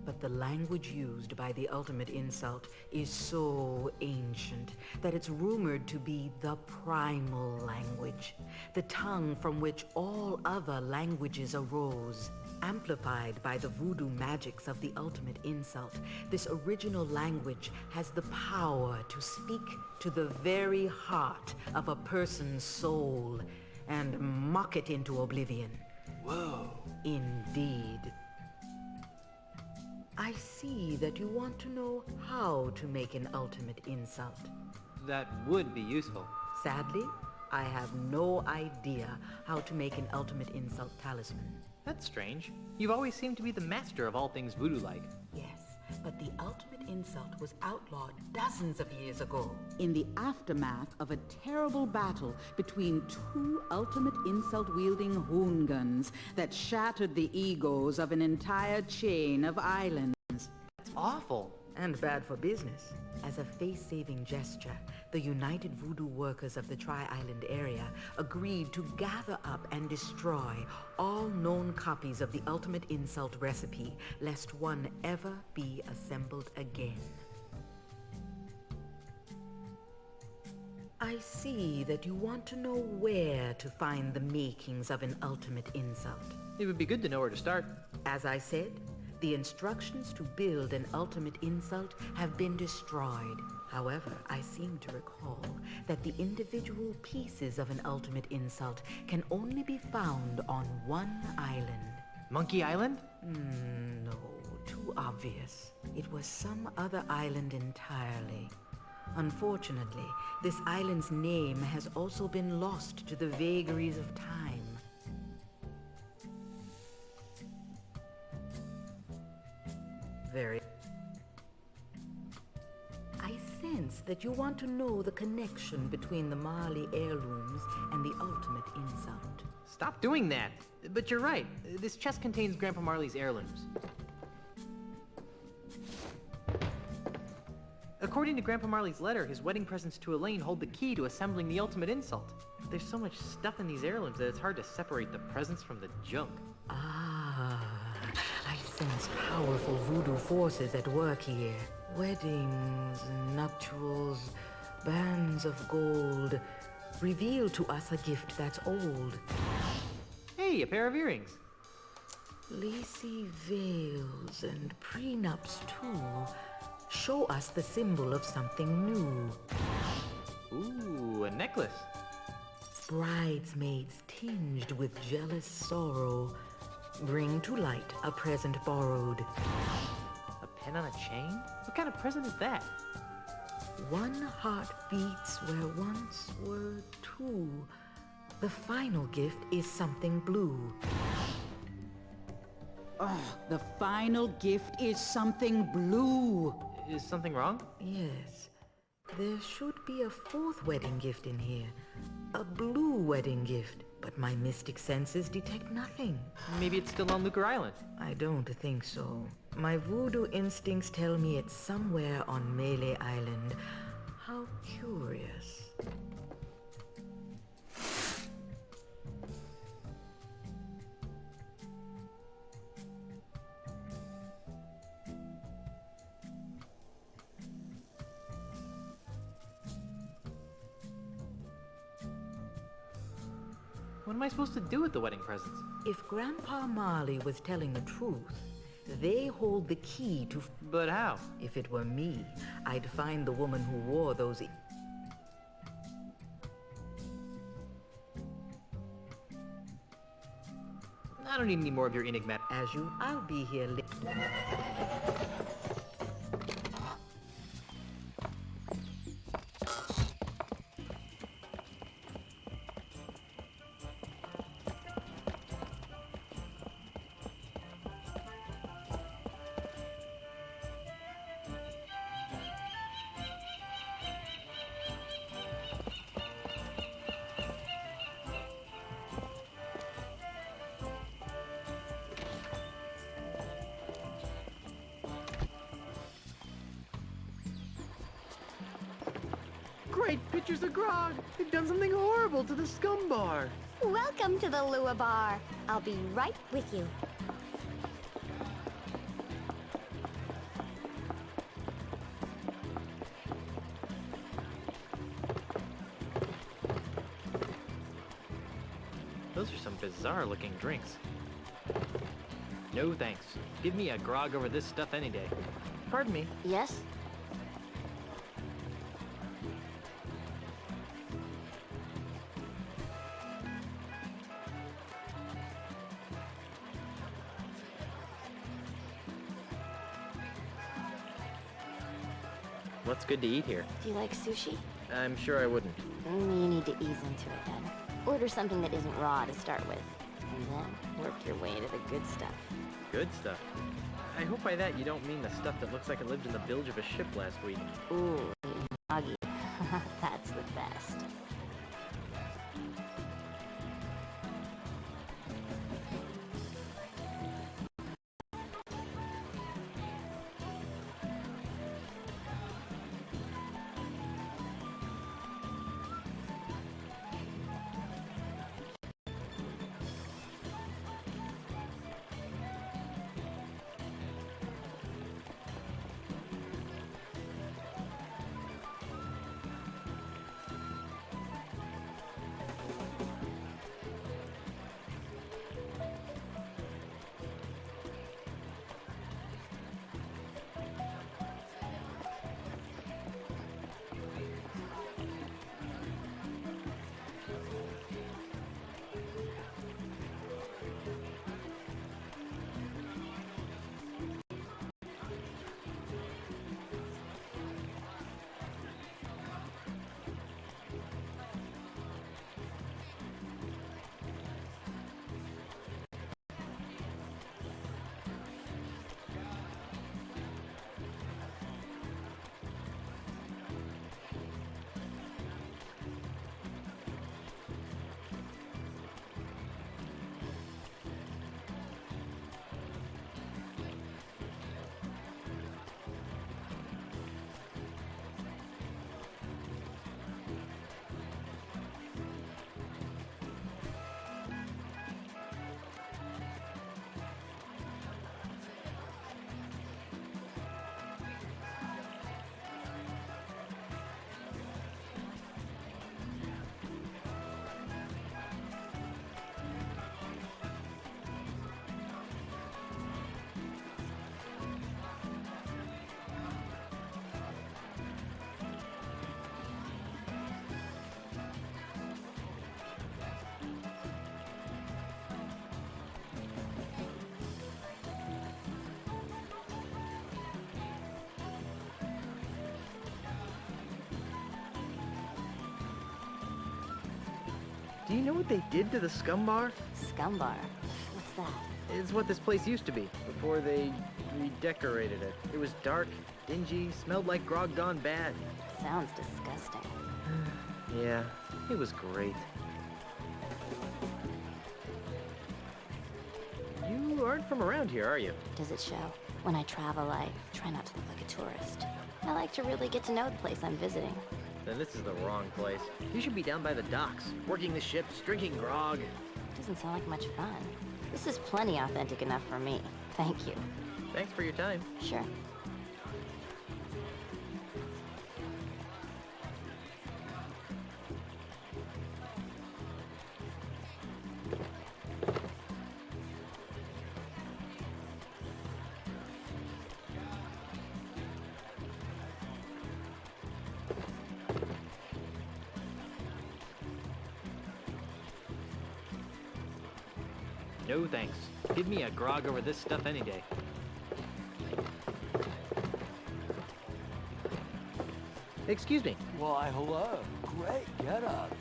But the language used by the ultimate insult is so ancient that it's rumored to be the primal language, the tongue from which all other languages arose. Amplified by the voodoo magics of the ultimate insult, this original language has the power to speak to the very heart of a person's soul and mock it into oblivion. Whoa. Indeed. I see that you want to know how to make an ultimate insult. That would be useful. Sadly, I have no idea how to make an ultimate insult talisman. That's strange. You've always seemed to be the master of all things voodoo-like. Yes, But the ultimate insult was outlawed dozens of years ago. In the aftermath of a terrible battle between two ultimate insult-wielding hoongans that shattered the egos of an entire chain of islands. It's awful. And bad for business. As a face-saving gesture, the United Voodoo Workers of the Tri-Island area agreed to gather up and destroy all known copies of the ultimate insult recipe, lest one ever be assembled again. I see that you want to know where to find the makings of an ultimate insult. It would be good to know where to start. As I said, the instructions to build an ultimate insult have been destroyed. However, I seem to recall that the individual pieces of an ultimate insult can only be found on one island. Monkey Island? No, too obvious. It was some other island entirely. Unfortunately, this island's name has also been lost to the vagaries of time. Very. I sense that you want to know the connection between the Marley heirlooms and the ultimate insult. Stop doing that. But you're right. This chest contains Grandpa Marley's heirlooms. According to Grandpa Marley's letter, his wedding presents to Elaine hold the key to assembling the ultimate insult. There's so much stuff in these heirlooms that it's hard to separate the presents from the junk. I sense powerful voodoo forces at work here. Weddings, nuptials, bands of gold reveal to us a gift that's old. Hey, a pair of earrings. Lacy veils and prenups, too, show us the symbol of something new. Ooh, a necklace. Bridesmaids tinged with jealous sorrow bring to light a present borrowed. A pin on a chain? What kind of present is that? One heart beats where once were two. The final gift is something blue. The final gift is something blue. Is something wrong? Yes. There should be a fourth wedding gift in here. A blue wedding gift. But my mystic senses detect nothing. Maybe it's still on Lucre Island. I don't think so. My voodoo instincts tell me it's somewhere on Melee Island. How curious. What am I supposed to do with the wedding presents? If Grandpa Marley was telling the truth, they hold the key to... But how? If it were me, I'd find the woman who wore those... I don't need any more of your enigmatic... As you, I'll be here later. Great pictures of grog! They've done something horrible to the scum bar! Welcome to the Lua Bar. I'll be right with you. Those are some bizarre-looking drinks. No thanks. Give me a grog over this stuff any day. Pardon me. Yes? What's good to eat here? Do you like sushi? I'm sure I wouldn't. You need to ease into it then. Order something that isn't raw to start with, and then work your way to the good stuff. Good stuff. I hope by that you don't mean the stuff that looks like it lived in the bilge of a ship last week. Ooh, Nagi. That's the best. Do you know what they did to the Scum Bar? Scum Bar? What's that? It's what this place used to be, before they redecorated it. It was dark, dingy, smelled like grog gone bad. Sounds disgusting. Yeah, it was great. You aren't from around here, are you? Does it show? When I travel, I try not to look like a tourist. I like to really get to know the place I'm visiting. Then this is the wrong place. You should be down by the docks, working the ships, drinking grog. Doesn't sound like much fun. This is plenty authentic enough for me. Thank you. Thanks for your time. Sure. No thanks. Give me a grog over this stuff any day. Excuse me. Why, hello. Great getup.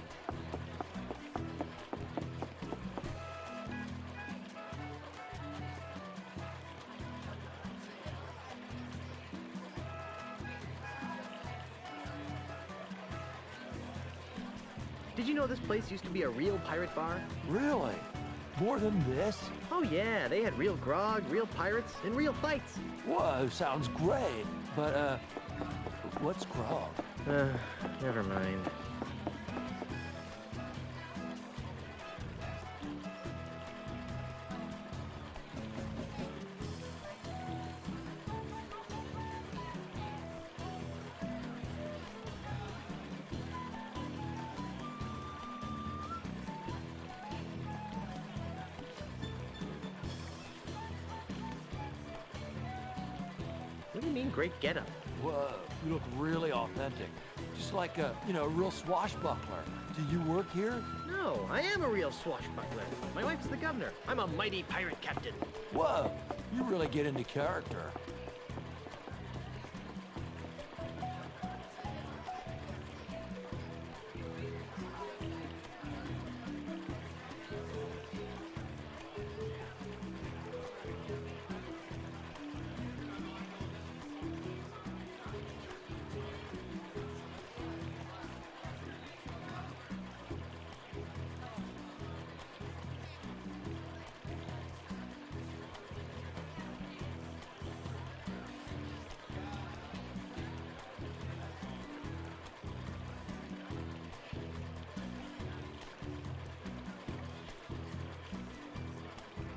Did you know this place used to be a real pirate bar? Really? More than this? Oh yeah, they had real grog, real pirates, and real fights. Whoa, sounds great. But, what's grog? Never mind. What do you mean, great getup? Whoa, you look really authentic. Just like a, a real swashbuckler. Do you work here? No, I am a real swashbuckler. My wife's the governor. I'm a mighty pirate captain. Whoa, you really get into character.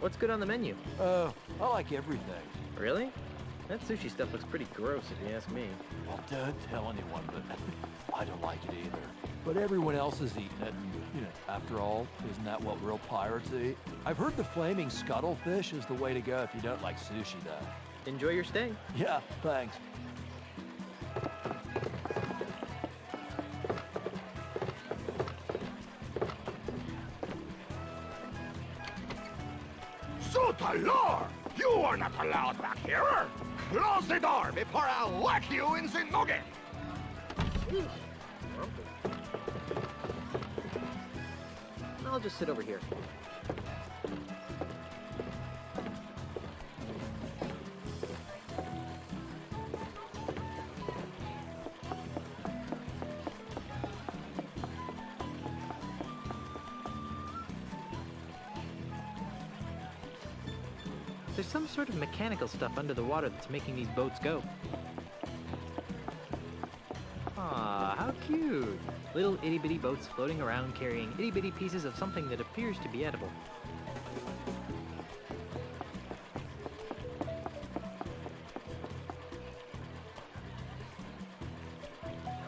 What's good on the menu? I like everything. Really? That sushi stuff looks pretty gross if you ask me. Well, don't tell anyone, but I don't like it either. But everyone else is eating it, and, you know, after all, isn't that what real pirates eat? I've heard the flaming scuttlefish is the way to go if you don't like sushi, though. Enjoy your stay. Yeah, thanks. Sotalor! You are not allowed back here! Close the door before I whack you in the noggin! I'll just sit over here. There's some sort of mechanical stuff under the water that's making these boats go. Aw, how cute! Little itty-bitty boats floating around carrying itty-bitty pieces of something that appears to be edible.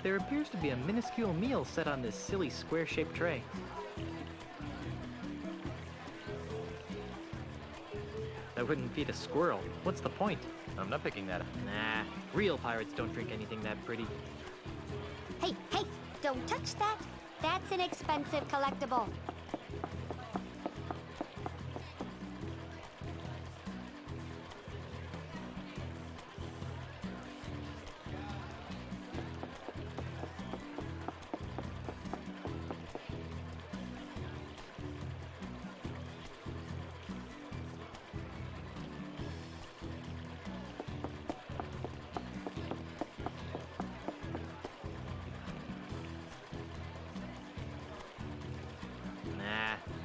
There appears to be a minuscule meal set on this silly square-shaped tray. I wouldn't feed a squirrel. What's the point? I'm not picking that up. Nah, real pirates don't drink anything that pretty. Hey, hey, don't touch that. That's an expensive collectible.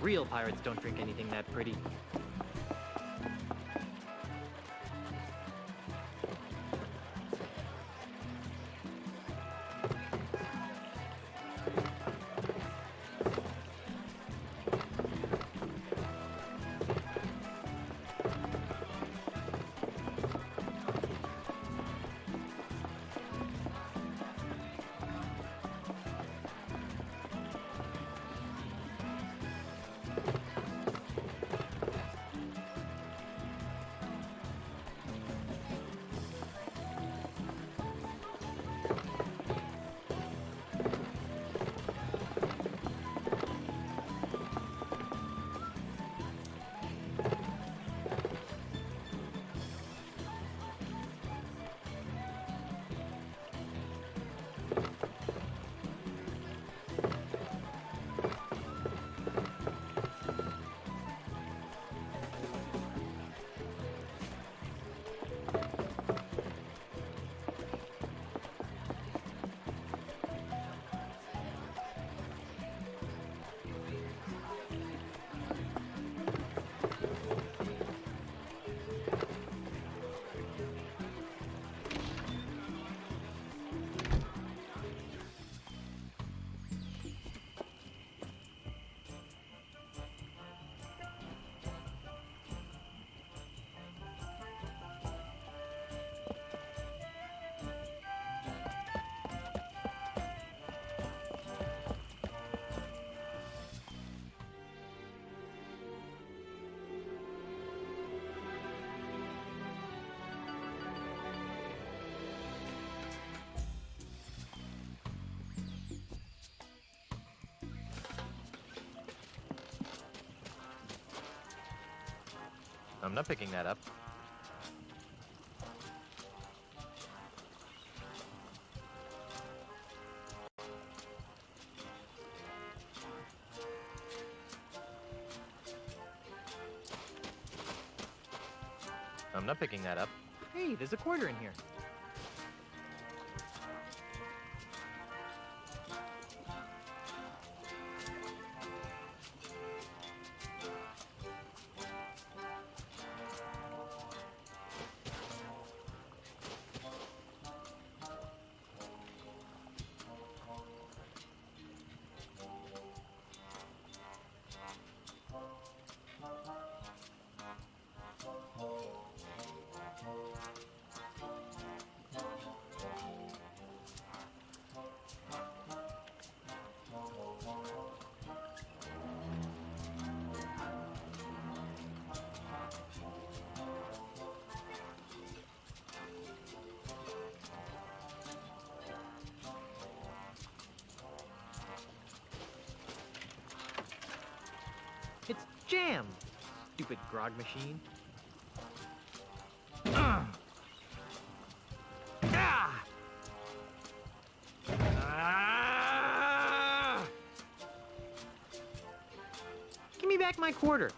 Real pirates don't drink anything that pretty. I'm not picking that up. I'm not picking that up. Hey, there's a quarter in here. jam. Stupid grog machine. Give me back my quarter.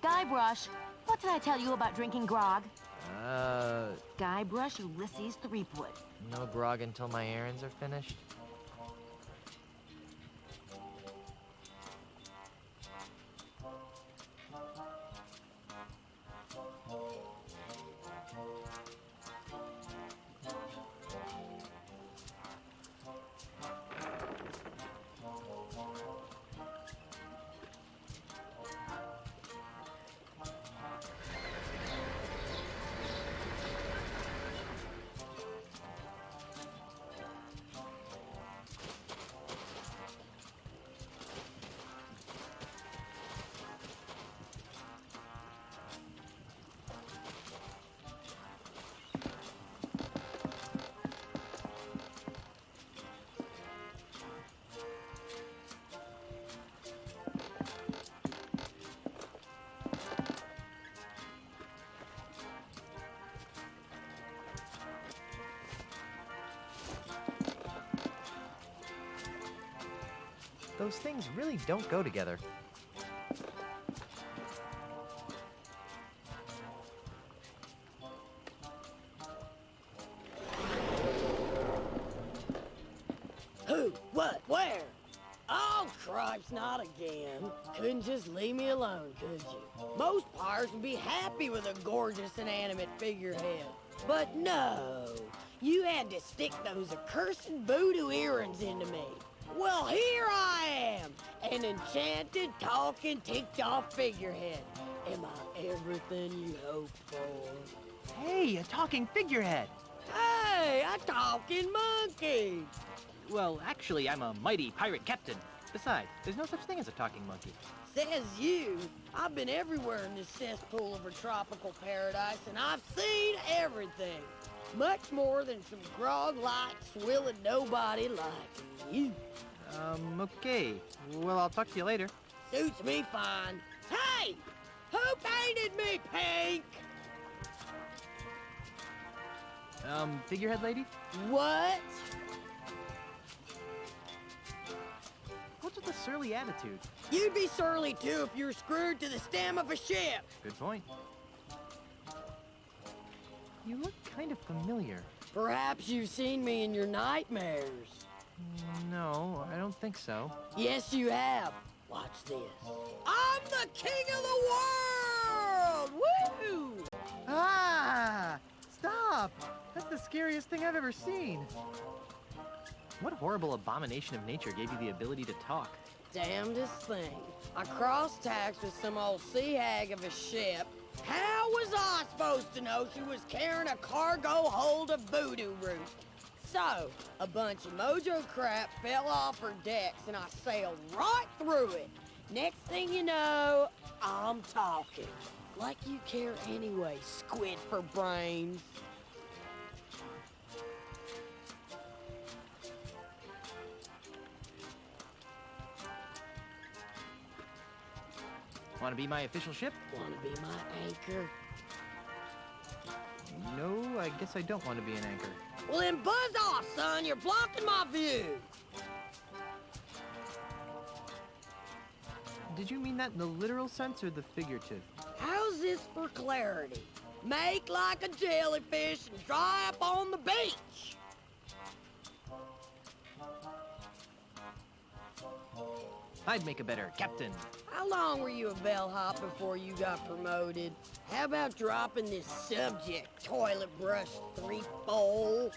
Guybrush, what did I tell you about drinking grog? Guybrush Ulysses Threepwood. No grog until my errands are finished. Those things really don't go together. Who? What? Where? Oh, cripes, not again. Couldn't just leave me alone, could you? Most pirates would be happy with a gorgeous inanimate figurehead. But no, you had to stick those accursed voodoo earrings into me. Well, here I am, an enchanted, talking, ticked-off figurehead. Am I everything you hoped for? Hey, a talking figurehead! Hey, a talking monkey! Well, actually, I'm a mighty pirate captain. Besides, there's no such thing as a talking monkey. Says you. I've been everywhere in this cesspool of a tropical paradise, and I've seen everything. Much more than some grog-like, swilling nobody like you. Okay. Well, I'll talk to you later. Suits me fine. Hey! Who painted me pink? Figurehead lady? What? What's with the surly attitude? You'd be surly too if you were screwed to the stem of a ship. Good point. You look kind of familiar. Perhaps you've seen me in your nightmares. No, I don't think so. Yes, you have. Watch this. I'm the king of the world! Woo! Ah! Stop! That's the scariest thing I've ever seen. What horrible abomination of nature gave you the ability to talk? Damnedest thing. I crossed tacks with some old sea hag of a ship. How was I supposed to know she was carrying a cargo hold of voodoo root? So, a bunch of mojo crap fell off her decks and I sailed right through it. Next thing you know, I'm talking. Like you care anyway, squid for brains. Want to be my official ship? Want to be my anchor? No, I guess I don't want to be an anchor. Well then buzz off, son. You're blocking my view. Did you mean that in the literal sense or the figurative? How's this for clarity? Make like a jellyfish and dry up on the beach. I'd make a better captain. How long were you a bellhop before you got promoted? How about dropping this subject, toilet brush three-fold?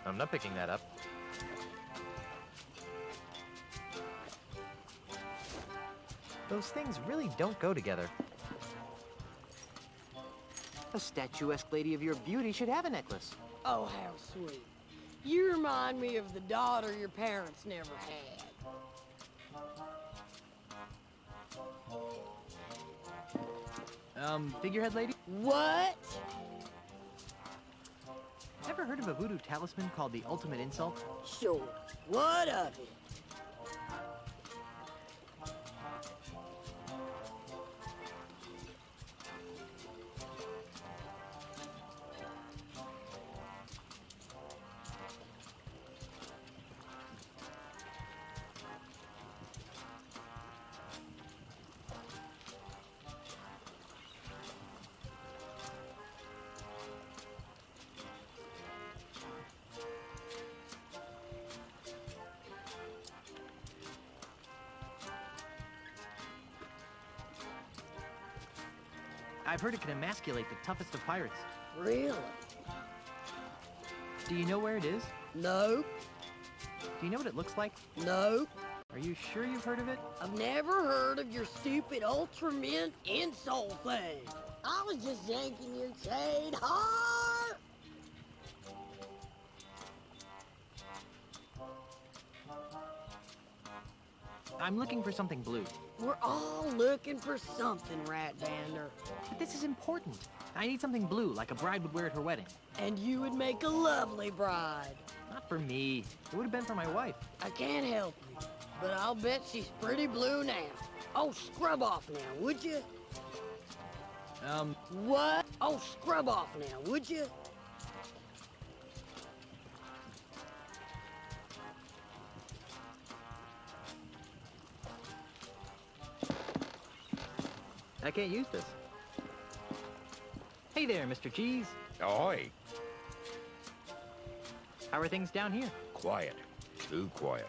I'm not picking that up. Those things really don't go together. A statuesque lady of your beauty should have a necklace. Oh, how sweet. You remind me of the daughter your parents never had. Figurehead lady? What? Ever heard of a voodoo talisman called the Ultimate Insult? Sure. What of it? I've heard it can emasculate the toughest of pirates. Really? Do you know where it is? No. Do you know what it looks like? No. Are you sure you've heard of it? I've never heard of your stupid Ultraman insult thing. I was just yanking your chain hard. I'm looking for something blue. We're all looking for something, Ratbander. But this is important. I need something blue, like a bride would wear at her wedding. And you would make a lovely bride. Not for me. It would have been for my wife. I can't help you, but I'll bet she's pretty blue now. Oh, scrub off now, would you? What? Oh, scrub off now, would you? I can't use this. Hey there, Mr. Cheese. Ahoy. How are things down here? Quiet. Too quiet.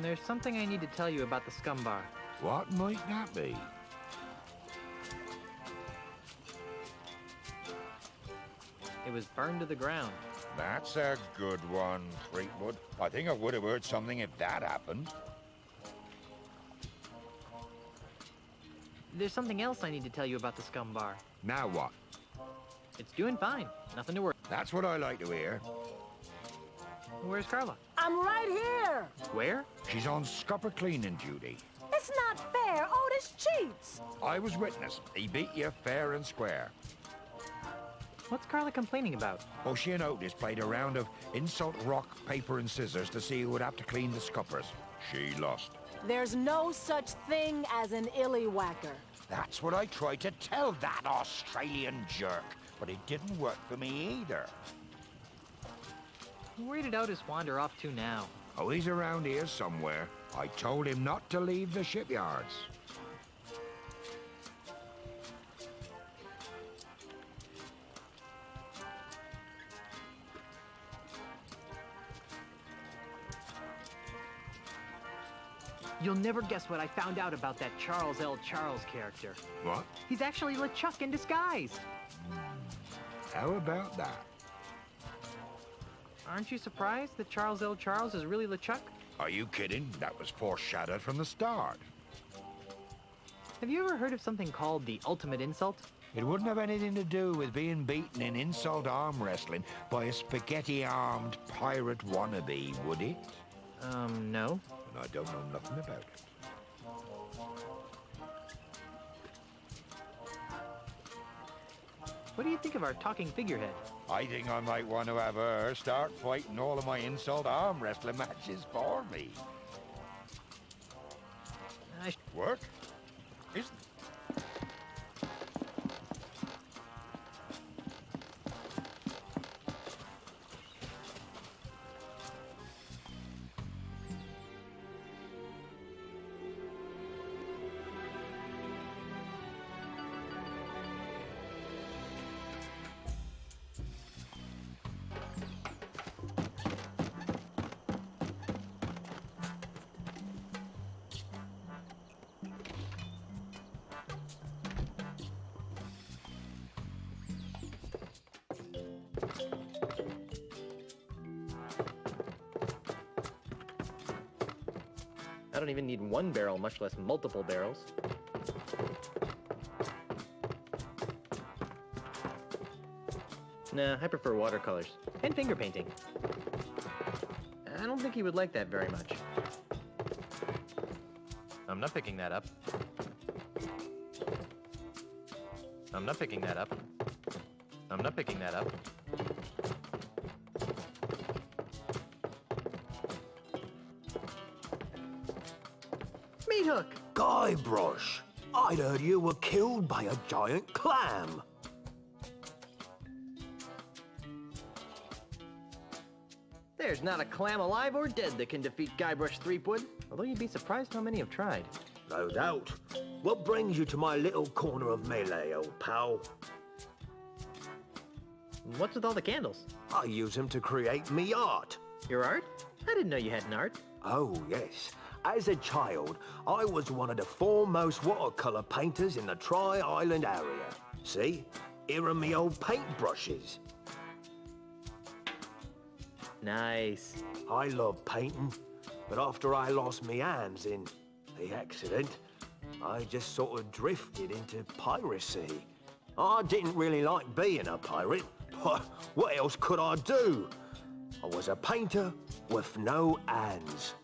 There's something I need to tell you about the scum bar. What might that be? It was burned to the ground. That's a good one, Fleetwood. I think I would have heard something if that happened. There's something else I need to tell you about the scum bar. Now what? It's doing fine. Nothing to worry. That's what I like to hear. Where's Carla? I'm right here. Where? She's on scupper cleaning duty. It's not fair. Otis cheats. I was witness. He beat you fair and square. What's Carla complaining about? Oh, she and Otis played a round of insult, rock, paper, and scissors to see who would have to clean the scuppers. She lost. There's no such thing as an illywhacker. That's what I tried to tell that Australian jerk, but it didn't work for me either. Where did Otis wander off to now? Oh, he's around here somewhere. I told him not to leave the shipyards. You'll never guess what I found out about that Charles L. Charles character. What? He's actually LeChuck in disguise. How about that? Aren't you surprised that Charles L. Charles is really LeChuck? Are you kidding? That was foreshadowed from the start. Have you ever heard of something called the Ultimate Insult? It wouldn't have anything to do with being beaten in insult arm wrestling by a spaghetti-armed pirate wannabe, would it? No. And I don't know nothing about it. What do you think of our talking figurehead? I think I might want to have her start fighting all of my insult arm wrestling matches for me. Work? Isn't I don't even need one barrel, much less multiple barrels. Nah, I prefer watercolors. And finger painting. I don't think he would like that very much. I'm not picking that up. I'm not picking that up. I'm not picking that up. Meat hook! Guybrush, I'd heard you were killed by a giant clam. There's not a clam alive or dead that can defeat Guybrush Threepwood, although you'd be surprised how many have tried. No doubt. What brings you to my little corner of melee, old pal? What's with all the candles? I use them to create me art. Your art? I didn't know you had an art. Oh, yes. As a child, I was one of the foremost watercolor painters in the Tri-Island area. See? Here are me old paintbrushes. Nice. I love painting, but after I lost me hands in the accident, I just sort of drifted into piracy. I didn't really like being a pirate, but what else could I do? I was a painter with no hands.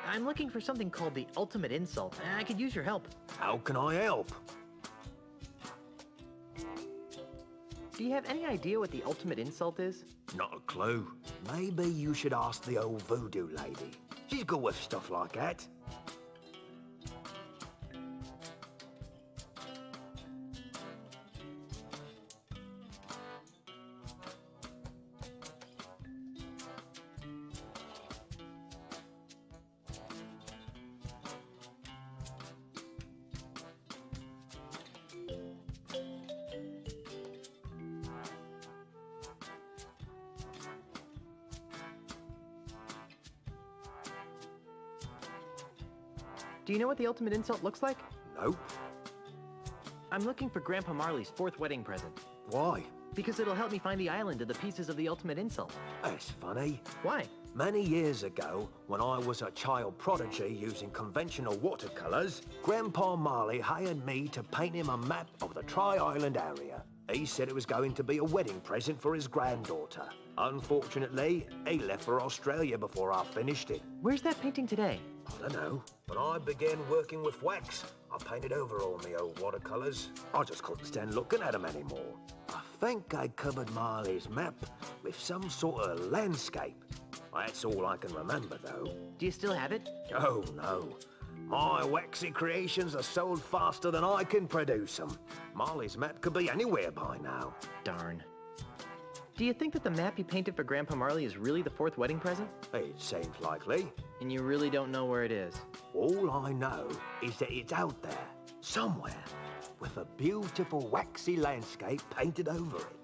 I'm looking for something called the ultimate insult. I could use your help. How can I help? Do you have any idea what the ultimate insult is? Not a clue. Maybe you should ask the old voodoo lady. She's good with stuff like that. Do you know what the ultimate insult looks like? Nope. I'm looking for Grandpa Marley's 4th wedding present. Why? Because it'll help me find the island of the pieces of the ultimate insult. That's funny. Why? Many years ago, when I was a child prodigy using conventional watercolors, Grandpa Marley hired me to paint him a map of the Tri-Island area. He said it was going to be a wedding present for his granddaughter. Unfortunately, he left for Australia before I finished it. Where's that painting today? I don't know. When I began working with wax, I painted over all my old watercolors. I just couldn't stand looking at them anymore. I think I covered Marley's map with some sort of landscape. That's all I can remember, though. Do you still have it? Oh, no. My waxy creations are sold faster than I can produce them. Marley's map could be anywhere by now. Darn. Do you think that the map you painted for Grandpa Marley is really the fourth wedding present? It seems likely. And you really don't know where it is? All I know is that it's out there, somewhere, with a beautiful waxy landscape painted over it.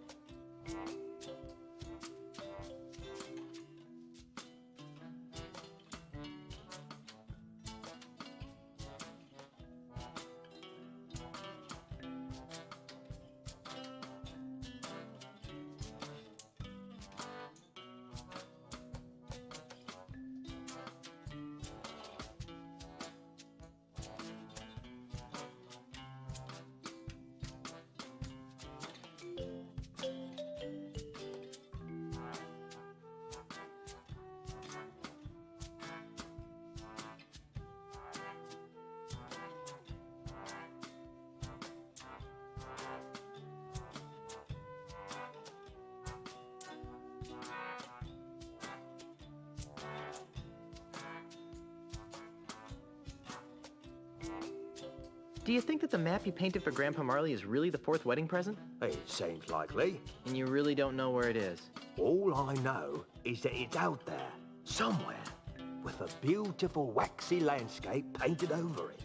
Do you think that the map you painted for Grandpa Marley is really the fourth wedding present? It seems likely. And you really don't know where it is? All I know is that it's out there, somewhere, with a beautiful waxy landscape painted over it.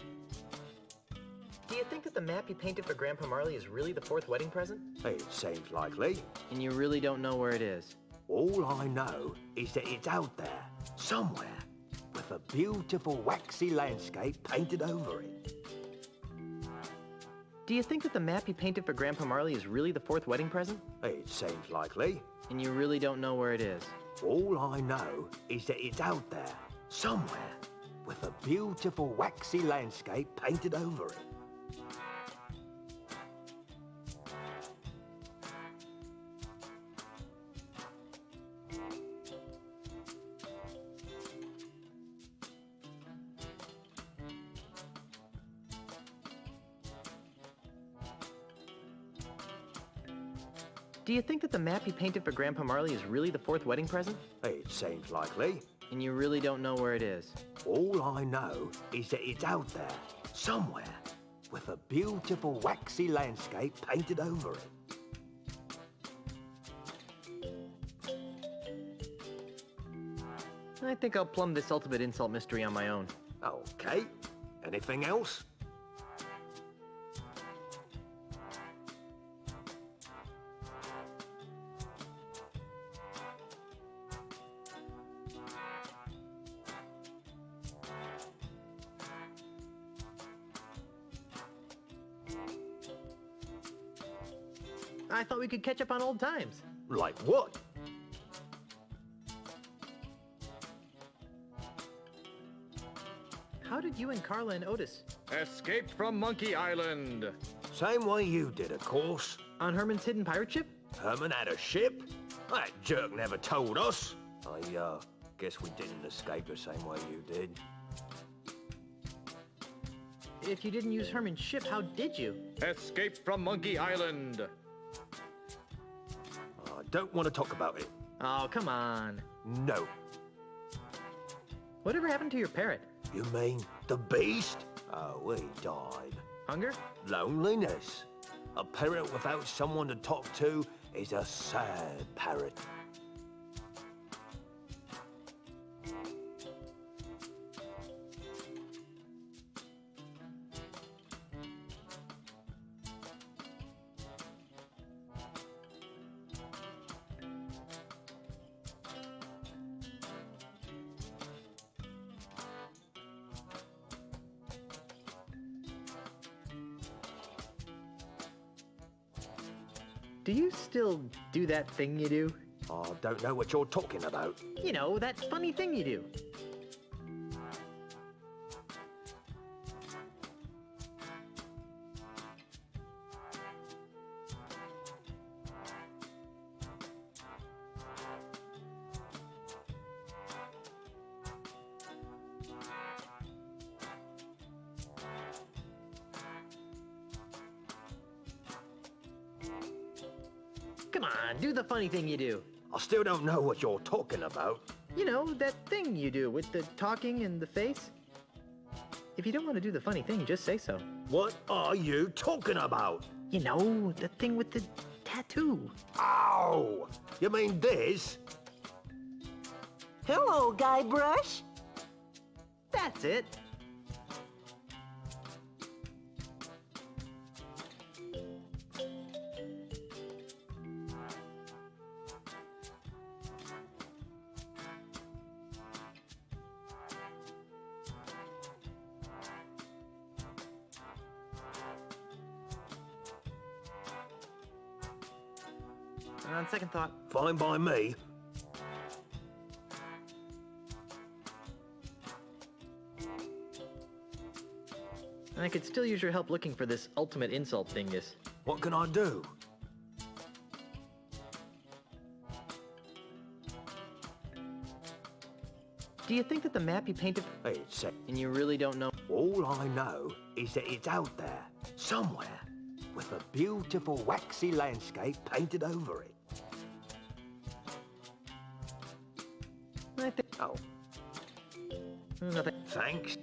Do you think that the map you painted for Grandpa Marley is really the fourth wedding present? It seems likely. And you really don't know where it is? All I know is that it's out there, somewhere, with a beautiful waxy landscape painted over it. Do you think that the map you painted for Grandpa Marley is really the fourth wedding present? It seems likely. And you really don't know where it is? All I know is that it's out there, somewhere, with a beautiful waxy landscape painted over it. Do you think that the map you painted for Grandpa Marley is really the fourth wedding present? It seems likely. And you really don't know where it is? All I know is that it's out there, somewhere, with a beautiful waxy landscape painted over it. I think I'll plumb this ultimate insult mystery on my own. Okay. Anything else? I thought we could catch up on old times. Like what? How did you and Carla and Otis escape from Monkey Island? Same way you did, of course. On Herman's hidden pirate ship? Herman had a ship? That jerk never told us. I guess we didn't escape the same way you did. If you didn't use Herman's ship, how did you? Escape from Monkey Island. I don't want to talk about it. Oh, come on. No. Whatever happened to your parrot? You mean the beast? Oh, he died. Hunger? Loneliness. A parrot without someone to talk to is a sad parrot. Do you still do that thing you do? I don't know what you're talking about. You know, that funny thing you do. Come on, do the funny thing you do. I still don't know what you're talking about. You know, that thing you do with the talking and the face. If you don't want to do the funny thing, just say so. What are you talking about? You know, the thing with the tattoo. Ow! You mean this? Hello, Guybrush. That's it. On second thought. Fine by me. I could still use your help looking for this ultimate insult dingus. What can I do? Do you think that the map you painted... It's and you really don't know... All I know is that it's out there, somewhere, with a beautiful waxy landscape painted over it. I think... Oh. Nothing. Thanks.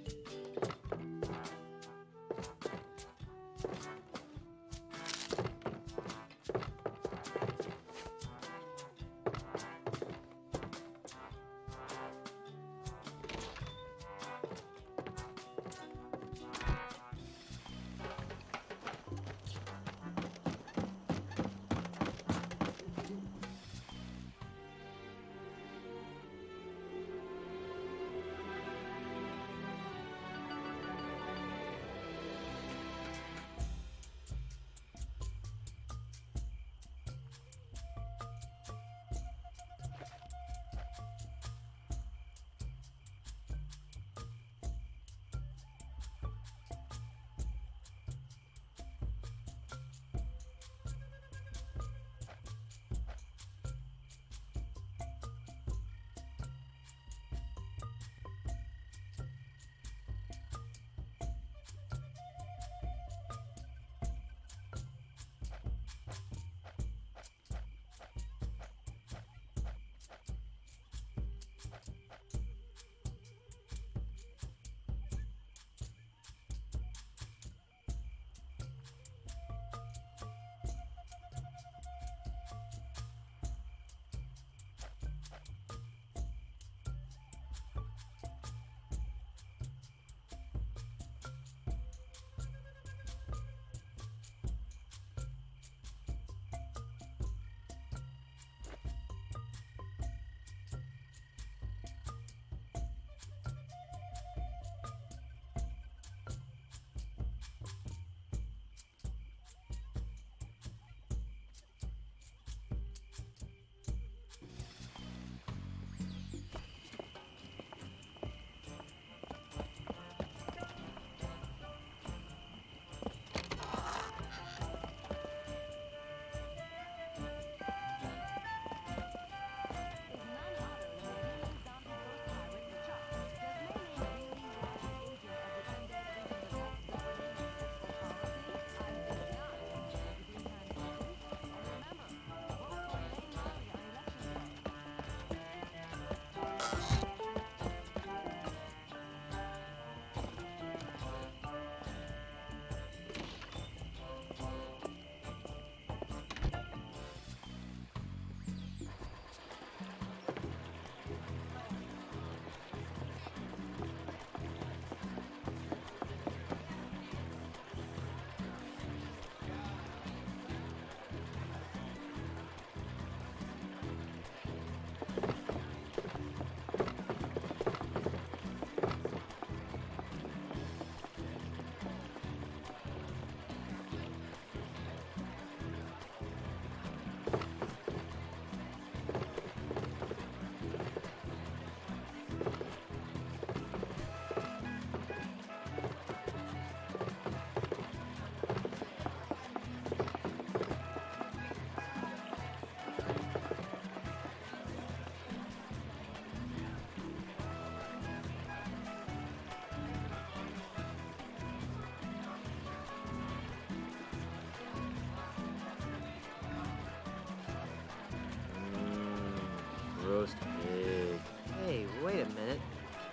most big. Hey, wait a minute.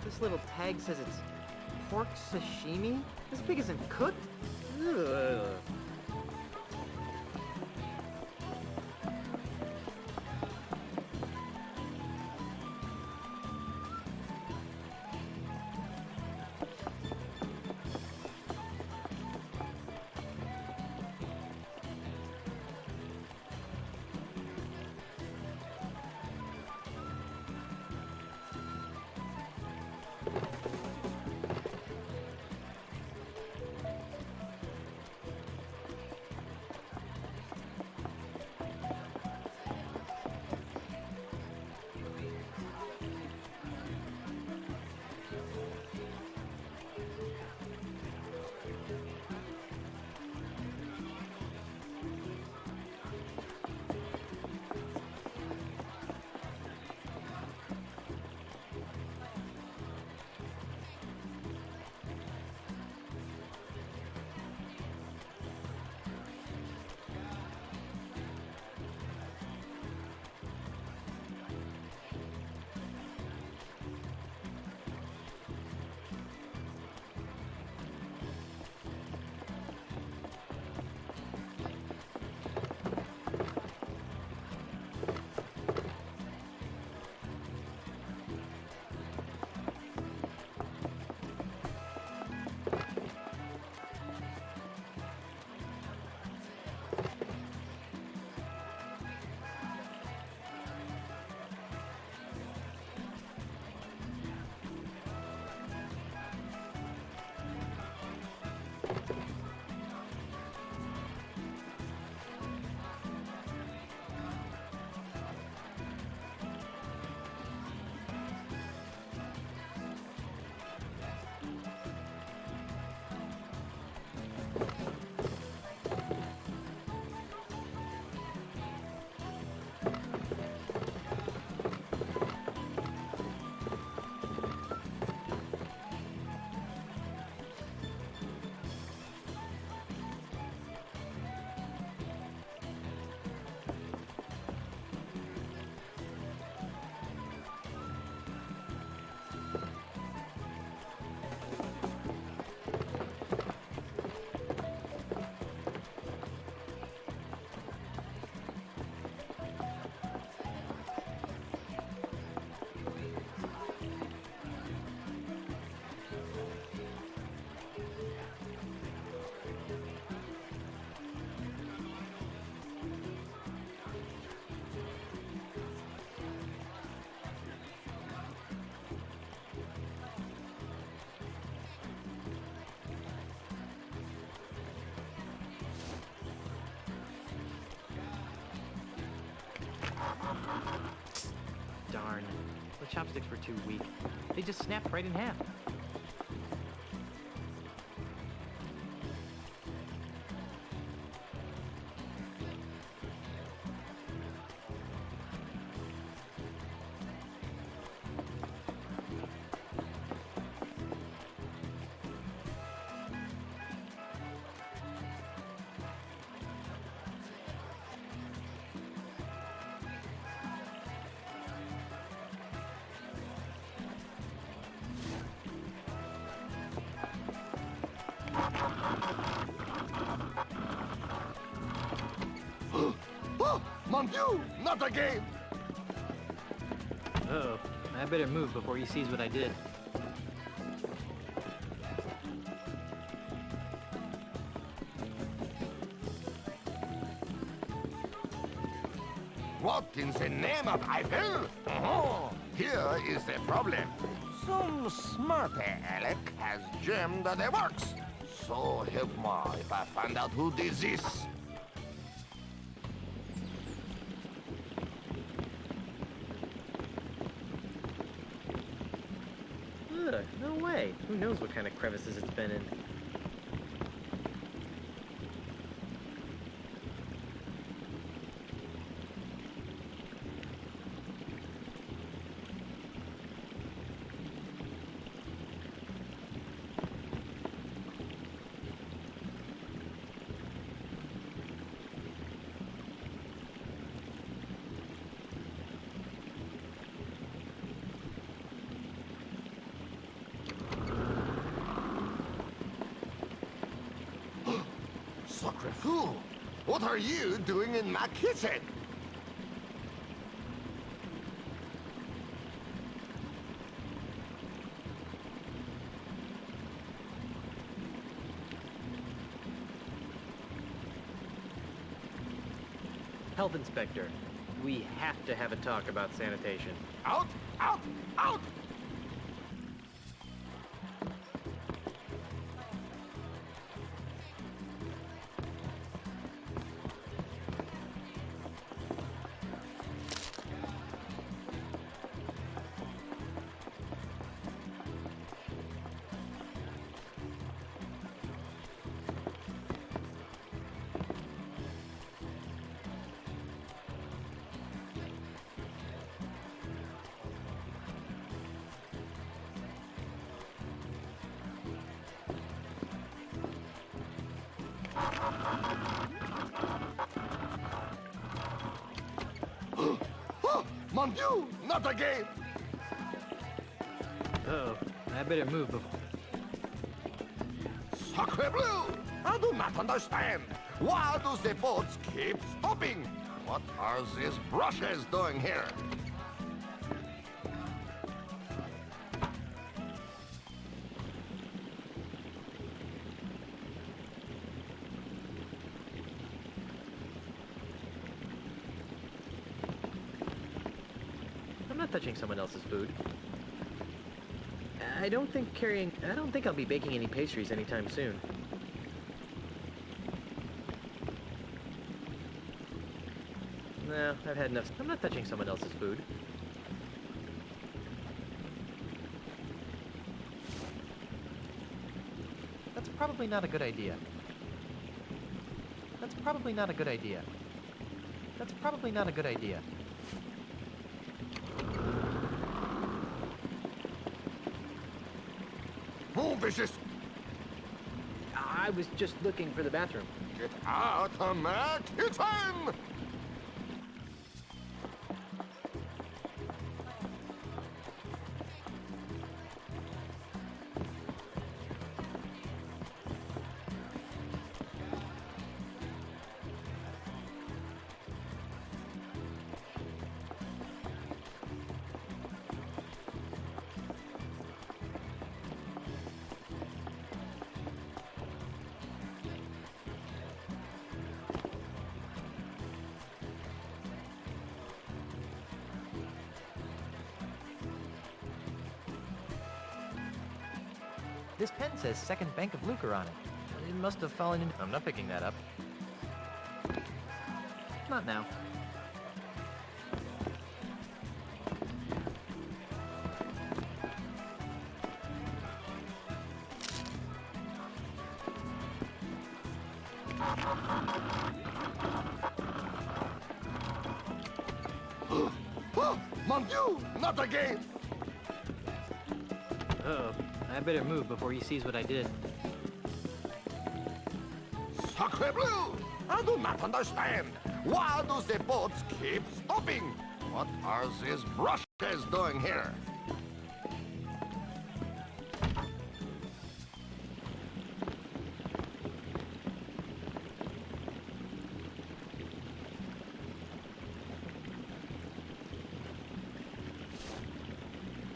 This little tag says it's pork sashimi? This pig isn't cooked? Ugh. Darn. The chopsticks were too weak. They just snapped right in half. Oh, mon Dieu, not again! Uh-oh. I better move before he sees what I did. What in the name of Eiffel? Oh, here is the problem. Some smarter Alec has jammed the works. So help me if I find out who did this. Ugh, no way. Who knows what kind of crevices it's been in. Mr. Fool, what are you doing in my kitchen? Health Inspector, we have to have a talk about sanitation. Out! Out! Out! Oh, mon Dieu, not again! Uh-oh, I better move before... Sacre bleu! I do not understand. Why do the boats keep stopping? What are these brushes doing here? I'm not touching someone else's food. I don't think I'll be baking any pastries anytime soon. No, I've had enough. I'm not touching someone else's food. That's probably not a good idea. That's probably not a good idea. That's probably not a good idea. Oh, vicious! I was just looking for the bathroom. Get out of my kitchen! This pen says Second Bank of Lucre on it. It must have fallen into... I'm not picking that up. Not now. Oh, mon Dieu, not again! Uh-oh. I better move before he sees what I did. Sacre bleu! I do not understand. Why do the boats keep stopping? What are these brushes doing here?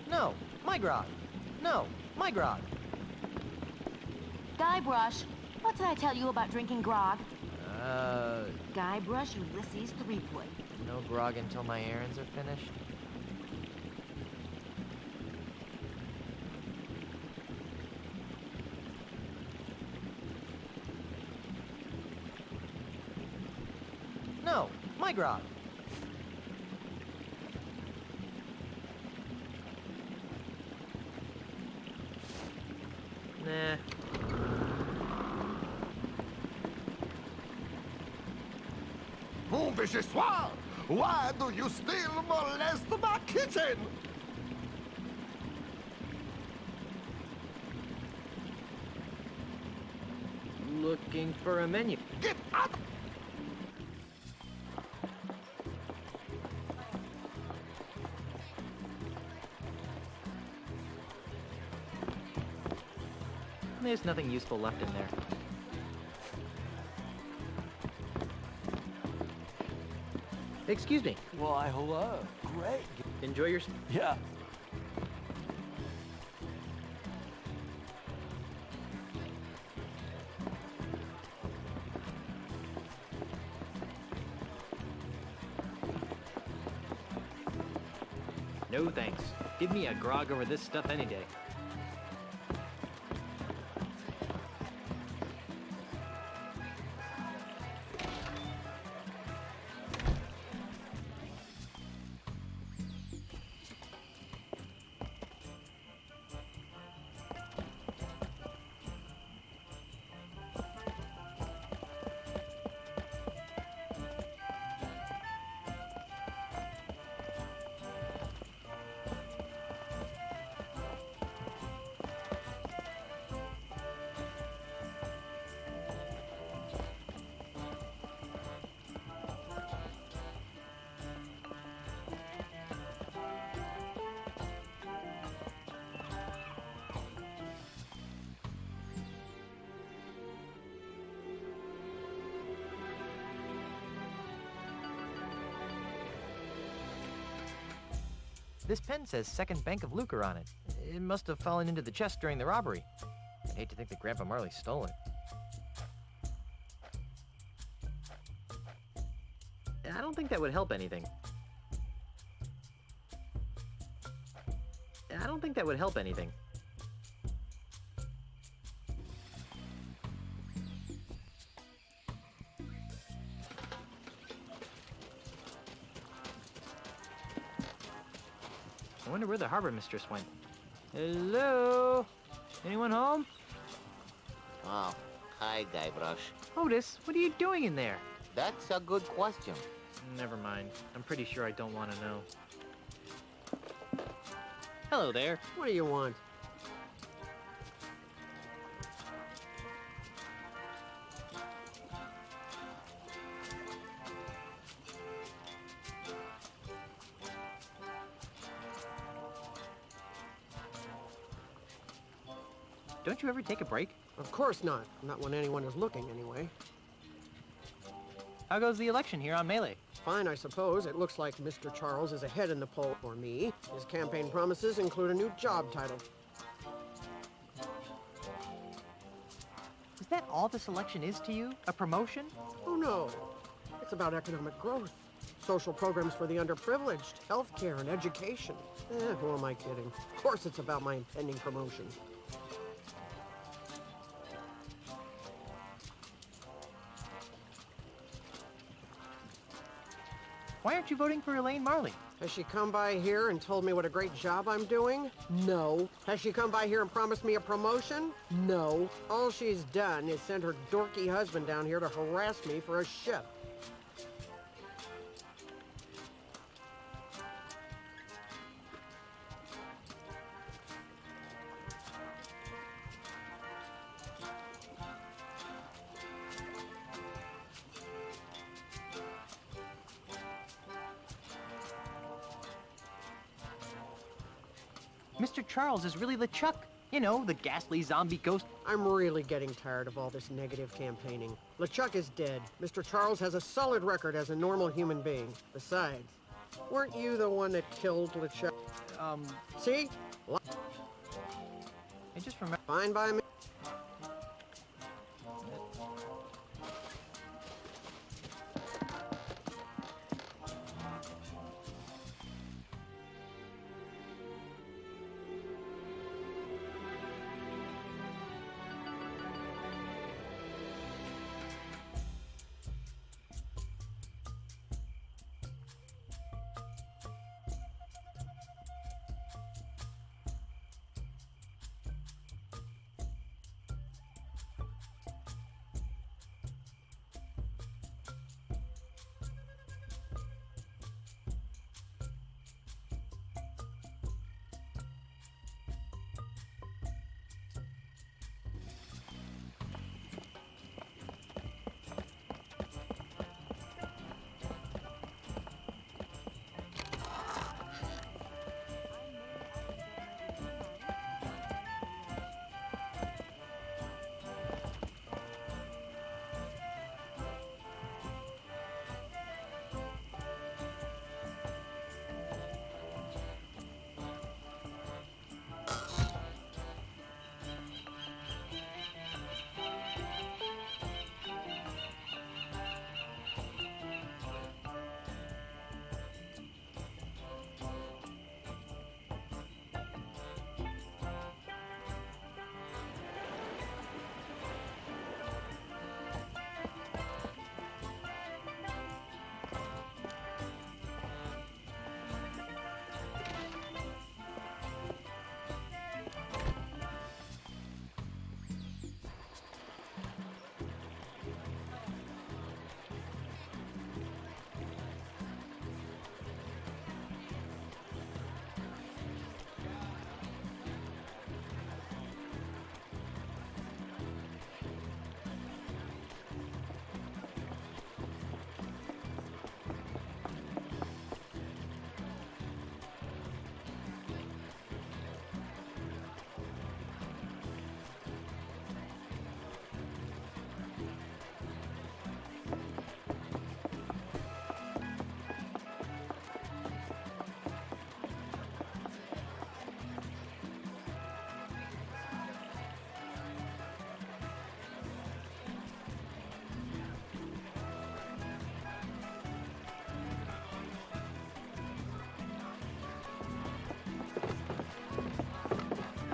No, my grog. No, my grog. Guybrush, what did I tell you about drinking grog? Guybrush Ulysses Threepwood. No grog until my errands are finished. No, my grog. Nah. Mon vichyssoir! Why do you still molest my kitchen? Looking for a menu. Get out! There's nothing useful left in there. Excuse me. Why, hello. Great. Enjoy your... Yeah. No thanks. Give me a grog over this stuff any day. This pen says Second Bank of Lucre on it. It must have fallen into the chest during the robbery. I'd hate to think that Grandpa Marley stole it. I don't think that would help anything. I don't think that would help anything. I wonder where the harbor mistress went. Hello? Anyone home? Oh, hi, Guybrush. Otis, what are you doing in there? That's a good question. Never mind. I'm pretty sure I don't want to know. Hello there. What do you want? Don't you ever take a break? Of course not. Not when anyone is looking, anyway. How goes the election here on Melee? Fine, I suppose. It looks like Mr. Charles is ahead in the poll for me. His campaign promises include a new job title. Is that all this election is to you? A promotion? Oh, no. It's about economic growth, social programs for the underprivileged, healthcare, and education. Who am I kidding? Of course it's about my impending promotion. Why aren't you voting for Elaine Marley? Has she come by here and told me what a great job I'm doing? No. Has she come by here and promised me a promotion? No. All she's done is send her dorky husband down here to harass me for a ship. Mr. Charles is really LeChuck. You know, the ghastly zombie ghost. I'm really getting tired of all this negative campaigning. LeChuck is dead. Mr. Charles has a solid record as a normal human being. Besides, weren't you the one that killed LeChuck? See? I just remember. Fine by me.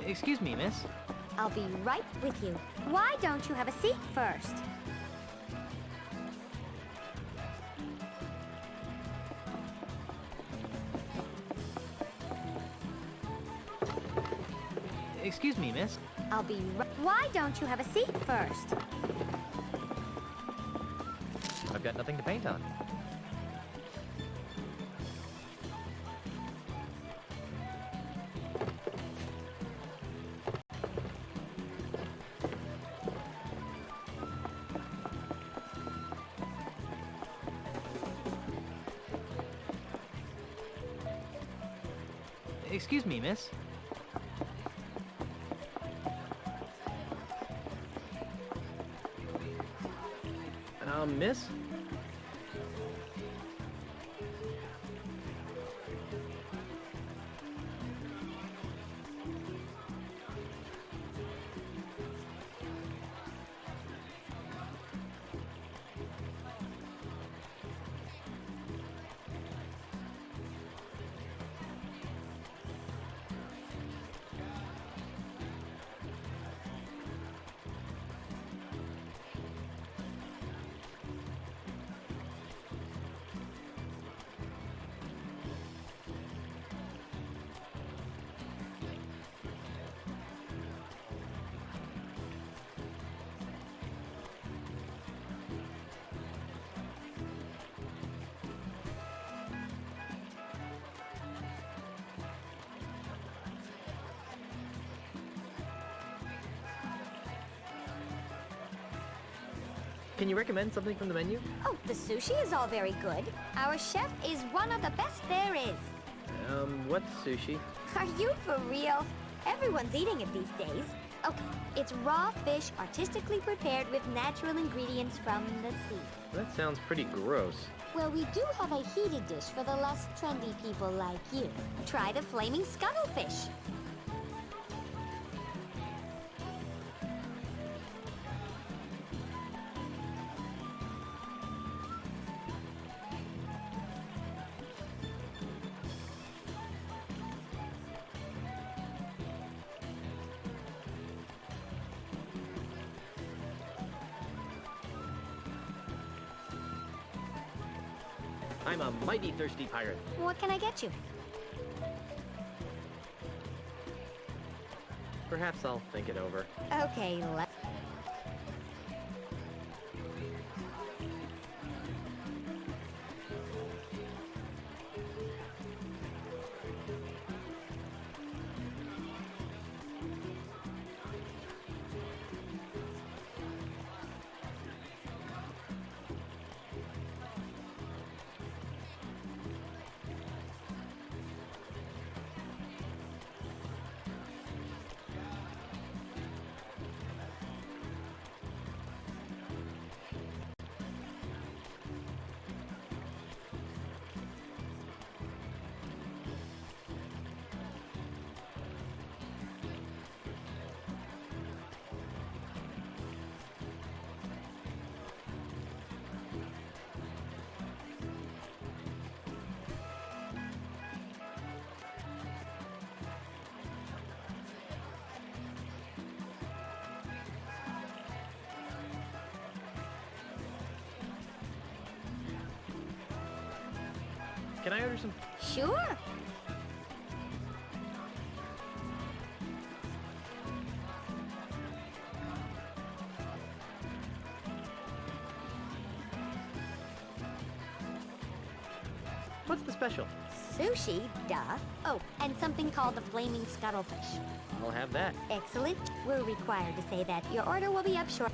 Excuse me, miss. I'll be right with you. Why don't you have a seat first? Excuse me, miss. I'll be right. Why don't you have a seat first? I've got nothing to paint on. Excuse me, miss. Miss? Can you recommend something from the menu? Oh, the sushi is all very good. Our chef is one of the best there is. What's sushi? Are you for real? Everyone's eating it these days. Okay, it's raw fish artistically prepared with natural ingredients from the sea. That sounds pretty gross. Well, we do have a heated dish for the less trendy people like you. Try the flaming scuttlefish. I'm a mighty thirsty pirate. What can I get you? Perhaps I'll think it over. Okay, let's... Can I order some? Sure. What's the special? Sushi, duh. Oh, and something called the flaming scuttlefish. I'll have that. Excellent. We're required to say that. Your order will be up short.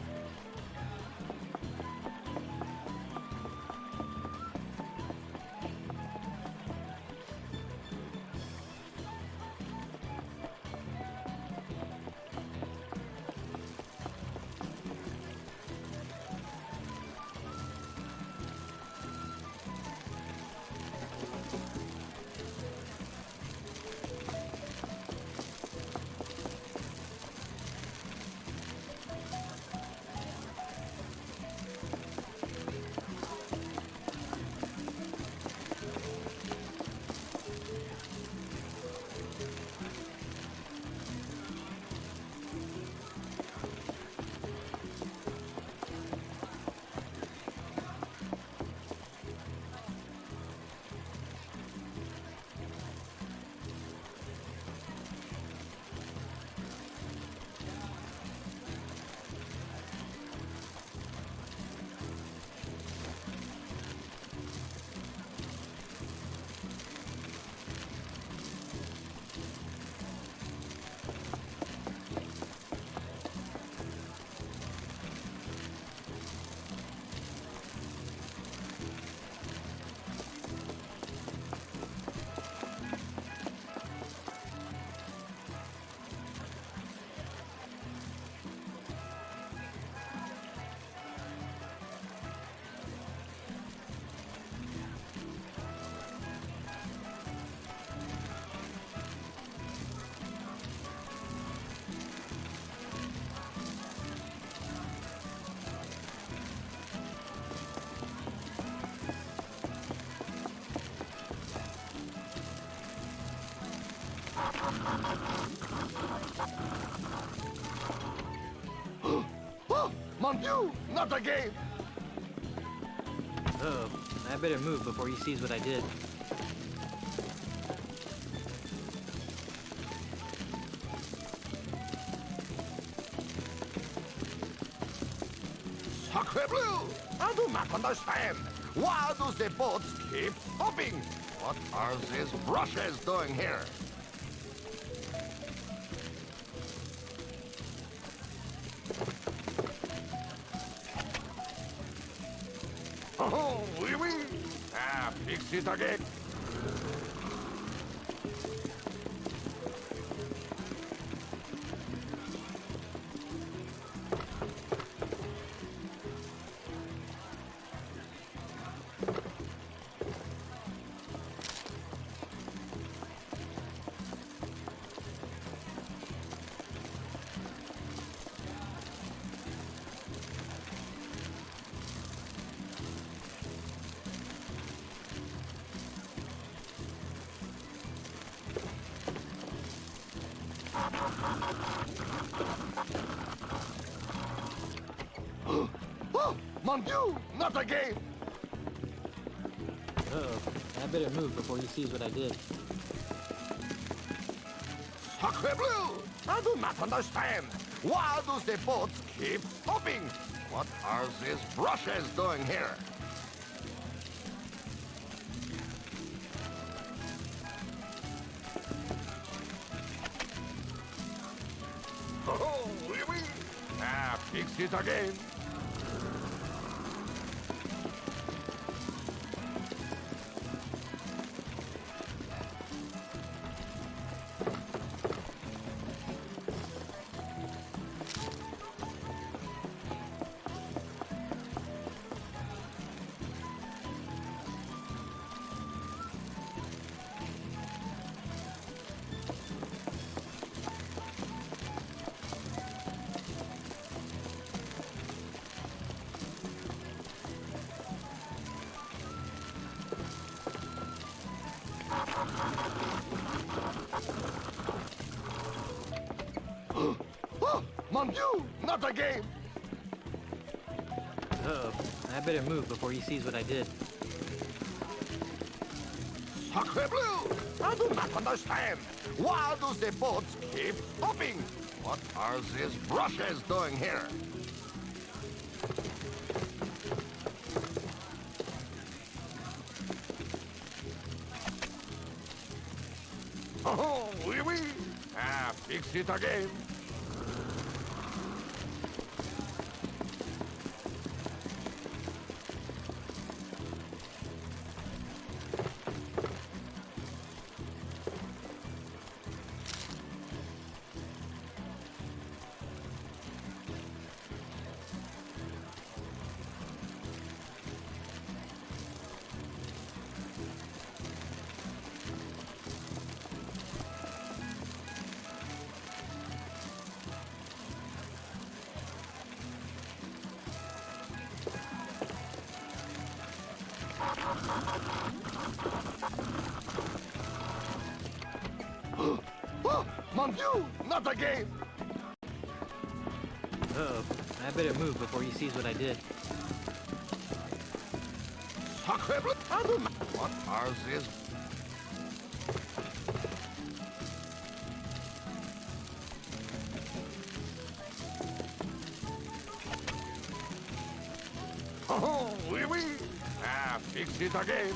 Mon Dieu, not again! Oh, I better move before he sees what I did. Sacre bleu! I do not understand. Why do the boats keep hopping? What are these brushes doing here? Oh, oui, oui. Ah, fix it again. Oh, mon Dieu, not again! Uh-oh, I better move before he sees what I did. Sacre bleu! I do not understand. Why do the boats keep hopping? What are these brushes doing here? Oh, oui, oui. Ah, fix it again. Oh, mon Dieu, not again! Uh-oh, I better move before he sees what I did. Sacre bleu! I do not understand. Why do the boats keep hopping? What are these brushes doing here? Oh, oui, oui. Ah, fix it again. Oh, mon Dieu, not again! Uh-oh, I better move before he sees what I did. Sacre bleu! I do not... What are these... Oh, oui, oui. Ah, fix it again.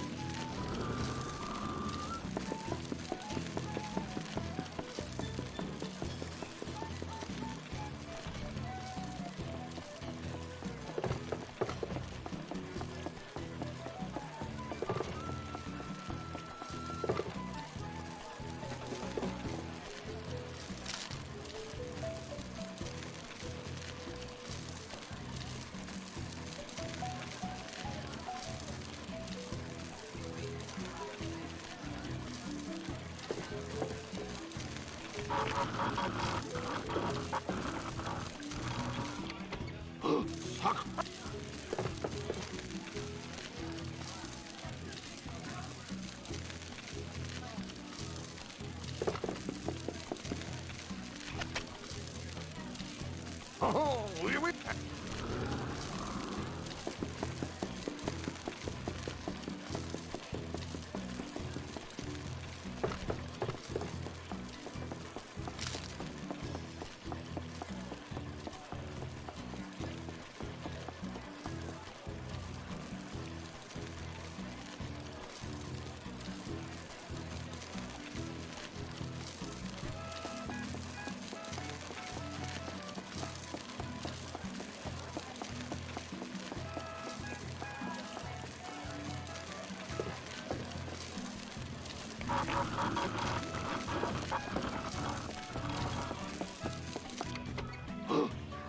Fuck. Oh, oui, oui.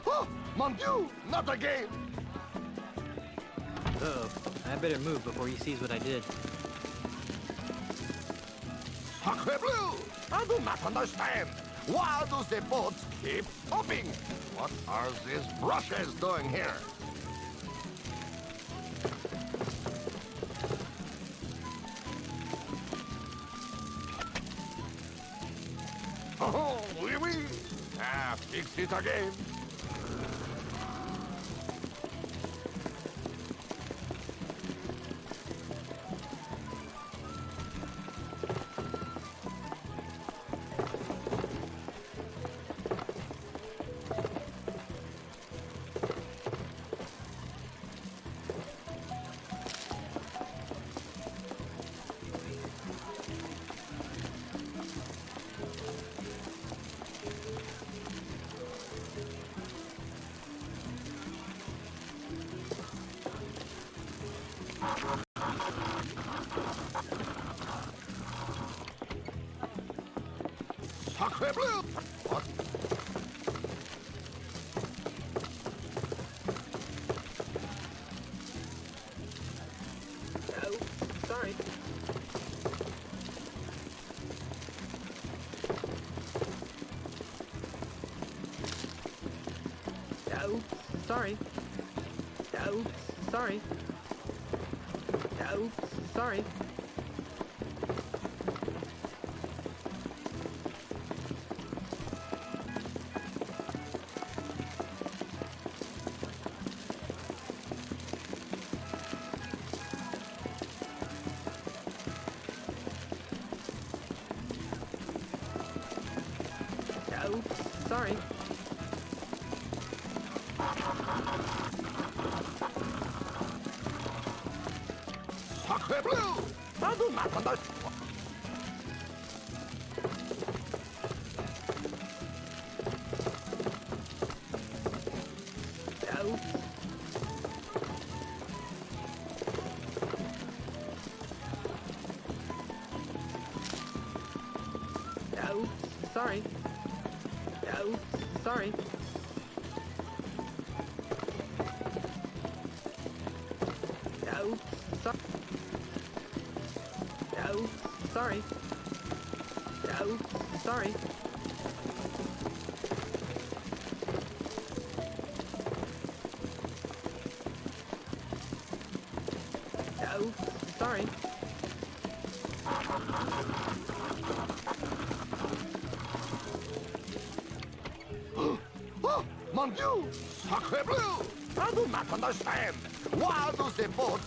Oh, mon Dieu, not again! Uh-oh. I better move before he sees what I did. Sacre bleu! I do not understand. Why does the boat keep hopping? What are these brushes doing here? Oh, oui, oui. Ah, fix it again. Sacre bleu! What? Oh, sorry. Oh, sorry. Oh, sorry. Oh, sorry. Oh, sorry. Sacre bleu! I do not understand. Oh. Oh, sorry. Oh, sorry. Oh, sorry. Oh, sorry. Oh, sorry. Oh, sorry. Oh, mon Dieu! Sacre bleu! I do not understand. Why does the boat...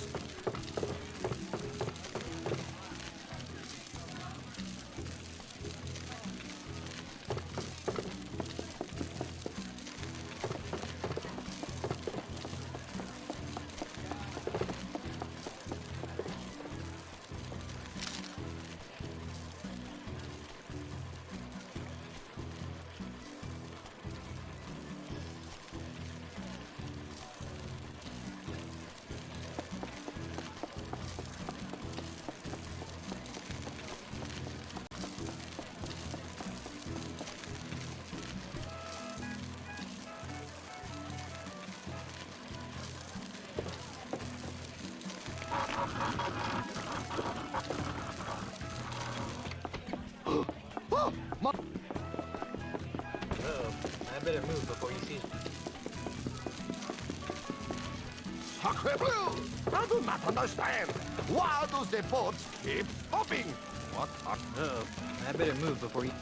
Oh, mon... Uh-oh. I better move before he sees me. Sacre bleu! I do not understand. Why does the boat keep hopping? What are... Uh-oh. I better move before he...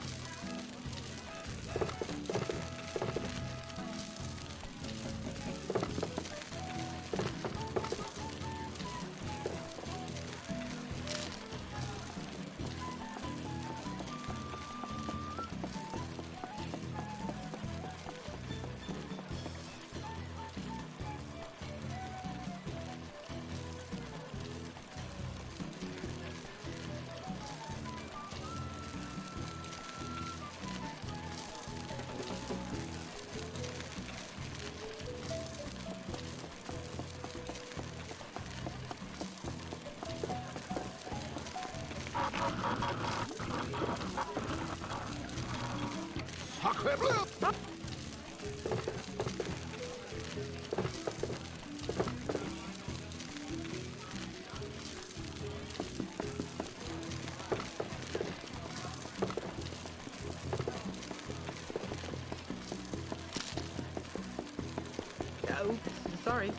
sorry.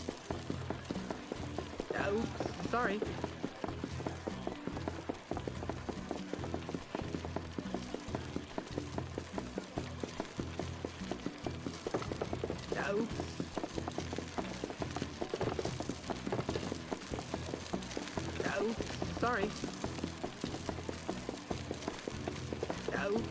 Oops, sorry. Oops. Oops, sorry. Oops.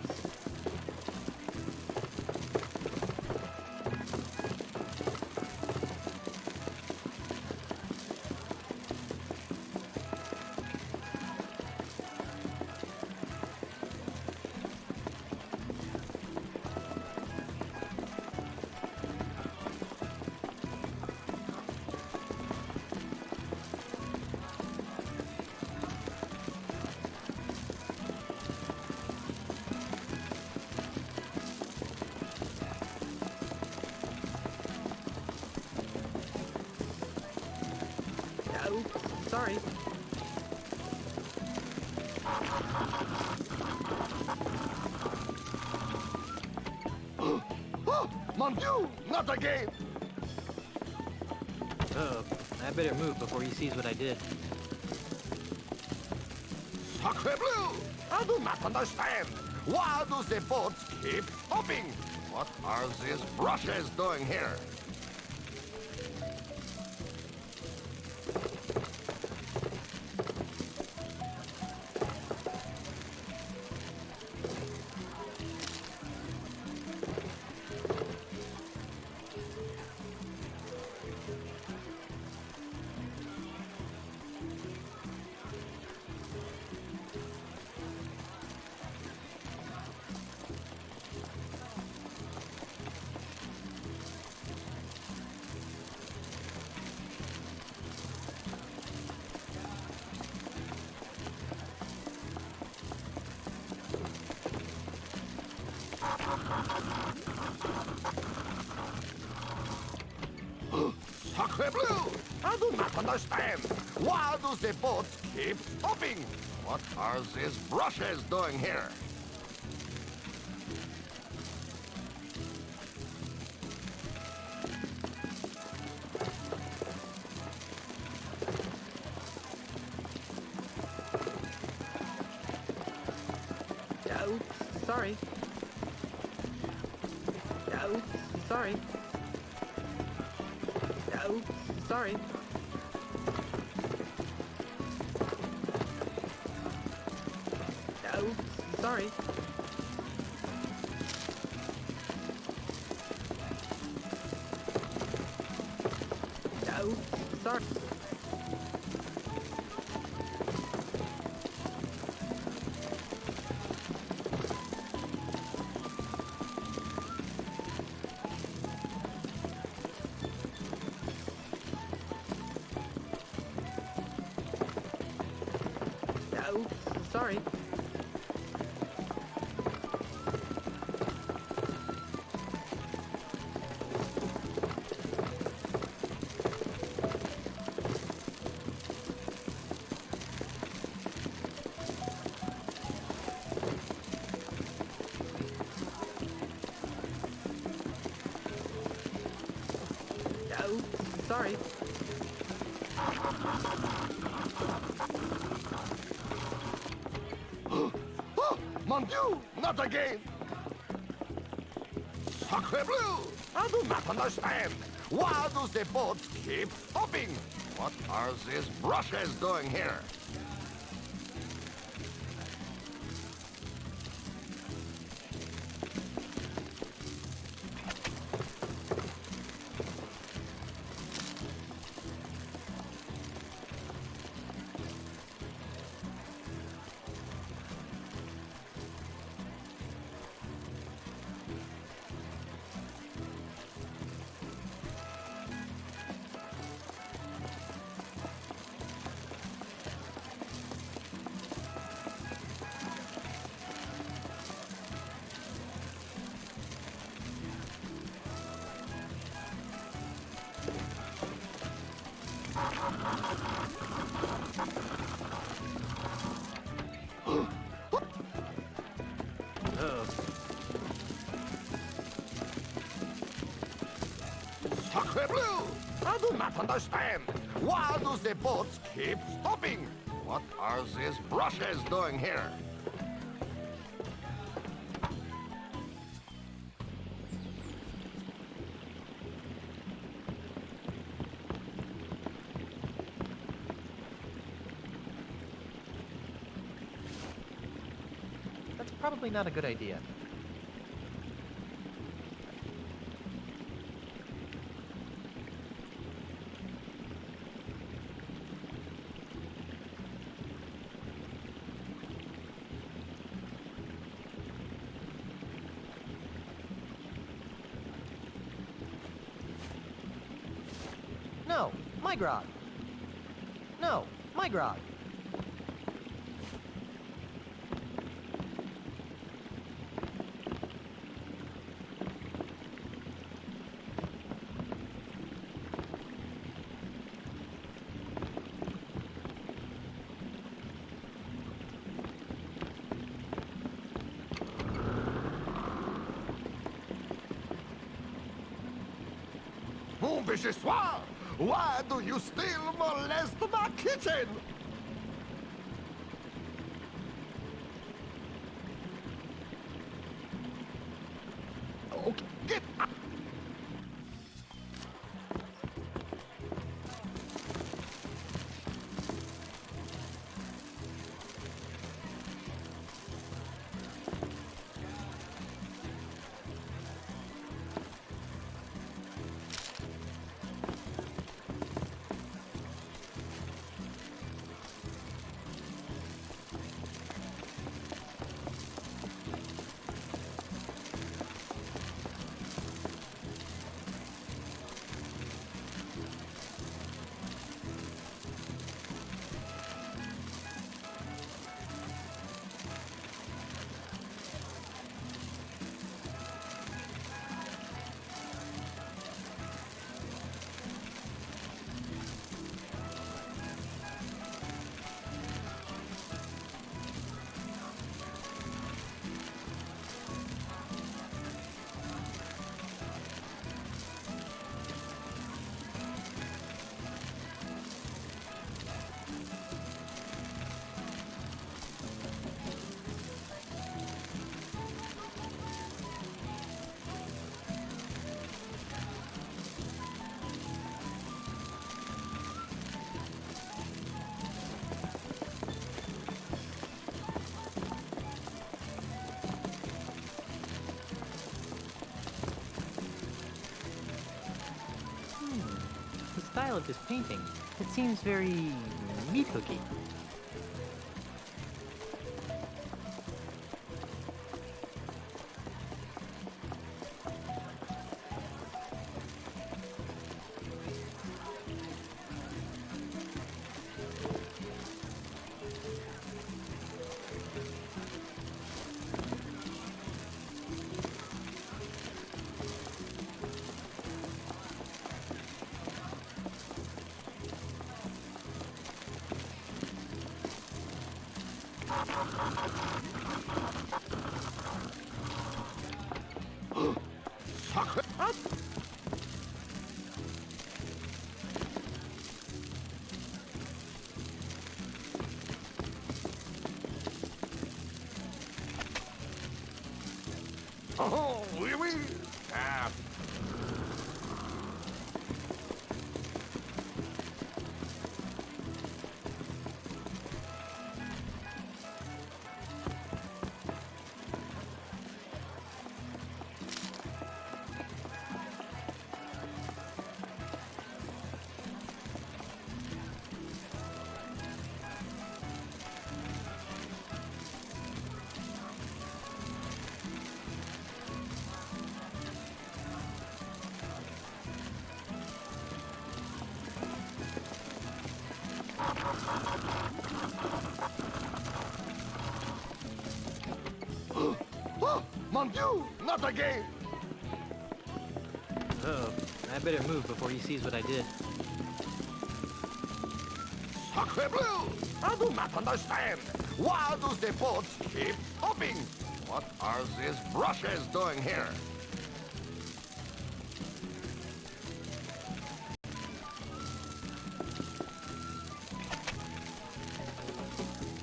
Oops, sorry. Oh, mon Dieu, not again! Oh, I better move before he sees what I did. Sacre bleu! I do not understand. Why do the boats keep hopping? What are these brushes doing here? Sacre bleu! I do not understand. Why do the boats keep hopping? What are these brushes doing here? Oops, sorry. Oops, sorry. Oops, sorry. Oops, sorry. Oops, sorry. Oops, sorry. Oops, sorry. Oh, mon Dieu, not again! Sacre bleu! I do not understand. Why do the boats keep hopping? What are these brushes doing here? not understand. Why do the boats keep stopping? What are these brushes doing here? That's probably not a good idea. No, my grog. No, my grog. Mon vichyssoir! Why do you still molest my kitchen? Oh, get out! The style of this painting, it seems very meat hooky. Oh, oui, oui. Ah. Oh, mon Dieu, not again! Oh, I better move before he sees what I did. Sacre bleu! I do not understand. Why do the boats keep stopping? What are these brushes doing here?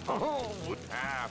Oh, ah.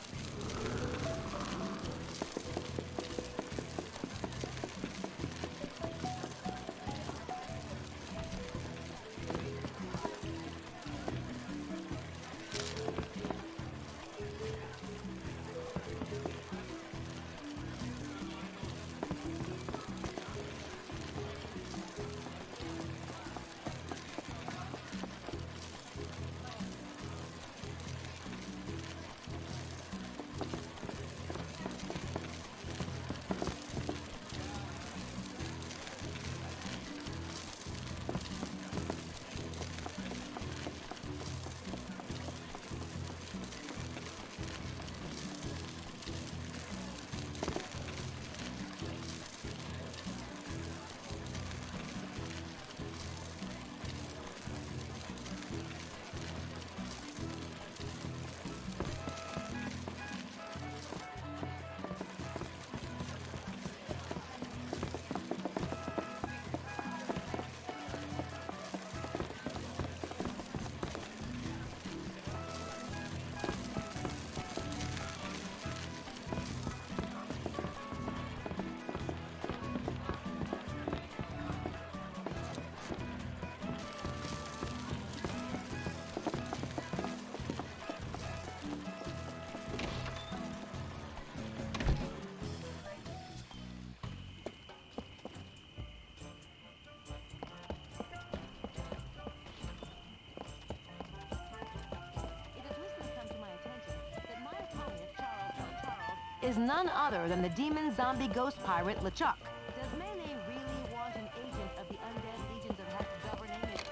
Is none other than the demon zombie ghost pirate LeChuck. Does Melee really want an agent of the undead legions of Heck governing its...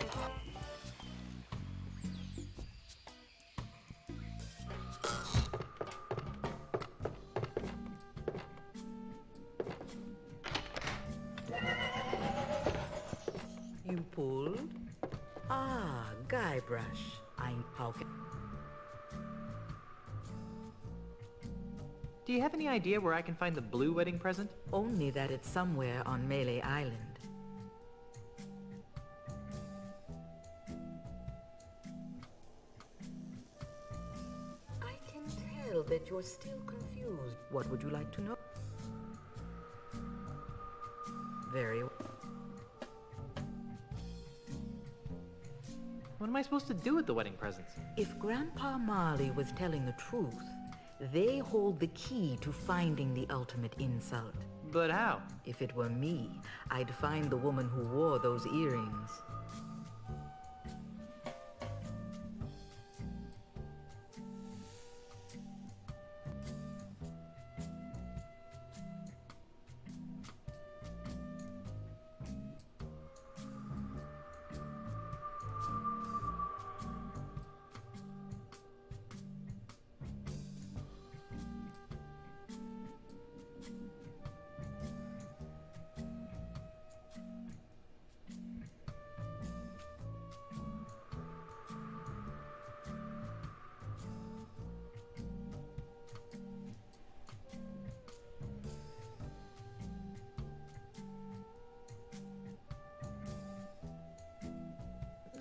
You pulled? Ah, Guybrush. How can... Do you have any idea where I can find the blue wedding present? Only that it's somewhere on Melee Island. I can tell that you're still confused. What would you like to know? Very well. What am I supposed to do with the wedding presents? If Grandpa Marley was telling the truth, they hold the key to finding the ultimate insult. But how? If it were me, I'd find the woman who wore those earrings.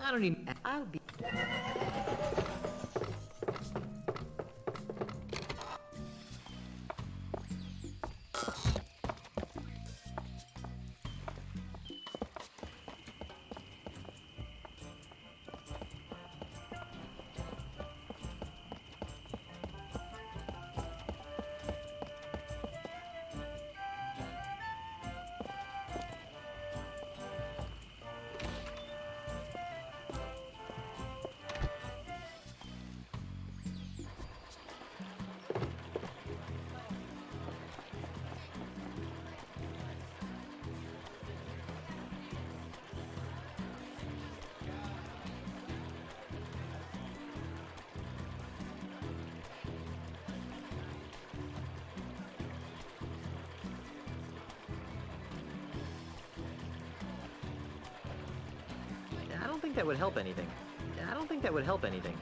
I don't even... I'll be... I don't think that would help anything. I don't think that would help anything.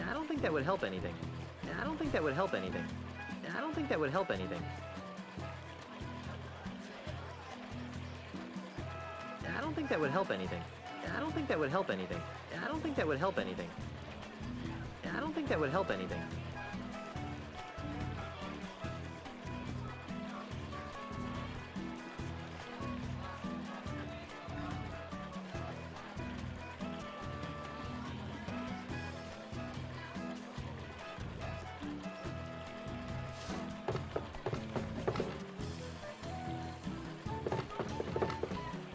I don't think that would help anything. I don't think that would help anything. I don't think that would help anything. I don't think that would help anything. I don't think that would help anything. I don't think that would help anything. I don't think that would help anything.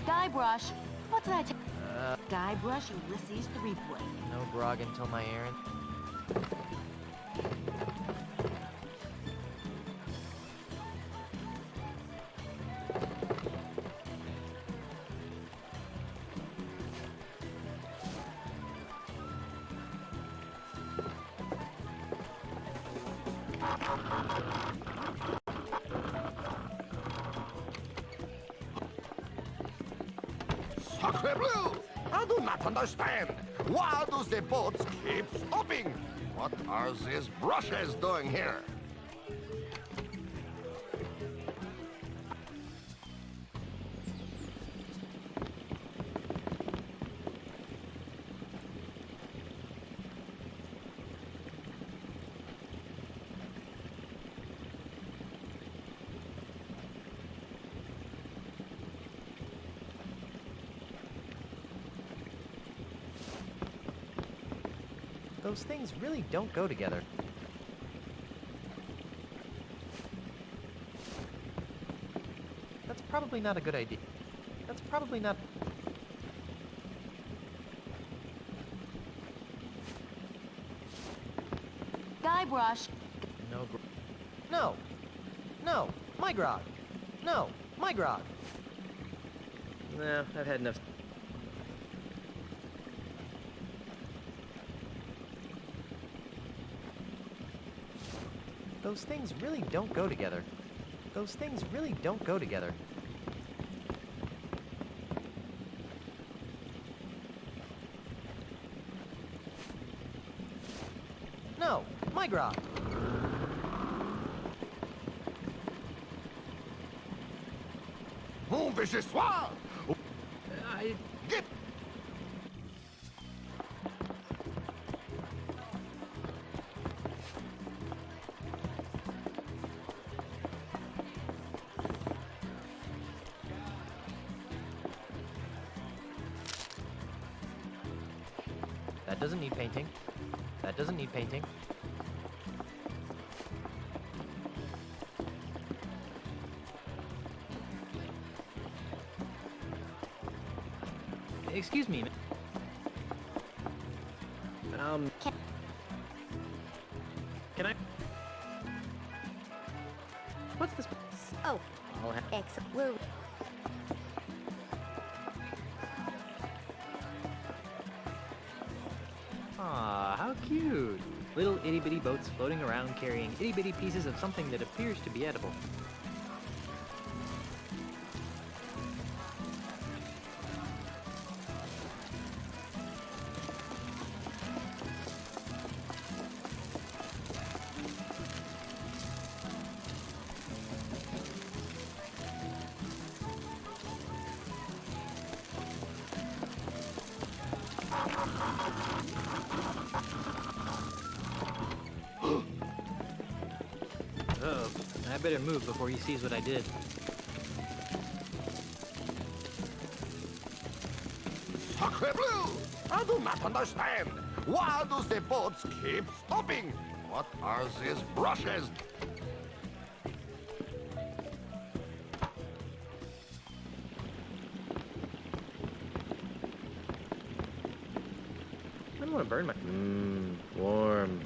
Guybrush, what did I tell Guybrush Ulysses 3 boy. No grog until my errand. Sacre bleu! I do not understand. Why do the boats keep stopping? What are these brushes doing here? Those things really don't go together. That's probably not a good idea. That's probably not... Guybrush. No. No. No. My grog. No. My grog. Nah, I've had enough. Those things really don't go together. Those things really don't go together. No, my grog. Un vichyssoir! Get! That doesn't need painting. That doesn't need painting. Excuse me. Can I? What's this? Oh, I'll have... excellent. Aw, how cute. Little itty-bitty boats floating around carrying itty-bitty pieces of something that appears to be edible. Uh-oh. I better move before he sees what I did. Sacre bleu! I do not understand. Why do the boats keep stopping? What are these brushes? I don't want to burn my... warm.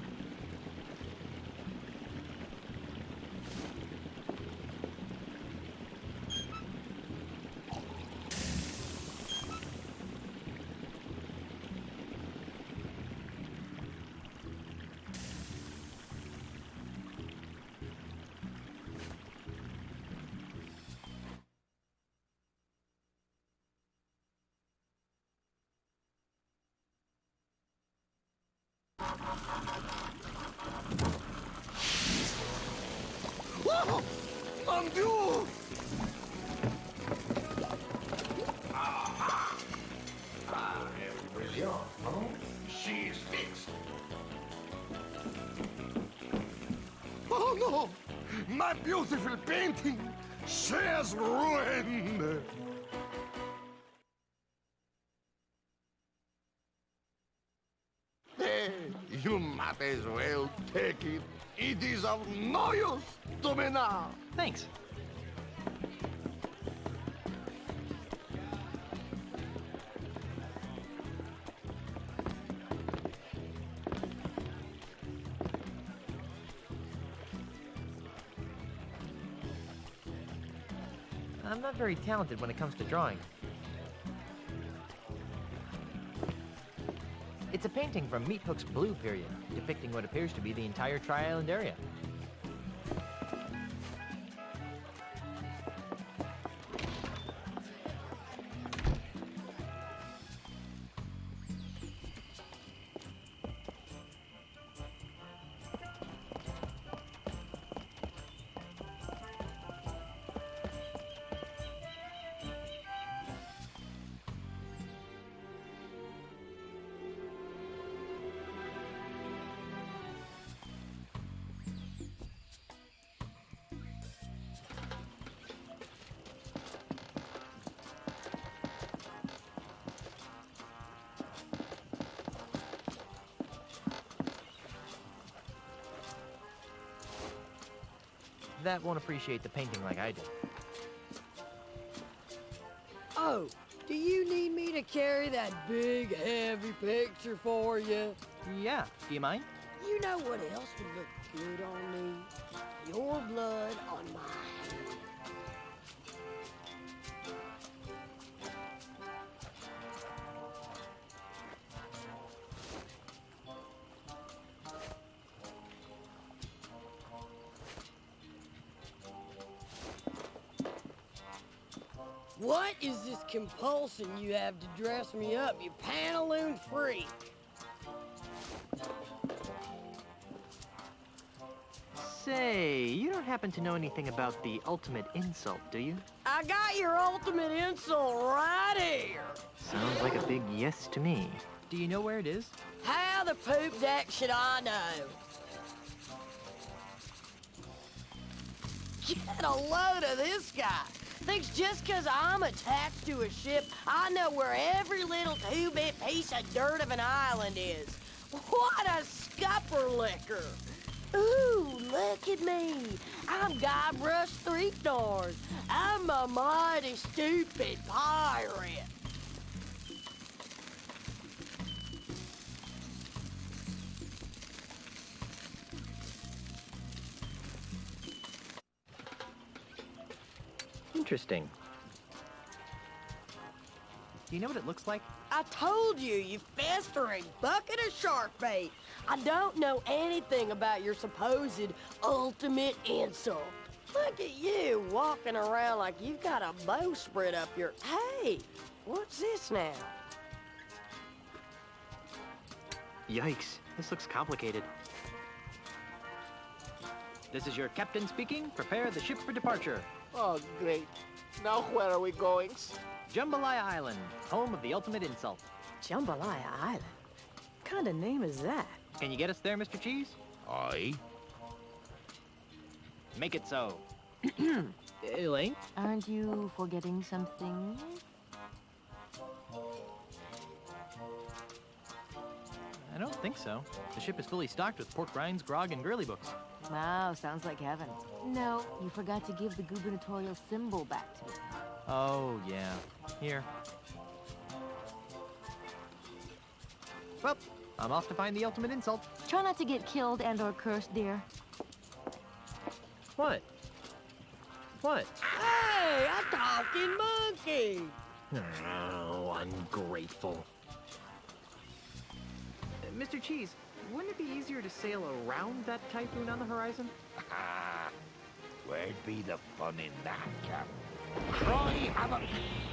Oh, mon Dieu! on, huh? She's fixed. Oh no! My beautiful painting! She's ruined! Hey, you might as well take it. It is of no use to me now. Thanks. I'm not very talented when it comes to drawing. It's a painting from Meat Hook's Blue period, depicting what appears to be the entire Tri-Island area. That won't appreciate the painting like I do. Oh, do you need me to carry that big, heavy picture for you? Yeah, do you mind? You know what else would look good on me? Your blood on my hand. What is this compulsion you have to dress me up, you pantaloon freak? Say, you don't happen to know anything about the ultimate insult, do you? I got your ultimate insult right here. Sounds like a big yes to me. Do you know where it is? How the poop deck should I know? Get a load of this guy. Thinks just 'cause I'm attached to a ship, I know where every little two-bit piece of dirt of an island is. What a scupper liquor. Ooh, look at me. I'm Guybrush Three Stars. I'm a mighty stupid pirate. Interesting. Do you know what it looks like? I told you, you festering bucket of shark bait. I don't know anything about your supposed ultimate insult. Look at you walking around like you've got a bowsprit up your... Hey, what's this now? Yikes, this looks complicated. This is your captain speaking. Prepare the ship for departure. Oh, great. Now where are we going? Jambalaya Island, home of the ultimate insult. Jambalaya Island? What kind of name is that? Can you get us there, Mr. Cheese? Aye. Make it so. Elaine? Aren't you forgetting something? I don't think so. The ship is fully stocked with pork rinds, grog, and girly books. Wow, sounds like heaven. No, you forgot to give the gubernatorial symbol back to me. Oh, yeah. Here. Well, I'm off to find the ultimate insult. Try not to get killed and or cursed, dear. What? What? Hey, a talking monkey! Oh, ungrateful. Mr. Cheese, wouldn't it be easier to sail around that typhoon on the horizon? Where'd be the fun in that, Captain? Cry havoc,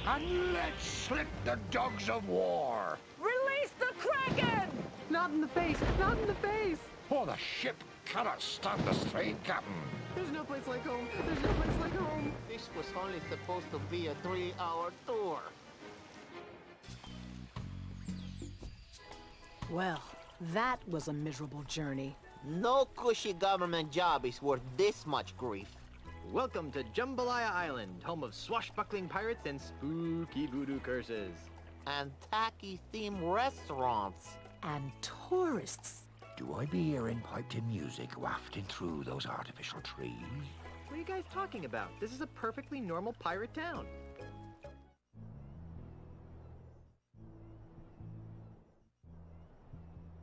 and let's slip the dogs of war! Release the Kraken! Not in the face! Not in the face! For the ship cannot stand the strain, Captain. There's no place like home. There's no place like home. This was only supposed to be a 3-hour tour. Well, that was a miserable journey. No cushy government job is worth this much grief. Welcome to Jambalaya Island, home of swashbuckling pirates and spooky voodoo curses. And tacky-themed restaurants. And tourists. Do I be hearing piped-in music wafting through those artificial trees? What are you guys talking about? This is a perfectly normal pirate town.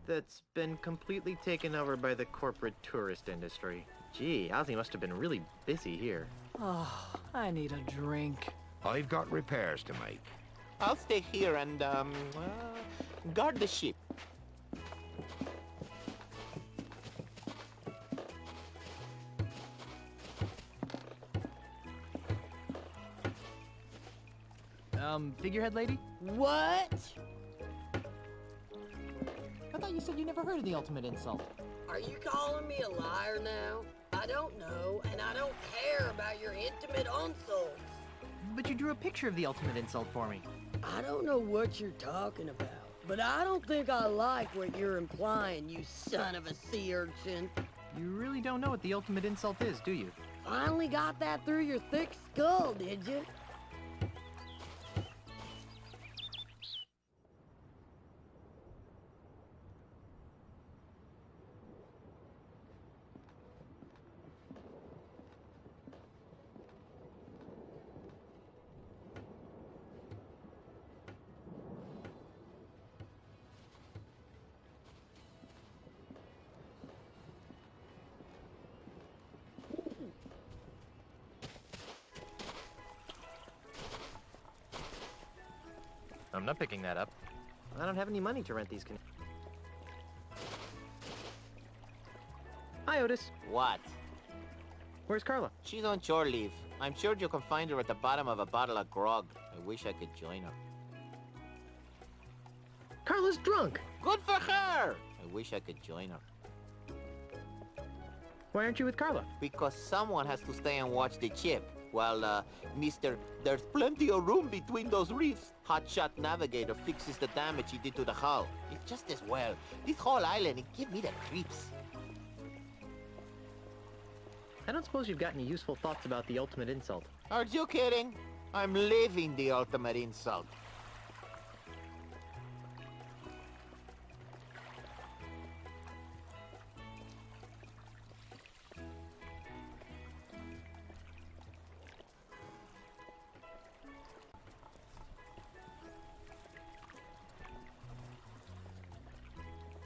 That's been completely taken over by the corporate tourist industry. Gee, Ozzy must have been really busy here. Oh, I need a drink. I've got repairs to make. I'll stay here and, guard the ship. Figurehead lady? What? I thought you said you never heard of the ultimate insult. Are you calling me a liar now? I don't know, and I don't care about your intimate insults. But you drew a picture of the ultimate insult for me. I don't know what you're talking about, but I don't think I like what you're implying, you son of a sea urchin. You really don't know what the ultimate insult is, do you? Finally got that through your thick skull, did you? I'm not picking that up. I don't have any money to rent these Hi, Otis. What? Where's Carla? She's on shore leave. I'm sure you can find her at the bottom of a bottle of grog. I wish I could join her. Carla's drunk! Good for her! I wish I could join her. Why aren't you with Carla? Because someone has to stay and watch the ship. While, mister, there's plenty of room between those reefs. Hotshot Navigator fixes the damage he did to the hull. It's just as well. This whole island, it give me the creeps. I don't suppose you've got any useful thoughts about the ultimate insult. Are you kidding? I'm living the ultimate insult.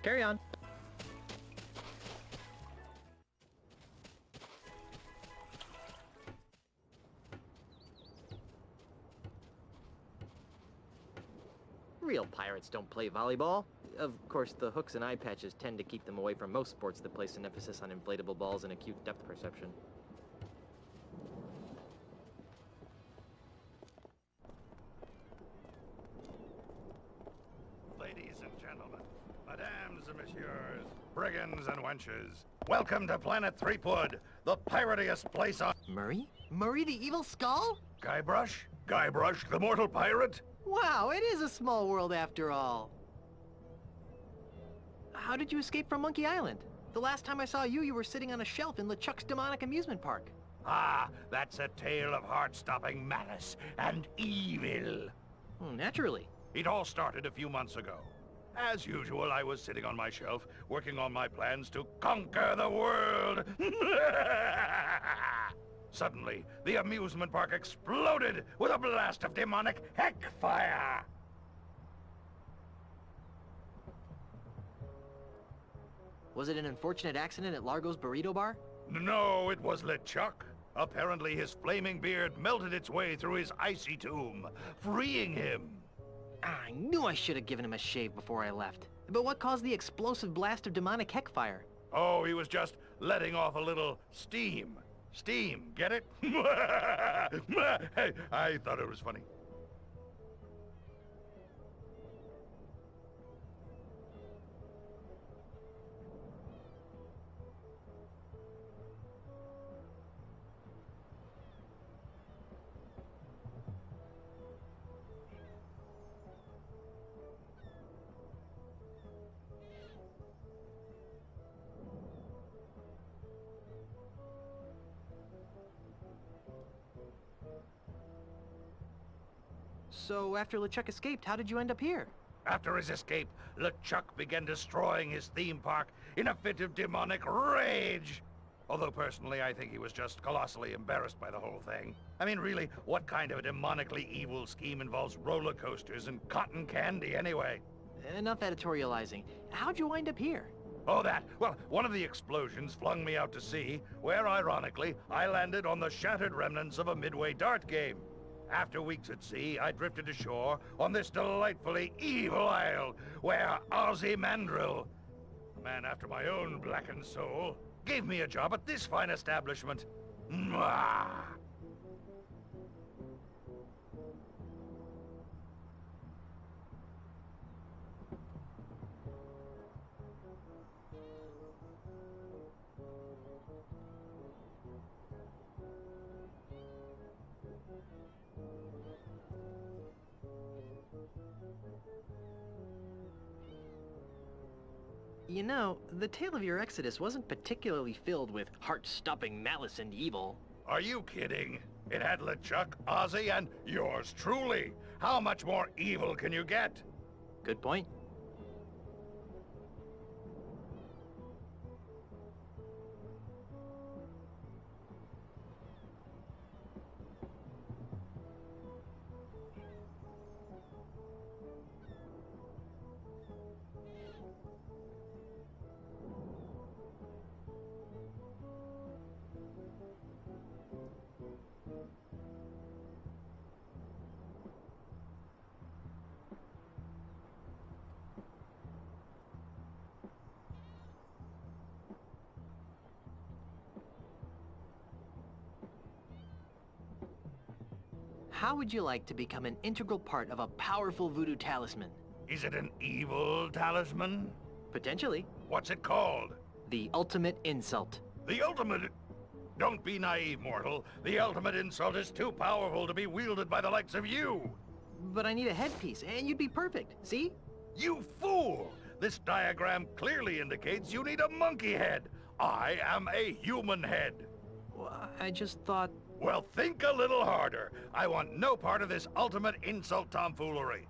Carry on. Real pirates don't play volleyball. Of course, the hooks and eye patches tend to keep them away from most sports that place an emphasis on inflatable balls and acute depth perception. Ladies and gentlemen, madames and messieurs, brigands and wenches, welcome to Planet Threepwood, the piratiest place on... Murray? Murray the Evil Skull? Guybrush? Guybrush, the mortal pirate? Wow, it is a small world after all. How did you escape from Monkey Island? The last time I saw you, you were sitting on a shelf in LeChuck's demonic amusement park. Ah, that's a tale of heart-stopping malice and evil. Naturally. It all started a few months ago. As usual, I was sitting on my shelf, working on my plans to conquer the world. Suddenly, the amusement park exploded with a blast of demonic heck fire. Was it an unfortunate accident at Largo's Burrito Bar? No, it was LeChuck. Apparently, his flaming beard melted its way through his icy tomb, freeing him. I knew I should have given him a shave before I left. But what caused the explosive blast of demonic heck fire? Oh, he was just letting off a little steam. Steam, get it? I thought it was funny. So after LeChuck escaped, how did you end up here? After his escape, LeChuck began destroying his theme park in a fit of demonic rage. Although personally, I think he was just colossally embarrassed by the whole thing. I mean, really, what kind of a demonically evil scheme involves roller coasters and cotton candy anyway? Enough editorializing. How'd you wind up here? Oh, that. Well, one of the explosions flung me out to sea, where, ironically, I landed on the shattered remnants of a Midway dart game. After weeks at sea, I drifted ashore on this delightfully evil isle, where Ozzy Mandrill, a man after my own blackened soul, gave me a job at this fine establishment. Mwah! You know, the tale of your exodus wasn't particularly filled with heart-stopping malice and evil. Are you kidding? It had LeChuck, Ozzy, and yours truly. How much more evil can you get? Good point. How would you like to become an integral part of a powerful voodoo talisman? Is it an evil talisman? Potentially. What's it called? The ultimate insult. The ultimate... Don't be naive, mortal. The ultimate insult is too powerful to be wielded by the likes of you. But I need a headpiece, and you'd be perfect. See? You fool! This diagram clearly indicates you need a monkey head. I am a human head. Well, I just thought... Well, think a little harder. I want no part of this ultimate insult tomfoolery.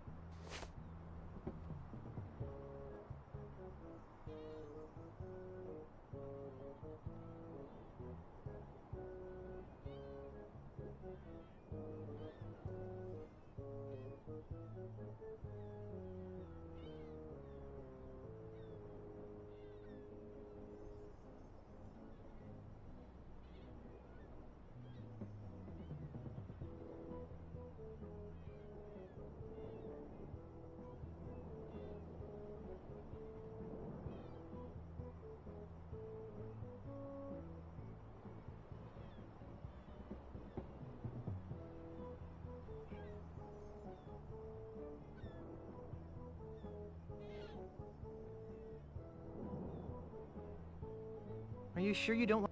Are you sure you don't want...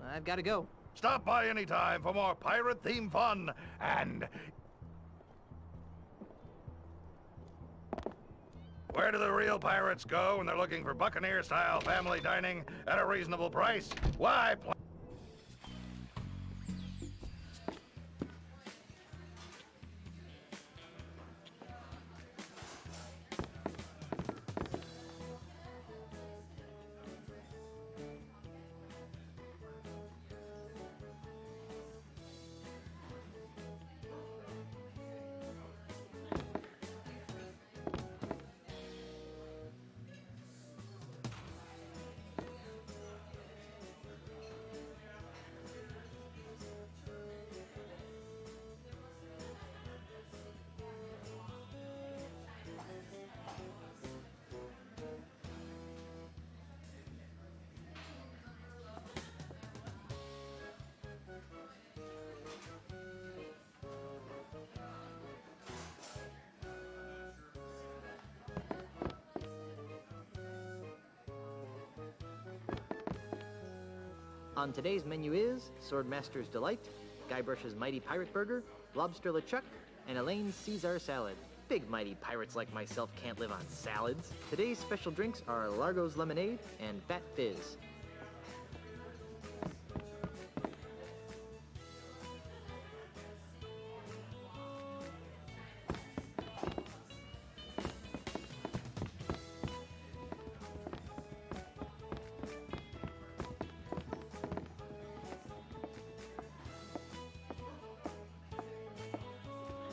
I've got to go. Stop by anytime for more pirate-themed fun, and... Where do the real pirates go when they're looking for Buccaneer-style family dining at a reasonable price? Why... On today's menu is Swordmaster's Delight, Guybrush's Mighty Pirate Burger, Lobster LeChuck, and Elaine's Caesar Salad. Big mighty pirates like myself can't live on salads. Today's special drinks are Largo's Lemonade and Fat Fizz.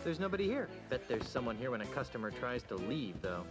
There's nobody here. Bet there's someone here when a customer tries to leave, though.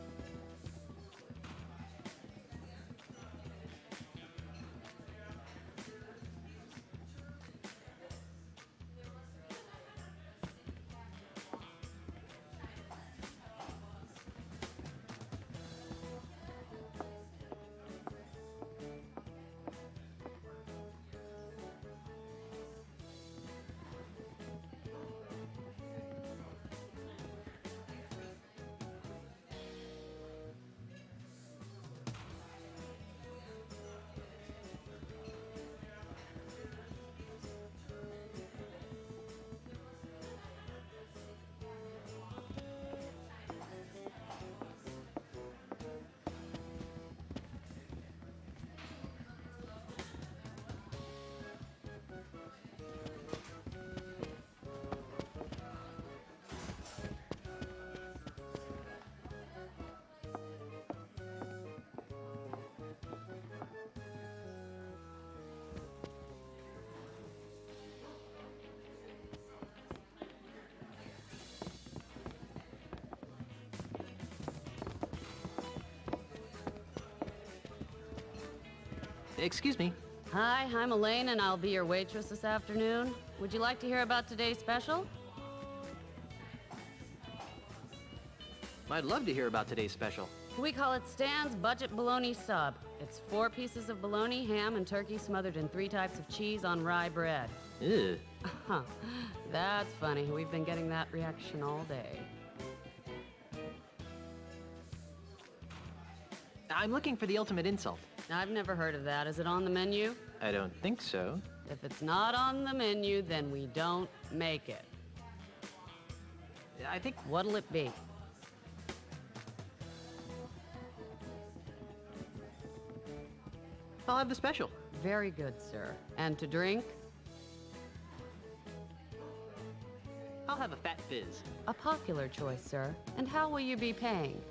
Excuse me. Hi, I'm Elaine, and I'll be your waitress this afternoon. Would you like to hear about today's special? I'd love to hear about today's special. We call it Stan's Budget Bologna Sub. It's 4 pieces of bologna, ham, and turkey smothered in 3 types of cheese on rye bread. Ew. Huh. That's funny. We've been getting that reaction all day. I'm looking for the ultimate insult. I've never heard of that. Is it on the menu? I don't think so. If it's not on the menu, then we don't make it. I think... What'll it be? I'll have the special. Very good, sir. And to drink? I'll have a fat fizz. A popular choice, sir. And how will you be paying?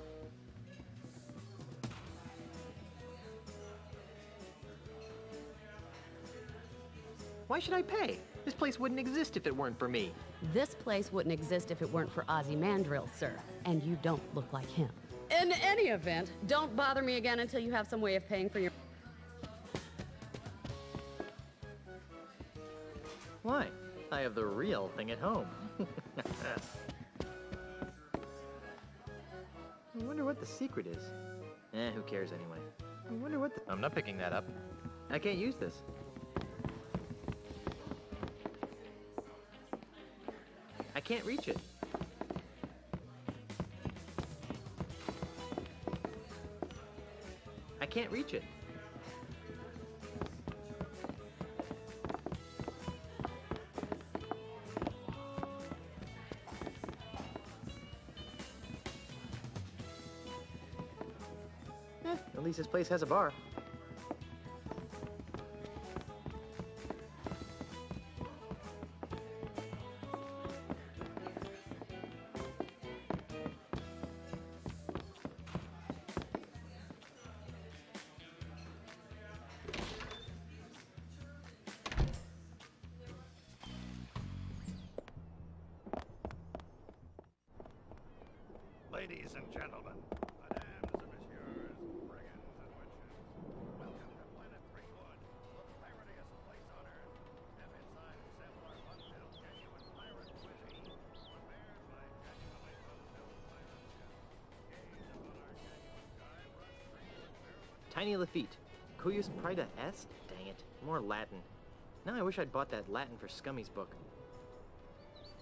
Why should I pay? This place wouldn't exist if it weren't for me. This place wouldn't exist if it weren't for Ozymandias, sir. And you don't look like him. In any event, don't bother me again until you have some way of paying for your... Why? I have the real thing at home. I wonder what the secret is. Who cares anyway? I wonder what the... I'm not picking that up. I can't use this. I can't reach it. I can't reach it. At least this place has a bar. Ladies and gentlemen, madames and messieurs, brigands and witches, welcome to Planet Ringwood, the piratiest place on Earth. Step inside and sample our fun-filled, genuine pirate cuisine, prepared by genuinely fun-filled pirate chefs. Gaze upon our genuine dive restaurant. Tiny Lafitte. Cujus Prida Est? Dang it. More Latin. Now I wish I'd bought that Latin for Scummy's book.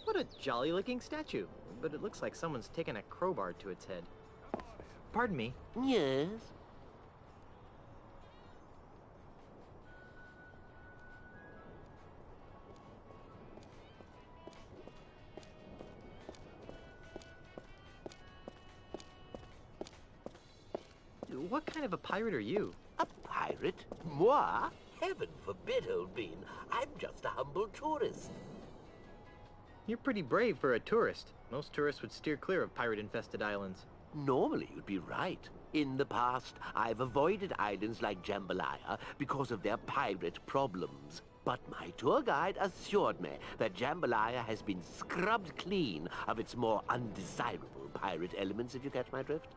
What a jolly-looking statue. But it looks like someone's taken a crowbar to its head. Pardon me. Yes? What kind of a pirate are you? A pirate? Moi? Heaven forbid, old bean. I'm just a humble tourist. You're pretty brave for a tourist. Most tourists would steer clear of pirate-infested islands. Normally, you'd be right. In the past, I've avoided islands like Jambalaya because of their pirate problems. But my tour guide assured me that Jambalaya has been scrubbed clean of its more undesirable pirate elements, if you catch my drift.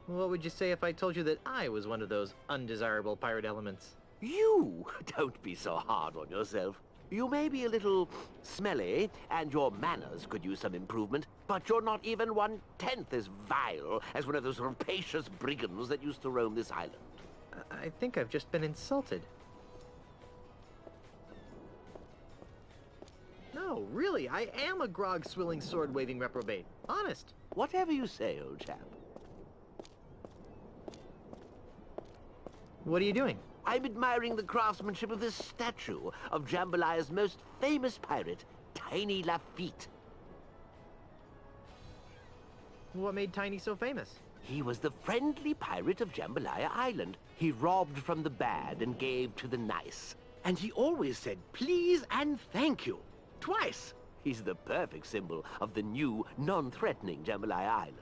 What would you say if I told you that I was one of those undesirable pirate elements? You? Don't be so hard on yourself. You may be a little smelly, and your manners could use some improvement, but you're not even 1/10 as vile as one of those rapacious brigands that used to roam this island. I think I've just been insulted. No, really, I am a grog-swilling, sword-waving reprobate. Honest. Whatever you say, old chap. What are you doing? I'm admiring the craftsmanship of this statue of Jambalaya's most famous pirate, Tiny Lafitte. What made Tiny so famous? He was the friendly pirate of Jambalaya Island. He robbed from the bad and gave to the nice. And he always said please and thank you. Twice. He's the perfect symbol of the new, non-threatening Jambalaya Island.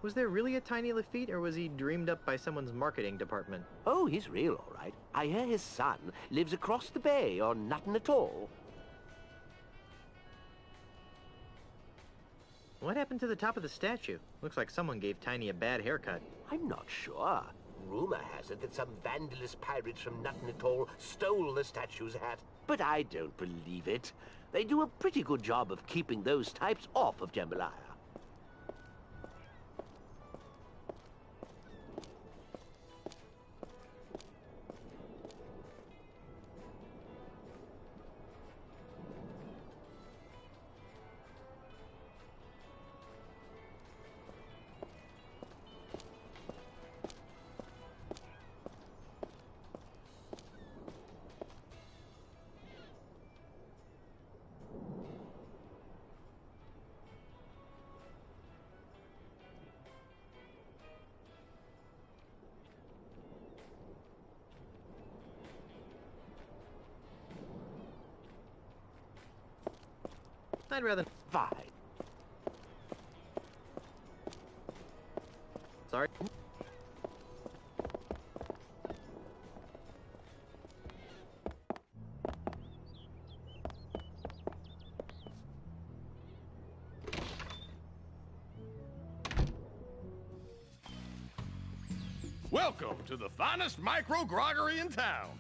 Was there really a Tiny Lafitte, or was he dreamed up by someone's marketing department? Oh, he's real, all right. I hear his son lives across the bay on nothing at all. What happened to the top of the statue? Looks like someone gave Tiny a bad haircut. I'm not sure. Rumor has it that some vandalous pirates from nothing at all stole the statue's hat. But I don't believe it. They do a pretty good job of keeping those types off of Jambalaya. I'd rather... Fine. Sorry? Welcome to the finest micro groggery in town.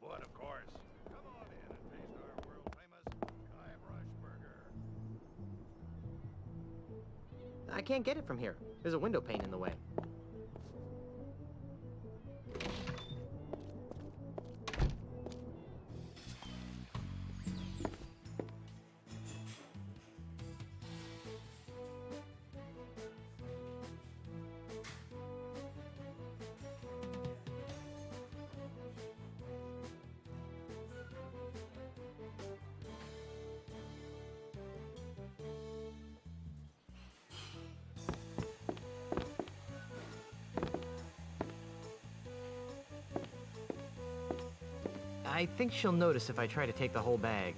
Of course. Come on in and taste our world-famous Guybrush burger. I can't get it from here. There's a window pane in the way. I think she'll notice if I try to take the whole bag.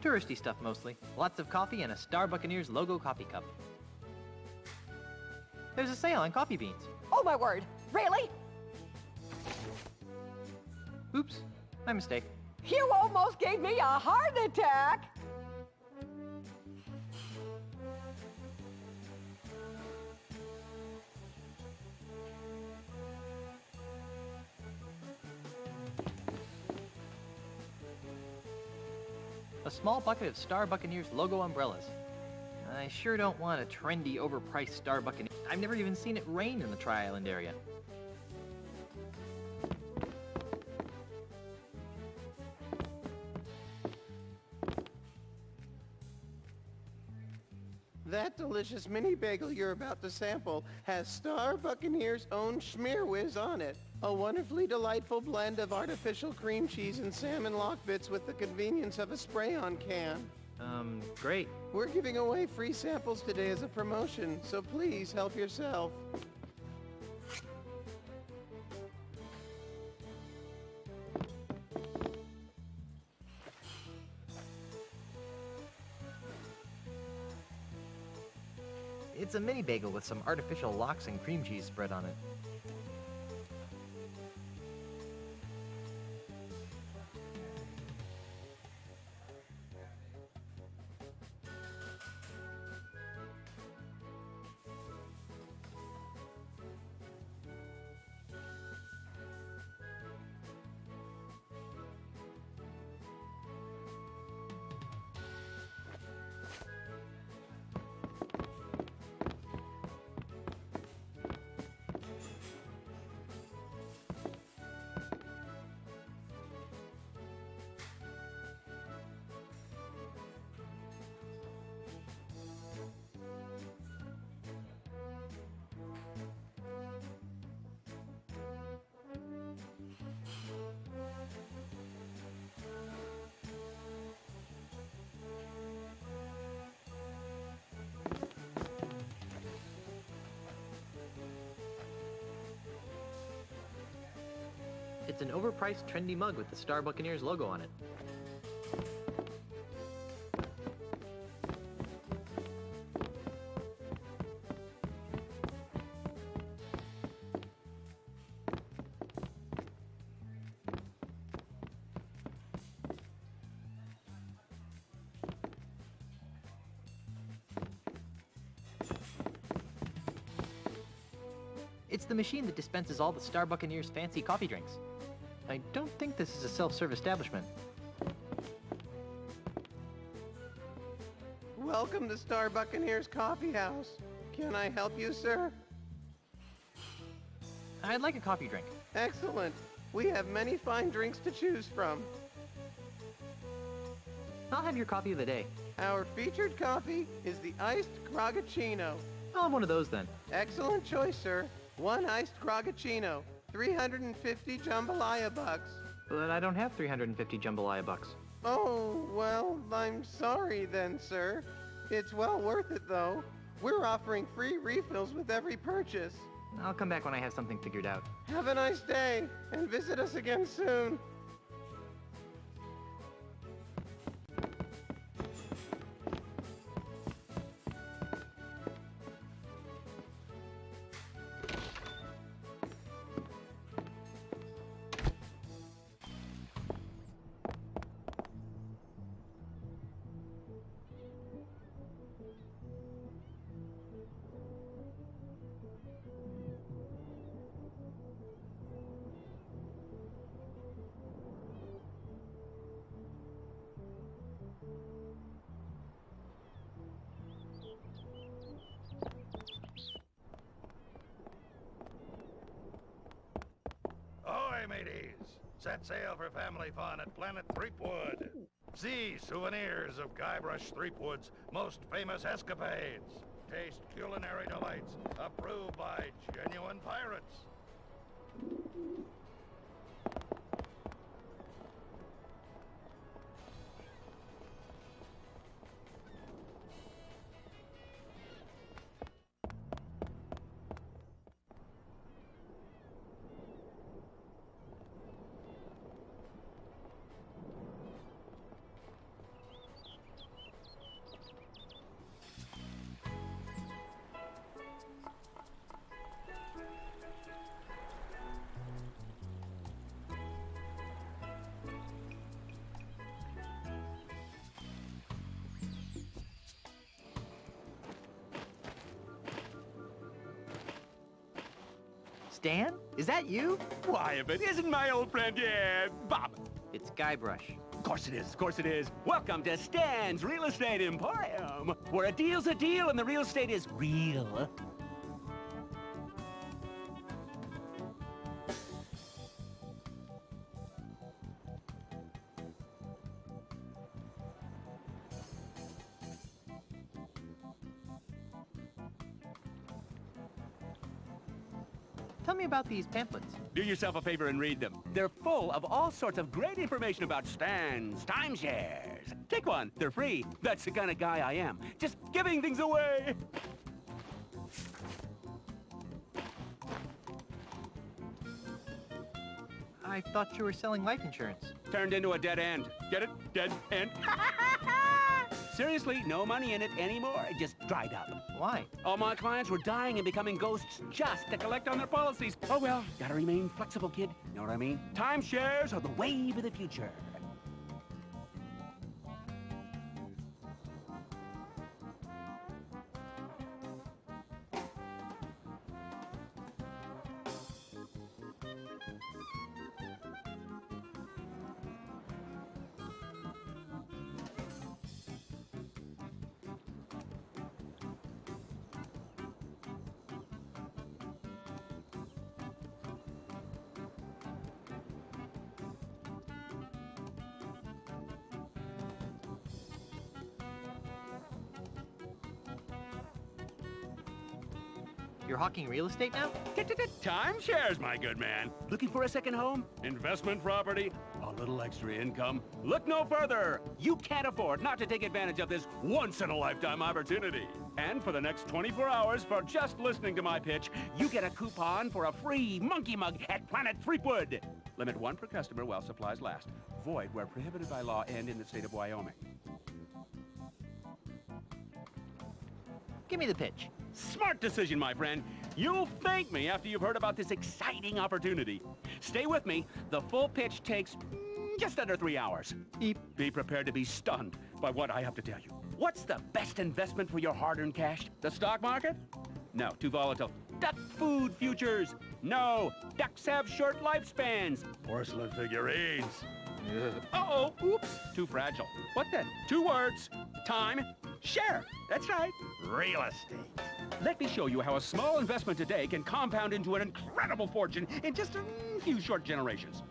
Touristy stuff mostly. Lots of coffee and a Star Buccaneers logo coffee cup. There's a sale on coffee beans. Oh my word! Really? Oops, my mistake. You almost gave me a heart attack! A small bucket of Star Buccaneers logo umbrellas. I sure don't want a trendy, overpriced Star Buccaneer. I've never even seen it rain in the Tri-Island area. That delicious mini bagel you're about to sample has Star Buccaneers' own Schmear Whiz on it. A wonderfully delightful blend of artificial cream cheese and salmon lock bits with the convenience of a spray-on can. Great. We're giving away free samples today as a promotion, so please help yourself. It's a mini bagel with some artificial lox and cream cheese spread on it. It's an overpriced, trendy mug with the Star Buccaneers logo on it. It's the machine that dispenses all the Star Buccaneers' fancy coffee drinks. I don't think this is a self-serve establishment. Welcome to Star Buccaneers Coffee House. Can I help you, sir? I'd like a coffee drink. Excellent. We have many fine drinks to choose from. I'll have your coffee of the day. Our featured coffee is the iced Crogacino. I'll have one of those then. Excellent choice, sir. One iced Crogacino. 350 jambalaya bucks. But I don't have 350 jambalaya bucks. Oh, well, I'm sorry then, sir. It's well worth it, though. We're offering free refills with every purchase. I'll come back when I have something figured out. Have a nice day, and visit us again soon. Ahoy, mateys! Set sail for family fun at Planet Threepwood. See souvenirs of Guybrush Threepwood's most famous escapades. Taste culinary delights approved by genuine pirates. Stan? Is that you? Why, if it isn't my old friend, yeah, Bob. It's Guybrush. Of course it is, of course it is. Welcome to Stan's Real Estate Emporium, where a deal's a deal and the real estate is real. Tell me about these pamphlets. Do yourself a favor and read them. They're full of all sorts of great information about Stan's timeshares. Take one, they're free. That's the kind of guy I am. Just giving things away. I thought you were selling life insurance. Turned into a dead end. Get it? Dead end. Seriously, no money in it anymore. It just dried up. Why? All my clients were dying and becoming ghosts just to collect on their policies. Oh well, gotta remain flexible, kid. Know what I mean? Timeshares are the wave of the future. You're hawking real estate now? Timeshares, my good man. Looking for a second home? Investment property? A little extra income? Look no further. You can't afford not to take advantage of this once-in-a-lifetime opportunity. And for the next 24 hours, for just listening to my pitch, you get a coupon for a free monkey mug at Planet Threepwood. Limit one per customer while supplies last. Void where prohibited by law and in the state of Wyoming. Give me the pitch. Smart decision, my friend. You'll thank me after you've heard about this exciting opportunity. Stay with me. The full pitch takes just under 3 hours. Be prepared to be stunned by what I have to tell you. What's the best investment for your hard-earned cash? The stock market? No, too volatile. Duck food futures? No, ducks have short lifespans. Porcelain figurines? Uh-oh, oops, too fragile. What then? 2 words, time, share. That's right. Real estate. Let me show you how a small investment today can compound into an incredible fortune in just a few short generations.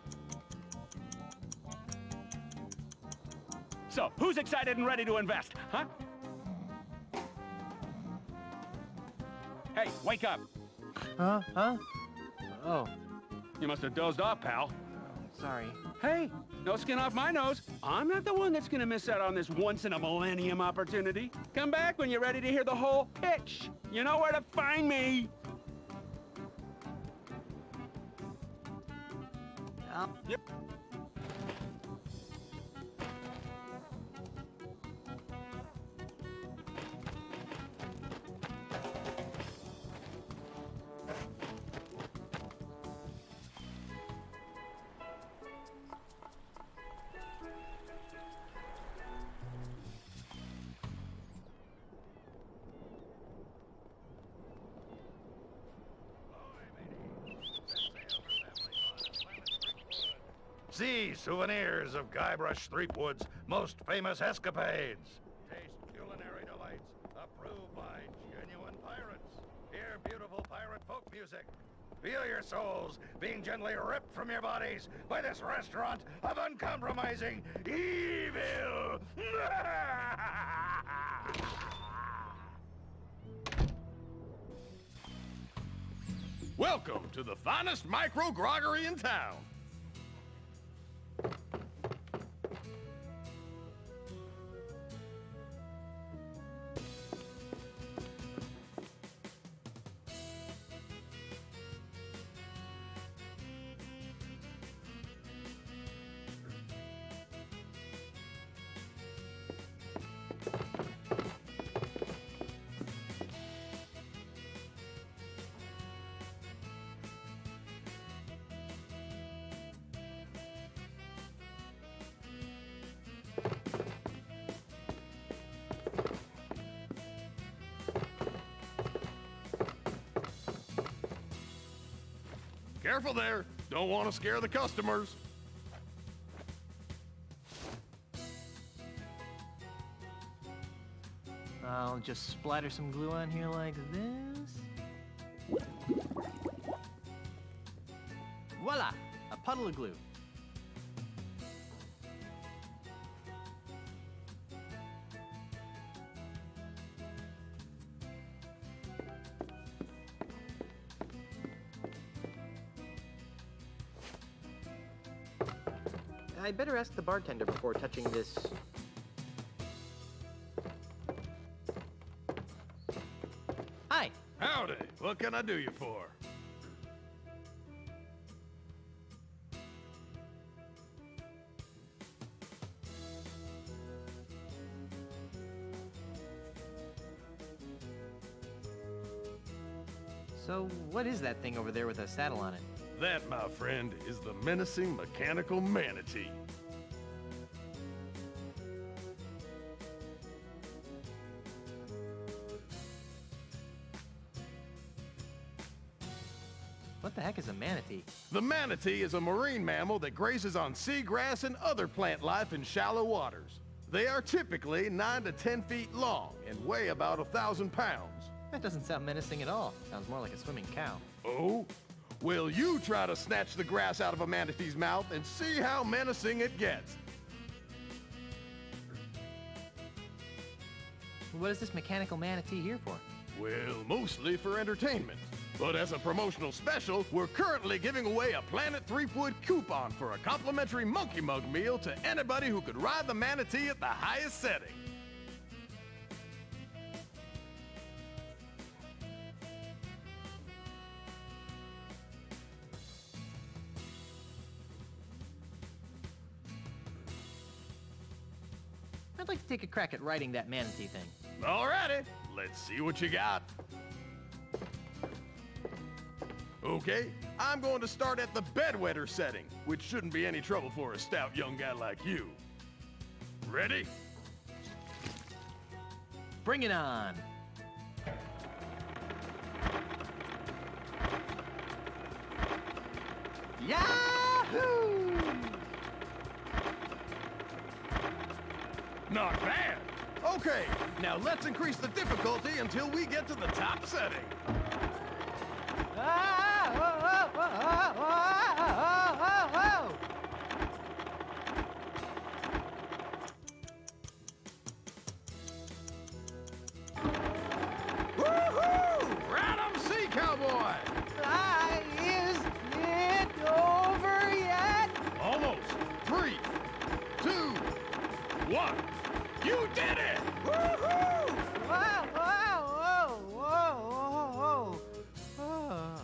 So, who's excited and ready to invest, huh? Hey, wake up. Huh? Oh. You must have dozed off, pal. Sorry. Hey, no skin off my nose. I'm not the one that's gonna miss out on this once-in-a-millennium opportunity. Come back when you're ready to hear the whole pitch. You know where to find me. Yep. See souvenirs of Guybrush Threepwood's most famous escapades. Taste culinary delights approved by genuine pirates. Hear beautiful pirate folk music. Feel your souls being gently ripped from your bodies by this restaurant of uncompromising evil! Welcome to the finest micro-groggery in town. Careful there. Don't want to scare the customers. I'll just splatter some glue on here like this. Voila! A puddle of glue. I'd better ask the bartender before touching this. Hi! Howdy. What can I do you for? So, what is that thing over there with a saddle on it? That, my friend, is the menacing mechanical manatee. What the heck is a manatee? The manatee is a marine mammal that grazes on seagrass and other plant life in shallow waters. They are typically 9 to 10 feet long and weigh about 1,000 pounds. That doesn't sound menacing at all. Sounds more like a swimming cow. Oh? Will you try to snatch the grass out of a manatee's mouth and see how menacing it gets? What is this mechanical manatee here for? Well, mostly for entertainment. But as a promotional special, we're currently giving away a Planet Threepwood coupon for a complimentary Monkey Mug meal to anybody who could ride the manatee at the highest setting. I'd like to take a crack at riding that manatee thing. Alrighty, let's see what you got. Okay, I'm going to start at the bedwetter setting, which shouldn't be any trouble for a stout young guy like you. Ready? Bring it on! Yahoo! Not bad. Okay, now let's increase the difficulty until we get to the top setting. Woohoo! Right on sea, cowboy! Is it over yet? Almost. 3, 2, 1. You did it! Woohoo! Whoa, whoa, whoa, whoa, whoa, whoa.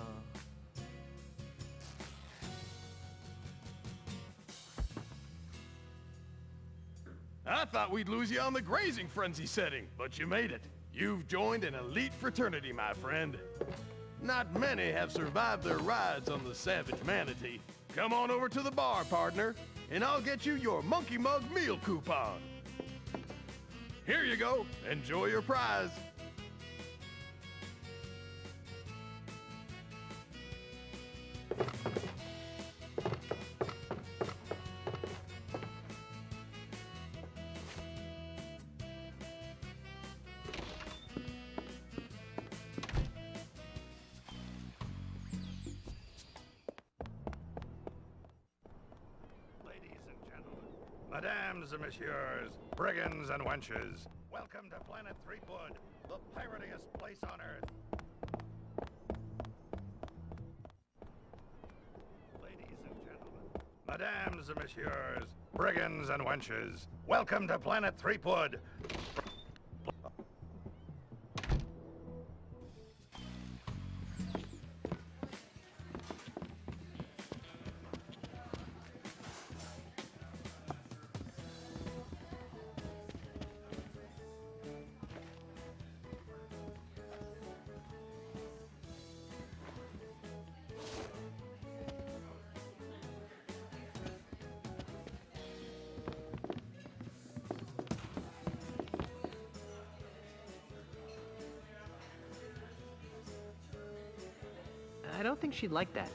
I thought we'd lose you on the grazing frenzy setting, but you made it. You've joined an elite fraternity, my friend. Not many have survived their rides on the Savage Manatee. Come on over to the bar, partner, and I'll get you your Monkey Mug meal coupon. Here you go. Enjoy your prize. Mesdames and messieurs, brigands and wenches, welcome to Planet Threepwood, the piratingest place on Earth. Ladies and gentlemen, mesdames and messieurs, brigands and wenches, welcome to Planet Threepwood. I don't think she'd like that.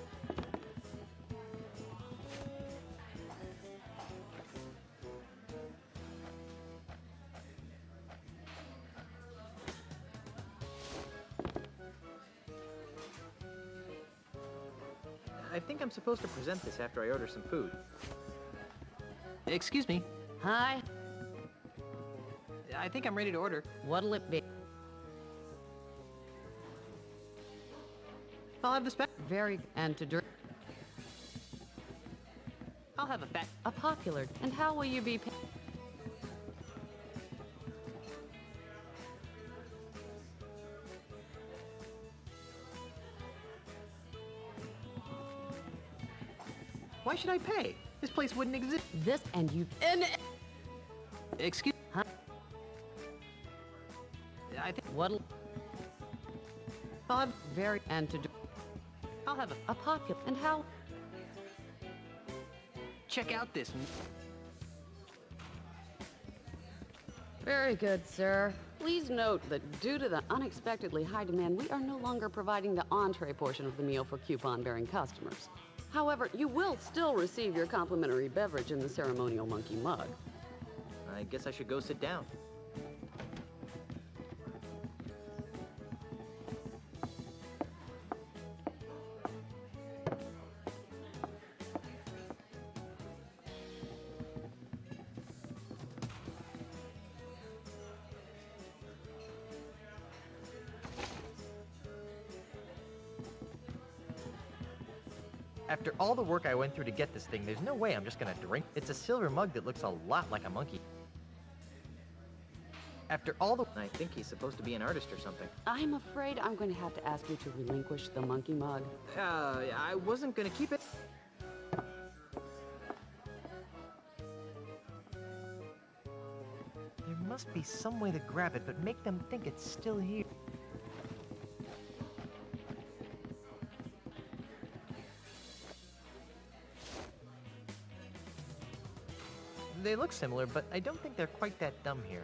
I think I'm supposed to present this after I order some food. Excuse me. Hi. I think I'm ready to order. What'll it be? I'll have this back. Very and to drink. I'll have a fat. A popular. And how will you be paid? Why should I pay? This place wouldn't exist. This and you. And. Excuse. Huh? I think. What'll. I'll have. Very and to drink. I'll have A popular. And how? Check out this. Very good, sir. Please note that due to the unexpectedly high demand, we are no longer providing the entree portion of the meal for coupon-bearing customers. However, you will still receive your complimentary beverage in the ceremonial monkey mug. I guess I should go sit down. After all the work I went through to get this thing, there's no way I'm just gonna drink. It's a silver mug that looks a lot like a monkey. After all the... I think he's supposed to be an artist or something. I'm afraid I'm going to have to ask you to relinquish the monkey mug. I wasn't gonna keep it. There must be some way to grab it, but make them think it's still here. They look similar, but I don't think they're quite that dumb here.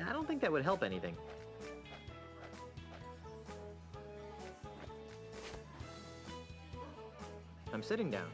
I don't think that would help anything. I'm sitting down.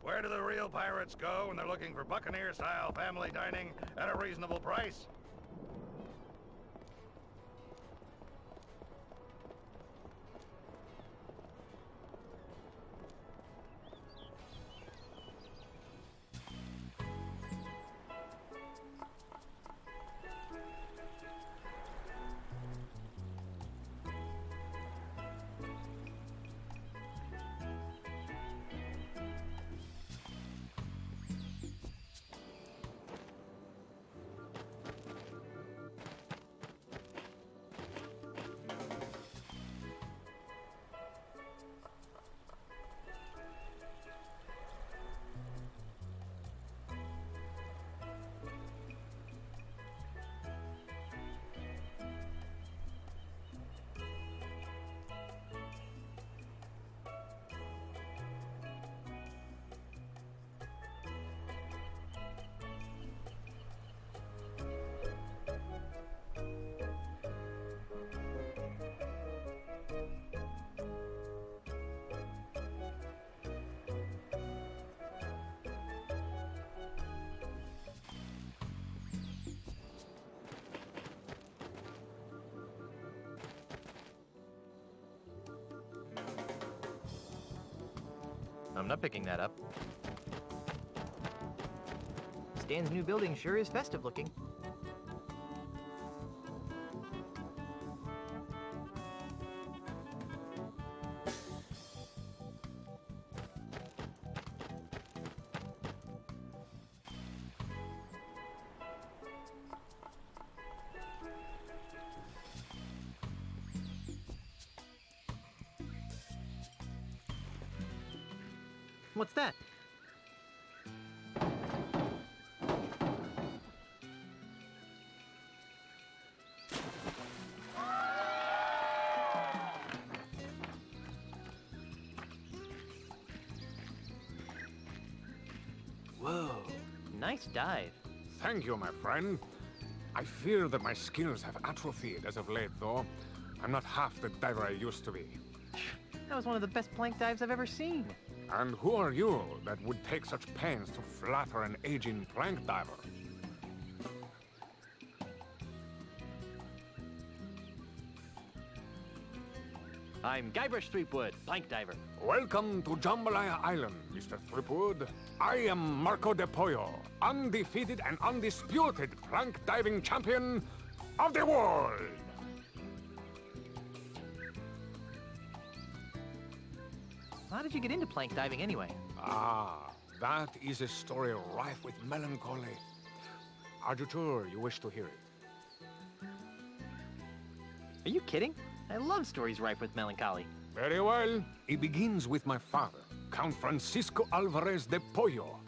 Where do the real pirates go when they're looking for Buccaneer-style family dining at a reasonable price? I'm not picking that up. Stan's new building sure is festive looking. What's that? Whoa, nice dive. Thank you, my friend. I fear that my skills have atrophied as of late, though. I'm not half the diver I used to be. That was one of the best plank dives I've ever seen. And who are you that would take such pains to flatter an aging plank diver? I'm Guybrush Threepwood, plank diver. Welcome to Jambalaya Island, Mr. Threepwood. I am Marco De Pollo, undefeated and undisputed plank diving champion of the world. How did you get into plank diving anyway? Ah, that is a story rife with melancholy. Are you sure you wish to hear it? Are you kidding? I love stories rife with melancholy. Very well. It begins with my father, Count Francisco Alvarez de Pollo.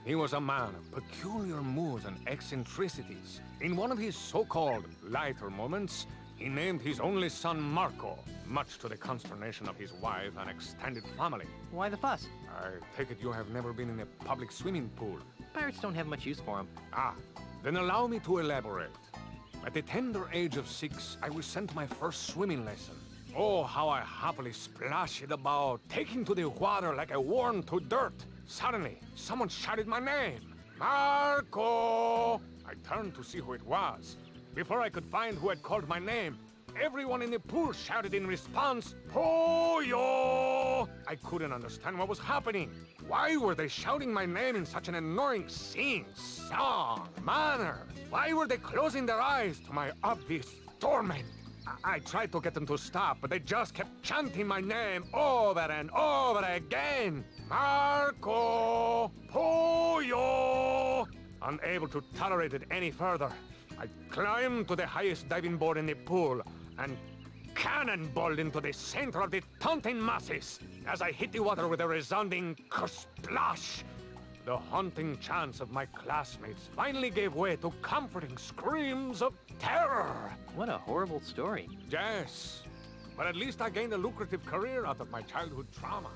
He was a man of peculiar moods and eccentricities. In one of his so-called lighter moments, he named his only son Marco, much to the consternation of his wife and extended family. Why the fuss? I take it you have never been in a public swimming pool. Pirates don't have much use for them. Ah, then allow me to elaborate. At the tender age of 6, I was sent my first swimming lesson. Oh, how I happily splashed about, taking to the water like a worm to dirt. Suddenly, someone shouted my name. Marco! I turned to see who it was. Before I could find who had called my name, everyone in the pool shouted in response, Pollo! I couldn't understand what was happening. Why were they shouting my name in such an annoying sing-song manner? Why were they closing their eyes to my obvious torment? I tried to get them to stop, but they just kept chanting my name over and over again. Marco! Pollo! Unable to tolerate it any further, I climbed to the highest diving board in the pool and cannonballed into the center of the taunting masses as I hit the water with a resounding splash. The haunting chants of my classmates finally gave way to comforting screams of terror. What a horrible story. Yes, but at least I gained a lucrative career out of my childhood trauma.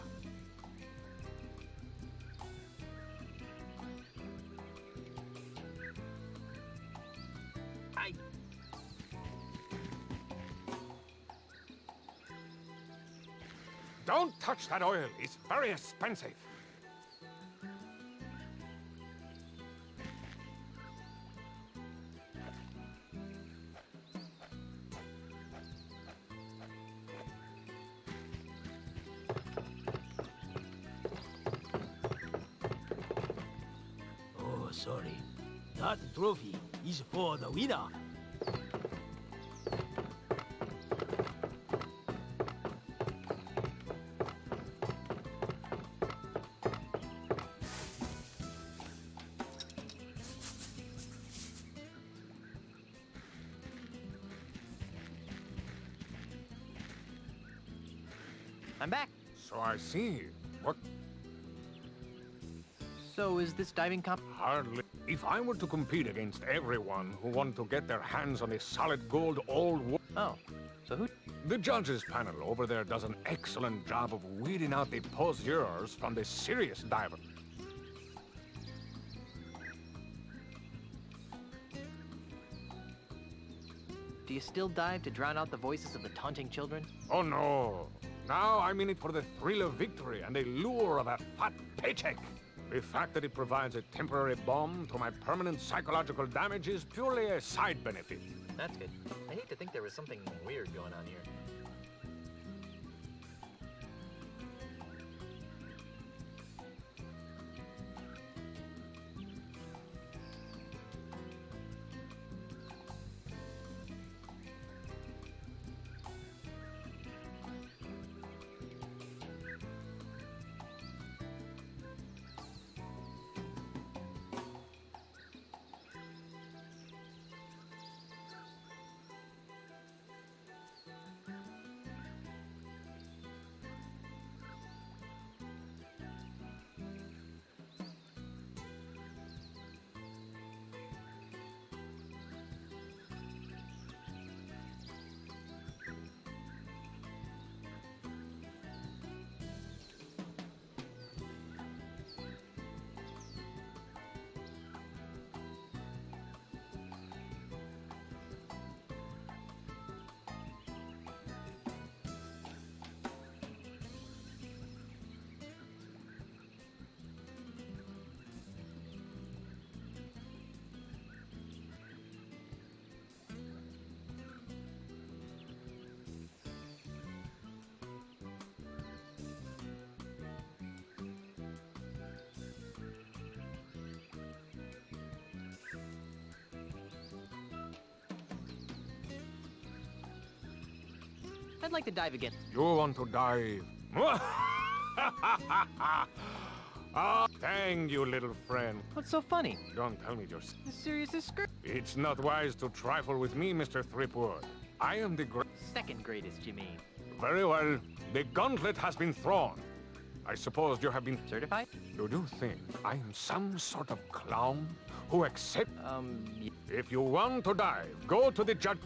Don't touch that oil. It's very expensive. Oh, sorry. That trophy is for the winner. I'm back. So I see. What? So is this diving comp? Hardly. If I were to compete against everyone who wanted to get their hands on a solid gold old... Oh, so who? The judges panel over there does an excellent job of weeding out the poseurs from the serious diver. Do you still dive to drown out the voices of the taunting children? Oh, no. Now I'm in it for the thrill of victory and the lure of a fat paycheck. The fact that it provides a temporary balm to my permanent psychological damage is purely a side benefit. That's good. I hate to think there was something weird going on here. I'd like to dive again. You want to dive? Ah, thank you, little friend. What's so funny? Don't tell me you're... This serious is screw. It's not wise to trifle with me, Mr. Threepwood. I am the Second greatest, you mean? Very well. The gauntlet has been thrown. I suppose you have been... Certified? Do you think I am some sort of clown who accepts... If you want to dive, go to the judge...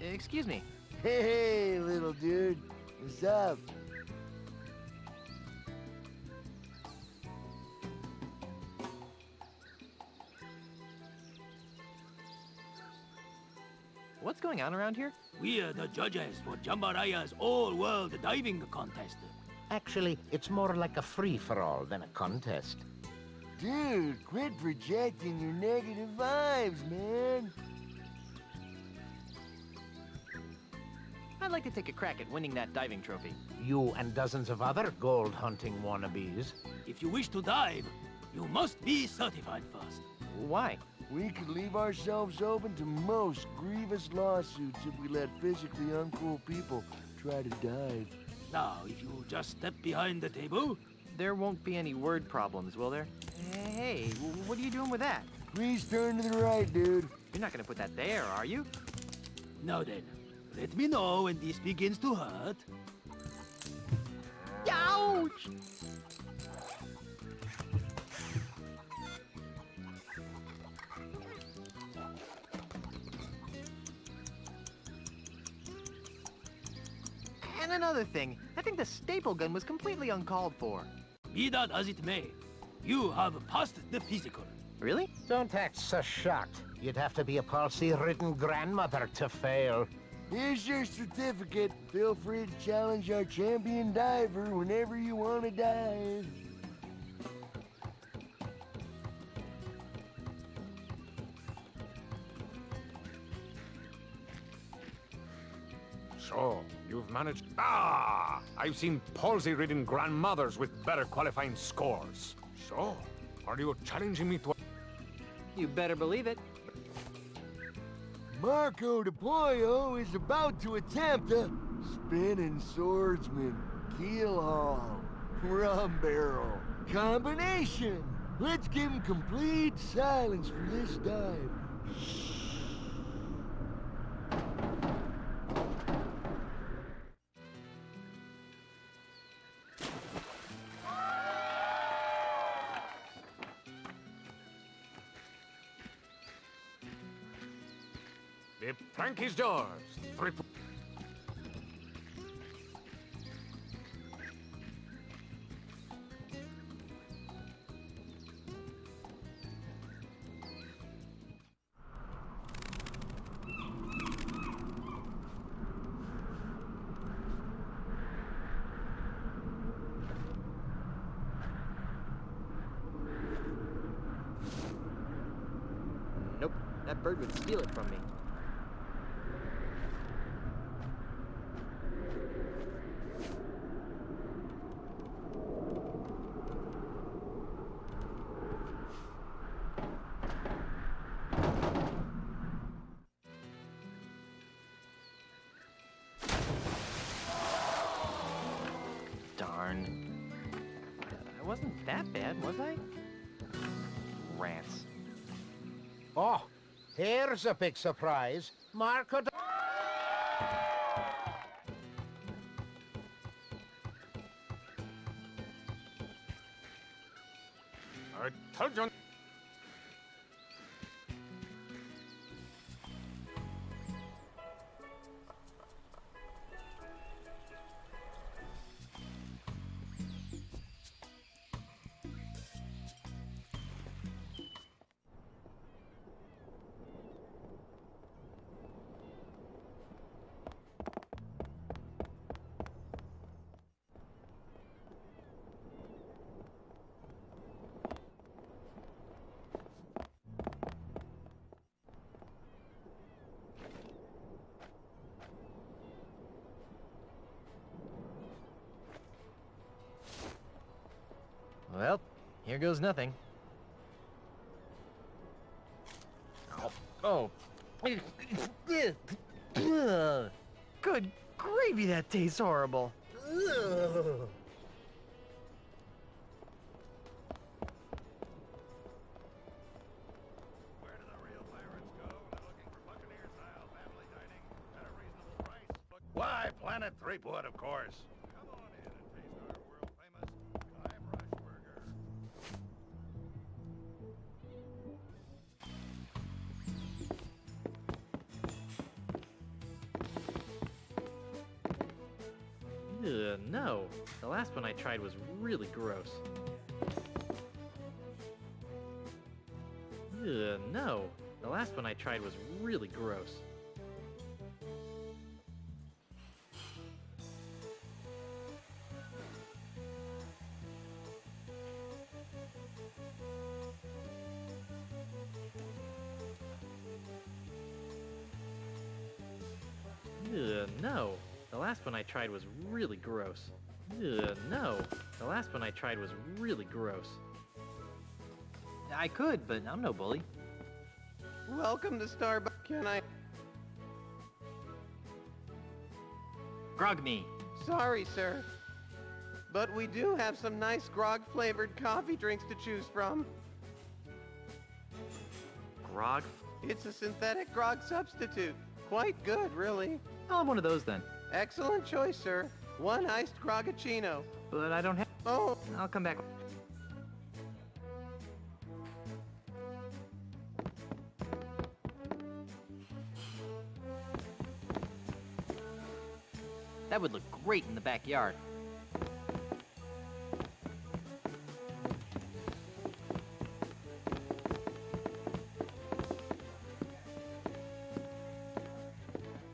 Excuse me. Hey, little dude. What's up? What's going on around here? We are the judges for Jambaraya's all-world diving contest. Actually, it's more like a free-for-all than a contest. Dude, quit projecting your negative vibes, man. I'd like to take a crack at winning that diving trophy. You and dozens of other gold hunting wannabes. If you wish to dive, you must be certified first. Why? We could leave ourselves open to most grievous lawsuits if we let physically uncool people try to dive. Now, if you just step behind the table... There won't be any word problems, will there? Hey, what are you doing with that? Please turn to the right, dude. You're not gonna put that there, are you? Now then, let me know when this begins to hurt. Ouch! And another thing, I think the staple gun was completely uncalled for. Be that as it may, you have passed the physical. Really? Don't act so shocked. You'd have to be a palsy-ridden grandmother to fail. Here's your certificate. Feel free to challenge our champion diver whenever you want to dive. So, you've managed... Ah! I've seen palsy-ridden grandmothers with better qualifying scores. So, are you challenging me to... You better believe it. Marco de Pollo is about to attempt a spinning swordsman, keel haul, rum barrel combination. Let's give him complete silence for this dive. The plank is yours. Nope, that bird would steal it from me. Darn. I wasn't that bad, was I? Rats. Oh, here's a big surprise. Marco... I told you... Well, here goes nothing. Oh. Good gravy, that tastes horrible. Why, Planet Threepwood, of course. Come on in and taste our world-famous Guybrush burger. No. The last one I tried was really gross. No. The last one I tried was really gross. No. The last one I tried was really gross. No. The last one I tried was really gross. I could, but I'm no bully. Welcome to Starbucks. Can I? Grog me. Sorry, sir. But we do have some nice grog-flavored coffee drinks to choose from. Grog? It's a synthetic grog substitute. Quite good, really. I'll have one of those then. Excellent choice, sir. One iced grogacino. But I don't have... Oh. I'll come back. That would look great in the backyard.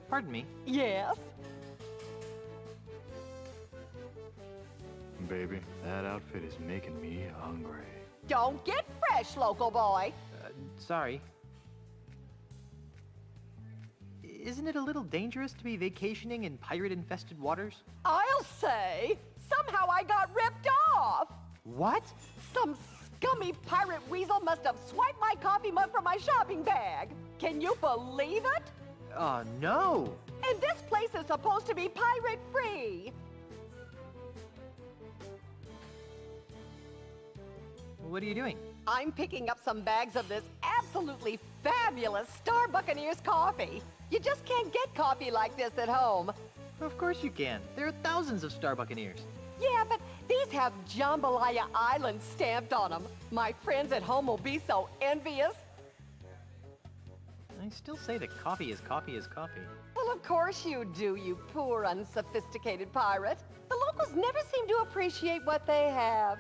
Pardon me. Yes? Baby, that outfit is making me hungry. Don't get fresh, local boy. Sorry. Isn't it a little dangerous to be vacationing in pirate-infested waters? I'll say, somehow I got ripped off. What? Some scummy pirate weasel must have swiped my coffee mug from my shopping bag. Can you believe it? No. And this place is supposed to be pirate-free. What are you doing? I'm picking up some bags of this absolutely fabulous Star Buccaneers coffee. You just can't get coffee like this at home. Of course you can. There are thousands of Star Buccaneers. Yeah, but these have Jambalaya Island stamped on them. My friends at home will be so envious. I still say that coffee is coffee is coffee. Well, of course you do, you poor, unsophisticated pirate. The locals never seem to appreciate what they have.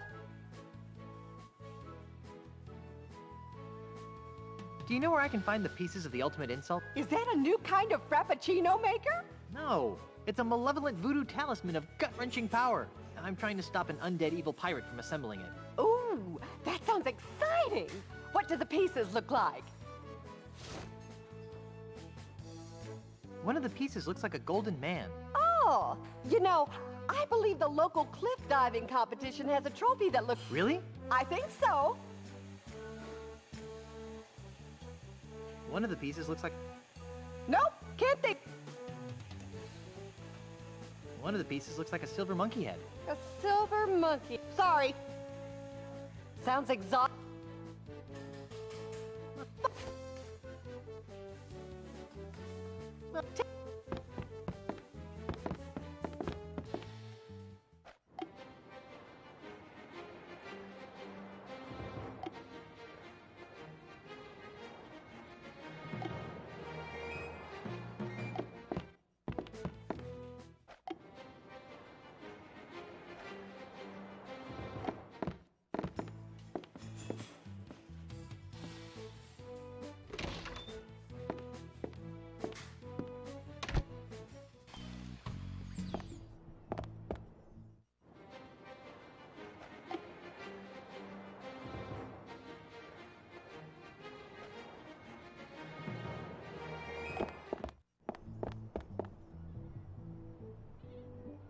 Do you know where I can find the pieces of the ultimate insult? Is that a new kind of frappuccino maker? No. It's a malevolent voodoo talisman of gut-wrenching power. I'm trying to stop an undead evil pirate from assembling it. Ooh, that sounds exciting. What do the pieces look like? One of the pieces looks like a golden man. Oh, you know, I believe the local cliff diving competition has a trophy that looks... Really? I think so. One of the pieces looks like... Nope, can't think. One of the pieces looks like a silver monkey head. A silver monkey. Sorry. Sounds exotic.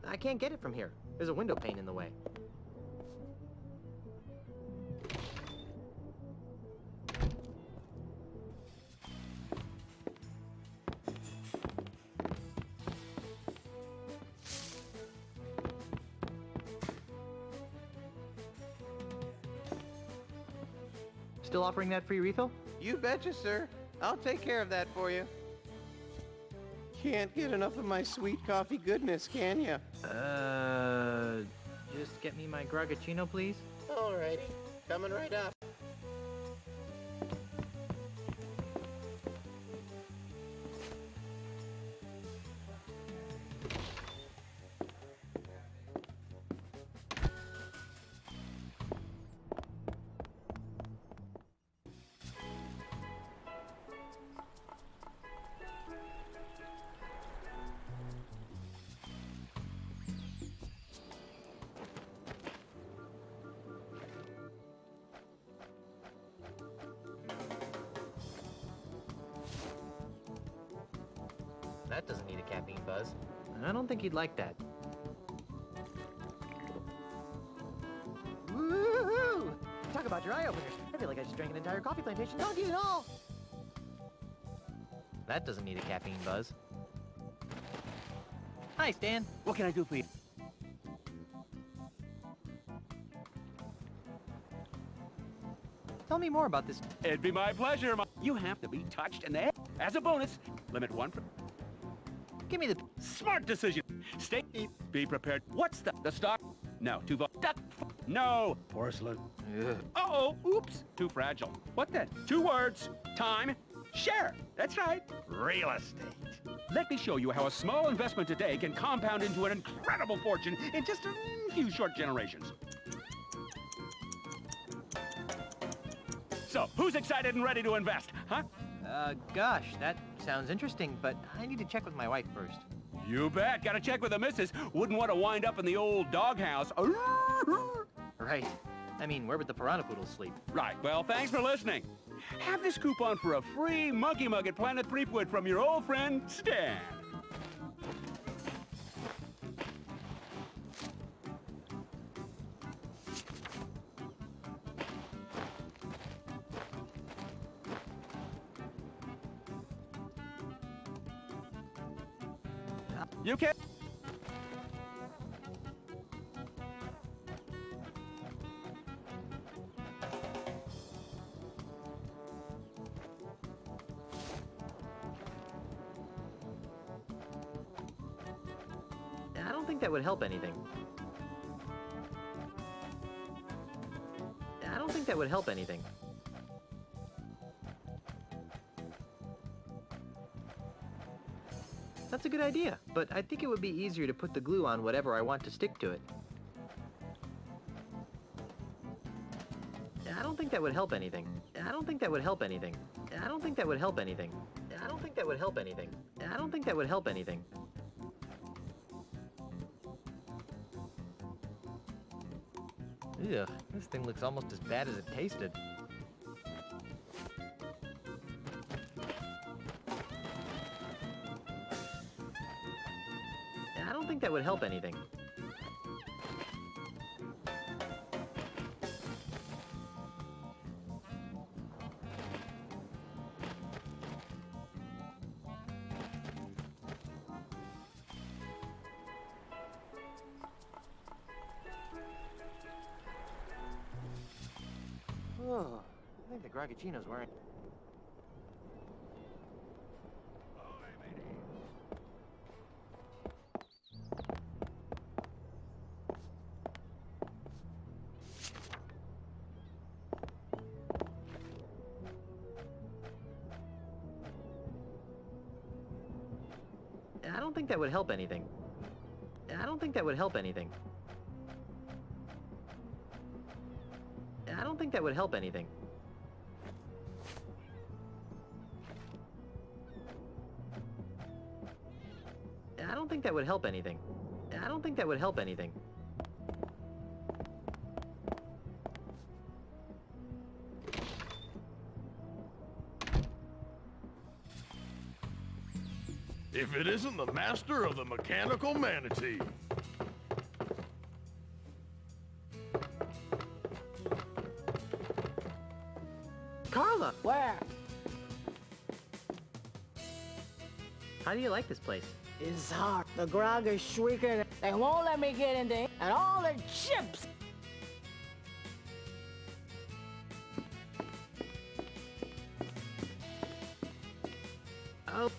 I can't get it from here. There's a window pane in the way. Still offering that free refill? You betcha, sir. I'll take care of that for you. Can't get enough of my sweet coffee goodness, can ya? Just get me my Gragaccino, please. Alrighty, coming right up. That doesn't need a caffeine buzz. I don't think he'd like that. Woohoo! Talk about your eye openers. I feel like I just drank an entire coffee plantation. Don't you know? That doesn't need a caffeine buzz. Hi, Stan. What can I do for you? Tell me more about this. It'd be my pleasure. You have to be touched in the head. As a bonus, limit one for... Give me the... Smart decision. Stay... Be prepared. What's the stock? No. Too duck. No. Porcelain. Uh-oh. Oops. Too fragile. What then? 2 words. Time. Share. That's right. Real estate. Let me show you how a small investment today can compound into an incredible fortune in just a few short generations. So, who's excited and ready to invest, huh? Gosh, that sounds interesting, but I need to check with my wife first. You bet. Gotta check with the missus. Wouldn't want to wind up in the old doghouse. Right. I mean, where would the piranha poodles sleep? Right. Well, thanks for listening. Have this coupon for a free monkey mug at Planet Threepwood from your old friend, Stan. You can... I don't think that would help anything. I don't think that would help anything. That's a good idea, but I think it would be easier to put the glue on whatever I want to stick to it. I don't think that would help anything. I don't think that would help anything. I don't think that would help anything. I don't think that would help anything. I don't think that would help anything. Ugh, this thing looks almost as bad as it tasted. I don't think that would help anything. Oh, I think the Gragaccino's wearing... I don't think that would help anything. I don't think that would help anything. I don't think that would help anything. I don't think that would help anything. I don't think that would help anything. If it isn't the master of the mechanical manatee. Carla! Where? How do you like this place? It's hard. The grog is shrieking. They won't let me get in there. And all the chips. Oh.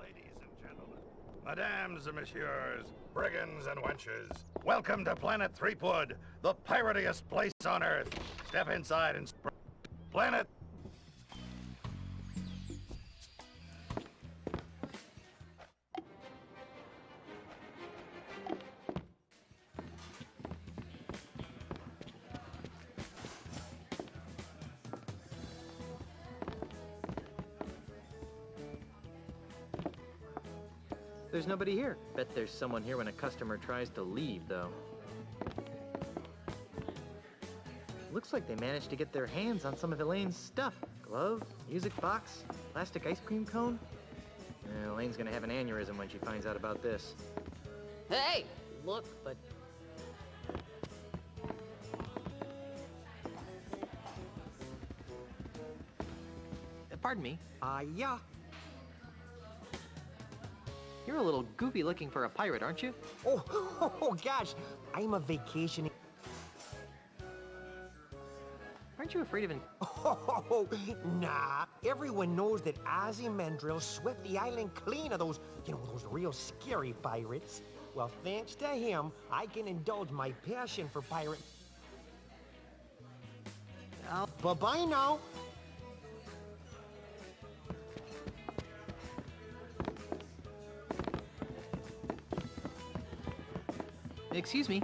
Ladies and gentlemen, madames and messieurs, brigands and wenches, welcome to Planet Threepwood, the piratiest place on Earth. Step inside and Planet. There's nobody here. Bet there's someone here when a customer tries to leave, though. Looks like they managed to get their hands on some of Elaine's stuff. Glove, music box, plastic ice cream cone. Elaine's gonna have an aneurysm when she finds out about this. Hey, look, but Pardon me. Yeah. You're a little goofy looking for a pirate, aren't you? Oh, gosh. I'm a vacationing. Aren't you afraid of an... Oh, nah. Everyone knows that Ozymandias swept the island clean of those, those real scary pirates. Well, thanks to him, I can indulge my passion for pirate. Bye-bye now. Excuse me.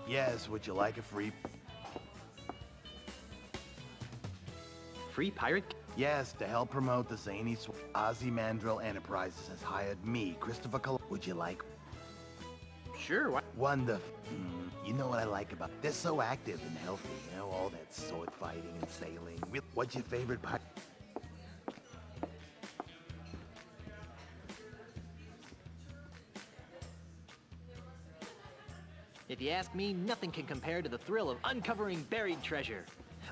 Yes, would you like a free... Free pirate? Yes, to help promote the zany Ozymandias Enterprises has hired me, Christopher Would you like... Sure, why... Wonderful. You know what I like about... They're so active and healthy, all that sword fighting and sailing. What's your favorite pirate? If you ask me, nothing can compare to the thrill of uncovering buried treasure.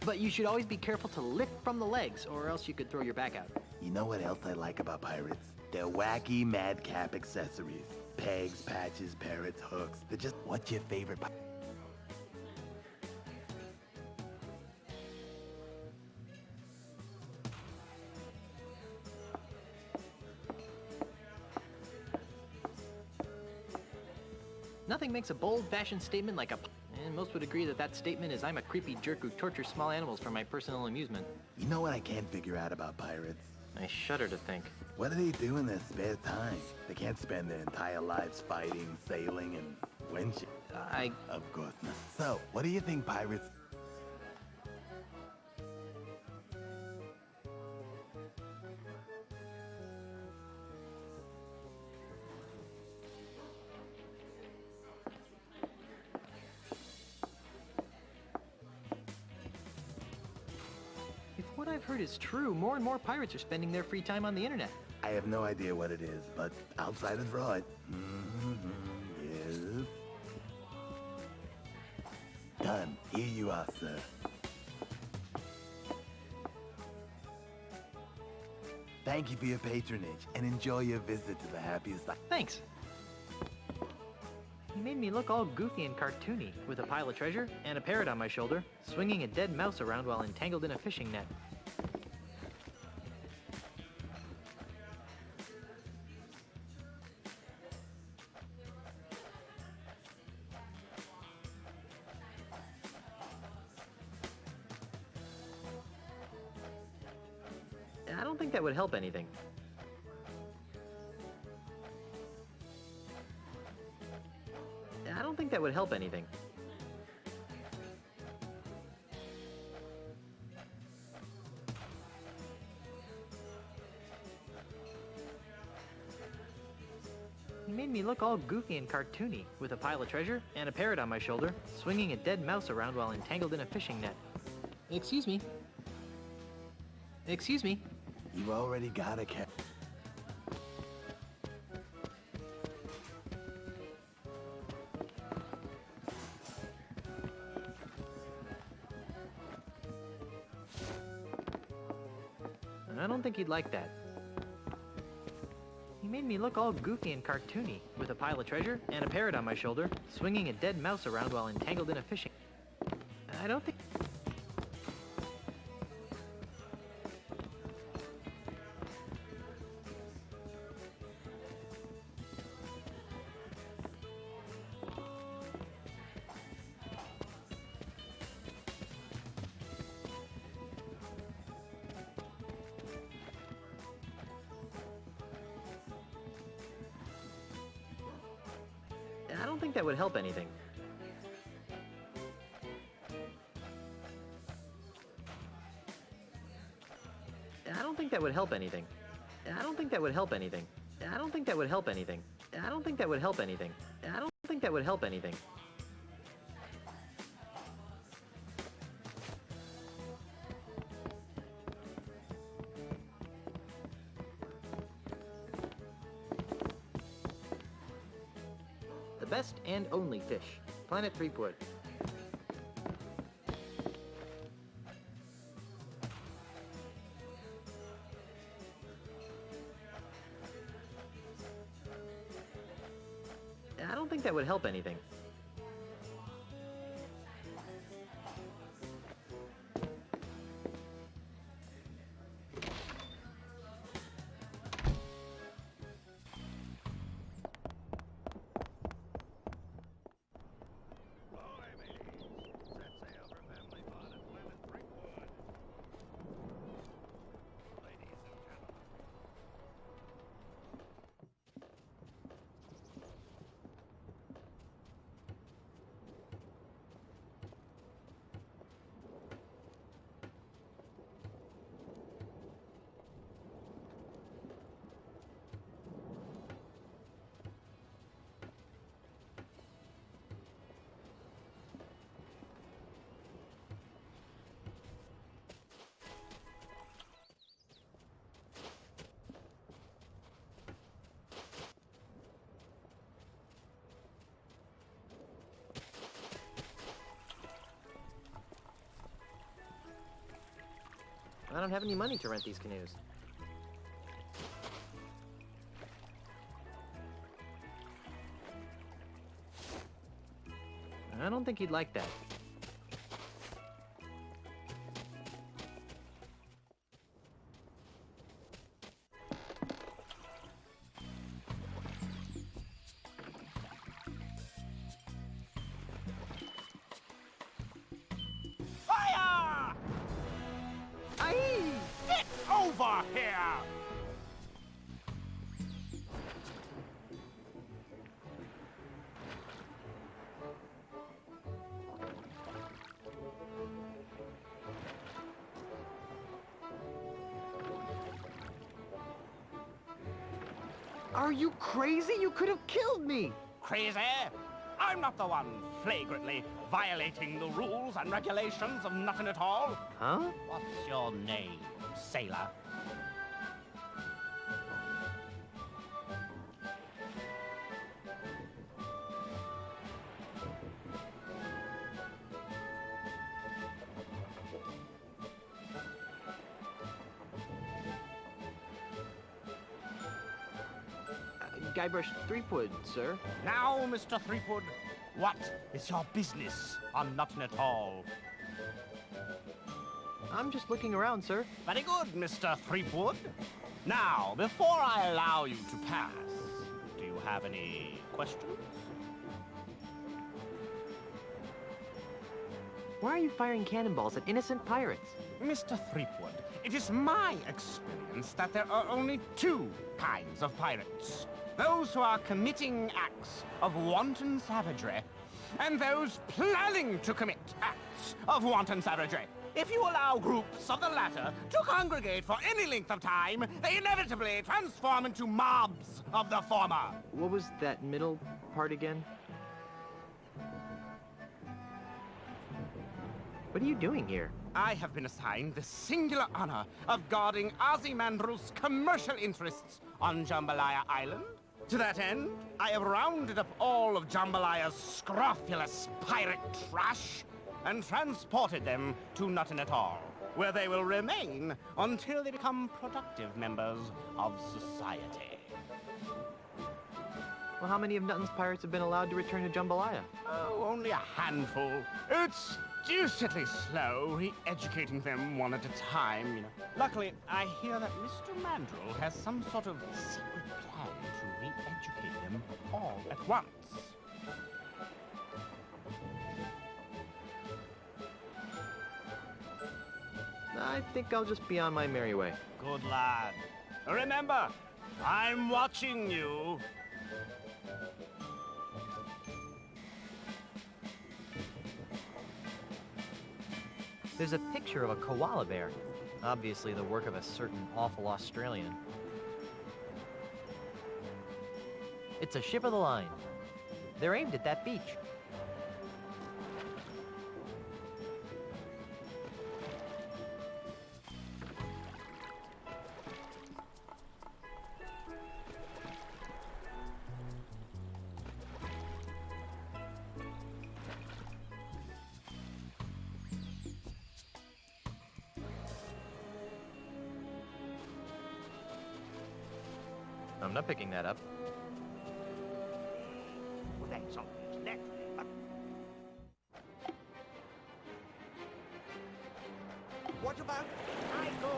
But you should always be careful to lift from the legs, or else you could throw your back out. You know what else I like about pirates? Their wacky madcap accessories. Pegs, patches, parrots, hooks. They're just... What's your favorite pirate? Nothing makes a bold-fashioned statement like a... And most would agree that that statement is I'm a creepy jerk who tortures small animals for my personal amusement. You know what I can't figure out about pirates? I shudder to think. What do they do in their spare time? They can't spend their entire lives fighting, sailing, and winching. Of course not. So, what do you think pirates... If what I've heard is true, more and more pirates are spending their free time on the internet. I have no idea what it is, but outside is right. Yes. Done. Here you are, sir. Thank you for your patronage, and enjoy your visit to the happiest... Thanks. He made me look all goofy and cartoony, with a pile of treasure and a parrot on my shoulder, swinging a dead mouse around while entangled in a fishing net. I don't think that would help anything. I don't think that would help anything. He made me look all goofy and cartoony, with a pile of treasure and a parrot on my shoulder, swinging a dead mouse around while entangled in a fishing net. Excuse me. Excuse me. You already got a cat. I don't think he'd like that. He He made me look all goofy and cartoony, with a pile of treasure and a parrot on my shoulder, swinging a dead mouse around while entangled in a fishing. I don't think... I don't think that would help anything. I don't think that would help anything. I don't think that would help anything. I don't think that would help anything. I don't think that would help anything. I don't think that would help anything. The best and only fish. Planet Threepwood. I don't think that would help anything. I don't have any money to rent these canoes. I don't think he'd like that. Fire! Get over here! Are you crazy? You could have killed me! Crazy? I'm not the one flagrantly violating the rules and regulations of nothing at all. Huh? What's your name, sailor? Guybrush Threepwood, sir. Now, Mr. Threepwood, what is your business on Nothing at All? I'm just looking around, sir. Very good, Mr. Threepwood. Now, before I allow you to pass, do you have any questions? Why are you firing cannonballs at innocent pirates? Mr. Threepwood, it is my experience that there are only two kinds of pirates. Those who are committing acts of wanton savagery, and those planning to commit acts of wanton savagery. If you allow groups of the latter to congregate for any length of time, they inevitably transform into mobs of the former. What was that middle part again? What are you doing here? I have been assigned the singular honor of guarding Ozymandias's commercial interests on Jambalaya Island. To that end, I have rounded up all of Jambalaya's scrofulous pirate trash and transported them to Nothing at All, where they will remain until they become productive members of society. Well, how many of Nutton's pirates have been allowed to return to Jambalaya? Oh, only a handful. It's deucedly slow, re-educating them one at a time, you know. Luckily, I hear that Mr. Mandrill has some sort of secret plan to re-educate them all at once. I think I'll just be on my merry way. Good lad. Remember, I'm watching you. There's a picture of a koala bear. Obviously the work of a certain awful Australian. It's a ship of the line. They're aimed at that beach. I'm not picking that up. Well, that's obvious, naturally, but... What about Igor?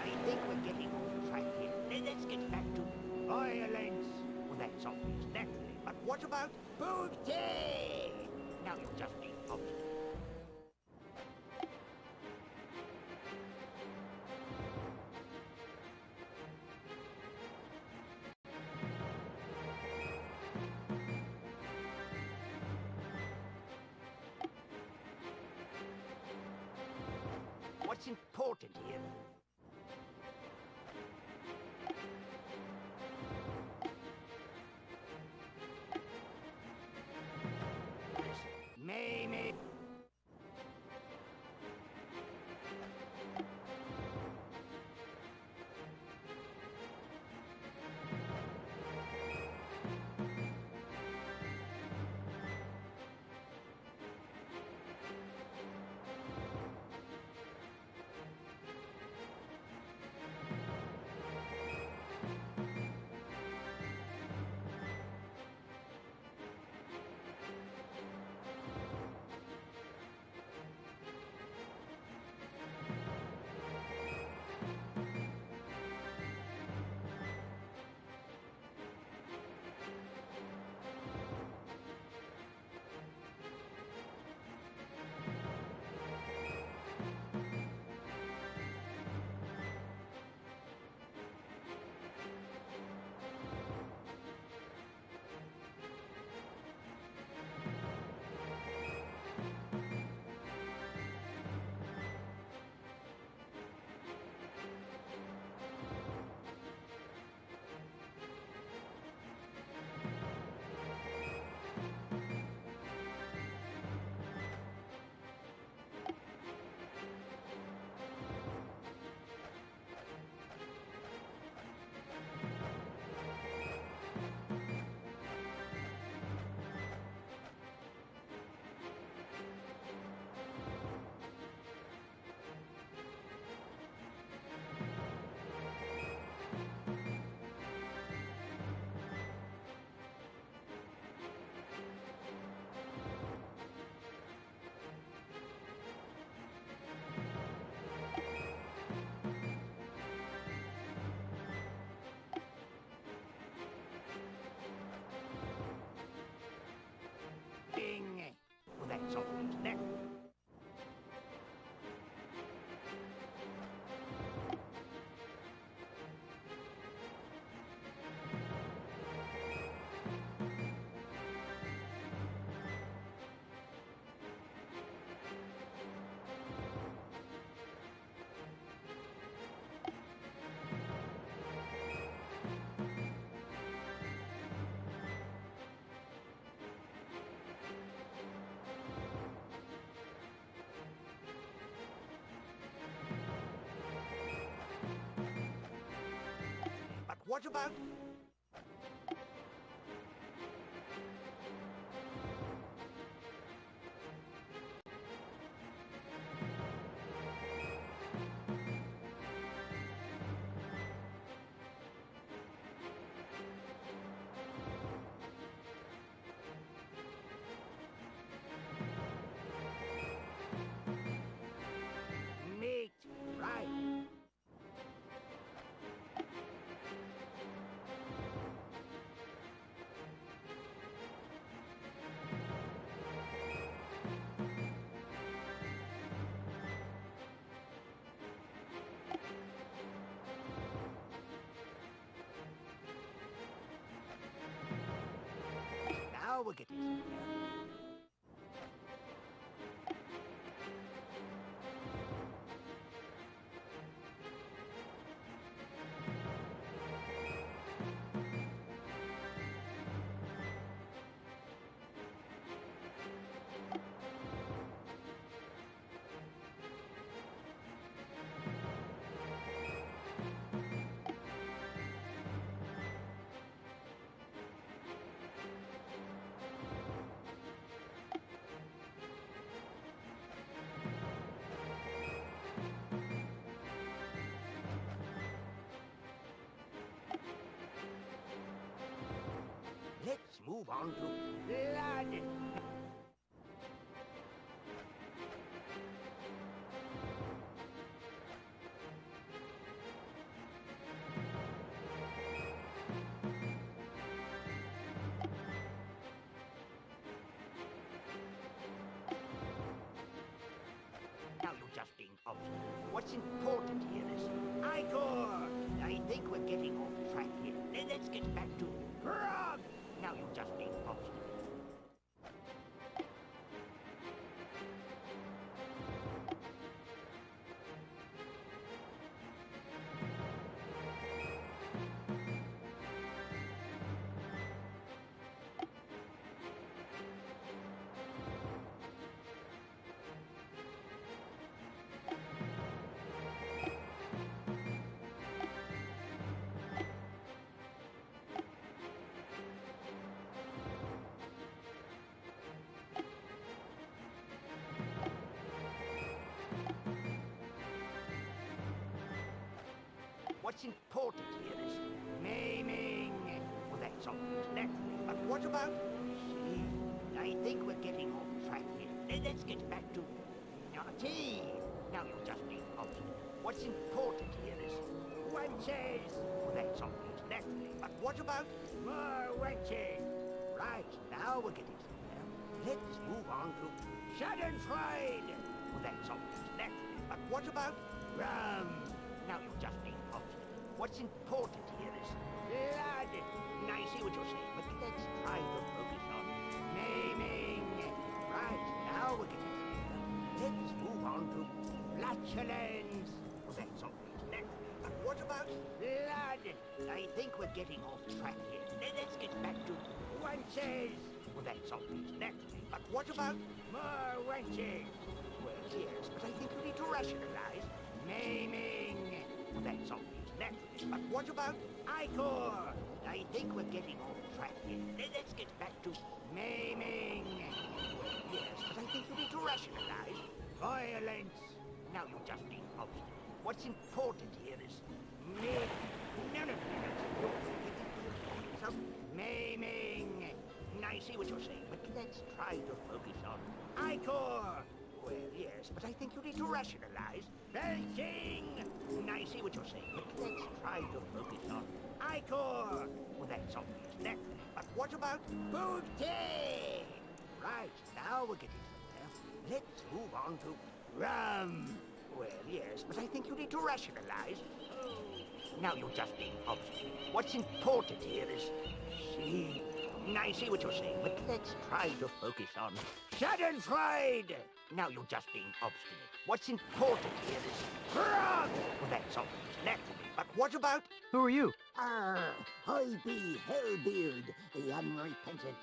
I think we're getting off track here. Let's get back to violence. Well, that's obvious, naturally, but what about booty? Now you're just being obvious. What's important here? Maybe. Well, that's obvious, naturally. But what about... now we're getting somewhere. Let's move on to blood. Now you're just being obstinate. What's important here is Igor. I think we're getting off track here. Let's get back to grog. Now you're just being obstinate. What's important here is maiming. Well, that's all naturally. But what about... See, I think we're getting off track here. Let's get back to... Naughty. Now you're just being obstinate. What's important here is... Wenches. Well, that's all naturally. But what about... More wenches. Right, now we're getting somewhere. Let's move on to... Schadenfreude. Well, that's all naturally. But what about... Rum. Now you're just being obstinate. What's important here is blood. I see what you're saying, but let's try to focus on maiming. Right, now we're getting somewhere. Let's move on to flatulence. Well, that's all right. But what about blood? I think we're getting off track here. Let's get back to wenches. Well, that's all right. But what about more wenches? Well, yes, but I think we need to rationalize maiming. Well, that's all right. But what about Igor? I think we're getting off track here. Let's get back to maiming. Well, yes, but I think you need to rationalize violence. Now you're just being obstinate. What's important here is no. So, maiming. I see what you're saying, but let's try to focus on Igor. Well, yes, but I think you need to rationalize belching. I see what you're saying, but let's try to focus on Igor. Well, that's all right. But what about booty? Right, now we're getting somewhere. Let's move on to rum. Well, yes, but I think you need to rationalize. Now you're just being obstinate. What's important here is she. I see what you're saying, but let's try to focus on Schadenfreude. Now you're just being obstinate. What's important here is grog. Well, that's all right, naturally. But what about... Who are you? I be Hellbeard, the unrepentant.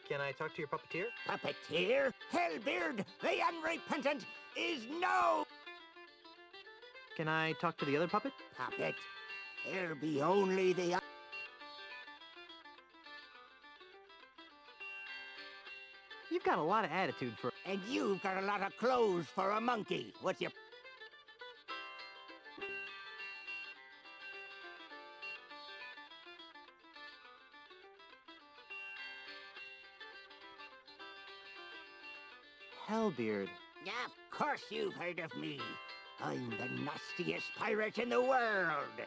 Can I talk to your puppeteer? Puppeteer? Hellbeard, the unrepentant, is no... Can I talk to the other puppet? Puppet? There be only the... You've got a lot of attitude for... And you've got a lot of clothes for a monkey. What's your... Hellbeard. Of course you've heard of me. I'm the nastiest pirate in the world.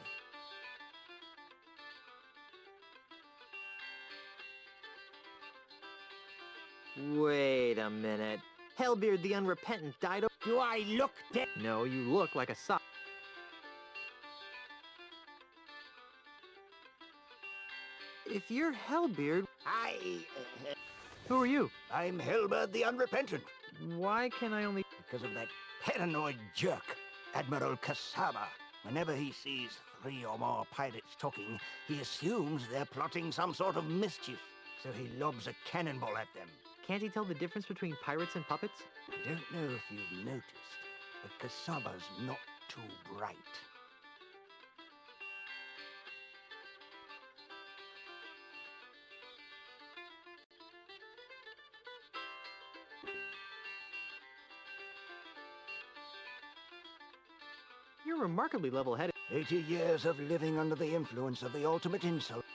Wait a minute. Hellbeard the Unrepentant died of... Do I look dead? No, you look like a sock. If you're Hellbeard... Who are you? I'm Hellbird the Unrepentant. Why can I only... Because of that paranoid jerk, Admiral Kasaba. Whenever he sees 3 or more pirates talking, he assumes they're plotting some sort of mischief. So he lobs a cannonball at them. Can't he tell the difference between pirates and puppets? Don't know if you've noticed, but Kasaba's not too bright. You're remarkably level-headed. 80 years of living under the influence of the ultimate insult.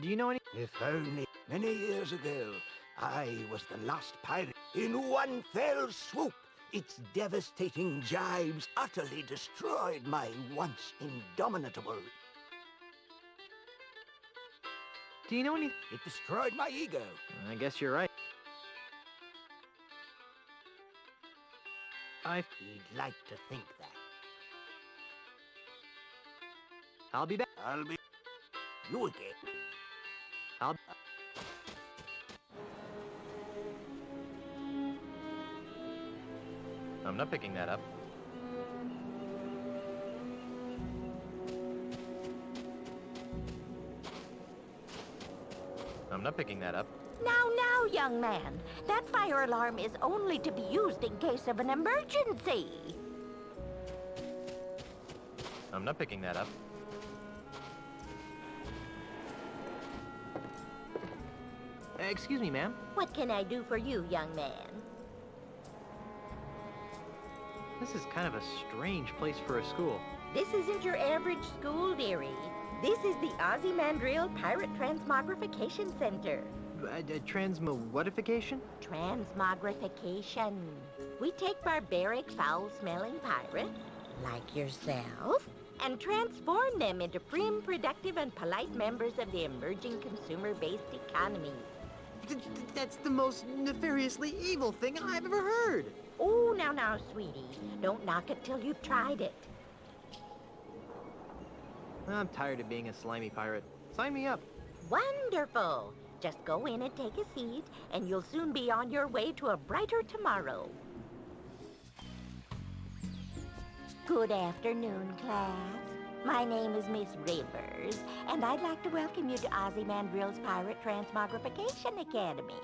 Do you know any... If only many years ago, I was the last pirate. In one fell swoop, its devastating jibes utterly destroyed my once indomitable... Do you know any... It destroyed my ego. I guess you're right. He'd like to think that. I'll be back. I'll be... You again. I'm not picking that up. I'm not picking that up. Now, young man. That fire alarm is only to be used in case of an emergency. I'm not picking that up. Excuse me, ma'am. What can I do for you, young man? This is kind of a strange place for a school. This isn't your average school, dearie. This is the Ozymandial Pirate Transmogrification Center. Transmowatification? Transmogrification. We take barbaric, foul-smelling pirates, like yourself, and transform them into prim, productive, and polite members of the emerging consumer-based economy. That's the most nefariously evil thing I've ever heard. Oh, now, sweetie. Don't knock it till you've tried it. I'm tired of being a slimy pirate. Sign me up. Wonderful. Just go in and take a seat, and you'll soon be on your way to a brighter tomorrow. Good afternoon, class. My name is Miss Rivers, and I'd like to welcome you to Ozymandial's Pirate Transmogrification Academy,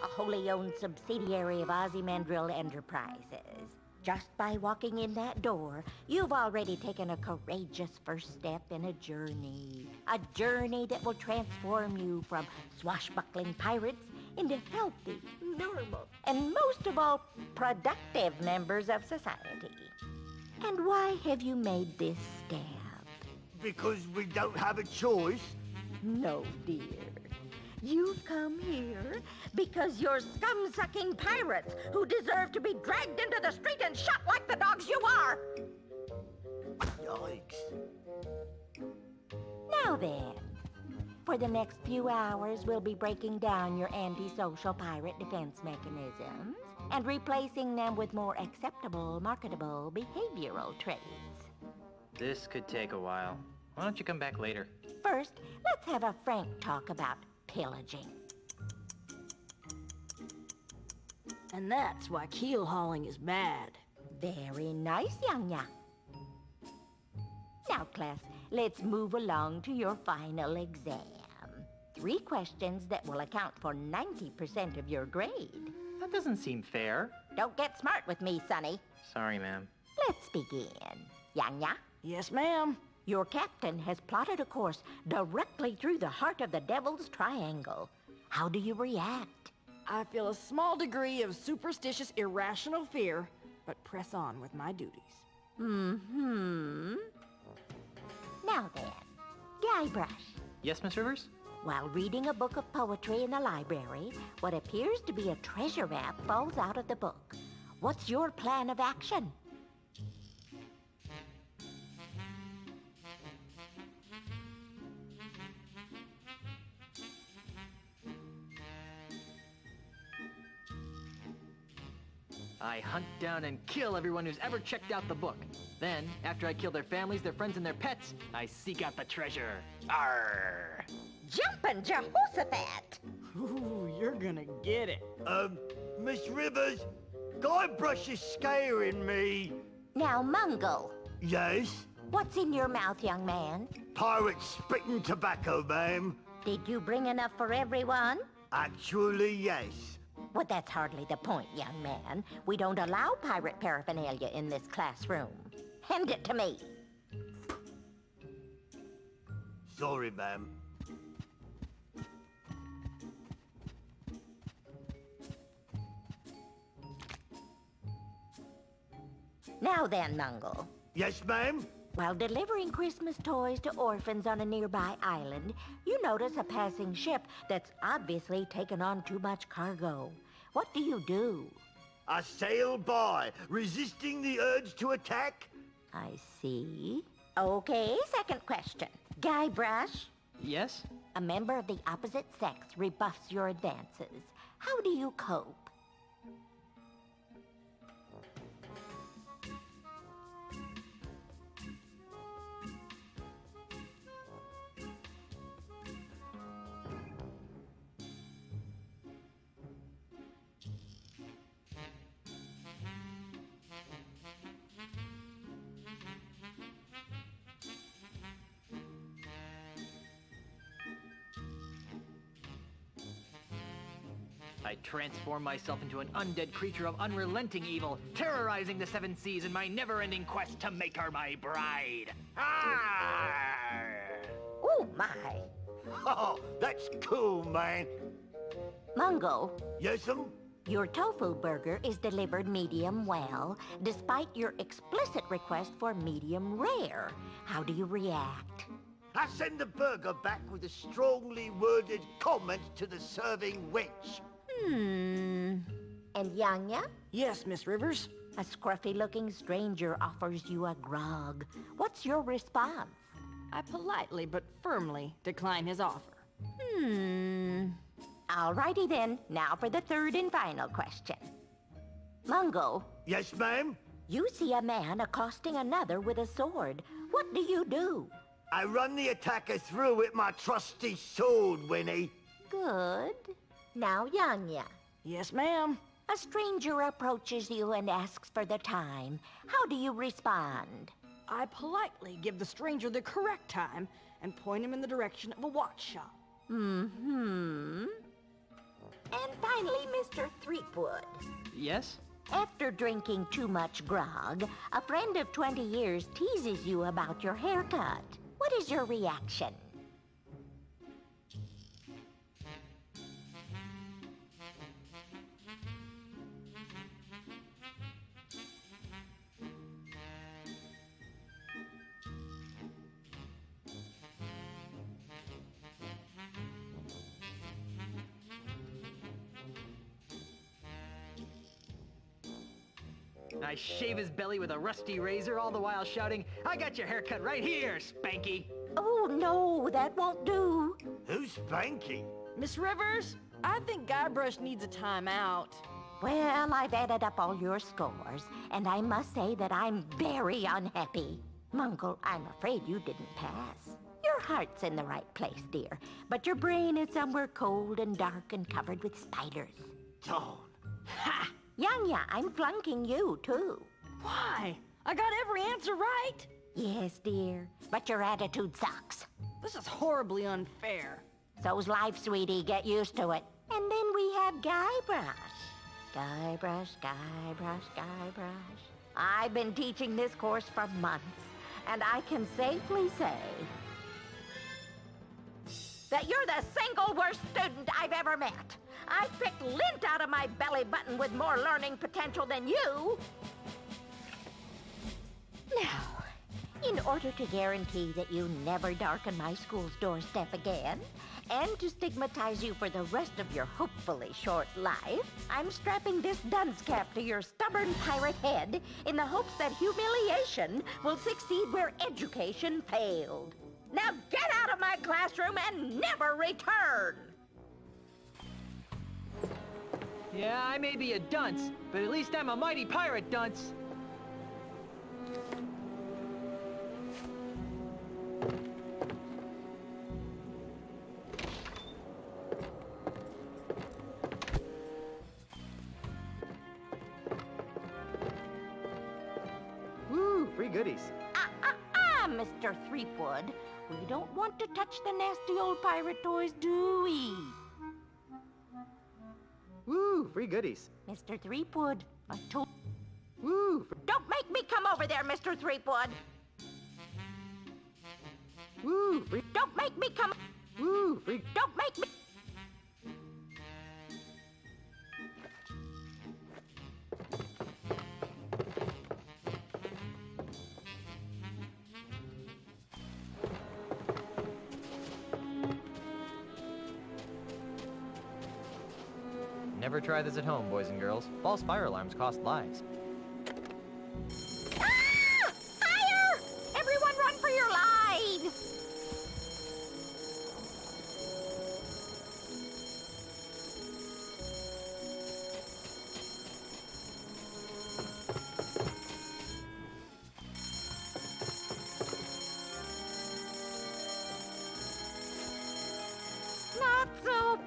a wholly owned subsidiary of Ozymandial Enterprises. Just by walking in that door, you've already taken a courageous first step in a journey that will transform you from swashbuckling pirates into healthy, normal, and most of all, productive members of society. And why have you made this step? Because we don't have a choice. No, dear. You've come here because you're scum-sucking pirates who deserve to be dragged into the street and shot like the dogs you are! Yikes. Now then, for the next few hours, we'll be breaking down your antisocial pirate defense mechanisms and replacing them with more acceptable, marketable behavioral traits. This could take a while. Why don't you come back later? First, let's have a frank talk about pillaging. And that's why keel hauling is bad. Very nice, Young-ya. Now, class, let's move along to your final exam. 3 questions that will account for 90% of your grade. That doesn't seem fair. Don't get smart with me, Sonny. Sorry, ma'am. Let's begin. Young-ya? Yes, ma'am. Your captain has plotted a course directly through the heart of the Devil's Triangle. How do you react? I feel a small degree of superstitious, irrational fear, but press on with my duties. Mm-hmm. Now then, Guybrush. Yes, Miss Rivers? While reading a book of poetry in the library, what appears to be a treasure map falls out of the book. What's your plan of action? I hunt down and kill everyone who's ever checked out the book. Then, after I kill their families, their friends, and their pets, I seek out the treasure. Arr! Jumpin' Jehoshaphat! Ooh, you're gonna get it. Miss Rivers, Guybrush is scaring me. Now, Mungo, Yes? what's in your mouth, young man? Pirate spitting tobacco, ma'am. Did you bring enough for everyone? Actually, yes. Well, that's hardly the point, young man. We don't allow pirate paraphernalia in this classroom. Hand it to me. Sorry, ma'am. Now then, Mungo. Yes, ma'am? While delivering Christmas toys to orphans on a nearby island, you notice a passing ship that's obviously taken on too much cargo. What do? I sail by, resisting the urge to attack. I see. Okay, second question. Guybrush, Yes? a member of the opposite sex rebuffs your advances. How do you cope? I transform myself into an undead creature of unrelenting evil, terrorizing the seven seas in my never-ending quest to make her my bride. Oh, my. Oh, that's cool, man. Mungo, Yes'm? your tofu burger is delivered medium well, despite your explicit request for medium rare. How do you react? I send the burger back with a strongly worded comment to the serving wench. And Yanya? Yes, Miss Rivers? A scruffy-looking stranger offers you a grog. What's your response? I politely but firmly decline his offer. Alrighty then, now for the third and final question. Mungo, Yes, ma'am? you see a man accosting another with a sword. What do? I run the attacker through with my trusty sword, Winnie. Good. Now, Yanya. Yes, ma'am. A stranger approaches you and asks for the time. How do you respond? I politely give the stranger the correct time and point him in the direction of a watch shop. And finally, Mr. Threepwood. Yes? After drinking too much grog, a friend of 20 years teases you about your haircut. What is your reaction? I shave his belly with a rusty razor, all the while shouting, "I got your haircut right here, Spanky!" Oh, no, that won't do. Who's Spanky? Miss Rivers, I think Guybrush needs a timeout. Well, I've added up all your scores, and I must say that I'm very unhappy. Mungo, I'm afraid you didn't pass. Your heart's in the right place, dear, but your brain is somewhere cold and dark and covered with spiders. Dawn. Ha! Yanya, I'm flunking you, too. Why? I got every answer right. Yes, dear, but your attitude sucks. This is horribly unfair. So's life, sweetie. Get used to it. And then we have Guybrush. Guybrush. I've been teaching this course for months, and I can safely say that you're the single worst student I've ever met. I've picked lint out of my belly button with more learning potential than you. Now, in order to guarantee that you never darken my school's doorstep again, and to stigmatize you for the rest of your hopefully short life, I'm strapping this dunce cap to your stubborn pirate head in the hopes that humiliation will succeed where education failed. Now get out of my classroom and never return! Yeah, I may be a dunce, but at least I'm a mighty pirate dunce. Woo, free goodies. Mr. Threepwood. We don't want to touch the nasty old pirate toys, do we? Woo, free goodies. Mr. Threepwood, I told... Woo! Don't make me come over there, Mr. Threepwood! Woo! Free... Don't make me come... Woo! Free... Don't make me... Never try this at home, boys and girls. False fire alarms cost lives. Ah! Fire! Everyone run for your lives! Not so...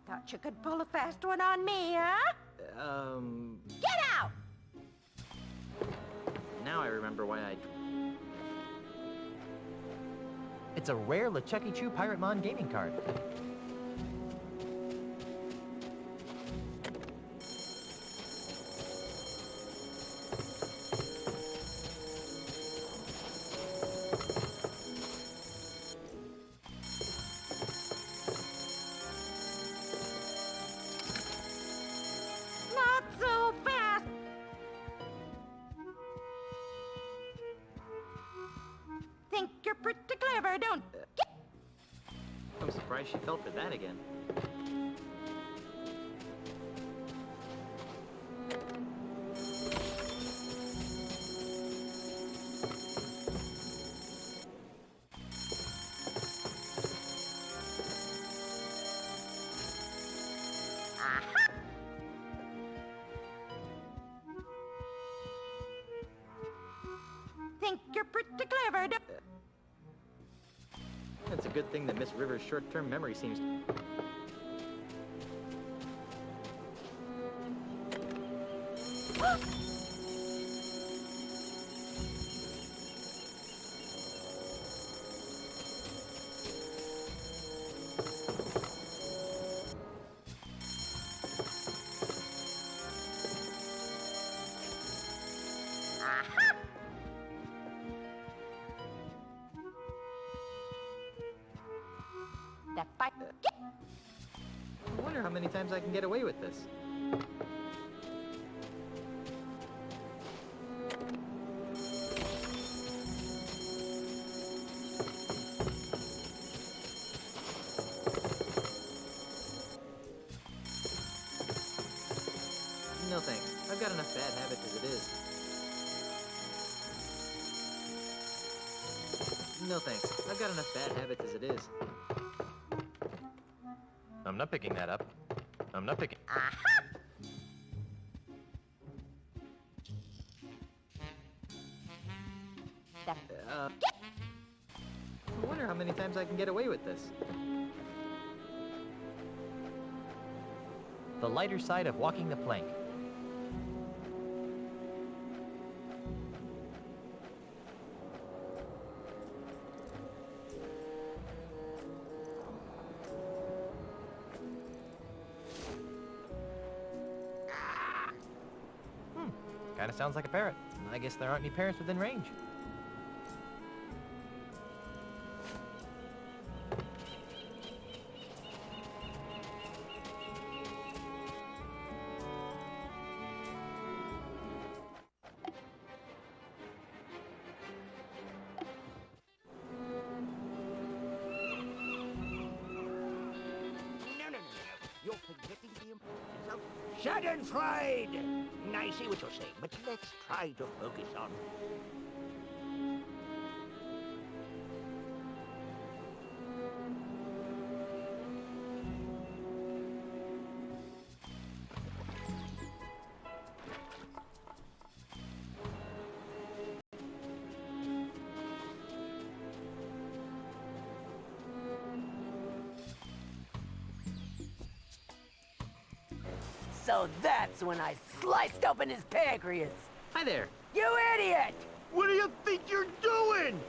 Thought you could pull a fast one on me, huh? Get out! Now I remember why I... It's a rare LeChucky Chew Pirate Mon gaming card. Not so fast! Think you're pretty clever, don't you? I'm surprised she fell for that again. Think you're pretty clever, don't you? It's a good thing that Miss Rivers' short-term memory seems to... That fight. I wonder how many times I can get away with this. No thanks. I've got enough bad habits as it is. No thanks. I've got enough bad habits as it is. I'm not picking that up. I'm not picking... I wonder how many times I can get away with this. The lighter side of walking the plank. Kinda sounds like a parrot. I guess there aren't any parrots within range. You're forgetting the importance of Schadenfreude! I see what you're saying, but let's try to focus on... So that's when I sliced open his pancreas. Hi there. You idiot! What do you think you're doing?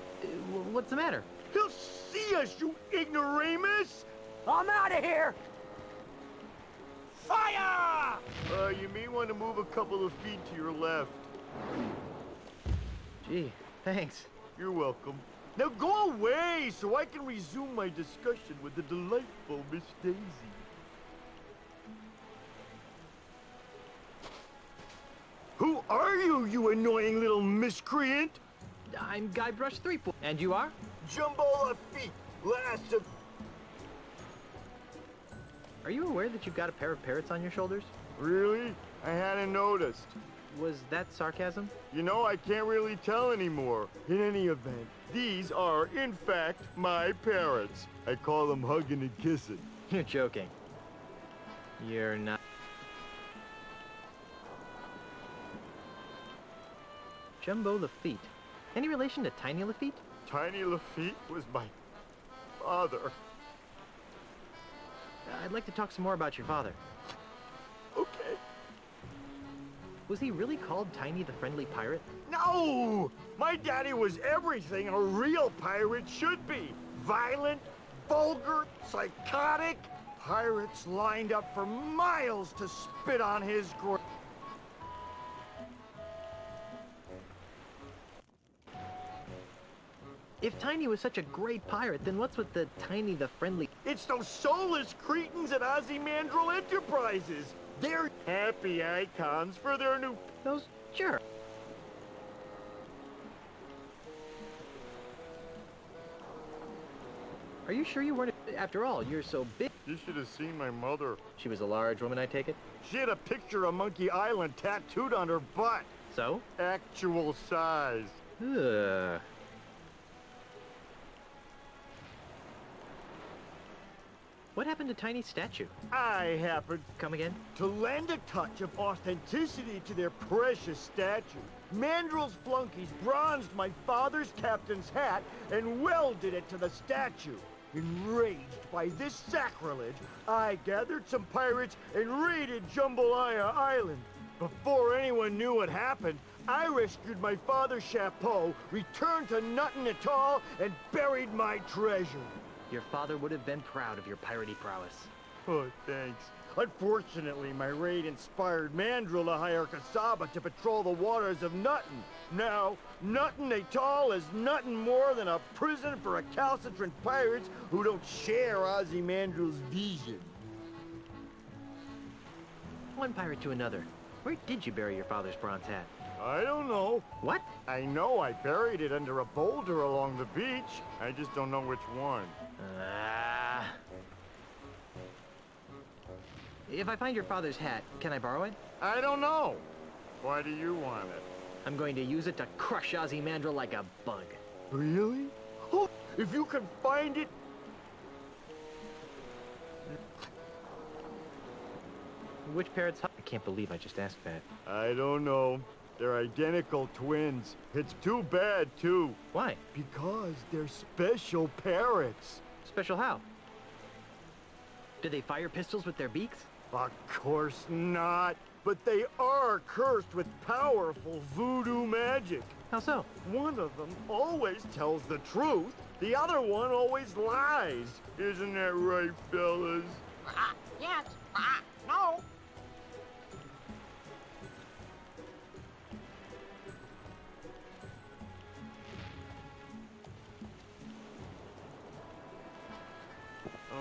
What's the matter? He'll see us, you ignoramus! I'm out of here! Fire! You may want to move a couple of feet to your left. Gee, thanks. You're welcome. Now go away so I can resume my discussion with the delightful Miss Daisy. Who are you, you annoying little miscreant? I'm Guybrush Threepwood. And you are? Jumbo Lafitte, last of... Are you aware that you've got a pair of parrots on your shoulders? Really? I hadn't noticed. Was that sarcasm? You know, I can't really tell anymore. In any event, these are, in fact, my parrots. I call them hugging and kissing. You're joking. You're not. Jumbo Lafitte. Any relation to Tiny Lafitte? Tiny Lafitte was my father. I'd like to talk some more about your father. Okay. Was he really called Tiny the Friendly Pirate? No! My daddy was everything a real pirate should be. Violent, vulgar, psychotic. Pirates lined up for miles to spit on his grave. If Tiny was such a great pirate, then what's with the Tiny the Friendly? It's those soulless cretins at Ozymandias Enterprises. They're happy icons for their new... Those jerks. Are you sure you weren't... After all, you're so big. You should have seen my mother. She was a large woman, I take it? She had a picture of Monkey Island tattooed on her butt. So? Actual size. Ugh. What happened to Tiny's statue? I happened... Come again? To lend a touch of authenticity to their precious statue. Mandrill's flunkies bronzed my father's captain's hat and welded it to the statue. Enraged by this sacrilege, I gathered some pirates and raided Jambalaya Island. Before anyone knew what happened, I rescued my father's chapeau, returned to Nuttin Atoll, and buried my treasure. Your father would have been proud of your piratey prowess. Oh, thanks. Unfortunately, my raid inspired Mandrill to hire Kasaba to patrol the waters of Nuttin. Now, Nuttin Atoll is nothing more than a prison for recalcitrant pirates who don't share Ozymandias' vision. One pirate to another. Where did you bury your father's bronze hat? I don't know. What? I know I buried it under a boulder along the beach. I just don't know which one. If I find your father's hat, can I borrow it? I don't know. Why do you want it? I'm going to use it to crush Ozymandias like a bug. Really? Oh, if you can find it... Which parrot's I can't believe I just asked that. I don't know. They're identical twins. It's too bad, too. Why? Because they're special parrots. Special how? Do they fire pistols with their beaks? Of course not. But they are cursed with powerful voodoo magic. How so? One of them always tells the truth. The other one always lies. Isn't that right, fellas? Yes. No.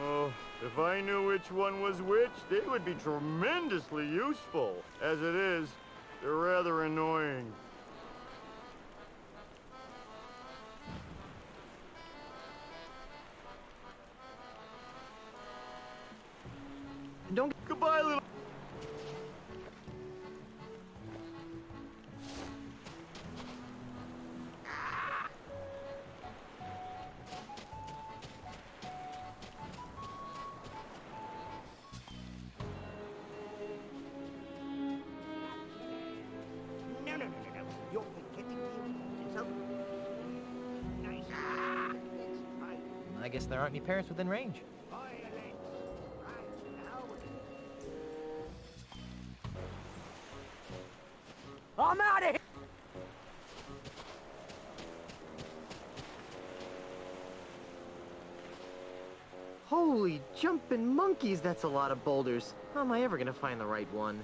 Oh, if I knew which one was which, they would be tremendously useful. As it is, they're rather annoying. Don't... Goodbye, little... You're forgetting the result. Nice. I guess there aren't any parrots within range. I'm out of here! Holy jumping monkeys, that's a lot of boulders. How am I ever gonna find the right one?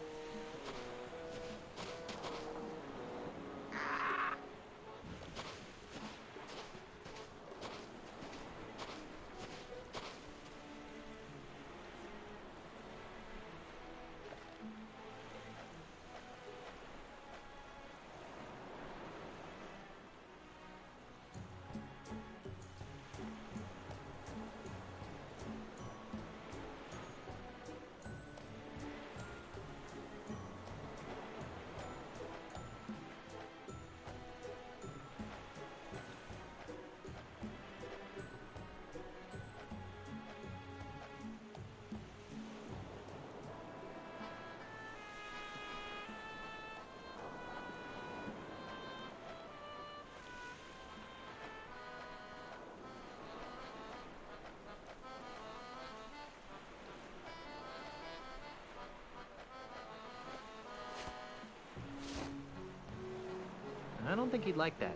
I don't think he'd like that.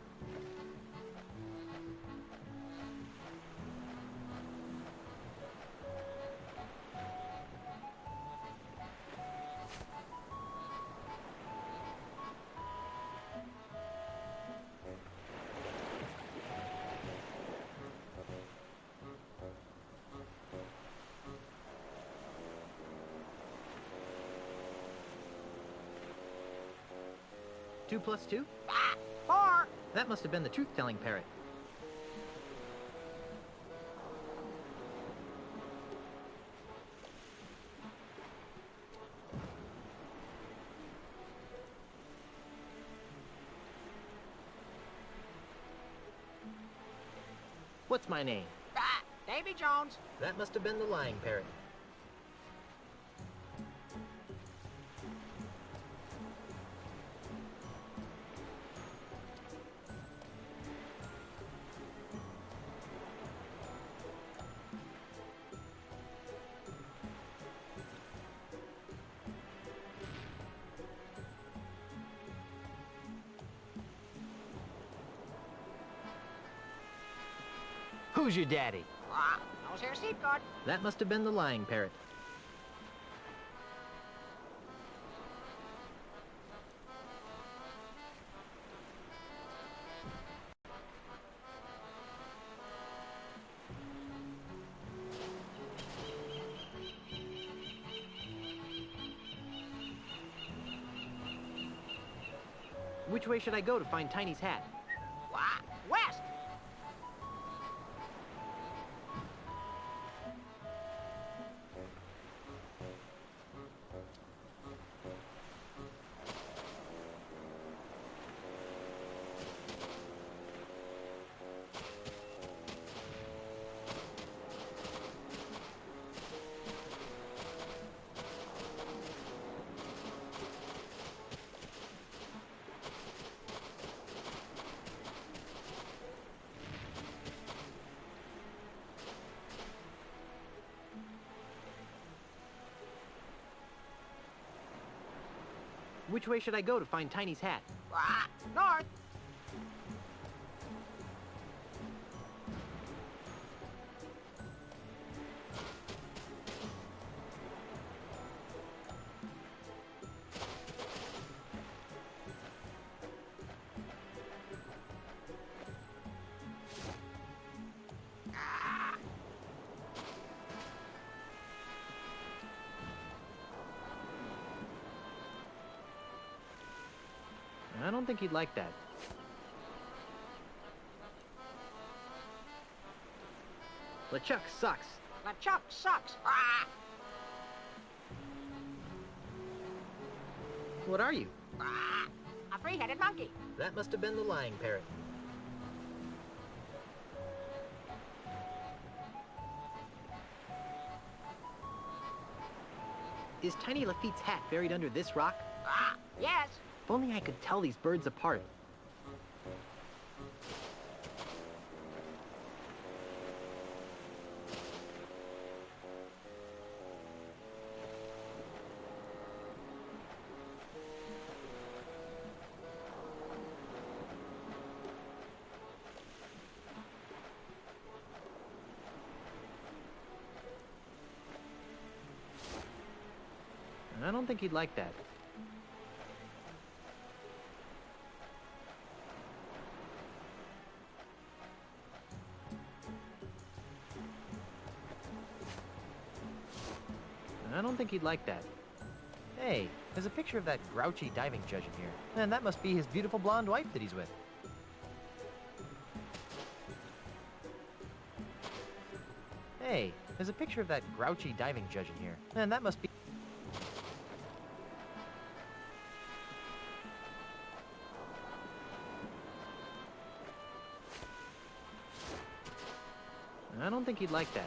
Two plus two? 4! That must have been the truth-telling parrot. What's my name? Davy Jones. That must have been the lying parrot. Who's your daddy? Nose hair seat guard. That must have been the lying parrot. Which way should I go to find Tiny's hat? West. Which way should I go to find Tiny's hat? North. I don't think he'd like that. LeChuck sucks. LeChuck sucks. What are you? A three-headed monkey. That must have been the lying parrot. Is Tiny Lafitte's hat buried under this rock? Yes. If only I could tell these birds apart. I don't think he'd like that. I don't think he'd like that. Hey, there's a picture of that grouchy diving judge in here. And that must be his beautiful blonde wife that he's with. Hey, there's a picture of that grouchy diving judge in here. And that must be... I don't think he'd like that.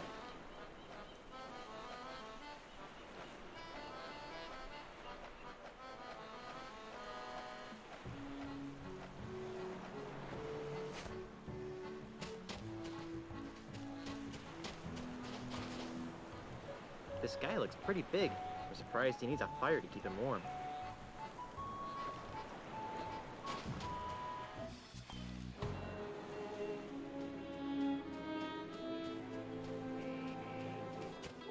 This guy looks pretty big. I'm surprised he needs a fire to keep him warm.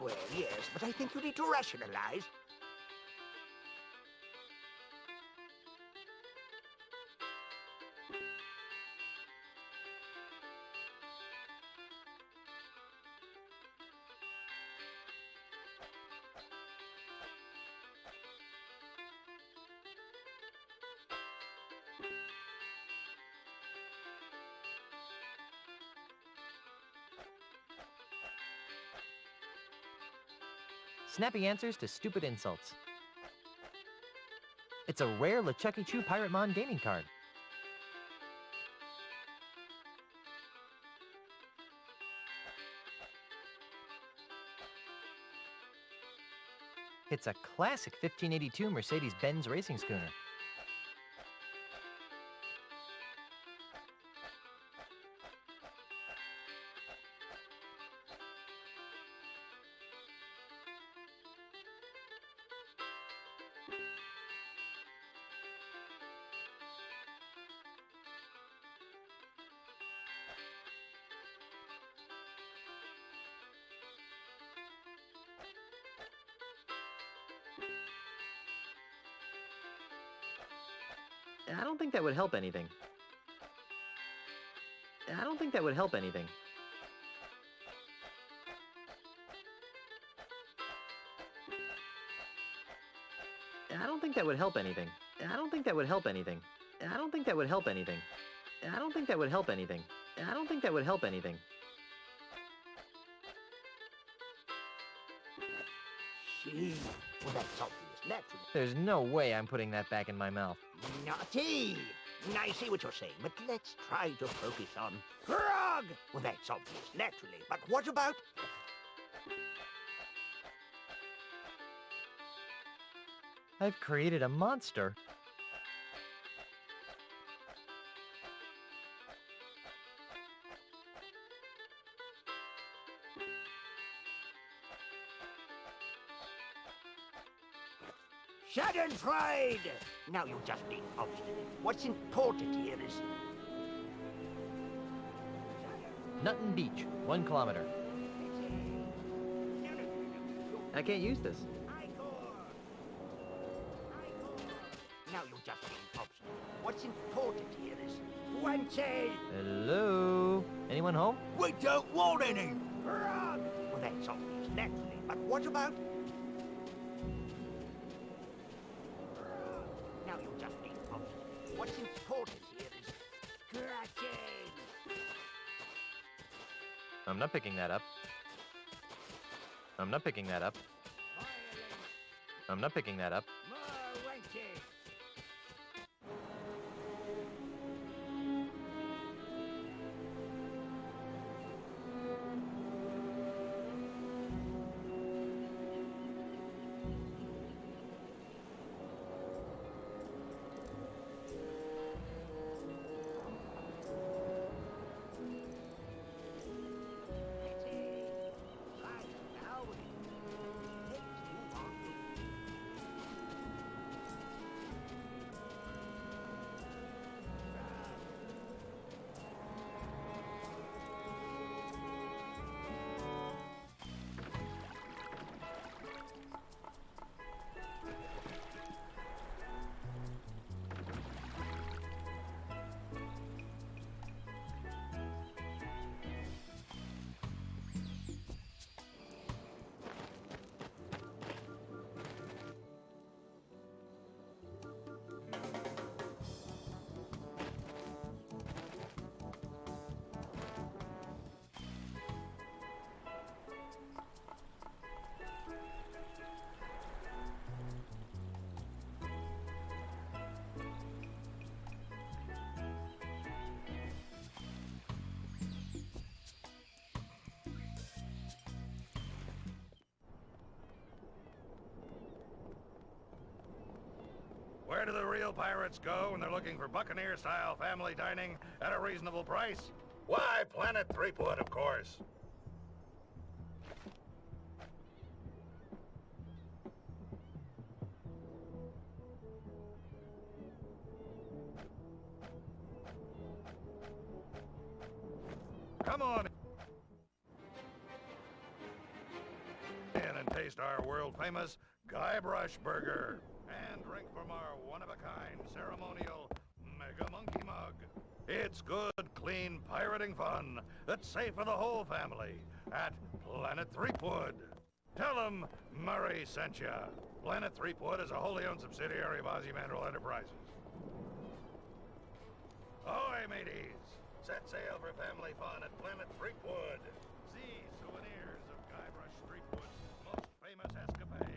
Well, yes, but I think you need to rationalize. Snappy answers to stupid insults. It's a rare LeChucky Chew Pirate Mon gaming card. It's a classic 1582 Mercedes-Benz racing schooner. I don't think that would help anything. I don't think that would help anything. I don't think that would help anything. I don't think that would help anything. I don't think that would help anything. I don't think that would help anything. I don't think that would help anything. Gee, well, that's obvious, naturally. There's no way I'm putting that back in my mouth. Naughty! I see what you're saying, but let's try to focus on grog! Well, that's obvious, naturally, but what about... I've created a monster. Schadenfreude! Now you're just being obstinate. What's important here is... Nutton Beach, 1 kilometer. I can't use this. Now you're just being obstinate. What's important here is... Wanted! Hello? Anyone home? We don't want any! Grog! Well, that's obvious, naturally, but what about... Now you're just being obstinate. What's important here is... Scratching! I'm not picking that up. I'm not picking that up. I'm not picking that up. More wanted! Where do the real pirates go when they're looking for Buccaneer-style family dining at a reasonable price? Why, Planet Threepwood, of course. Come on in and taste our world-famous Guybrush Burger. And drink from our one-of-a-kind ceremonial Mega Monkey Mug. It's good, clean pirating fun that's safe for the whole family at Planet Threepwood. Tell them Murray sent ya. Planet Threepwood is a wholly owned subsidiary of Ozymandias Enterprises. Ahoy, mateys! Set sail for family fun at Planet Threepwood. See souvenirs of Guybrush Threepwood's most famous escapades.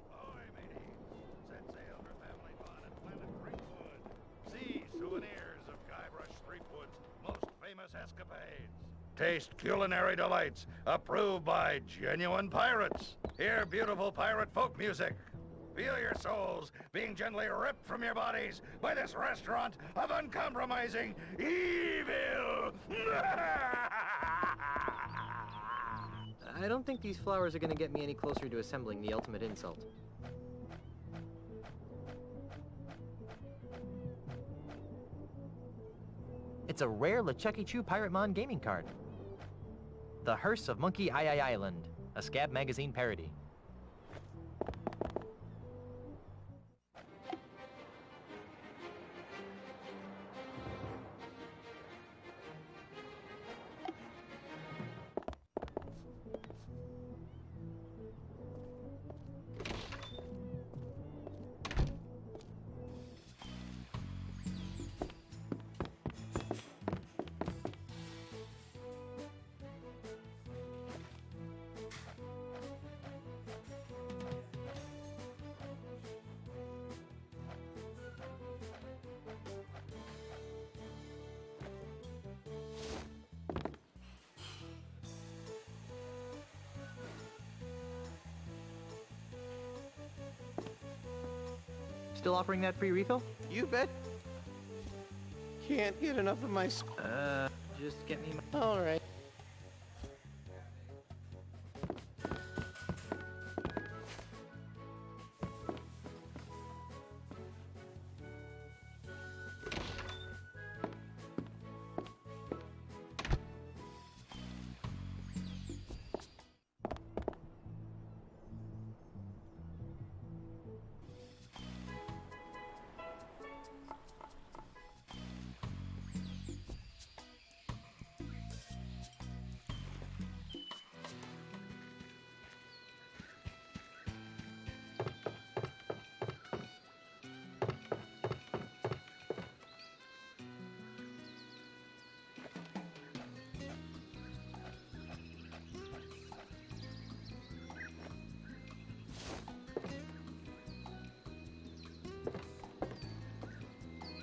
Ahoy, mateys! Set sail for family fun at Planet Threepwood. See souvenirs of Guybrush Threepwood's most famous escapades. Taste culinary delights approved by genuine pirates. Hear beautiful pirate folk music. Feel your souls being gently ripped from your bodies by this restaurant of uncompromising evil. I don't think these flowers are gonna get me any closer to assembling the ultimate insult. It's a rare LeChucky Pirate Mon gaming card. The Hearse of Monkey Island, a Scab magazine parody. Still offering that free refill? You bet. Can't get enough of my... Just get me my... All right.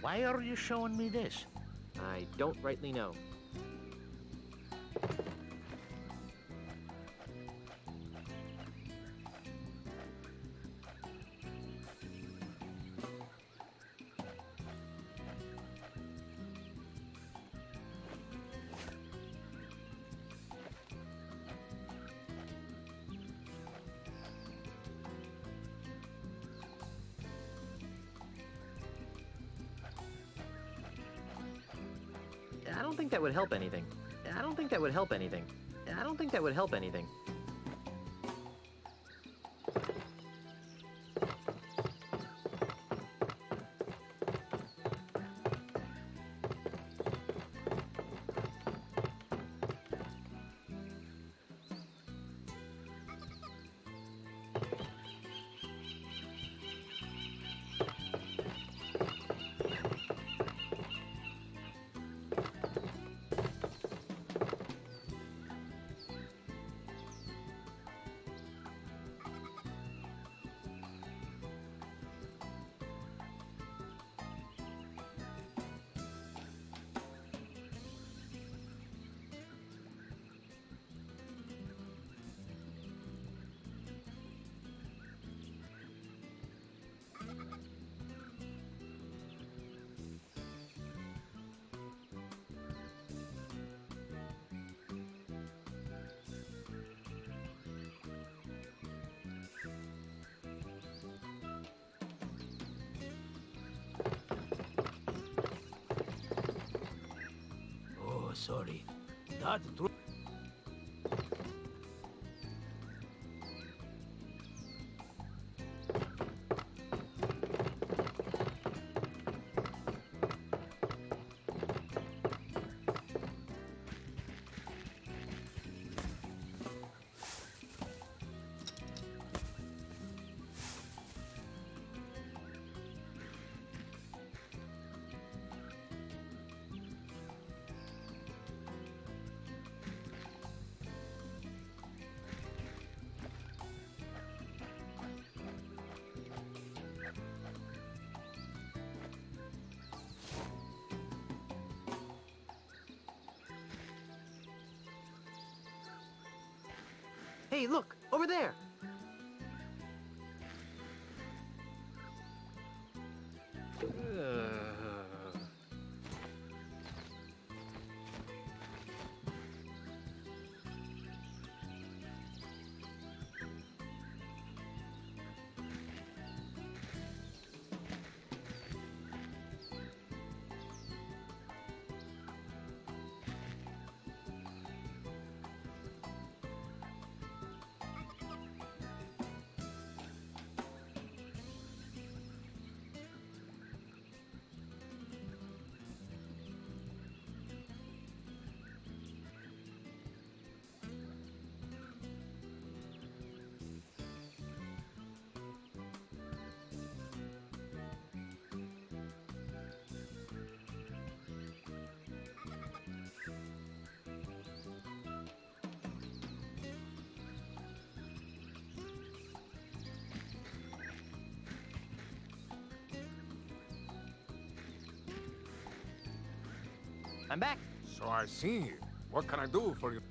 Why are you showing me this? I don't rightly know. I don't think that would help anything. I don't think that would help anything. I don't think that would help anything. sorry. Not true. Hey, look! Over there! I'm back. So I see. What can I do for you?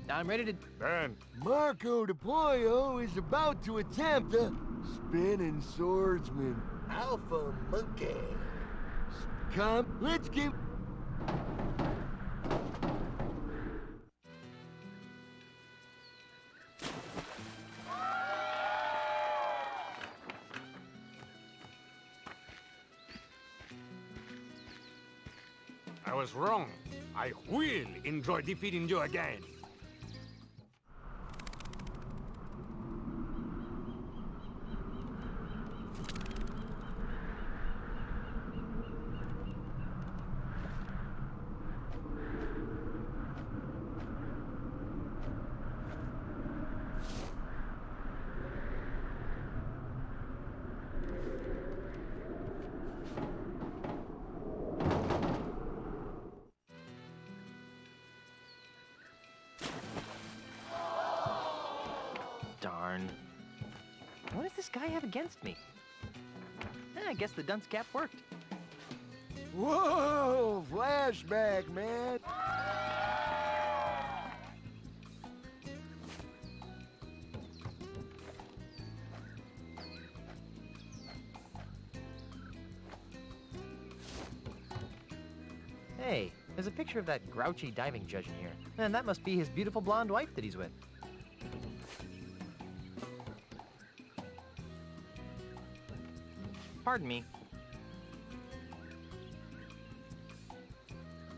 I'm ready to... Ben. Marco de Pollo is about to attempt a spinning swordsman. Alpha monkey. Come, let's give... I was wrong. I will enjoy defeating you again. Darn. What does this guy have against me? I guess the dunce cap worked. Whoa, flashback, man. Hey, there's a picture of that grouchy diving judge in here. And that must be his beautiful blonde wife that he's with. Pardon me.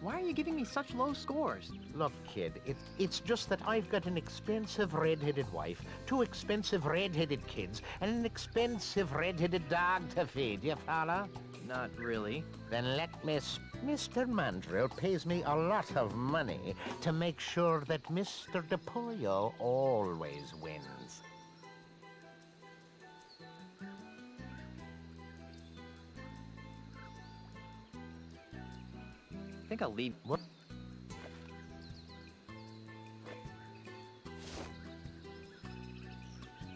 Why are you giving me such low scores? Look, kid, it's just that I've got an expensive red-headed wife, 2 expensive red-headed kids, and an expensive red-headed dog to feed, you follow? Not really. Then let me... Mr. Mandrill pays me a lot of money to make sure that Mr. DePollo always wins. I think I'll leave. What?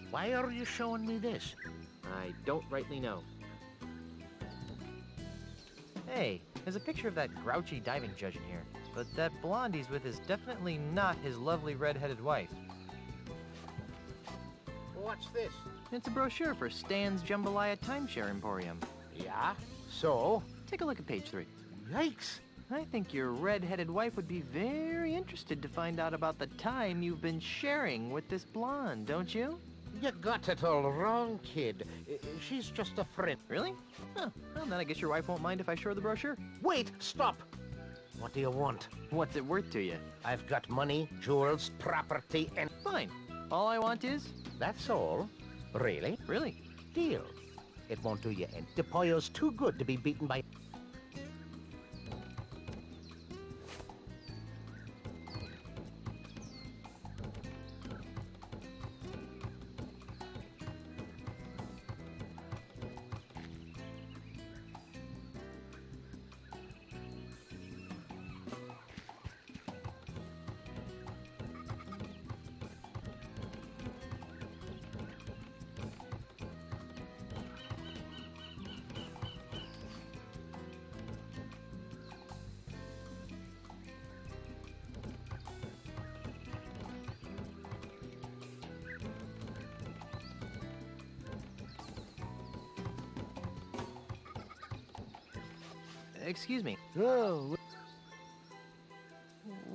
Why are you showing me this? I don't rightly know. Hey, there's a picture of that grouchy diving judge in here. But that blonde he's with is definitely not his lovely red-headed wife. What's this? It's a brochure for Stan's Jambalaya Timeshare Emporium. Yeah? So? Take a look at page 3. Yikes! I think your red-headed wife would be very interested to find out about the time you've been sharing with this blonde, don't you? You got it all wrong, kid. She's just a friend. Really? Huh. Well, then I guess your wife won't mind if I show her the brochure. Wait, stop! What do you want? What's it worth to you? I've got money, jewels, property, and... Fine. All I want is... That's all? Really? Really? Deal. It won't do you any. De Pollo's too good to be beaten by... Excuse me. Oh,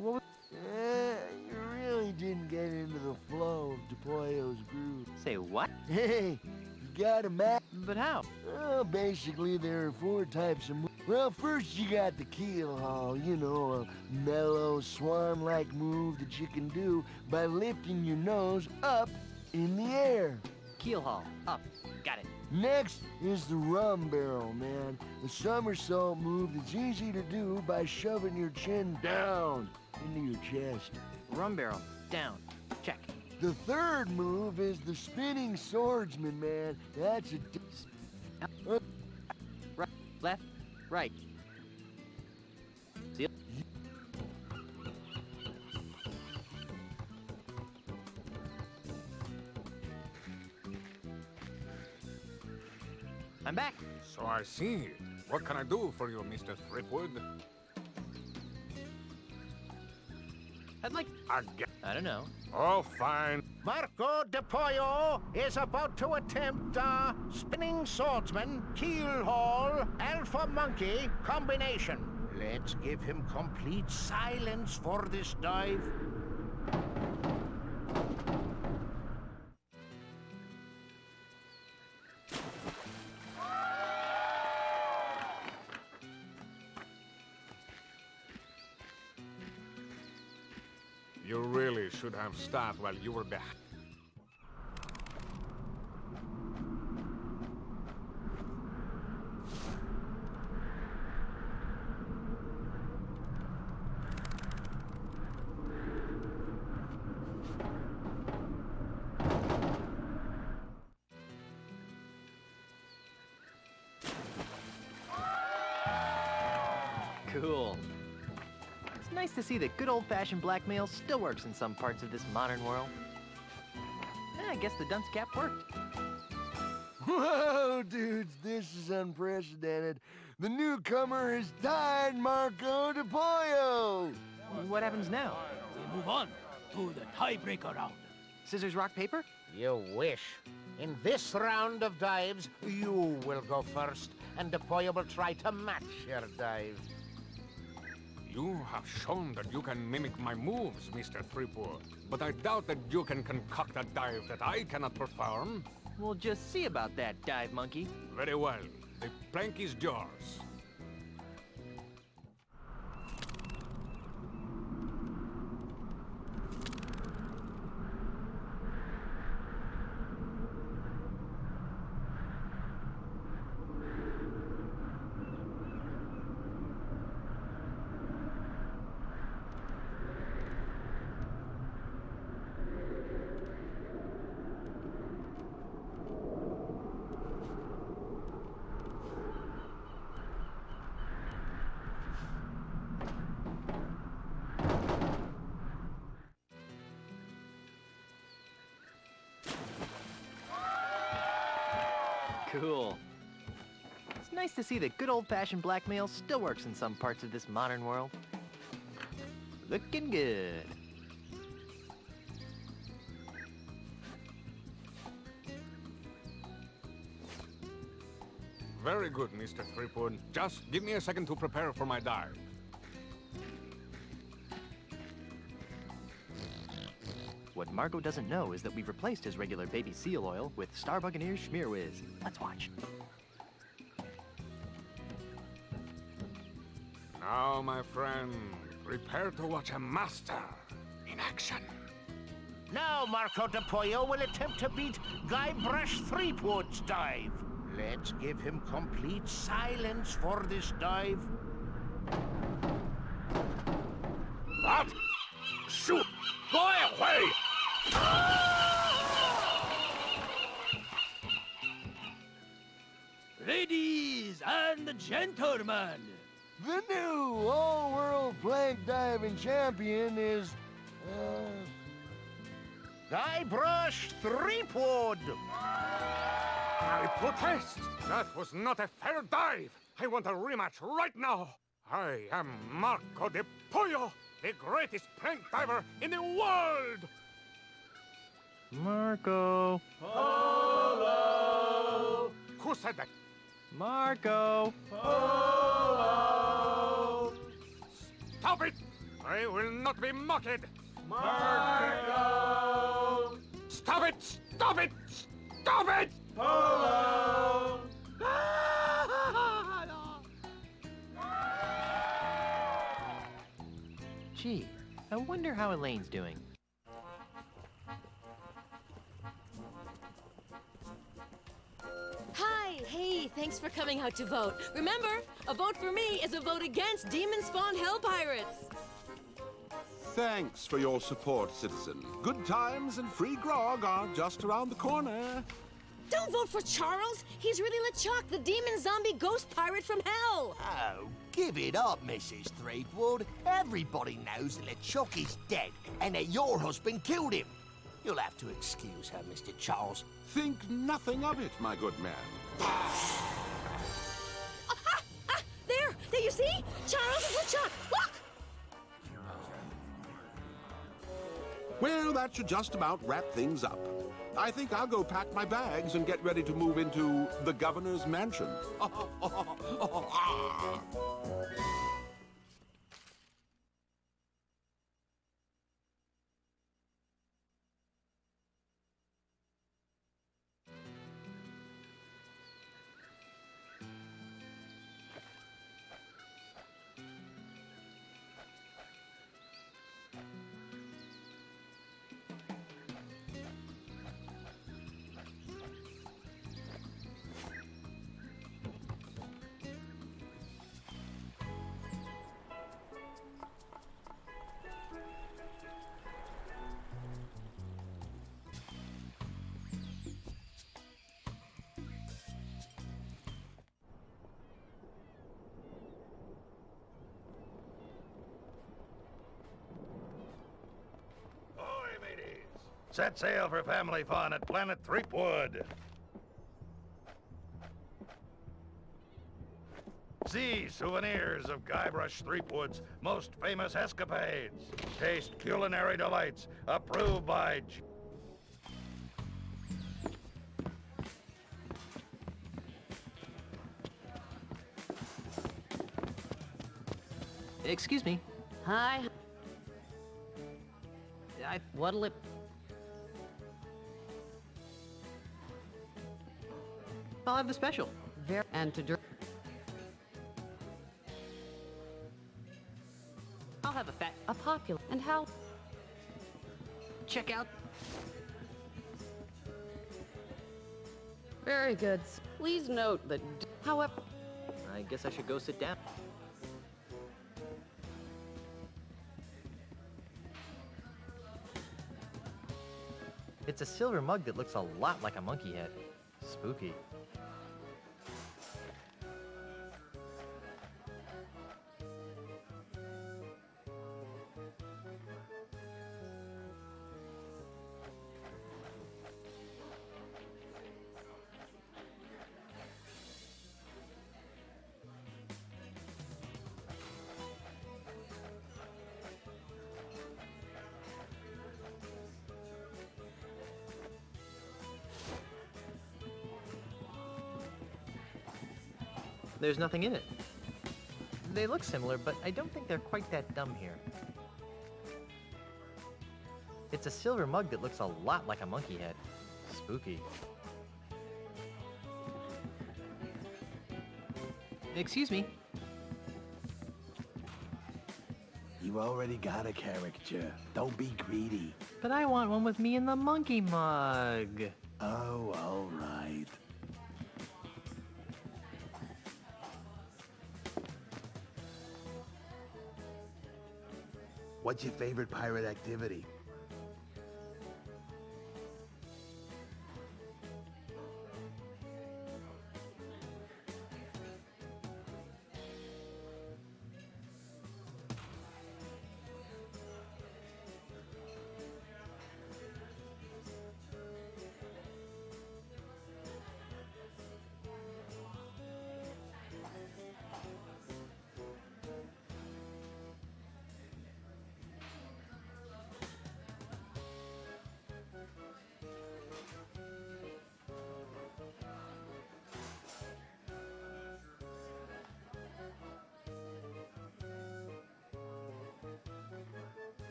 What was... you really didn't get into the flow of De Pollo's groove. Say what? Hey, you got a map? But how? Well, basically, there are 4 types of moves. Well, first you got the keel haul, you know, a mellow, swan-like move that you can do by lifting your nose up in the air. Keel haul. Up. Got it. Next is the rum barrel, man. The somersault move that's easy to do by shoving your chin down into your chest. Rum barrel. Down. Check. The third move is the spinning swordsman, man. That's a... Right. Left. Right. See? I'm back. So I see. What can I do for you, Mr. Threepwood? I'd like... I don't know. Oh, fine. Marco De Pollo is about to attempt a spinning swordsman, keel haul, alpha monkey combination. Let's give him complete silence for this dive. You really should have stopped while you were back. Cool. It's nice to see that good old-fashioned blackmail still works in some parts of this modern world. I guess the dunce cap worked. Whoa, dudes, this is unprecedented. The newcomer is tied Marco De Pollo. What happens now? We move on to the tiebreaker round. Scissors, rock, paper? You wish. In this round of dives, you will go first, and De Pollo will try to match your dive. You have shown that you can mimic my moves, Mr. Threepwood. But I doubt that you can concoct a dive that I cannot perform. We'll just see about that, dive monkey. Very well. The plank is yours. Cool. It's nice to see that good old-fashioned blackmail still works in some parts of this modern world. Looking good. Very good, Mr. Threepwood. Just give me a second to prepare for my dive. What Marco doesn't know is that we've replaced his regular baby seal oil with Star Buccaneer's Schmear Whiz. Let's watch. Now, my friend, prepare to watch a master in action. Now Marco de Pollo will attempt to beat Guybrush Threepwood's dive. Let's give him complete silence for this dive. What? Shoot! Go away! Ladies and gentlemen, The new all-world plank diving champion is, Guybrush Threepwood! I protest! That was not a fair dive! I want a rematch right now! I am Marco de Pollo, the greatest plank diver in the world! Marco. Polo! Who said that? Marco. Polo! Stop it! I will not be mocked! Marco! Stop it! Stop it! Stop it! Polo! Gee, I wonder how Elaine's doing. Hi, hey, thanks for coming out to vote. Remember, a vote for me is a vote against Demon Spawn Hell Pirates. Thanks for your support, citizen. Good times and free grog are just around the corner. Don't vote for Charles. He's really LeChuck, the demon zombie ghost pirate from hell. Oh, give it up, Mrs. Threepwood. Everybody knows that LeChuck is dead and that your husband killed him. You'll have to excuse her, Mr. Charles. Think nothing of it, my good man. There, you see? Charles is LeChuck. Look! Well, that should just about wrap things up. I think I'll go pack my bags and get ready to move into the governor's mansion. Set sail for family fun at Planet Threepwood. See souvenirs of Guybrush Threepwood's most famous escapades. Taste culinary delights approved by Excuse me. Hi. What'll it... I'll have the special. And to drink. I'll have a popular. And how? Check out. Very good. Please note that, however... I guess I should go sit down. It's a silver mug that looks a lot like a monkey head. Spooky. There's nothing in it. They look similar, but I don't think they're quite that dumb here. It's a silver mug that looks a lot like a monkey head. Spooky. Excuse me. You already got a caricature. Don't be greedy. But I want one with me in the monkey mug. Oh, all right. What's your favorite pirate activity?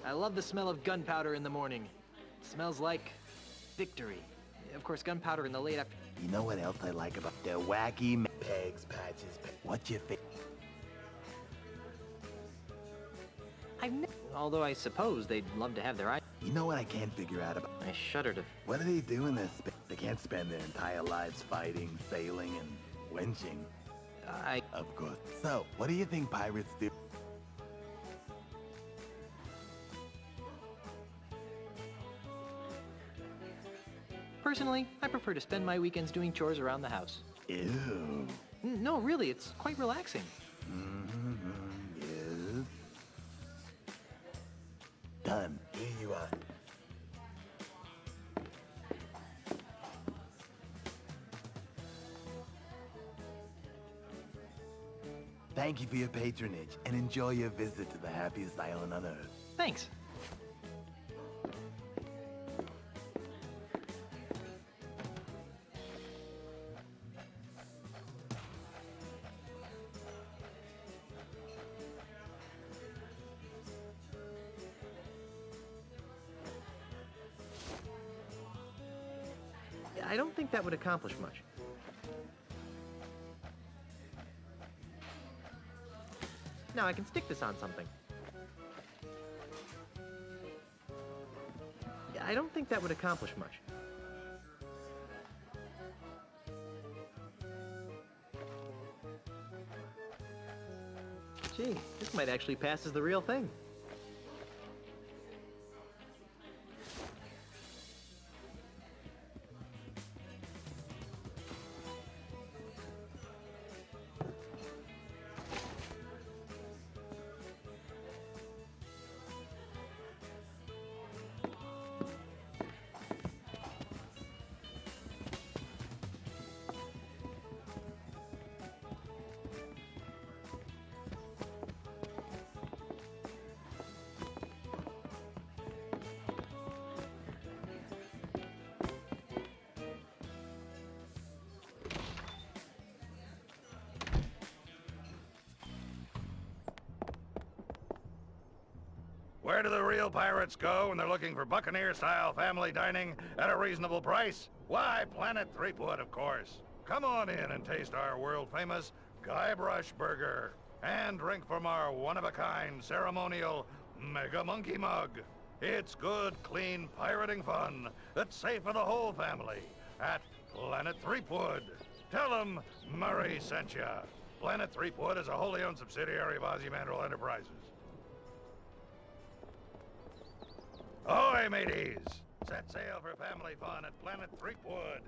I love the smell of gunpowder in the morning. It smells like victory. Of course, gunpowder in the late after... You know what else I like about the wacky pegs, patches, what's your favorite? Although I suppose they'd love to have their eye... You know what I can't figure out about? I shudder to... What do they do in this? They can't spend their entire lives fighting, sailing, and wenching. Of course. So, what do you think pirates do? Personally, I prefer to spend my weekends doing chores around the house. Ew. No, really, it's quite relaxing. Yes. Done. Here you are. Thank you for your patronage, and enjoy your visit to the happiest island on Earth. Thanks. I don't think that would accomplish much. Now I can stick this on something. I don't think that would accomplish much. Gee, this might actually pass as the real thing. Where do the real pirates go when they're looking for Buccaneer-style family dining at a reasonable price? Why, Planet Threepwood, of course. Come on in and taste our world-famous Guybrush Burger. And drink from our one-of-a-kind ceremonial Mega Monkey Mug. It's good, clean pirating fun that's safe for the whole family at Planet Threepwood. Tell them Murray sent ya. Planet Threepwood is a wholly owned subsidiary of Ozymandias Enterprises. Ahoy, mateys! Set sail for family fun at Planet Threepwood.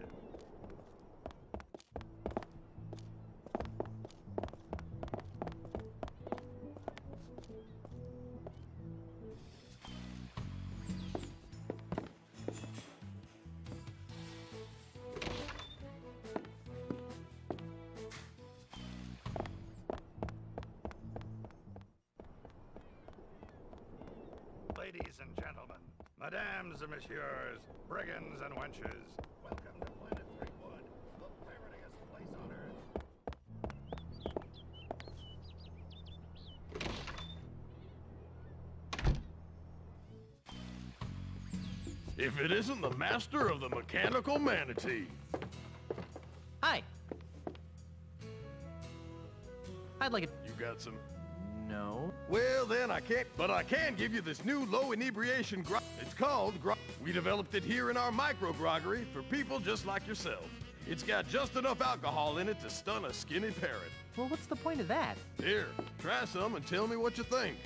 Ladies and gentlemen, madames and messieurs, brigands and wenches, welcome to Planet Threepwood, the piratingest place on Earth. if it isn't the master of the mechanical manatee. Hi. I'd like it. You got some? No. Well, then I can't, but I can give you this new low inebriation grog. It's called grog. We developed it here in our micro groggery for people just like yourself. It's got just enough alcohol in it to stun a skinny parrot. Well, what's the point of that? Here, try some and tell me what you think.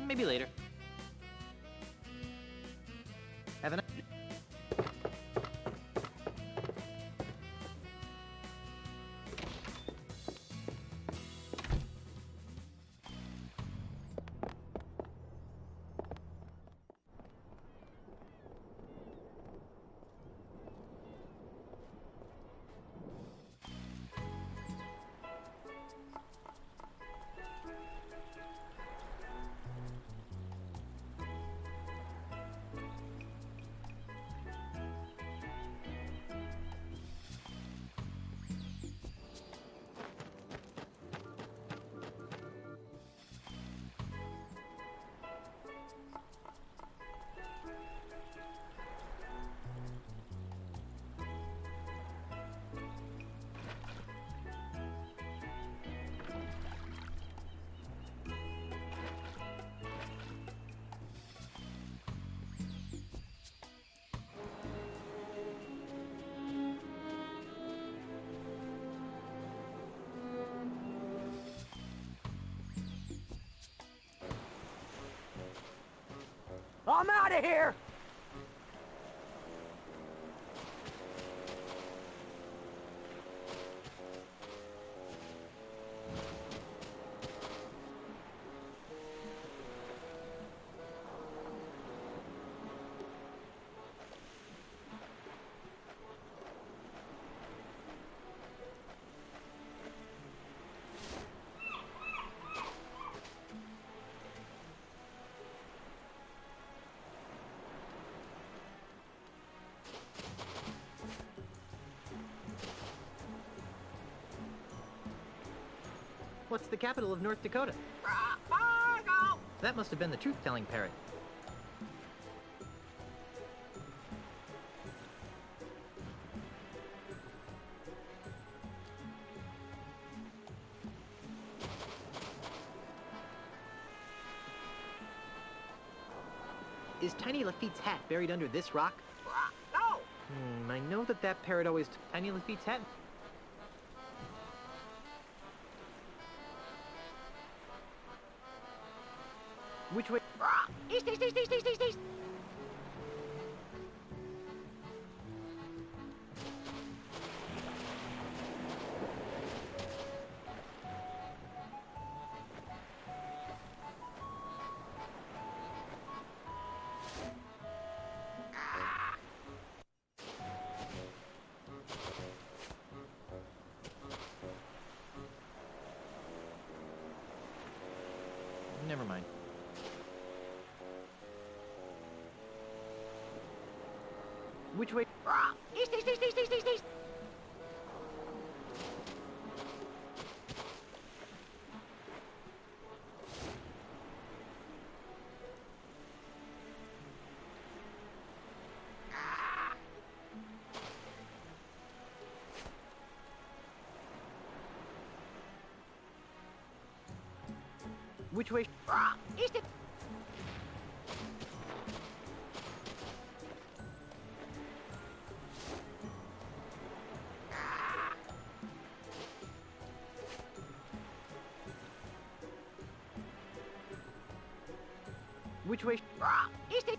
Maybe later. Have a nice... I'm out of here! What's the capital of North Dakota? That must have been the truth-telling parrot. Is Tiny Lafitte's hat buried under this rock? No! I know that parrot always took Tiny Lafitte's hat. Which way? East, east, east, east, east, east, east! Never mind. Which way? East, east, east, east, east, east, east! Which way? East, Which way? east, east!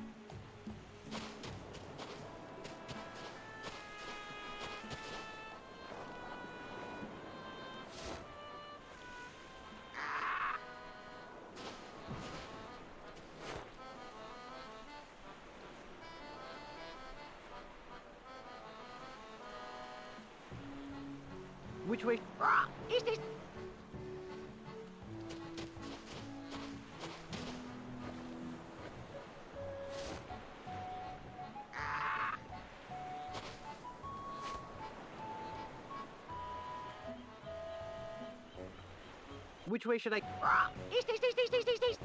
Which way? East, east! Which way should I... East, east, east, east, east, east, east.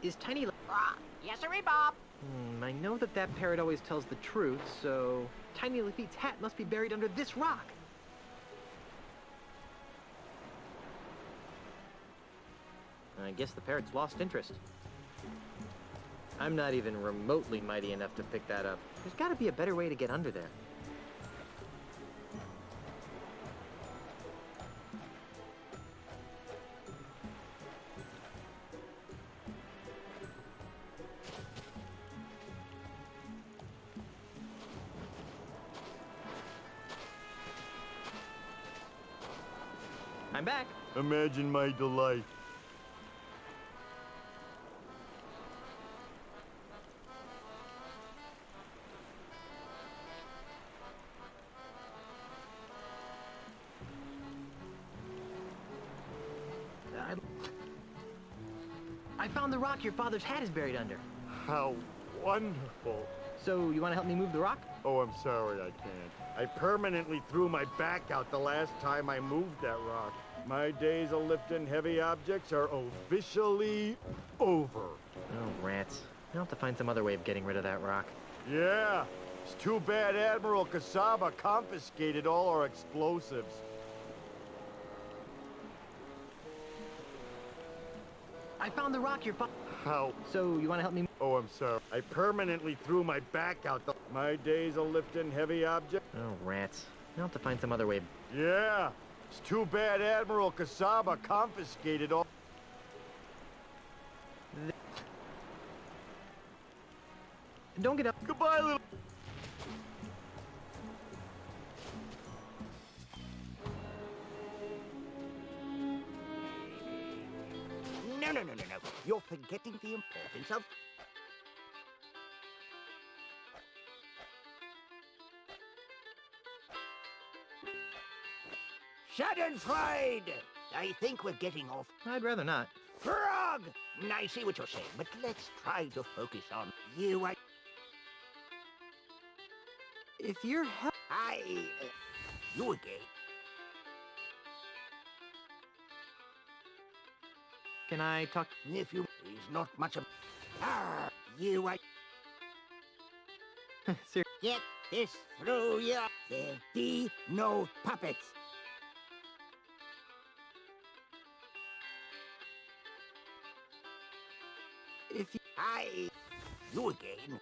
Is Tiny... Yes, sir, Bob. I know that parrot always tells the truth, so... Tiny Lafitte's hat must be buried under this rock. I guess the parrot's lost interest. I'm not even remotely mighty enough to pick that up. There's gotta be a better way to get under there. I'm back. Imagine my delight. I found the rock your father's hat is buried under. How wonderful. So, you want to help me move the rock? Oh, I'm sorry, I can't. I permanently threw my back out the last time I moved that rock. My days of lifting heavy objects are officially over. Oh, rats. I'll have to find some other way of getting rid of that rock. Yeah, it's too bad Admiral Kasaba confiscated all our explosives. I found the rock your father... How? So, you want to help me... Oh, I'm sorry. I permanently threw my back out my days of lifting heavy objects. Oh, rats. I'll have to find some other way. Yeah, it's too bad Admiral Kasaba confiscated all... Don't get up. Goodbye, little... No. You're forgetting the importance of... Schadenfreude! I think we're getting off. I'd rather not. Frog! I see what you're saying, but let's try to focus on you. If you're you again. Can I talk? If you... He's not much of... you Sir. Get this through ya. There be no puppets. If you... You again.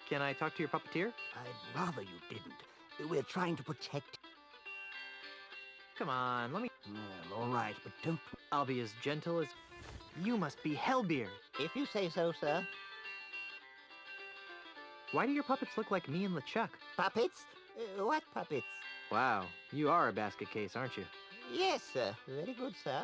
Can I talk to your puppeteer? I'd rather you didn't. We're trying to protect... Come on, let me... Well, all right, but don't... I'll be as gentle as... You must be Hellbeard. If you say so, sir. Why do your puppets look like me and LeChuck? Puppets? What puppets? Wow, you are a basket case, aren't you? Yes, sir. Very good, sir.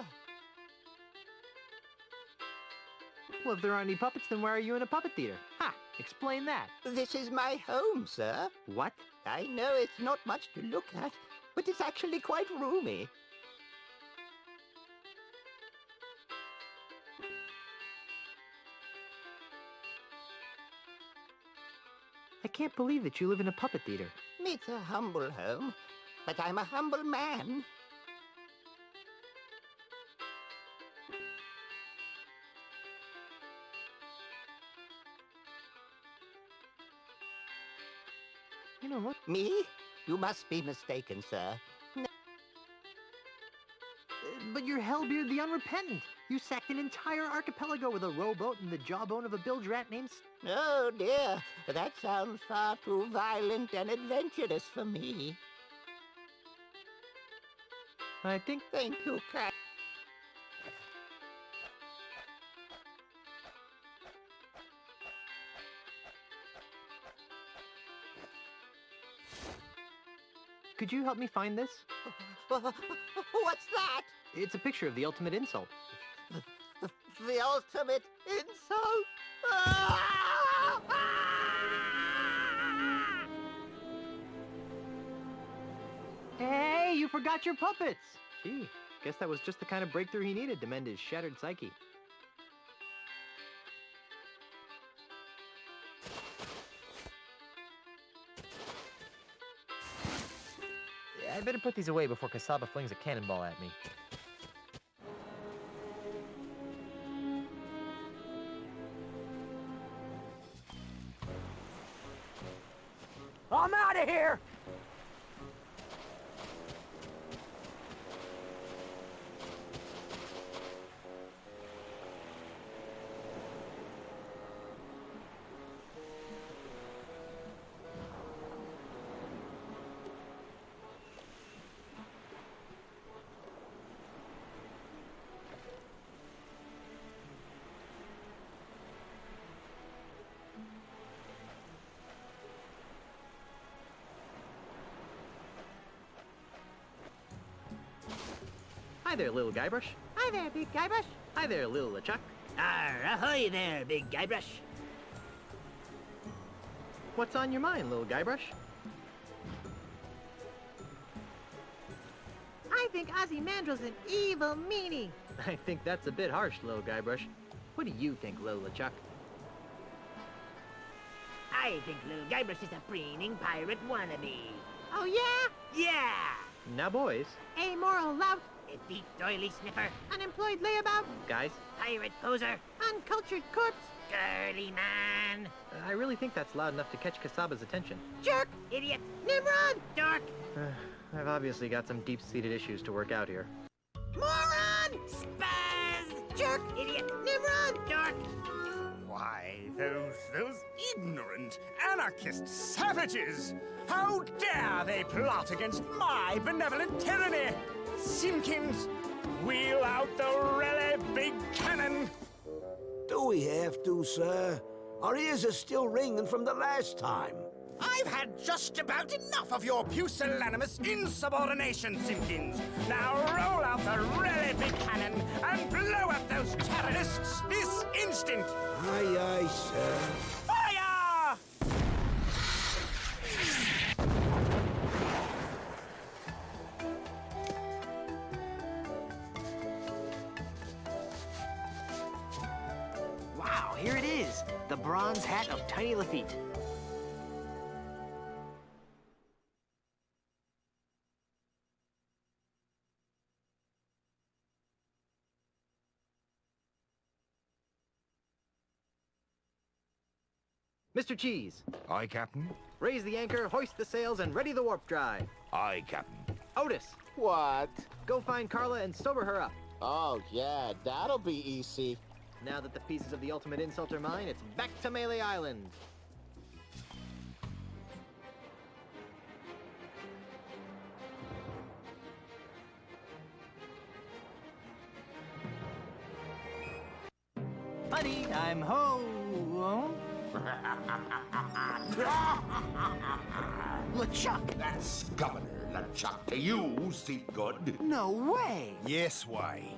Well, if there aren't any puppets, then why are you in a puppet theater? Ha! Explain that. This is my home, sir. What? I know it's not much to look at, but it's actually quite roomy. I can't believe that you live in a puppet theater. It's a humble home, but I'm a humble man. You know what? Me? You must be mistaken, sir. But you're Hellbeard the Unrepentant. You sacked an entire archipelago with a rowboat and the jawbone of a bilge rat named... Oh, dear. That sounds far too violent and adventurous for me. I think... Thank you, Cat. Could you help me find this? What's that? It's a picture of the ultimate insult. The ultimate insult? forgot your puppets! Gee, guess that was just the kind of breakthrough he needed to mend his shattered psyche. Yeah, I better put these away before Kasaba flings a cannonball at me. I'm out of here! Hi there, little Guybrush. Hi there, big Guybrush. Hi there, little LeChuck. Ahoy there, big Guybrush. What's on your mind, little Guybrush? I think Ozymandias an evil meanie. I think that's a bit harsh, little Guybrush. What do you think, little LeChuck? I think little Guybrush is a preening pirate wannabe. Oh, yeah? Yeah! Now, boys. Amoral lout. Effete doily sniffer. Unemployed layabout. Guys. Pirate poser. Uncultured corpse. Girly man. I really think that's loud enough to catch Kasaba's attention. Jerk. Idiot. Nimrod. Dork. I've obviously got some deep-seated issues to work out here. Moron. Spaz. Jerk. Idiot. Nimrod. Dork. Why, those ignorant anarchist savages! How dare they plot against my benevolent tyranny! Simpkins, wheel out the really big cannon! Do we have to, sir? Our ears are still ringing from the last time. I've had just about enough of your pusillanimous insubordination, Simpkins. Now roll out the really big cannon and blow up those terrorists this instant! Aye, aye, sir. Fire! Wow, here it is. The bronze hat of Tiny Lafitte. Mr. Cheese. Aye, Captain. Raise the anchor, hoist the sails, and ready the warp drive. Aye, Captain. Otis. What? Go find Carla and sober her up. Oh, yeah, that'll be easy. Now that the pieces of the ultimate insult are mine, it's back to Melee Island. Honey, I'm home. LeChuck! That's Governor LeChuck to you, Seatgood. No way! Yes way.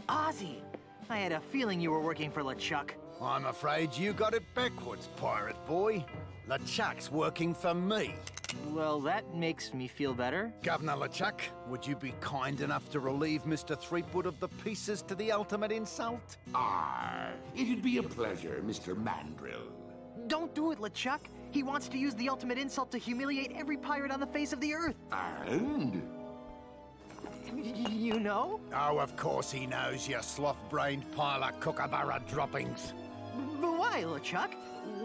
Ozzy, I had a feeling you were working for LeChuck. I'm afraid you got it backwards, pirate boy. LeChuck's working for me. Well, that makes me feel better. Governor LeChuck, would you be kind enough to relieve Mr. Threepwood of the pieces to the ultimate insult? It'd be a pleasure, Mr. Mandrill. Don't do it, LeChuck. He wants to use the ultimate insult to humiliate every pirate on the face of the earth. And? You know? Oh, of course he knows, you sloth-brained pile of kookaburra droppings. But why, LeChuck?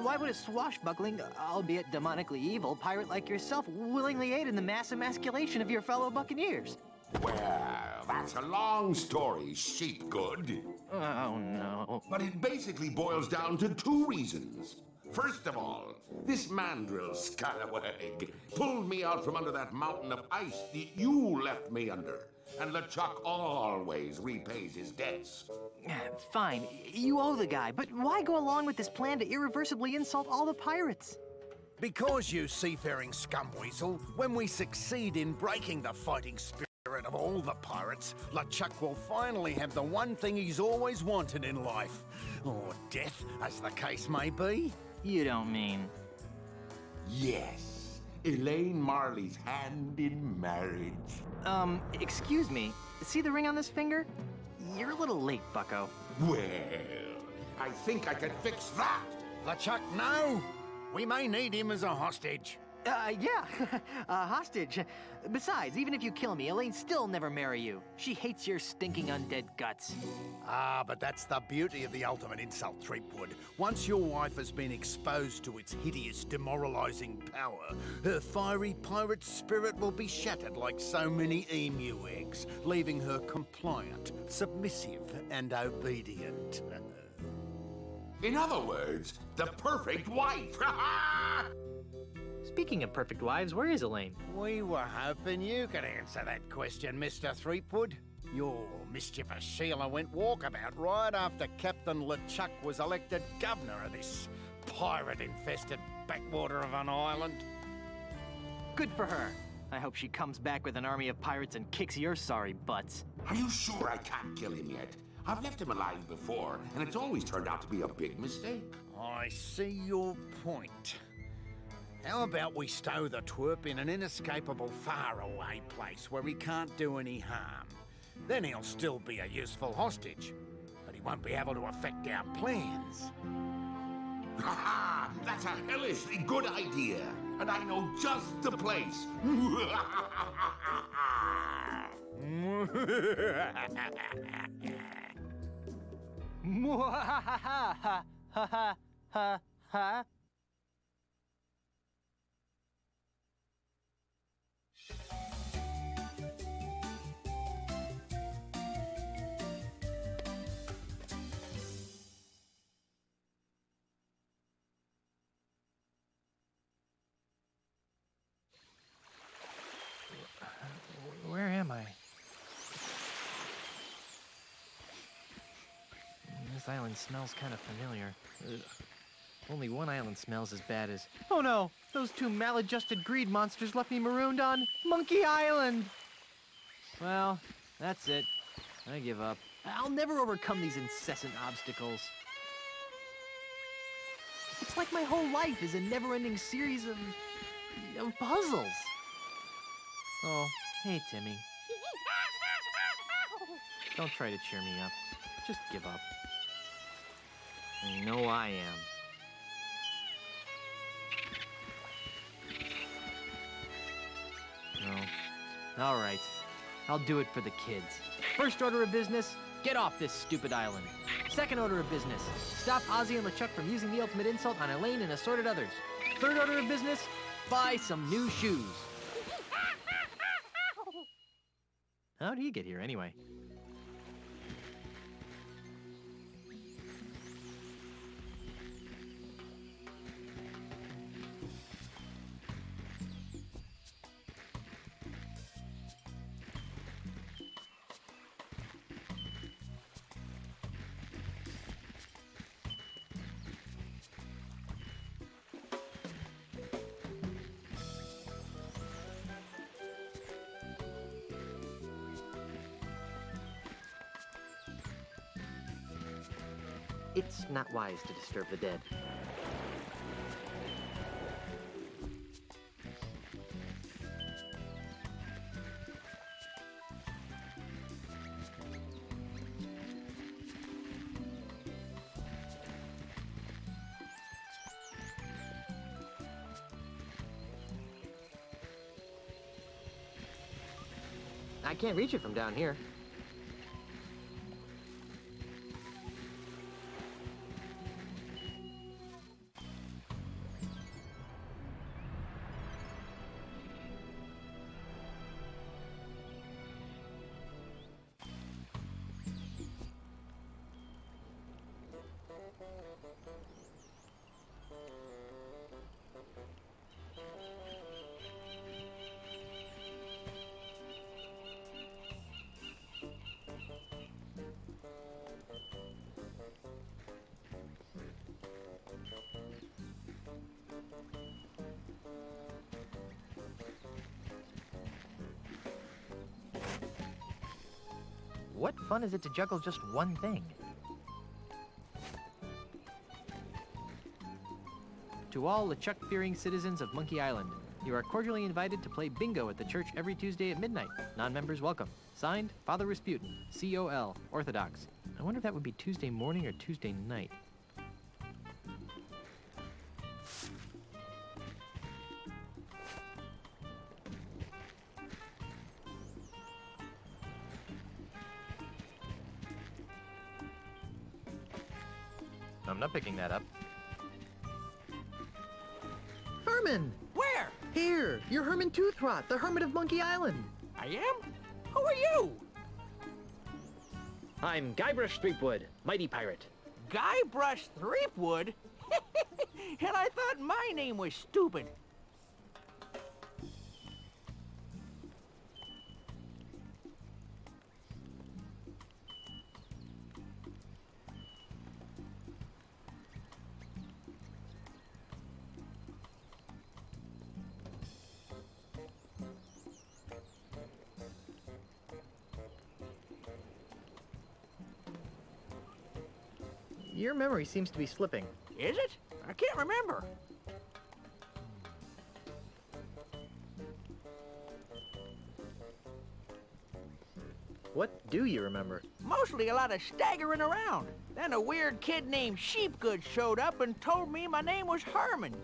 Why would a swashbuckling, albeit demonically evil, pirate like yourself willingly aid in the mass emasculation of your fellow buccaneers? Well, that's a long story, Sheepgood. Oh, no. But it basically boils down to two reasons. First of all, this mandrill scallywag pulled me out from under that mountain of ice that you left me under. And LeChuck always repays his debts. Fine, you owe the guy, but why go along with this plan to irreversibly insult all the pirates? Because, you seafaring scumweasel, when we succeed in breaking the fighting spirit of all the pirates, LeChuck will finally have the one thing he's always wanted in life. Or death, as the case may be. You don't mean... Yes. Elaine Marley's hand in marriage. Excuse me. See the ring on this finger? You're a little late, bucko. Well, I think I can fix that. LeChuck, no! We may need him as a hostage. Yeah. Hostage. Besides, even if you kill me, Elaine's still never marry you. She hates your stinking undead guts. Ah, but that's the beauty of the ultimate insult, Threepwood. Once your wife has been exposed to its hideous, demoralizing power, her fiery pirate spirit will be shattered like so many emu eggs, leaving her compliant, submissive, and obedient. In other words, the perfect wife. Speaking of perfect wives, where is Elaine? We were hoping you could answer that question, Mr. Threepwood. Your mischievous Sheila went walkabout right after Captain LeChuck was elected governor of this pirate-infested backwater of an island. Good for her. I hope she comes back with an army of pirates and kicks your sorry butts. Are you sure I can't kill him yet? I've left him alive before, and it's always turned out to be a big mistake. I see your point. How about we stow the twerp in an inescapable faraway place where he can't do any harm? Then he'll still be a useful hostage, but he won't be able to affect our plans. Ha ha! That's a hellishly good idea, and I know just the place. Ha. Where am I? This island smells kind of familiar. Ugh. Only one island smells as bad as... Oh no! Those two maladjusted greed monsters left me marooned on Monkey Island! Well, that's it. I give up. I'll never overcome these incessant obstacles. It's like my whole life is a never-ending series of puzzles. Oh, hey, Timmy. Don't try to cheer me up. Just give up. I know I am. No. All right. I'll do it for the kids. First order of business, get off this stupid island. Second order of business, stop Ozzy and LeChuck from using the ultimate insult on Elaine and assorted others. Third order of business, buy some new shoes. How'd he get here anyway? It's not wise to disturb the dead. I can't reach it from down here. What fun is it to juggle just one thing? To all LeChuck-fearing citizens of Monkey Island, You are cordially invited to play bingo at the church every Tuesday at midnight. Non-members welcome. Signed, Father Rasputin, COL, Orthodox. I wonder if that would be Tuesday morning or Tuesday night. I'm not picking that up. Herman! Where? Here! You're Herman Toothrot, the Hermit of Monkey Island! I am? Who are you? I'm Guybrush Threepwood, mighty pirate. Guybrush Threepwood? And I thought my name was stupid. Your memory seems to be slipping. Is it? I can't remember. What do you remember? Mostly a lot of staggering around. Then a weird kid named Sheepgood showed up and told me my name was Herman.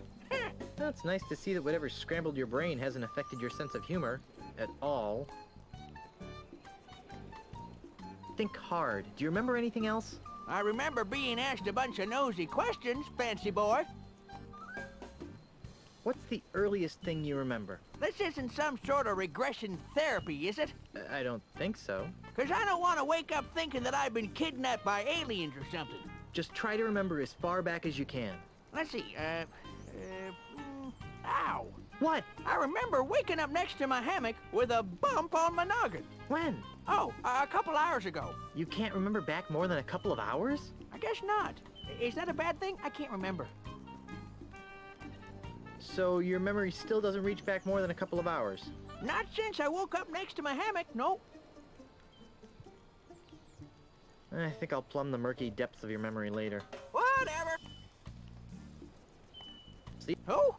Well, it's nice to see that whatever scrambled your brain hasn't affected your sense of humor at all. Think hard. Do you remember anything else? I remember being asked a bunch of nosy questions, fancy boy. What's the earliest thing you remember? This isn't some sort of regression therapy, is it? I don't think so. 'Cause I don't want to wake up thinking that I've been kidnapped by aliens or something. Just try to remember as far back as you can. Let's see, ow. What? I remember waking up next to my hammock with a bump on my noggin. When? Oh, a couple hours ago. You can't remember back more than a couple of hours? I guess not. Is that a bad thing? I can't remember. So your memory still doesn't reach back more than a couple of hours? Not since I woke up next to my hammock, no. I think I'll plumb the murky depths of your memory later. Whatever. See? Who?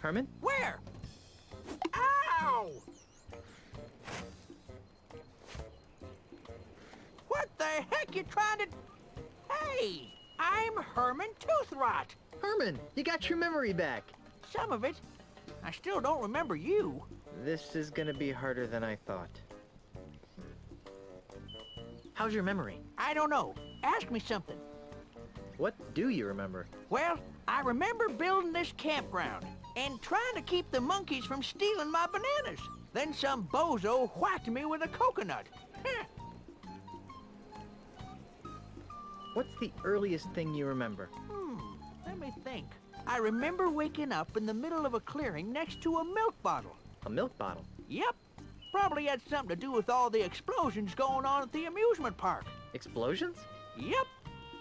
Herman? Where? Ow! What the heck you trying to... Hey! I'm Herman Toothrot. Herman, you got your memory back. Some of it. I still don't remember you. This is gonna be harder than I thought. How's your memory? I don't know. Ask me something. What do you remember? Well, I remember building this campground and trying to keep the monkeys from stealing my bananas. Then some bozo whacked me with a coconut. What's the earliest thing you remember? Let me think. I remember waking up in the middle of a clearing next to a milk bottle. A milk bottle? Yep. Probably had something to do with all the explosions going on at the amusement park. Explosions? Yep.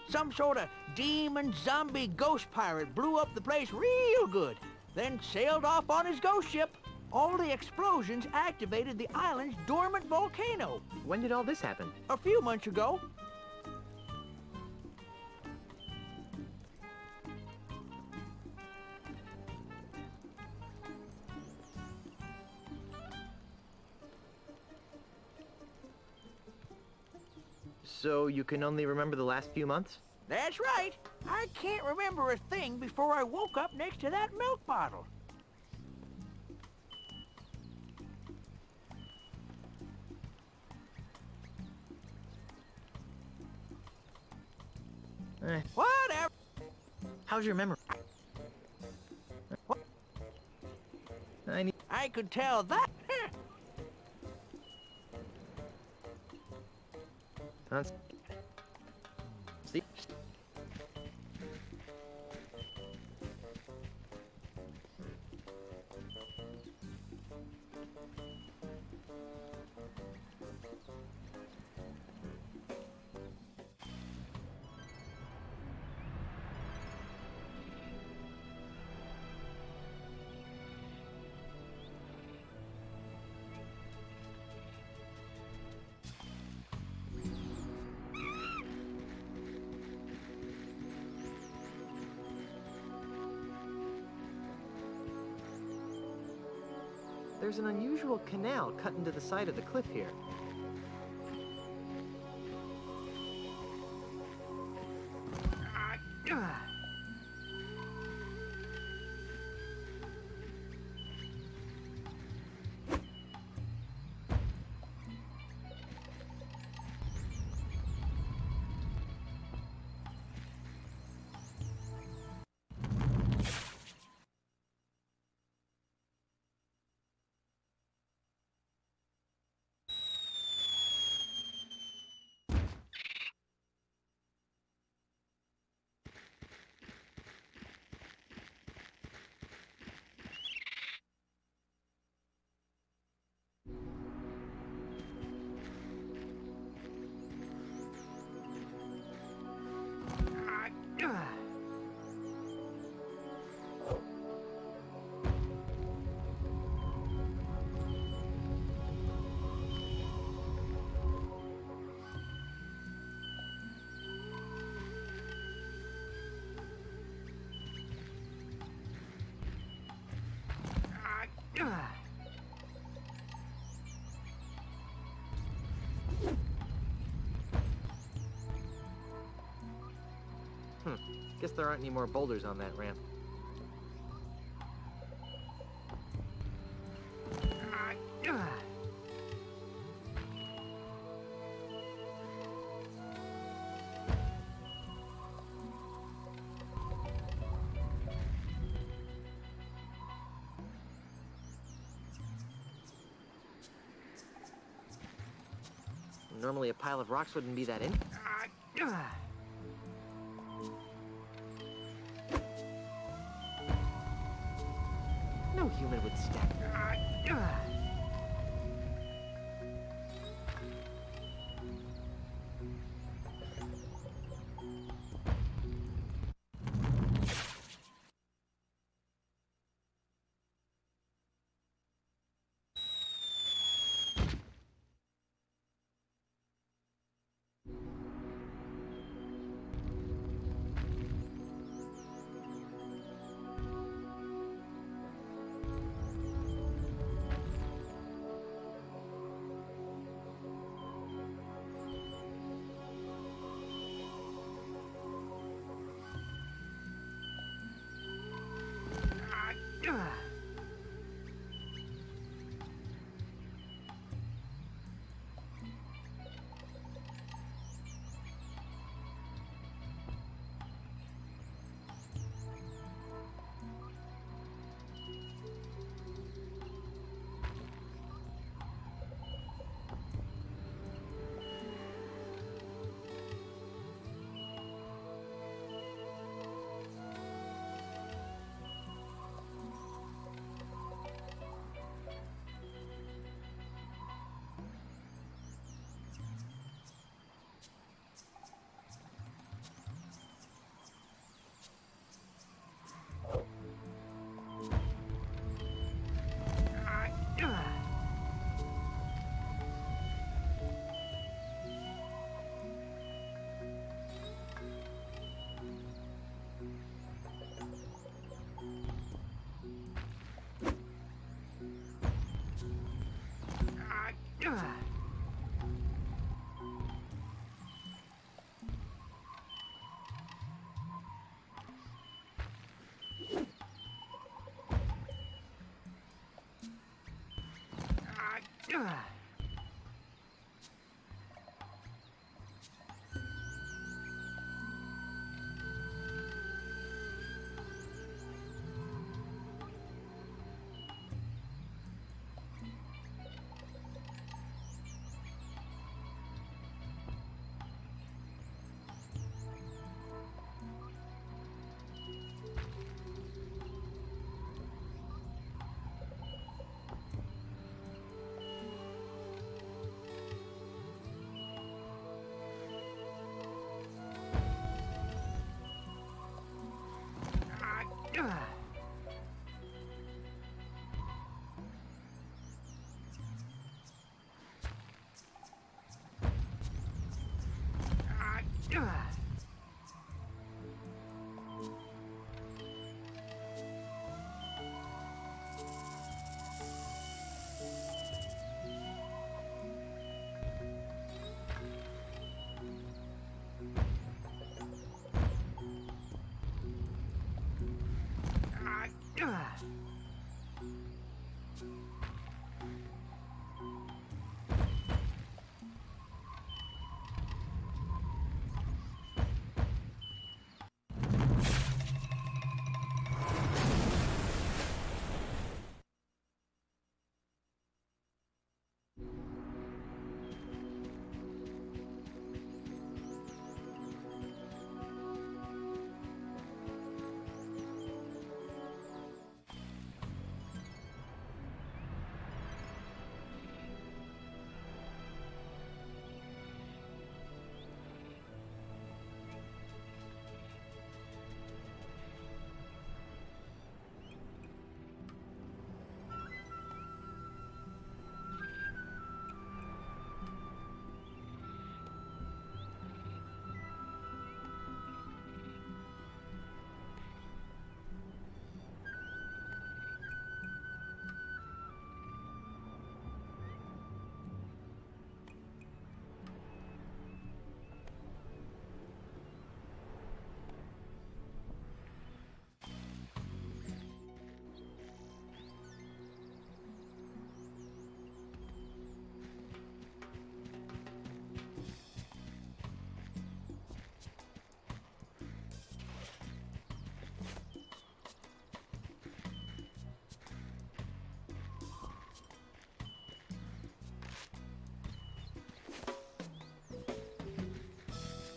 Some sort of demon zombie ghost pirate blew up the place real good, then sailed off on his ghost ship. All the explosions activated the island's dormant volcano. When did all this happen? A few months ago. So you can only remember the last few months? That's right. I can't remember a thing before I woke up next to that milk bottle. Whatever. How's your memory? What? I could tell that. See? There's an unusual canal cut into the side of the cliff here. Guess there aren't any more boulders on that ramp. Normally a pile of rocks wouldn't be that in. No human would step.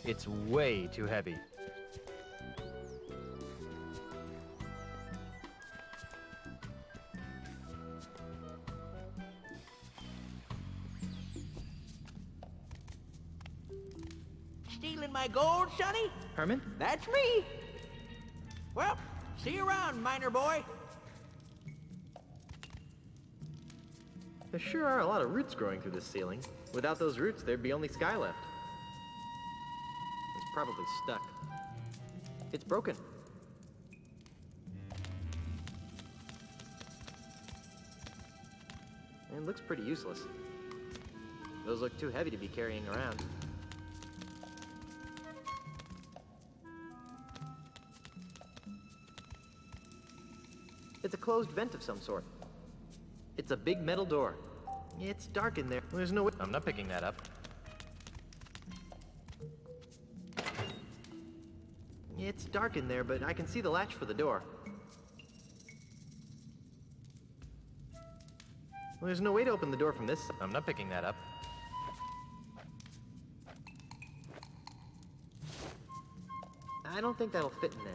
It's way too heavy. Stealing my gold, Sonny? Herman? That's me. Well, see you around, miner boy. There sure are a lot of roots growing through this ceiling. Without those roots, there'd be only sky left. It's probably stuck. It's broken. It looks pretty useless. Those look too heavy to be carrying around. It's a closed vent of some sort. It's a big metal door. It's dark in there. There's no way. I'm not picking that up. It's dark in there, but I can see the latch for the door. There's no way to open the door from this side. I'm not picking that up. I don't think that'll fit in there.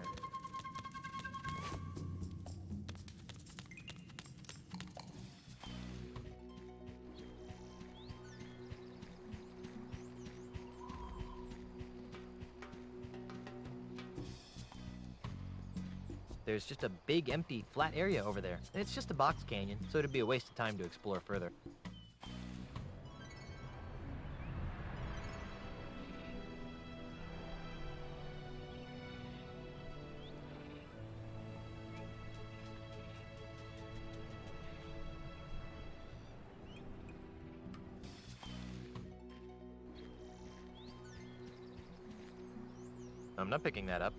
There's just a big, empty, flat area over there. And it's just a box canyon, so it'd be a waste of time to explore further. I'm not picking that up.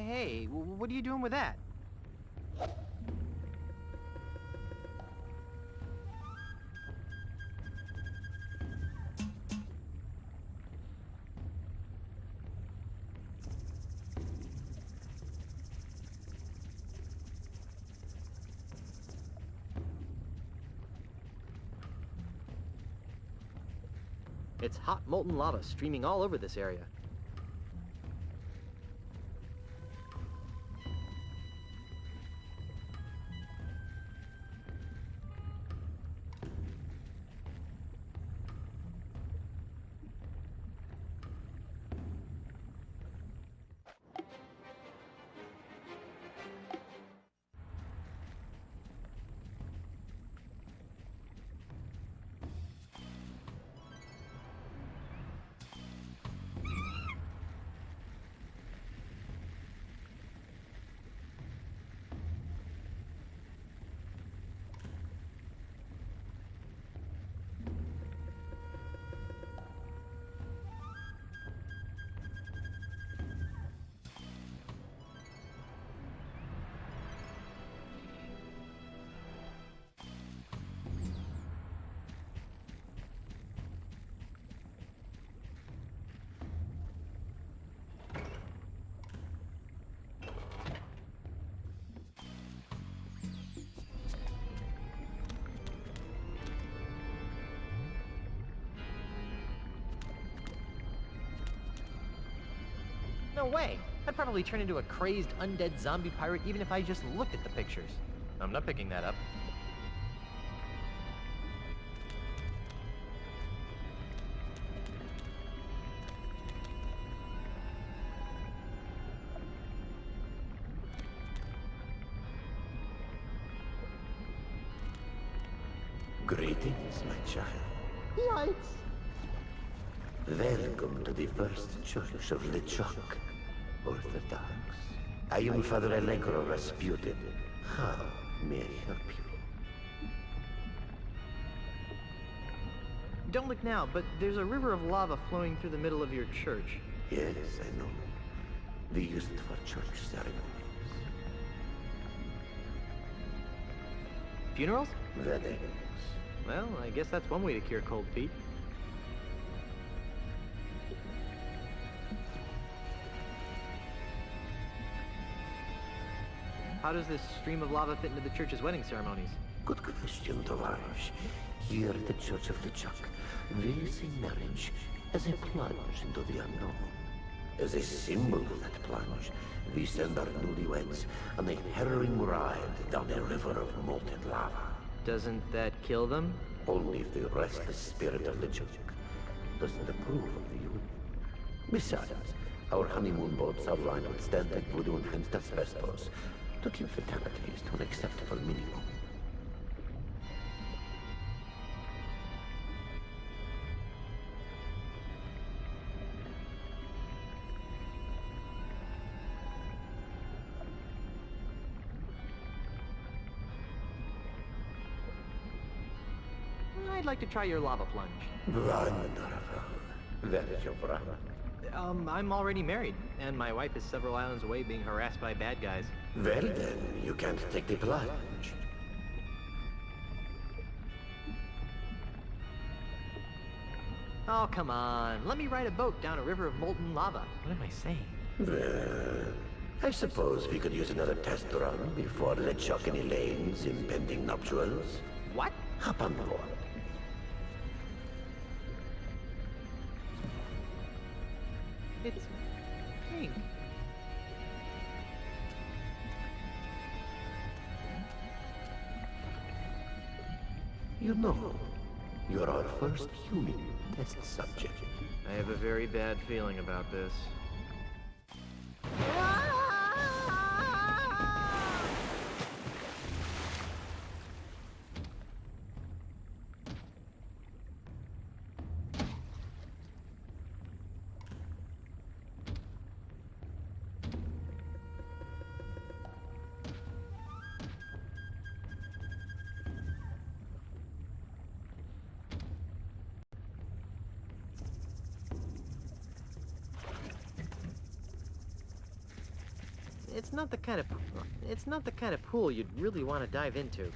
Hey, what are you doing with that? It's hot molten lava streaming all over this area. No way! I'd probably turn into a crazed undead zombie pirate even if I just looked at the pictures. I'm not picking that up. Greetings, my child. Yikes. Welcome to the First Church of LeChuck, Orthodox. I am Father Allegro Rasputin. How may I help you? Don't look now, but there's a river of lava flowing through the middle of your church. Yes, I know. We use it for church ceremonies. Funerals? Weddings. Well, I guess that's one way to cure cold feet. How does this stream of lava fit into the church's wedding ceremonies? Good question, Tovarishch. Here at the Church of LeChuck, we see marriage as a plunge into the unknown. As a symbol of that plunge, we send our newlyweds on a harrowing ride down a river of molten lava. Doesn't that kill them? Only if the restless spirit of LeChuck doesn't approve of the union. Besides, our honeymoon boats are lined with standard voodoo-enhanced asbestos to keep fatalities to an acceptable minimum. I'd like to try your lava plunge. Wonderful. Where is your brother? I'm already married, and my wife is several islands away being harassed by bad guys. Well then, you can't take the plunge. Oh, come on. Let me ride a boat down a river of molten lava. What am I saying? Well, I suppose we could use another test run before LeChuck and Elaine's impending nuptials. What? Hop on board. It's pink. You know, you're our first human test subject. I have a very bad feeling about this. It's not the kind of pool you'd really want to dive into.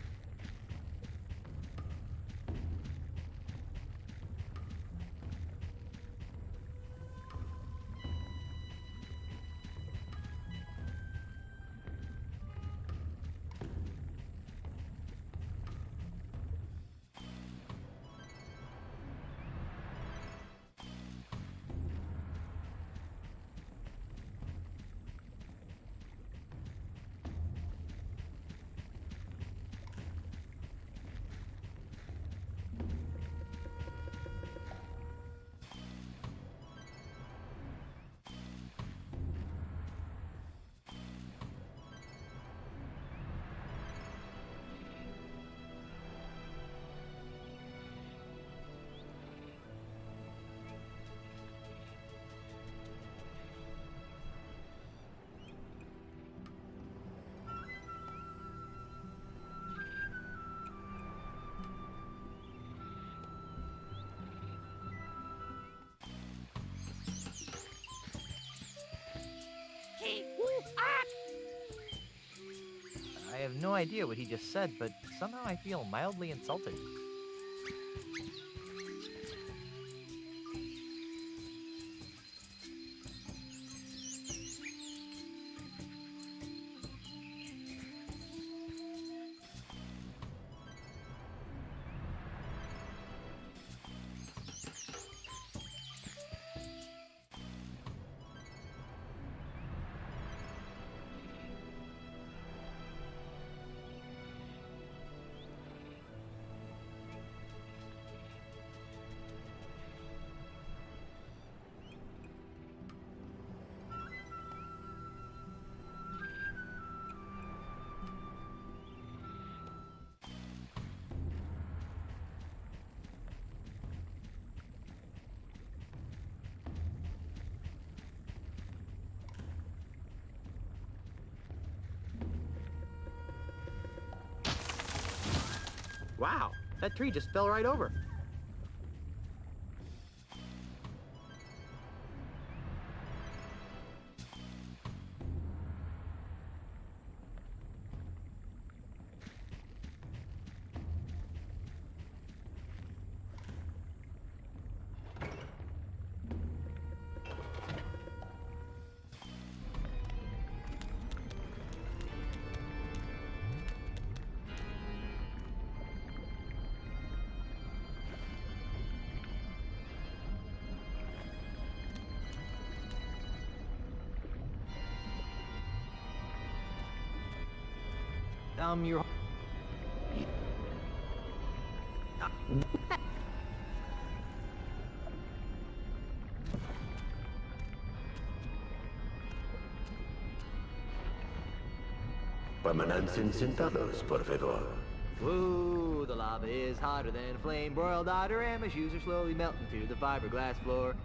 I have no idea what he just said, but somehow I feel mildly insulted. Wow, that tree just fell right over. You're... Permanecen sentados, por favor. Ooh, the lava is hotter than a flame broiled otter, and my shoes are slowly melting to the fiberglass floor.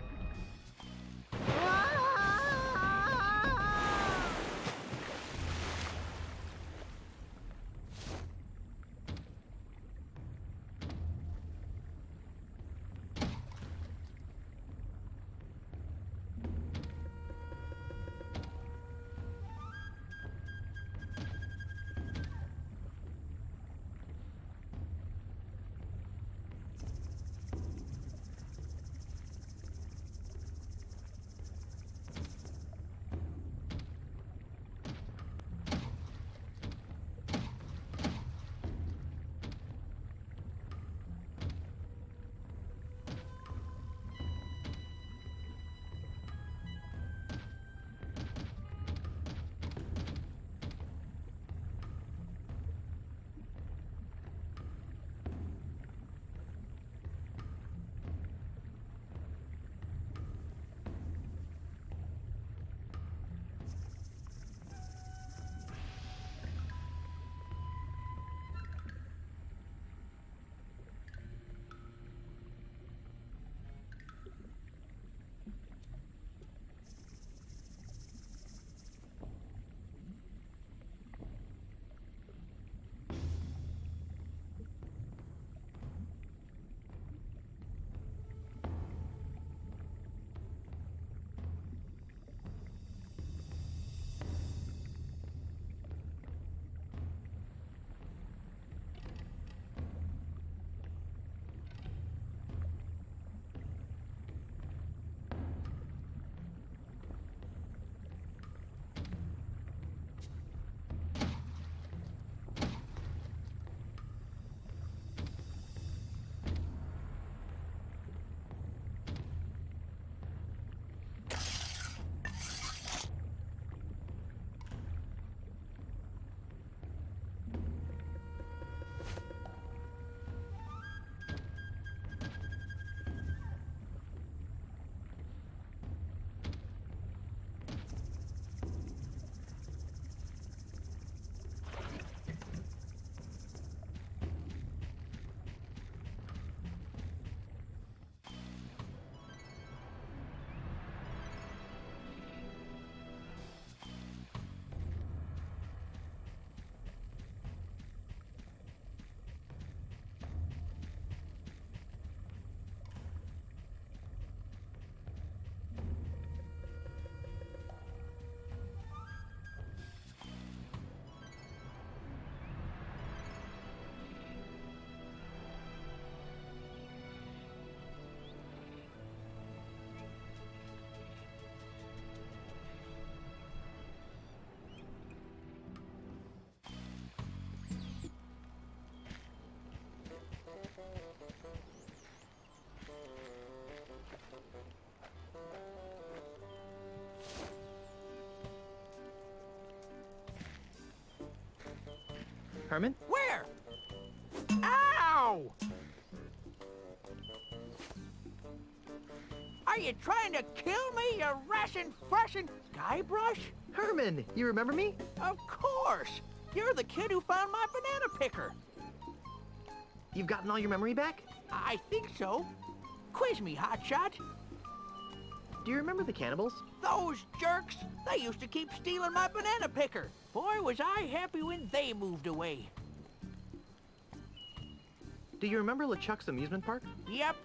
Herman? Where? Ow! Are you trying to kill me, you rashin' Guybrush? Herman, you remember me? Of course! You're the kid who found my banana picker. You've gotten all your memory back? I think so. Quiz me, hotshot. Do you remember the cannibals? Those jerks! They used to keep stealing my banana picker. Boy, was I happy when they moved away. Do you remember LeChuck's amusement park? Yep.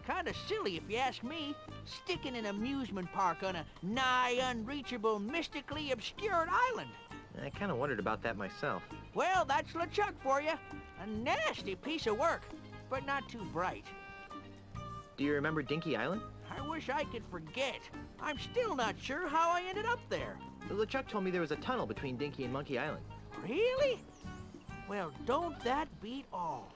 Kinda silly if you ask me. Sticking an amusement park on a nigh unreachable, mystically obscured island. I kinda wondered about that myself. Well, that's LeChuck for you. A nasty piece of work, but not too bright. Do you remember Dinky Island? I wish I could forget. I'm still not sure how I ended up there. LeChuck told me there was a tunnel between Dinky and Monkey Island. Really? Well, don't that beat all?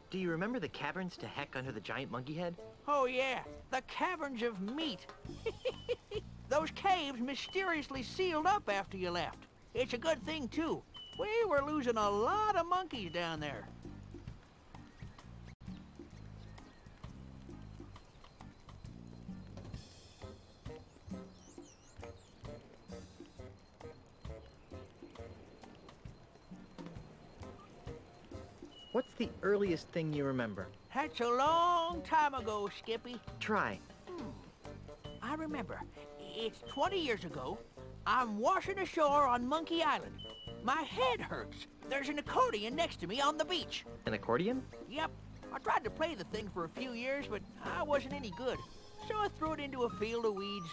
Do you remember the caverns to heck under the giant monkey head? Oh yeah, the caverns of meat. Those caves mysteriously sealed up after you left. It's a good thing, too. We were losing a lot of monkeys down there. What's the earliest thing you remember? That's a long time ago, Skippy. Try. I remember. It's 20 years ago. I'm washing ashore on Monkey Island. My head hurts. There's an accordion next to me on the beach. An accordion? Yep. I tried to play the thing for a few years, but I wasn't any good. So I threw it into a field of weeds.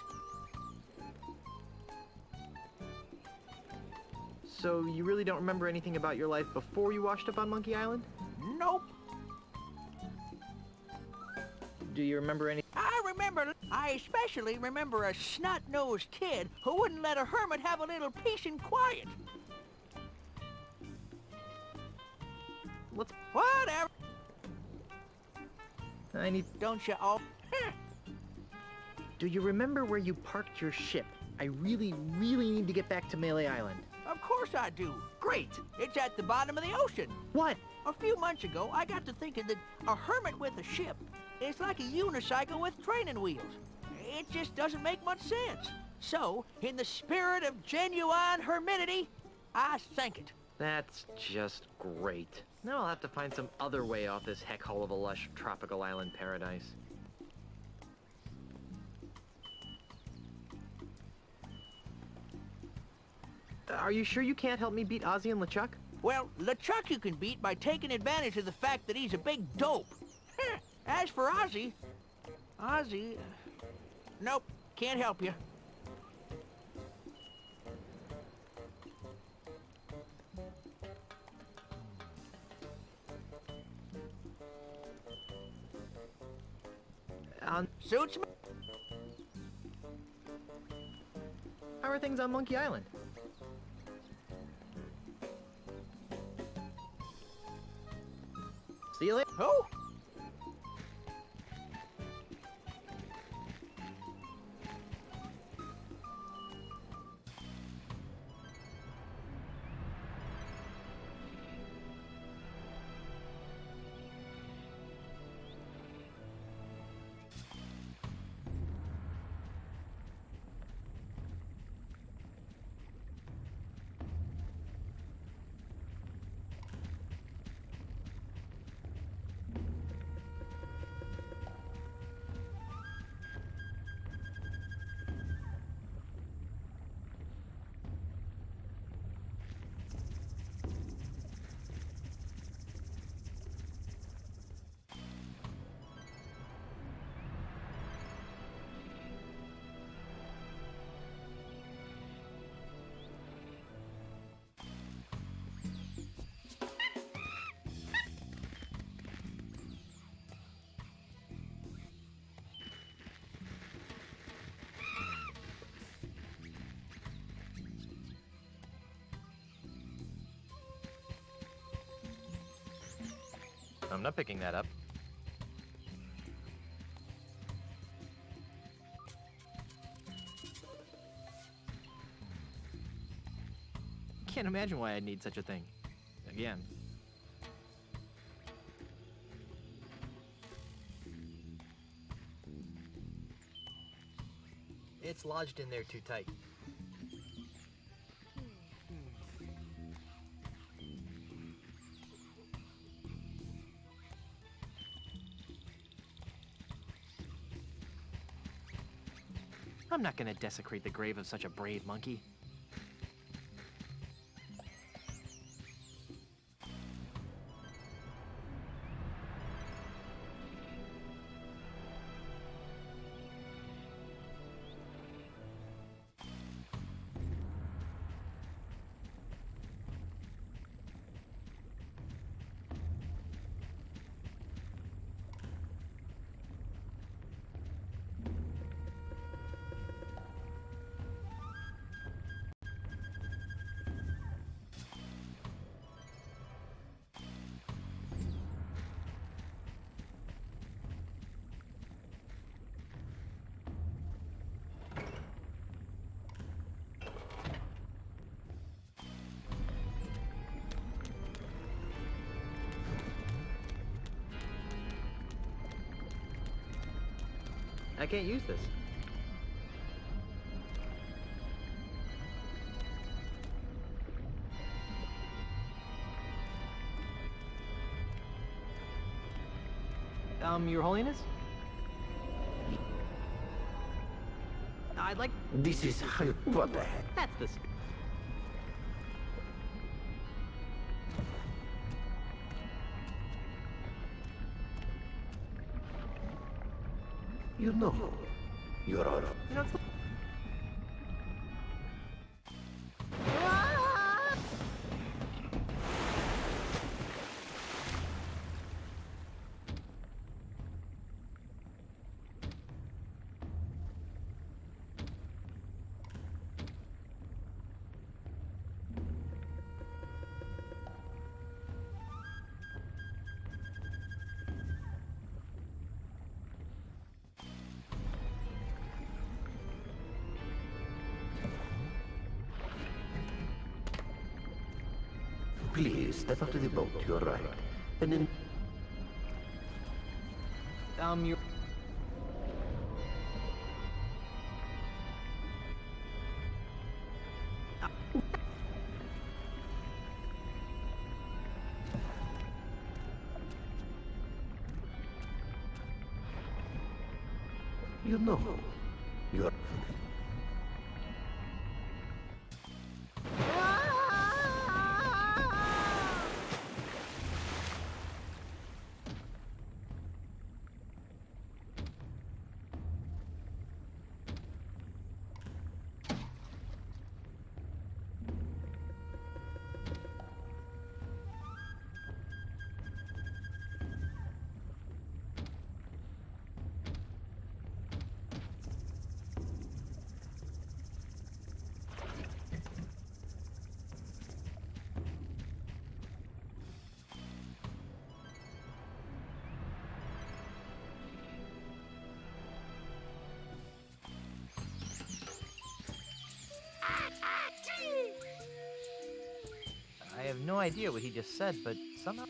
So you really don't remember anything about your life before you washed up on Monkey Island? Nope. Do you remember any? I especially remember a snot-nosed kid who wouldn't let a hermit have a little peace and quiet. Whatever. Don't you all? Do you remember where you parked your ship? I really need to get back to Melee Island. Of course I do. Great. It's at the bottom of the ocean. What? A few months ago, I got to thinking that a hermit with a ship is like a unicycle with training wheels. It just doesn't make much sense. So, in the spirit of genuine hermitity, I sank it. That's just great. Now I'll have to find some other way off this heck hole of a lush tropical island paradise. Are you sure you can't help me beat Ozzy and LeChuck? Well, LeChuck you can beat by taking advantage of the fact that he's a big dope. As for Ozzy... Nope, can't help you. Suits me. How are things on Monkey Island? See you later. Oh! I'm not picking that up. Can't imagine why I'd need such a thing. Again. It's lodged in there too tight. I'm not gonna desecrate the grave of such a brave monkey. I can't use this. Your Holiness? I'd like... This is... What the heck? That's the... You know, you're all... You know, it's... Please, step out of the boat, you're right. And then... Your... You know, you're... I have no idea what he just said, but somehow...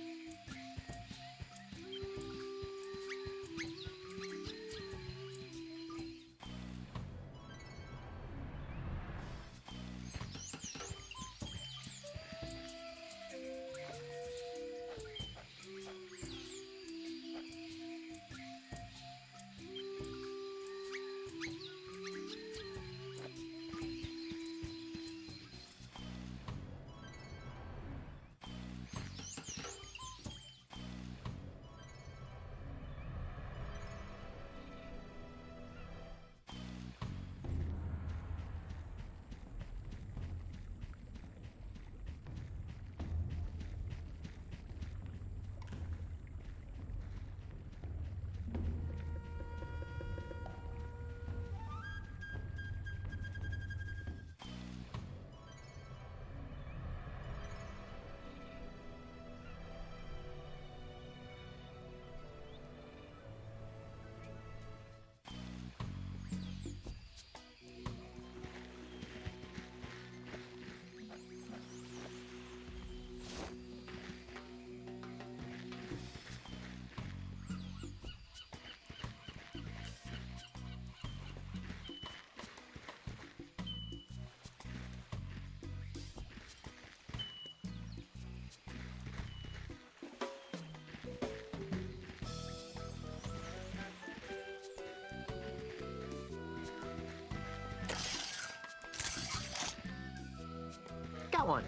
Got one.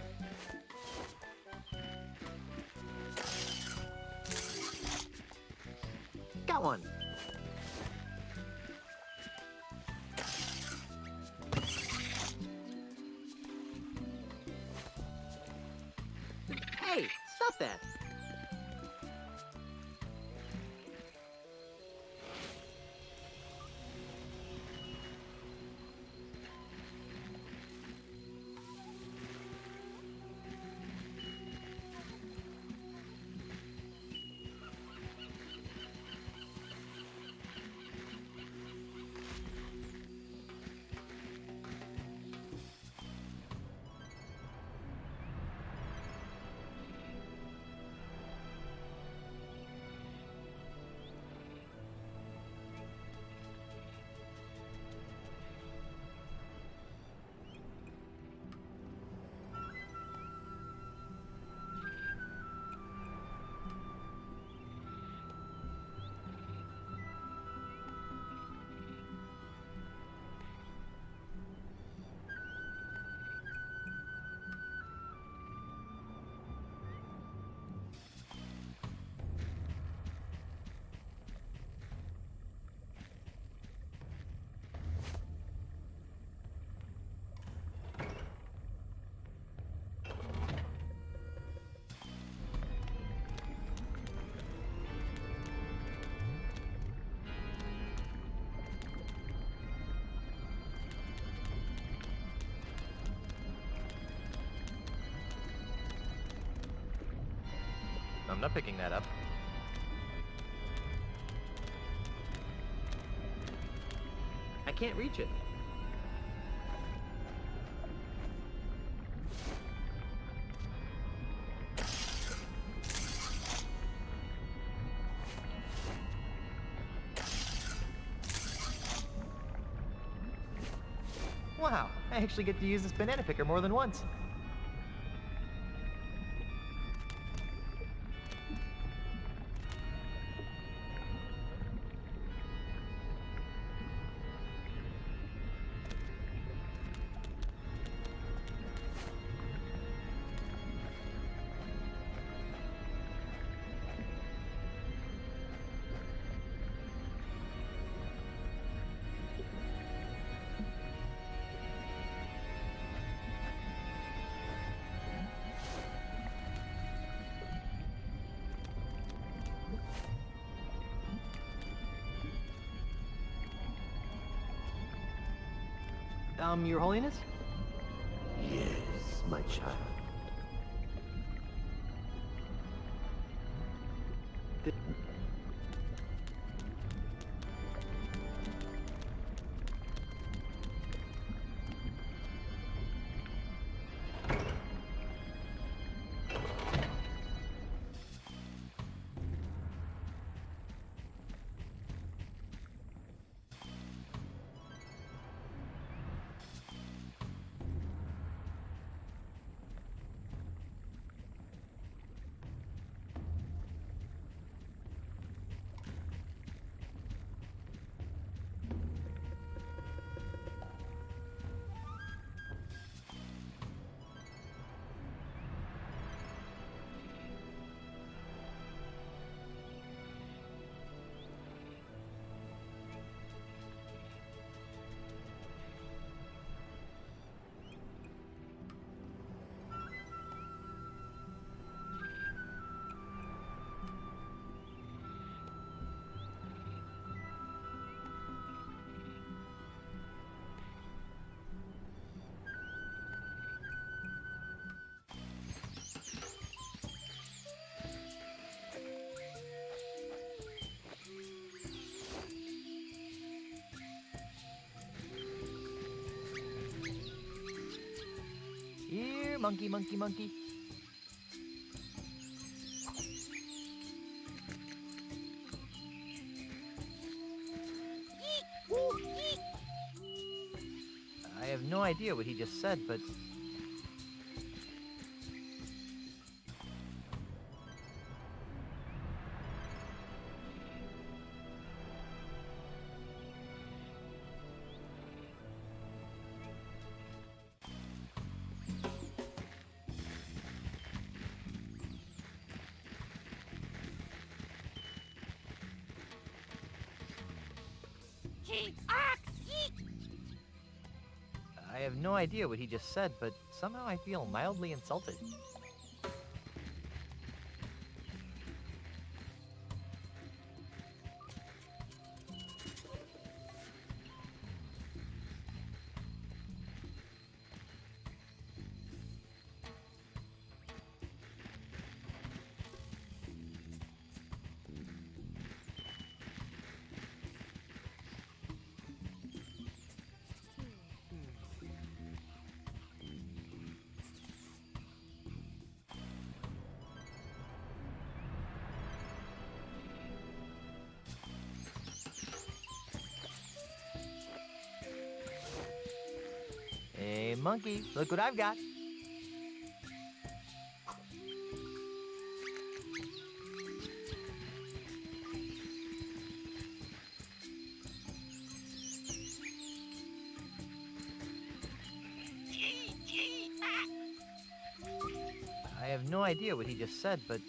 Got one. Hey, stop that. not picking that up. I can't reach it. Wow, I actually get to use this banana picker more than once. Your Holiness? Yes, my child. Here, monkey, monkey, monkey. I have no idea what he just said, but... I have no idea what he just said, but somehow I feel mildly insulted. Hey, monkey, look what I've got. I have no idea what he just said, but...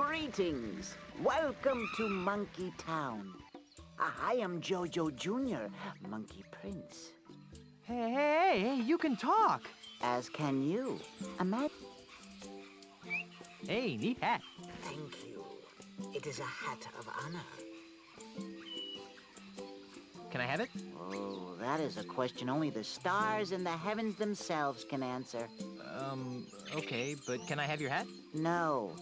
Greetings. Welcome to Monkey Town. I am Jojo Jr., Monkey Prince. Hey, you can talk. As can you. Hey, neat hat. Thank you. It is a hat of honor. Can I have it? Oh, that is a question only the stars and the heavens themselves can answer. Okay, but can I have your hat? No.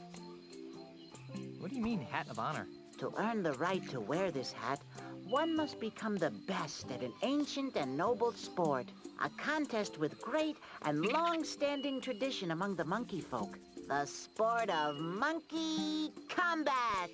What do you mean, hat of honor? To earn the right to wear this hat, one must become the best at an ancient and noble sport. A contest with great and long-standing tradition among the monkey folk. The sport of monkey combat.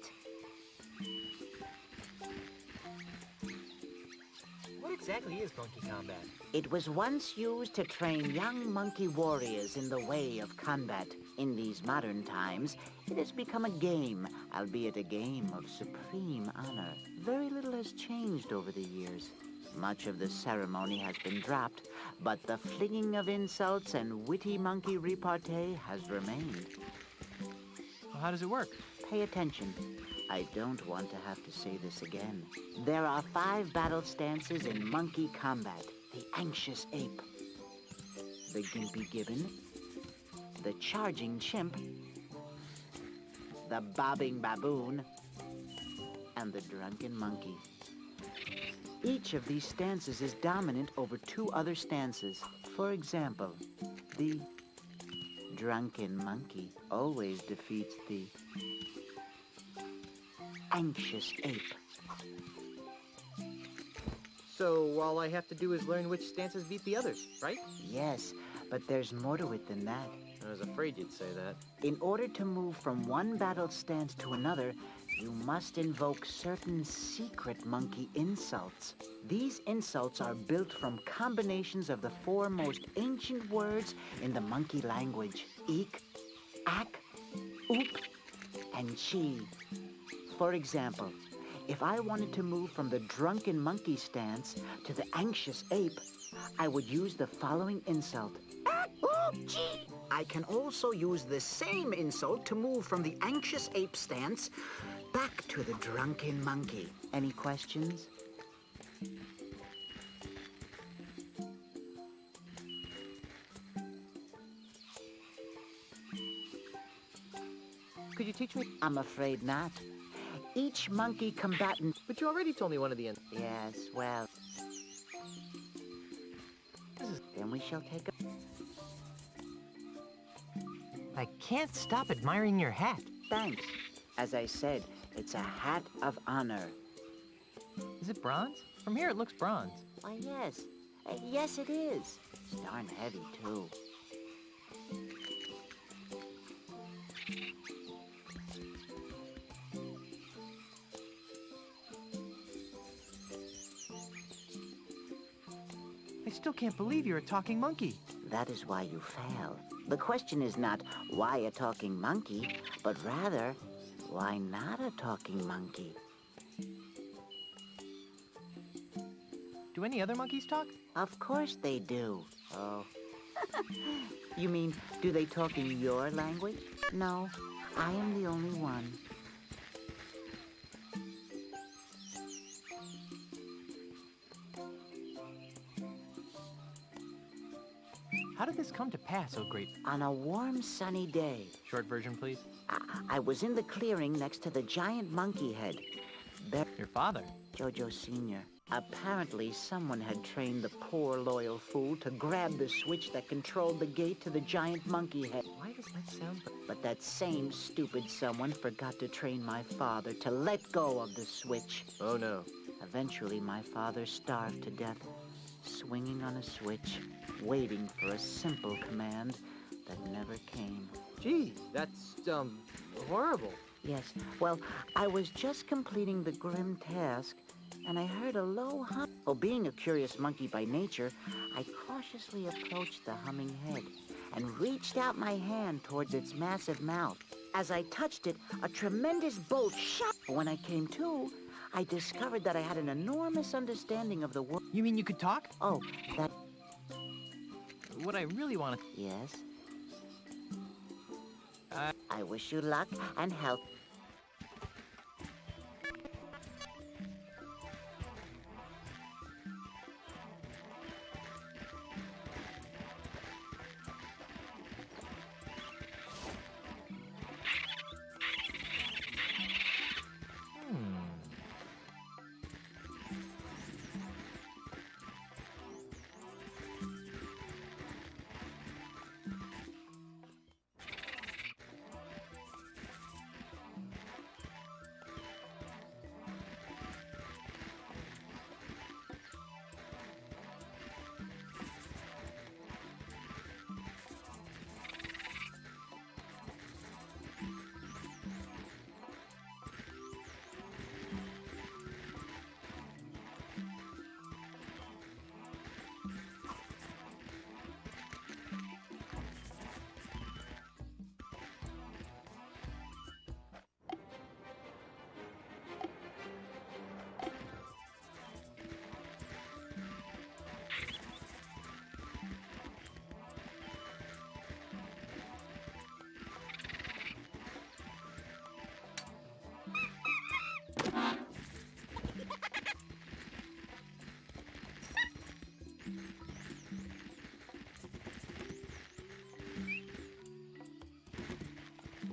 What exactly is monkey combat? It was once used to train young monkey warriors in the way of combat. In these modern times, it has become a game, albeit a game of supreme honor. Very little has changed over the years. Much of the ceremony has been dropped, but the flinging of insults and witty monkey repartee has remained. Well, how does it work? Pay attention. I don't want to have to say this again. There are 5 battle stances in monkey combat. The anxious ape, the gimpy gibbon, the charging chimp, the bobbing baboon, and the drunken monkey. Each of these stances is dominant over 2 other stances. For example, the drunken monkey always defeats the anxious ape. So all I have to do is learn which stances beat the others, right? Yes, but there's more to it than that. I was afraid you'd say that. In order to move from one battle stance to another, you must invoke certain secret monkey insults. These insults are built from combinations of the 4 most ancient words in the monkey language. Eek, ak, oop, and chi. For example, if I wanted to move from the drunken monkey stance to the anxious ape, I would use the following insult. Ak, oop, chi. I can also use the same insult to move from the anxious ape stance back to the drunken monkey. Any questions? Could you teach me? I'm afraid not. Each monkey combatant... But you already told me one of the ends. Yes, well... Then we shall take a... I can't stop admiring your hat. Thanks. As I said, it's a hat of honor. Is it bronze? From here it looks bronze. Why, yes. Yes, it is. It's darn heavy, too. I still can't believe you're a talking monkey. That is why you fail. The question is not why a talking monkey, but rather, why not a talking monkey? Do any other monkeys talk? Of course they do. Oh. You mean, do they talk in your language? No, I am the only one. How did this come to pass, oh great? On a warm, sunny day. Short version, please. I was in the clearing next to the giant monkey head. Your father? Jojo Sr. Apparently, someone had trained the poor, loyal fool to grab the switch that controlled the gate to the giant monkey head. Why does that sound... But that same stupid someone forgot to train my father to let go of the switch. Oh, no. Eventually, my father starved to death, swinging on a switch, waiting for a simple command that never came. Gee, that's, horrible. Yes, well, I was just completing the grim task, and I heard a low hum. Well, being a curious monkey by nature, I cautiously approached the humming head and reached out my hand towards its massive mouth. As I touched it, a tremendous bolt shot. When I came to, I discovered that I had an enormous understanding of the world. You mean you could talk? Oh, that... What I really want to... Yes? I wish you luck and health.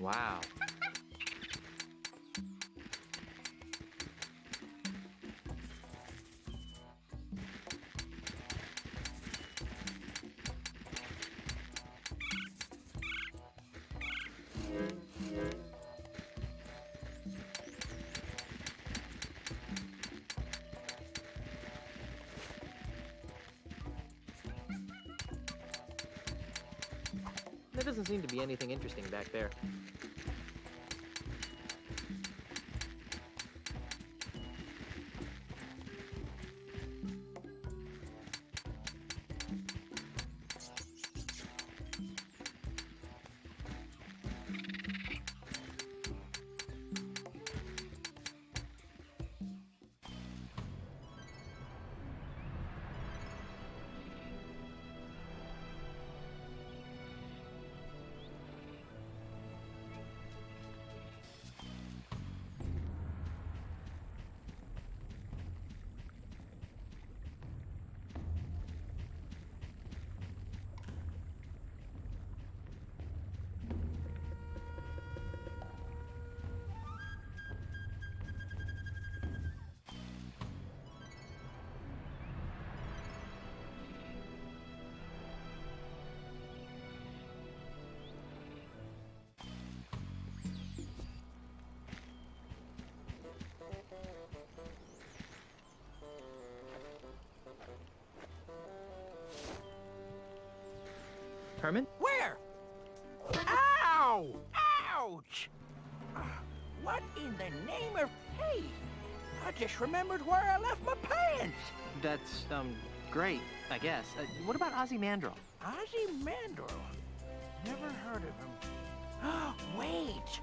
Wow. There doesn't seem to be anything interesting back there. Herman? Where? Ow! Ouch! What in the name of... Hey, I just remembered where I left my pants. That's, great, I guess. What about Ozymandias? Ozymandias? Never heard of him. Wait!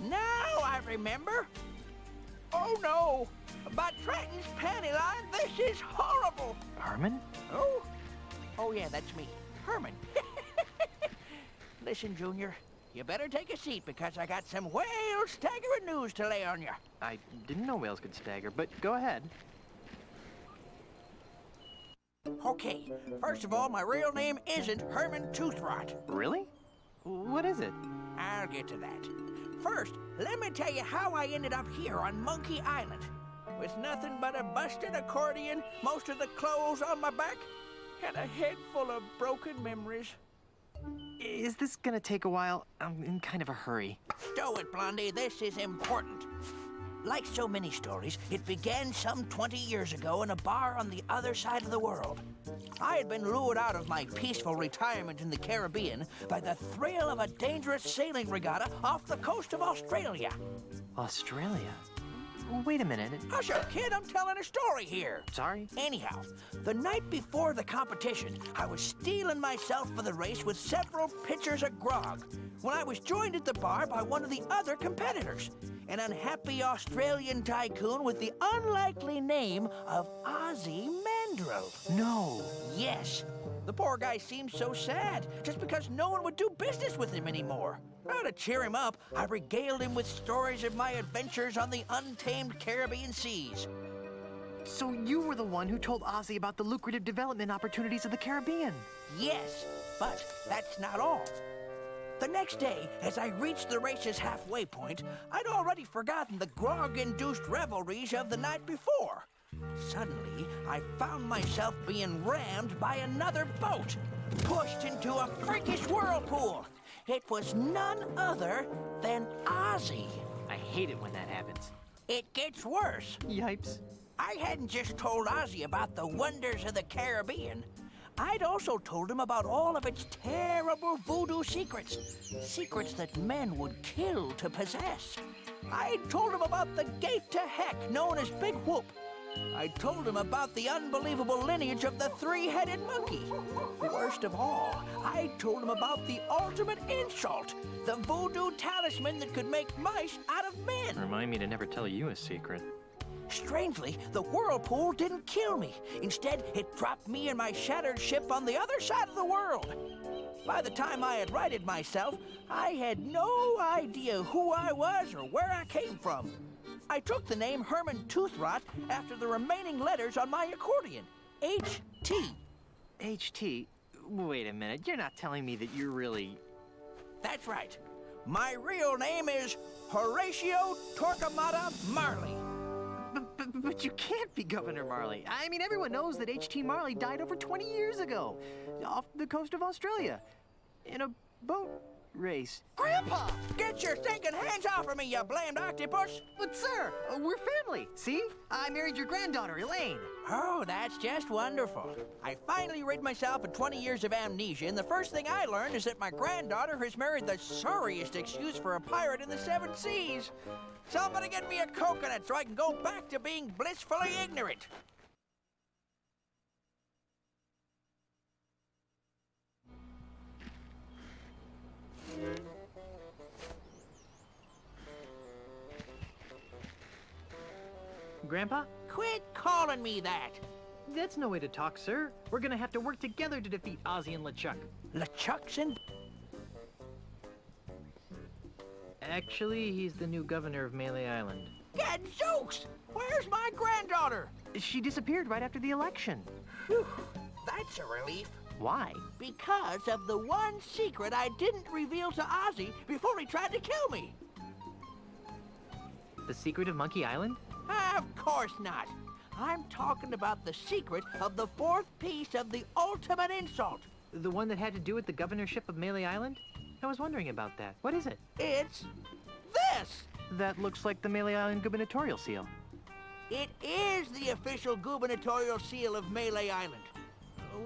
Now I remember! Oh no! By Trenton's panty line, this is horrible! Herman? Oh? Oh yeah, that's me. Herman. Listen, Junior, you better take a seat because I got some whale staggering news to lay on you. I didn't know whales could stagger, but go ahead. Okay, first of all, my real name isn't Herman Toothrot. Really? What is it? I'll get to that. First, let me tell you how I ended up here on Monkey Island. With nothing but a busted accordion, most of the clothes on my back, and a head full of broken memories. Is this gonna take a while? I'm in kind of a hurry. Stow it, Blondie. This is important. Like so many stories, it began some 20 years ago in a bar on the other side of the world. I had been lured out of my peaceful retirement in the Caribbean by the thrill of a dangerous sailing regatta off the coast of Australia. Australia? Wait a minute. Hush up, kid. I'm telling a story here. Sorry? Anyhow, the night before the competition, I was steeling myself for the race with several pitchers of grog when I was joined at the bar by one of the other competitors, an unhappy Australian tycoon with the unlikely name of Ozymandias. No. Yes. The poor guy seemed so sad, just because no one would do business with him anymore. Now, to cheer him up, I regaled him with stories of my adventures on the untamed Caribbean seas. So you were the one who told Ozzy about the lucrative development opportunities of the Caribbean? Yes, but that's not all. The next day, as I reached the race's halfway point, I'd already forgotten the grog-induced revelries of the night before. Suddenly, I found myself being rammed by another boat, pushed into a freakish whirlpool. It was none other than Ozzy. I hate it when that happens. It gets worse. Yipes. I hadn't just told Ozzy about the wonders of the Caribbean. I'd also told him about all of its terrible voodoo secrets. Secrets that men would kill to possess. I'd told him about the gate to heck known as Big Whoop. I told him about the unbelievable lineage of the three-headed monkey. Worst of all, I told him about the ultimate insult, the voodoo talisman that could make mice out of men. Remind me to never tell you a secret. Strangely, the whirlpool didn't kill me. Instead, it dropped me and my shattered ship on the other side of the world. By the time I had righted myself, I had no idea who I was or where I came from. I took the name Herman Toothrot after the remaining letters on my accordion, H.T. H.T.? Wait a minute, you're not telling me that you're really... That's right. My real name is Horatio Torquemada Marley. But you can't be Governor Marley. I mean, everyone knows that H.T. Marley died over 20 years ago, off the coast of Australia, in a boat race. Grandpa! Get your stinking hands off of me, you blamed octopus! But sir, we're family. See? I married your granddaughter, Elaine. Oh, that's just wonderful. I finally rid myself of 20 years of amnesia, and the first thing I learned is that my granddaughter has married the sorriest excuse for a pirate in the 7 seas. Somebody get me a coconut so I can go back to being blissfully ignorant. Grandpa? Quit calling me that! That's no way to talk, sir. We're gonna have to work together to defeat Ozzy and LeChuck. LeChuck's in... Actually, he's the new governor of Melee Island. Gadzooks! Where's my granddaughter? She disappeared right after the election. Whew, that's a relief. Why? Because of the one secret I didn't reveal to Ozzy before he tried to kill me. The secret of Monkey Island? Of course not. I'm talking about the secret of the 4th piece of the ultimate insult. The one that had to do with the governorship of Melee Island? I was wondering about that. What is it? It's this! That looks like the Melee Island gubernatorial seal. It is the official gubernatorial seal of Melee Island.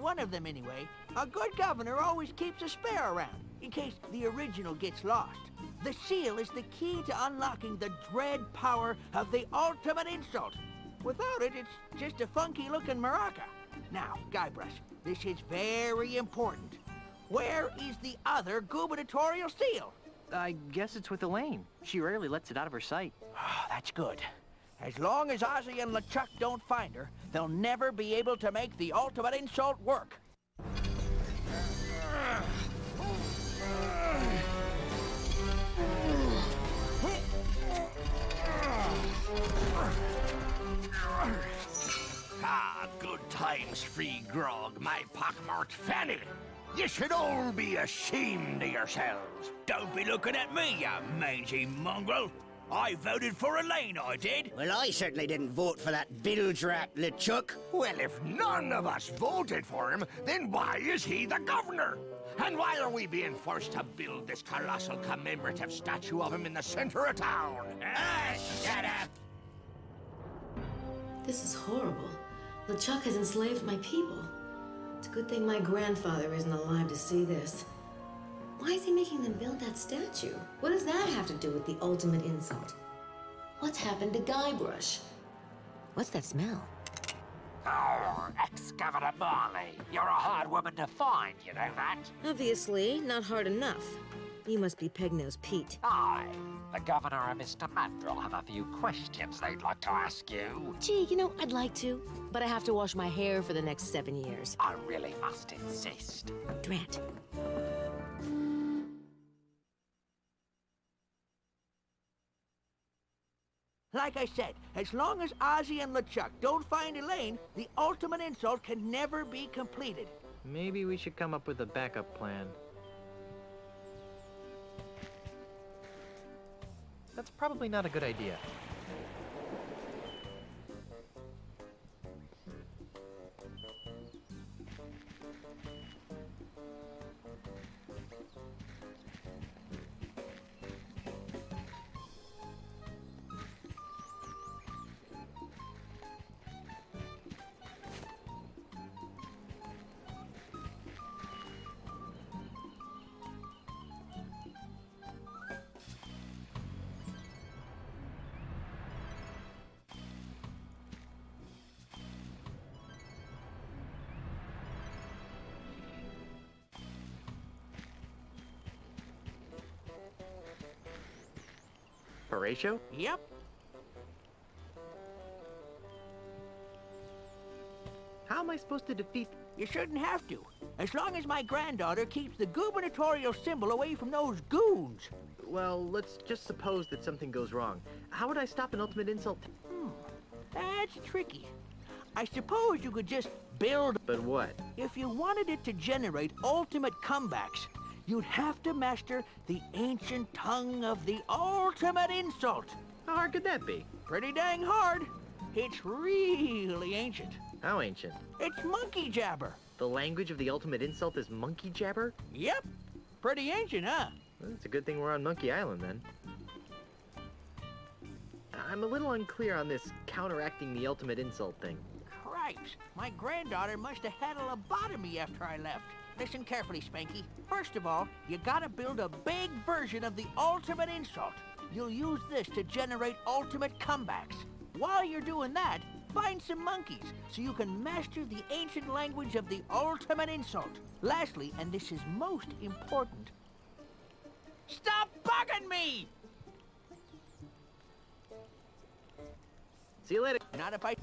One of them, anyway. A good governor always keeps a spare around, in case the original gets lost. The seal is the key to unlocking the dread power of the ultimate insult. Without it, it's just a funky-looking maraca. Now, Guybrush, this is very important. Where is the other gubernatorial seal? I guess it's with Elaine. She rarely lets it out of her sight. Oh, that's good. As long as Ozzy and LeChuck don't find her, they'll never be able to make the ultimate insult work. Ah, good times, free grog, my pockmarked fanny. You should all be ashamed of yourselves. Don't be looking at me, you mangy mongrel. I voted for Elaine, I did. Well, I certainly didn't vote for that bilge-rat LeChuck. Well, if none of us voted for him, then why is he the governor? And why are we being forced to build this colossal commemorative statue of him in the center of town? Ah, shut up! This is horrible. LeChuck has enslaved my people. It's a good thing my grandfather isn't alive to see this. Why is he making them build that statue? What does that have to do with the ultimate insult? What's happened to Guybrush? What's that smell? Oh, ex-Governor Marley. You're a hard woman to find, you know that? Obviously, not hard enough. You must be Peg-Nose Pete. I, the Governor and Mr. Mandrill, have a few questions they'd like to ask you. Gee, you know, I'd like to, but I have to wash my hair for the next 7 years. I really must insist. Drat. Like I said, as long as Ozzy and LeChuck don't find Elaine, the ultimate insult can never be completed. Maybe we should come up with a backup plan. That's probably not a good idea. Horatio? Yep. How am I supposed to defeat... You shouldn't have to. As long as my granddaughter keeps the gubernatorial symbol away from those goons. Well, let's just suppose that something goes wrong. How would I stop an ultimate insult? That's tricky. I suppose you could just build... But what? If you wanted it to generate ultimate comebacks, you'd have to master the ancient tongue of the ultimate insult. How hard could that be? Pretty dang hard. It's really ancient. How ancient? It's monkey jabber. The language of the ultimate insult is monkey jabber? Yep. Pretty ancient, huh? Well, it's a good thing we're on Monkey Island, then. I'm a little unclear on this counteracting the ultimate insult thing. Cripes, my granddaughter must have had a lobotomy after I left. Listen carefully, Spanky. First of all, you gotta build a big version of the ultimate insult. You'll use this to generate ultimate comebacks. While you're doing that, find some monkeys so you can master the ancient language of the ultimate insult. Lastly, and this is most important, stop bugging me! See you later. Not if I...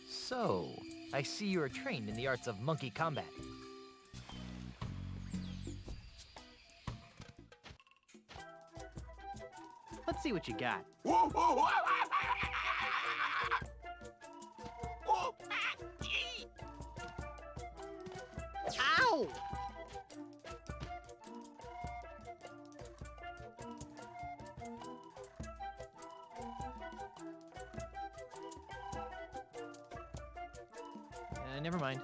So, I see you are trained in the arts of monkey combat. Let's see what you got. Ow! Never mind.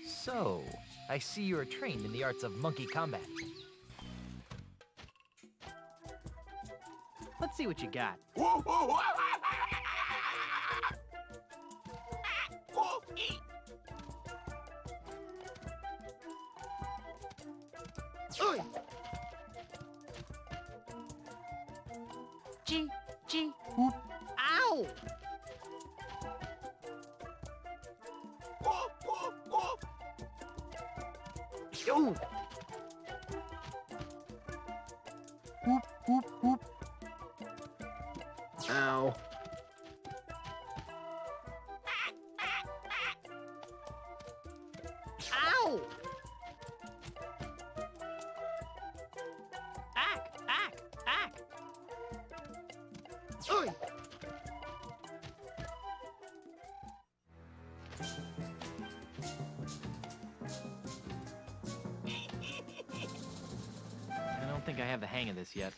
So, I see you are trained in the arts of monkey combat. Let's see what you got. Oi! Gee, whoop. Ow! Yo! Whoop, whoop, whoop. Ow. Ow! Ack! Oi! I don't think I have the hang of this yet.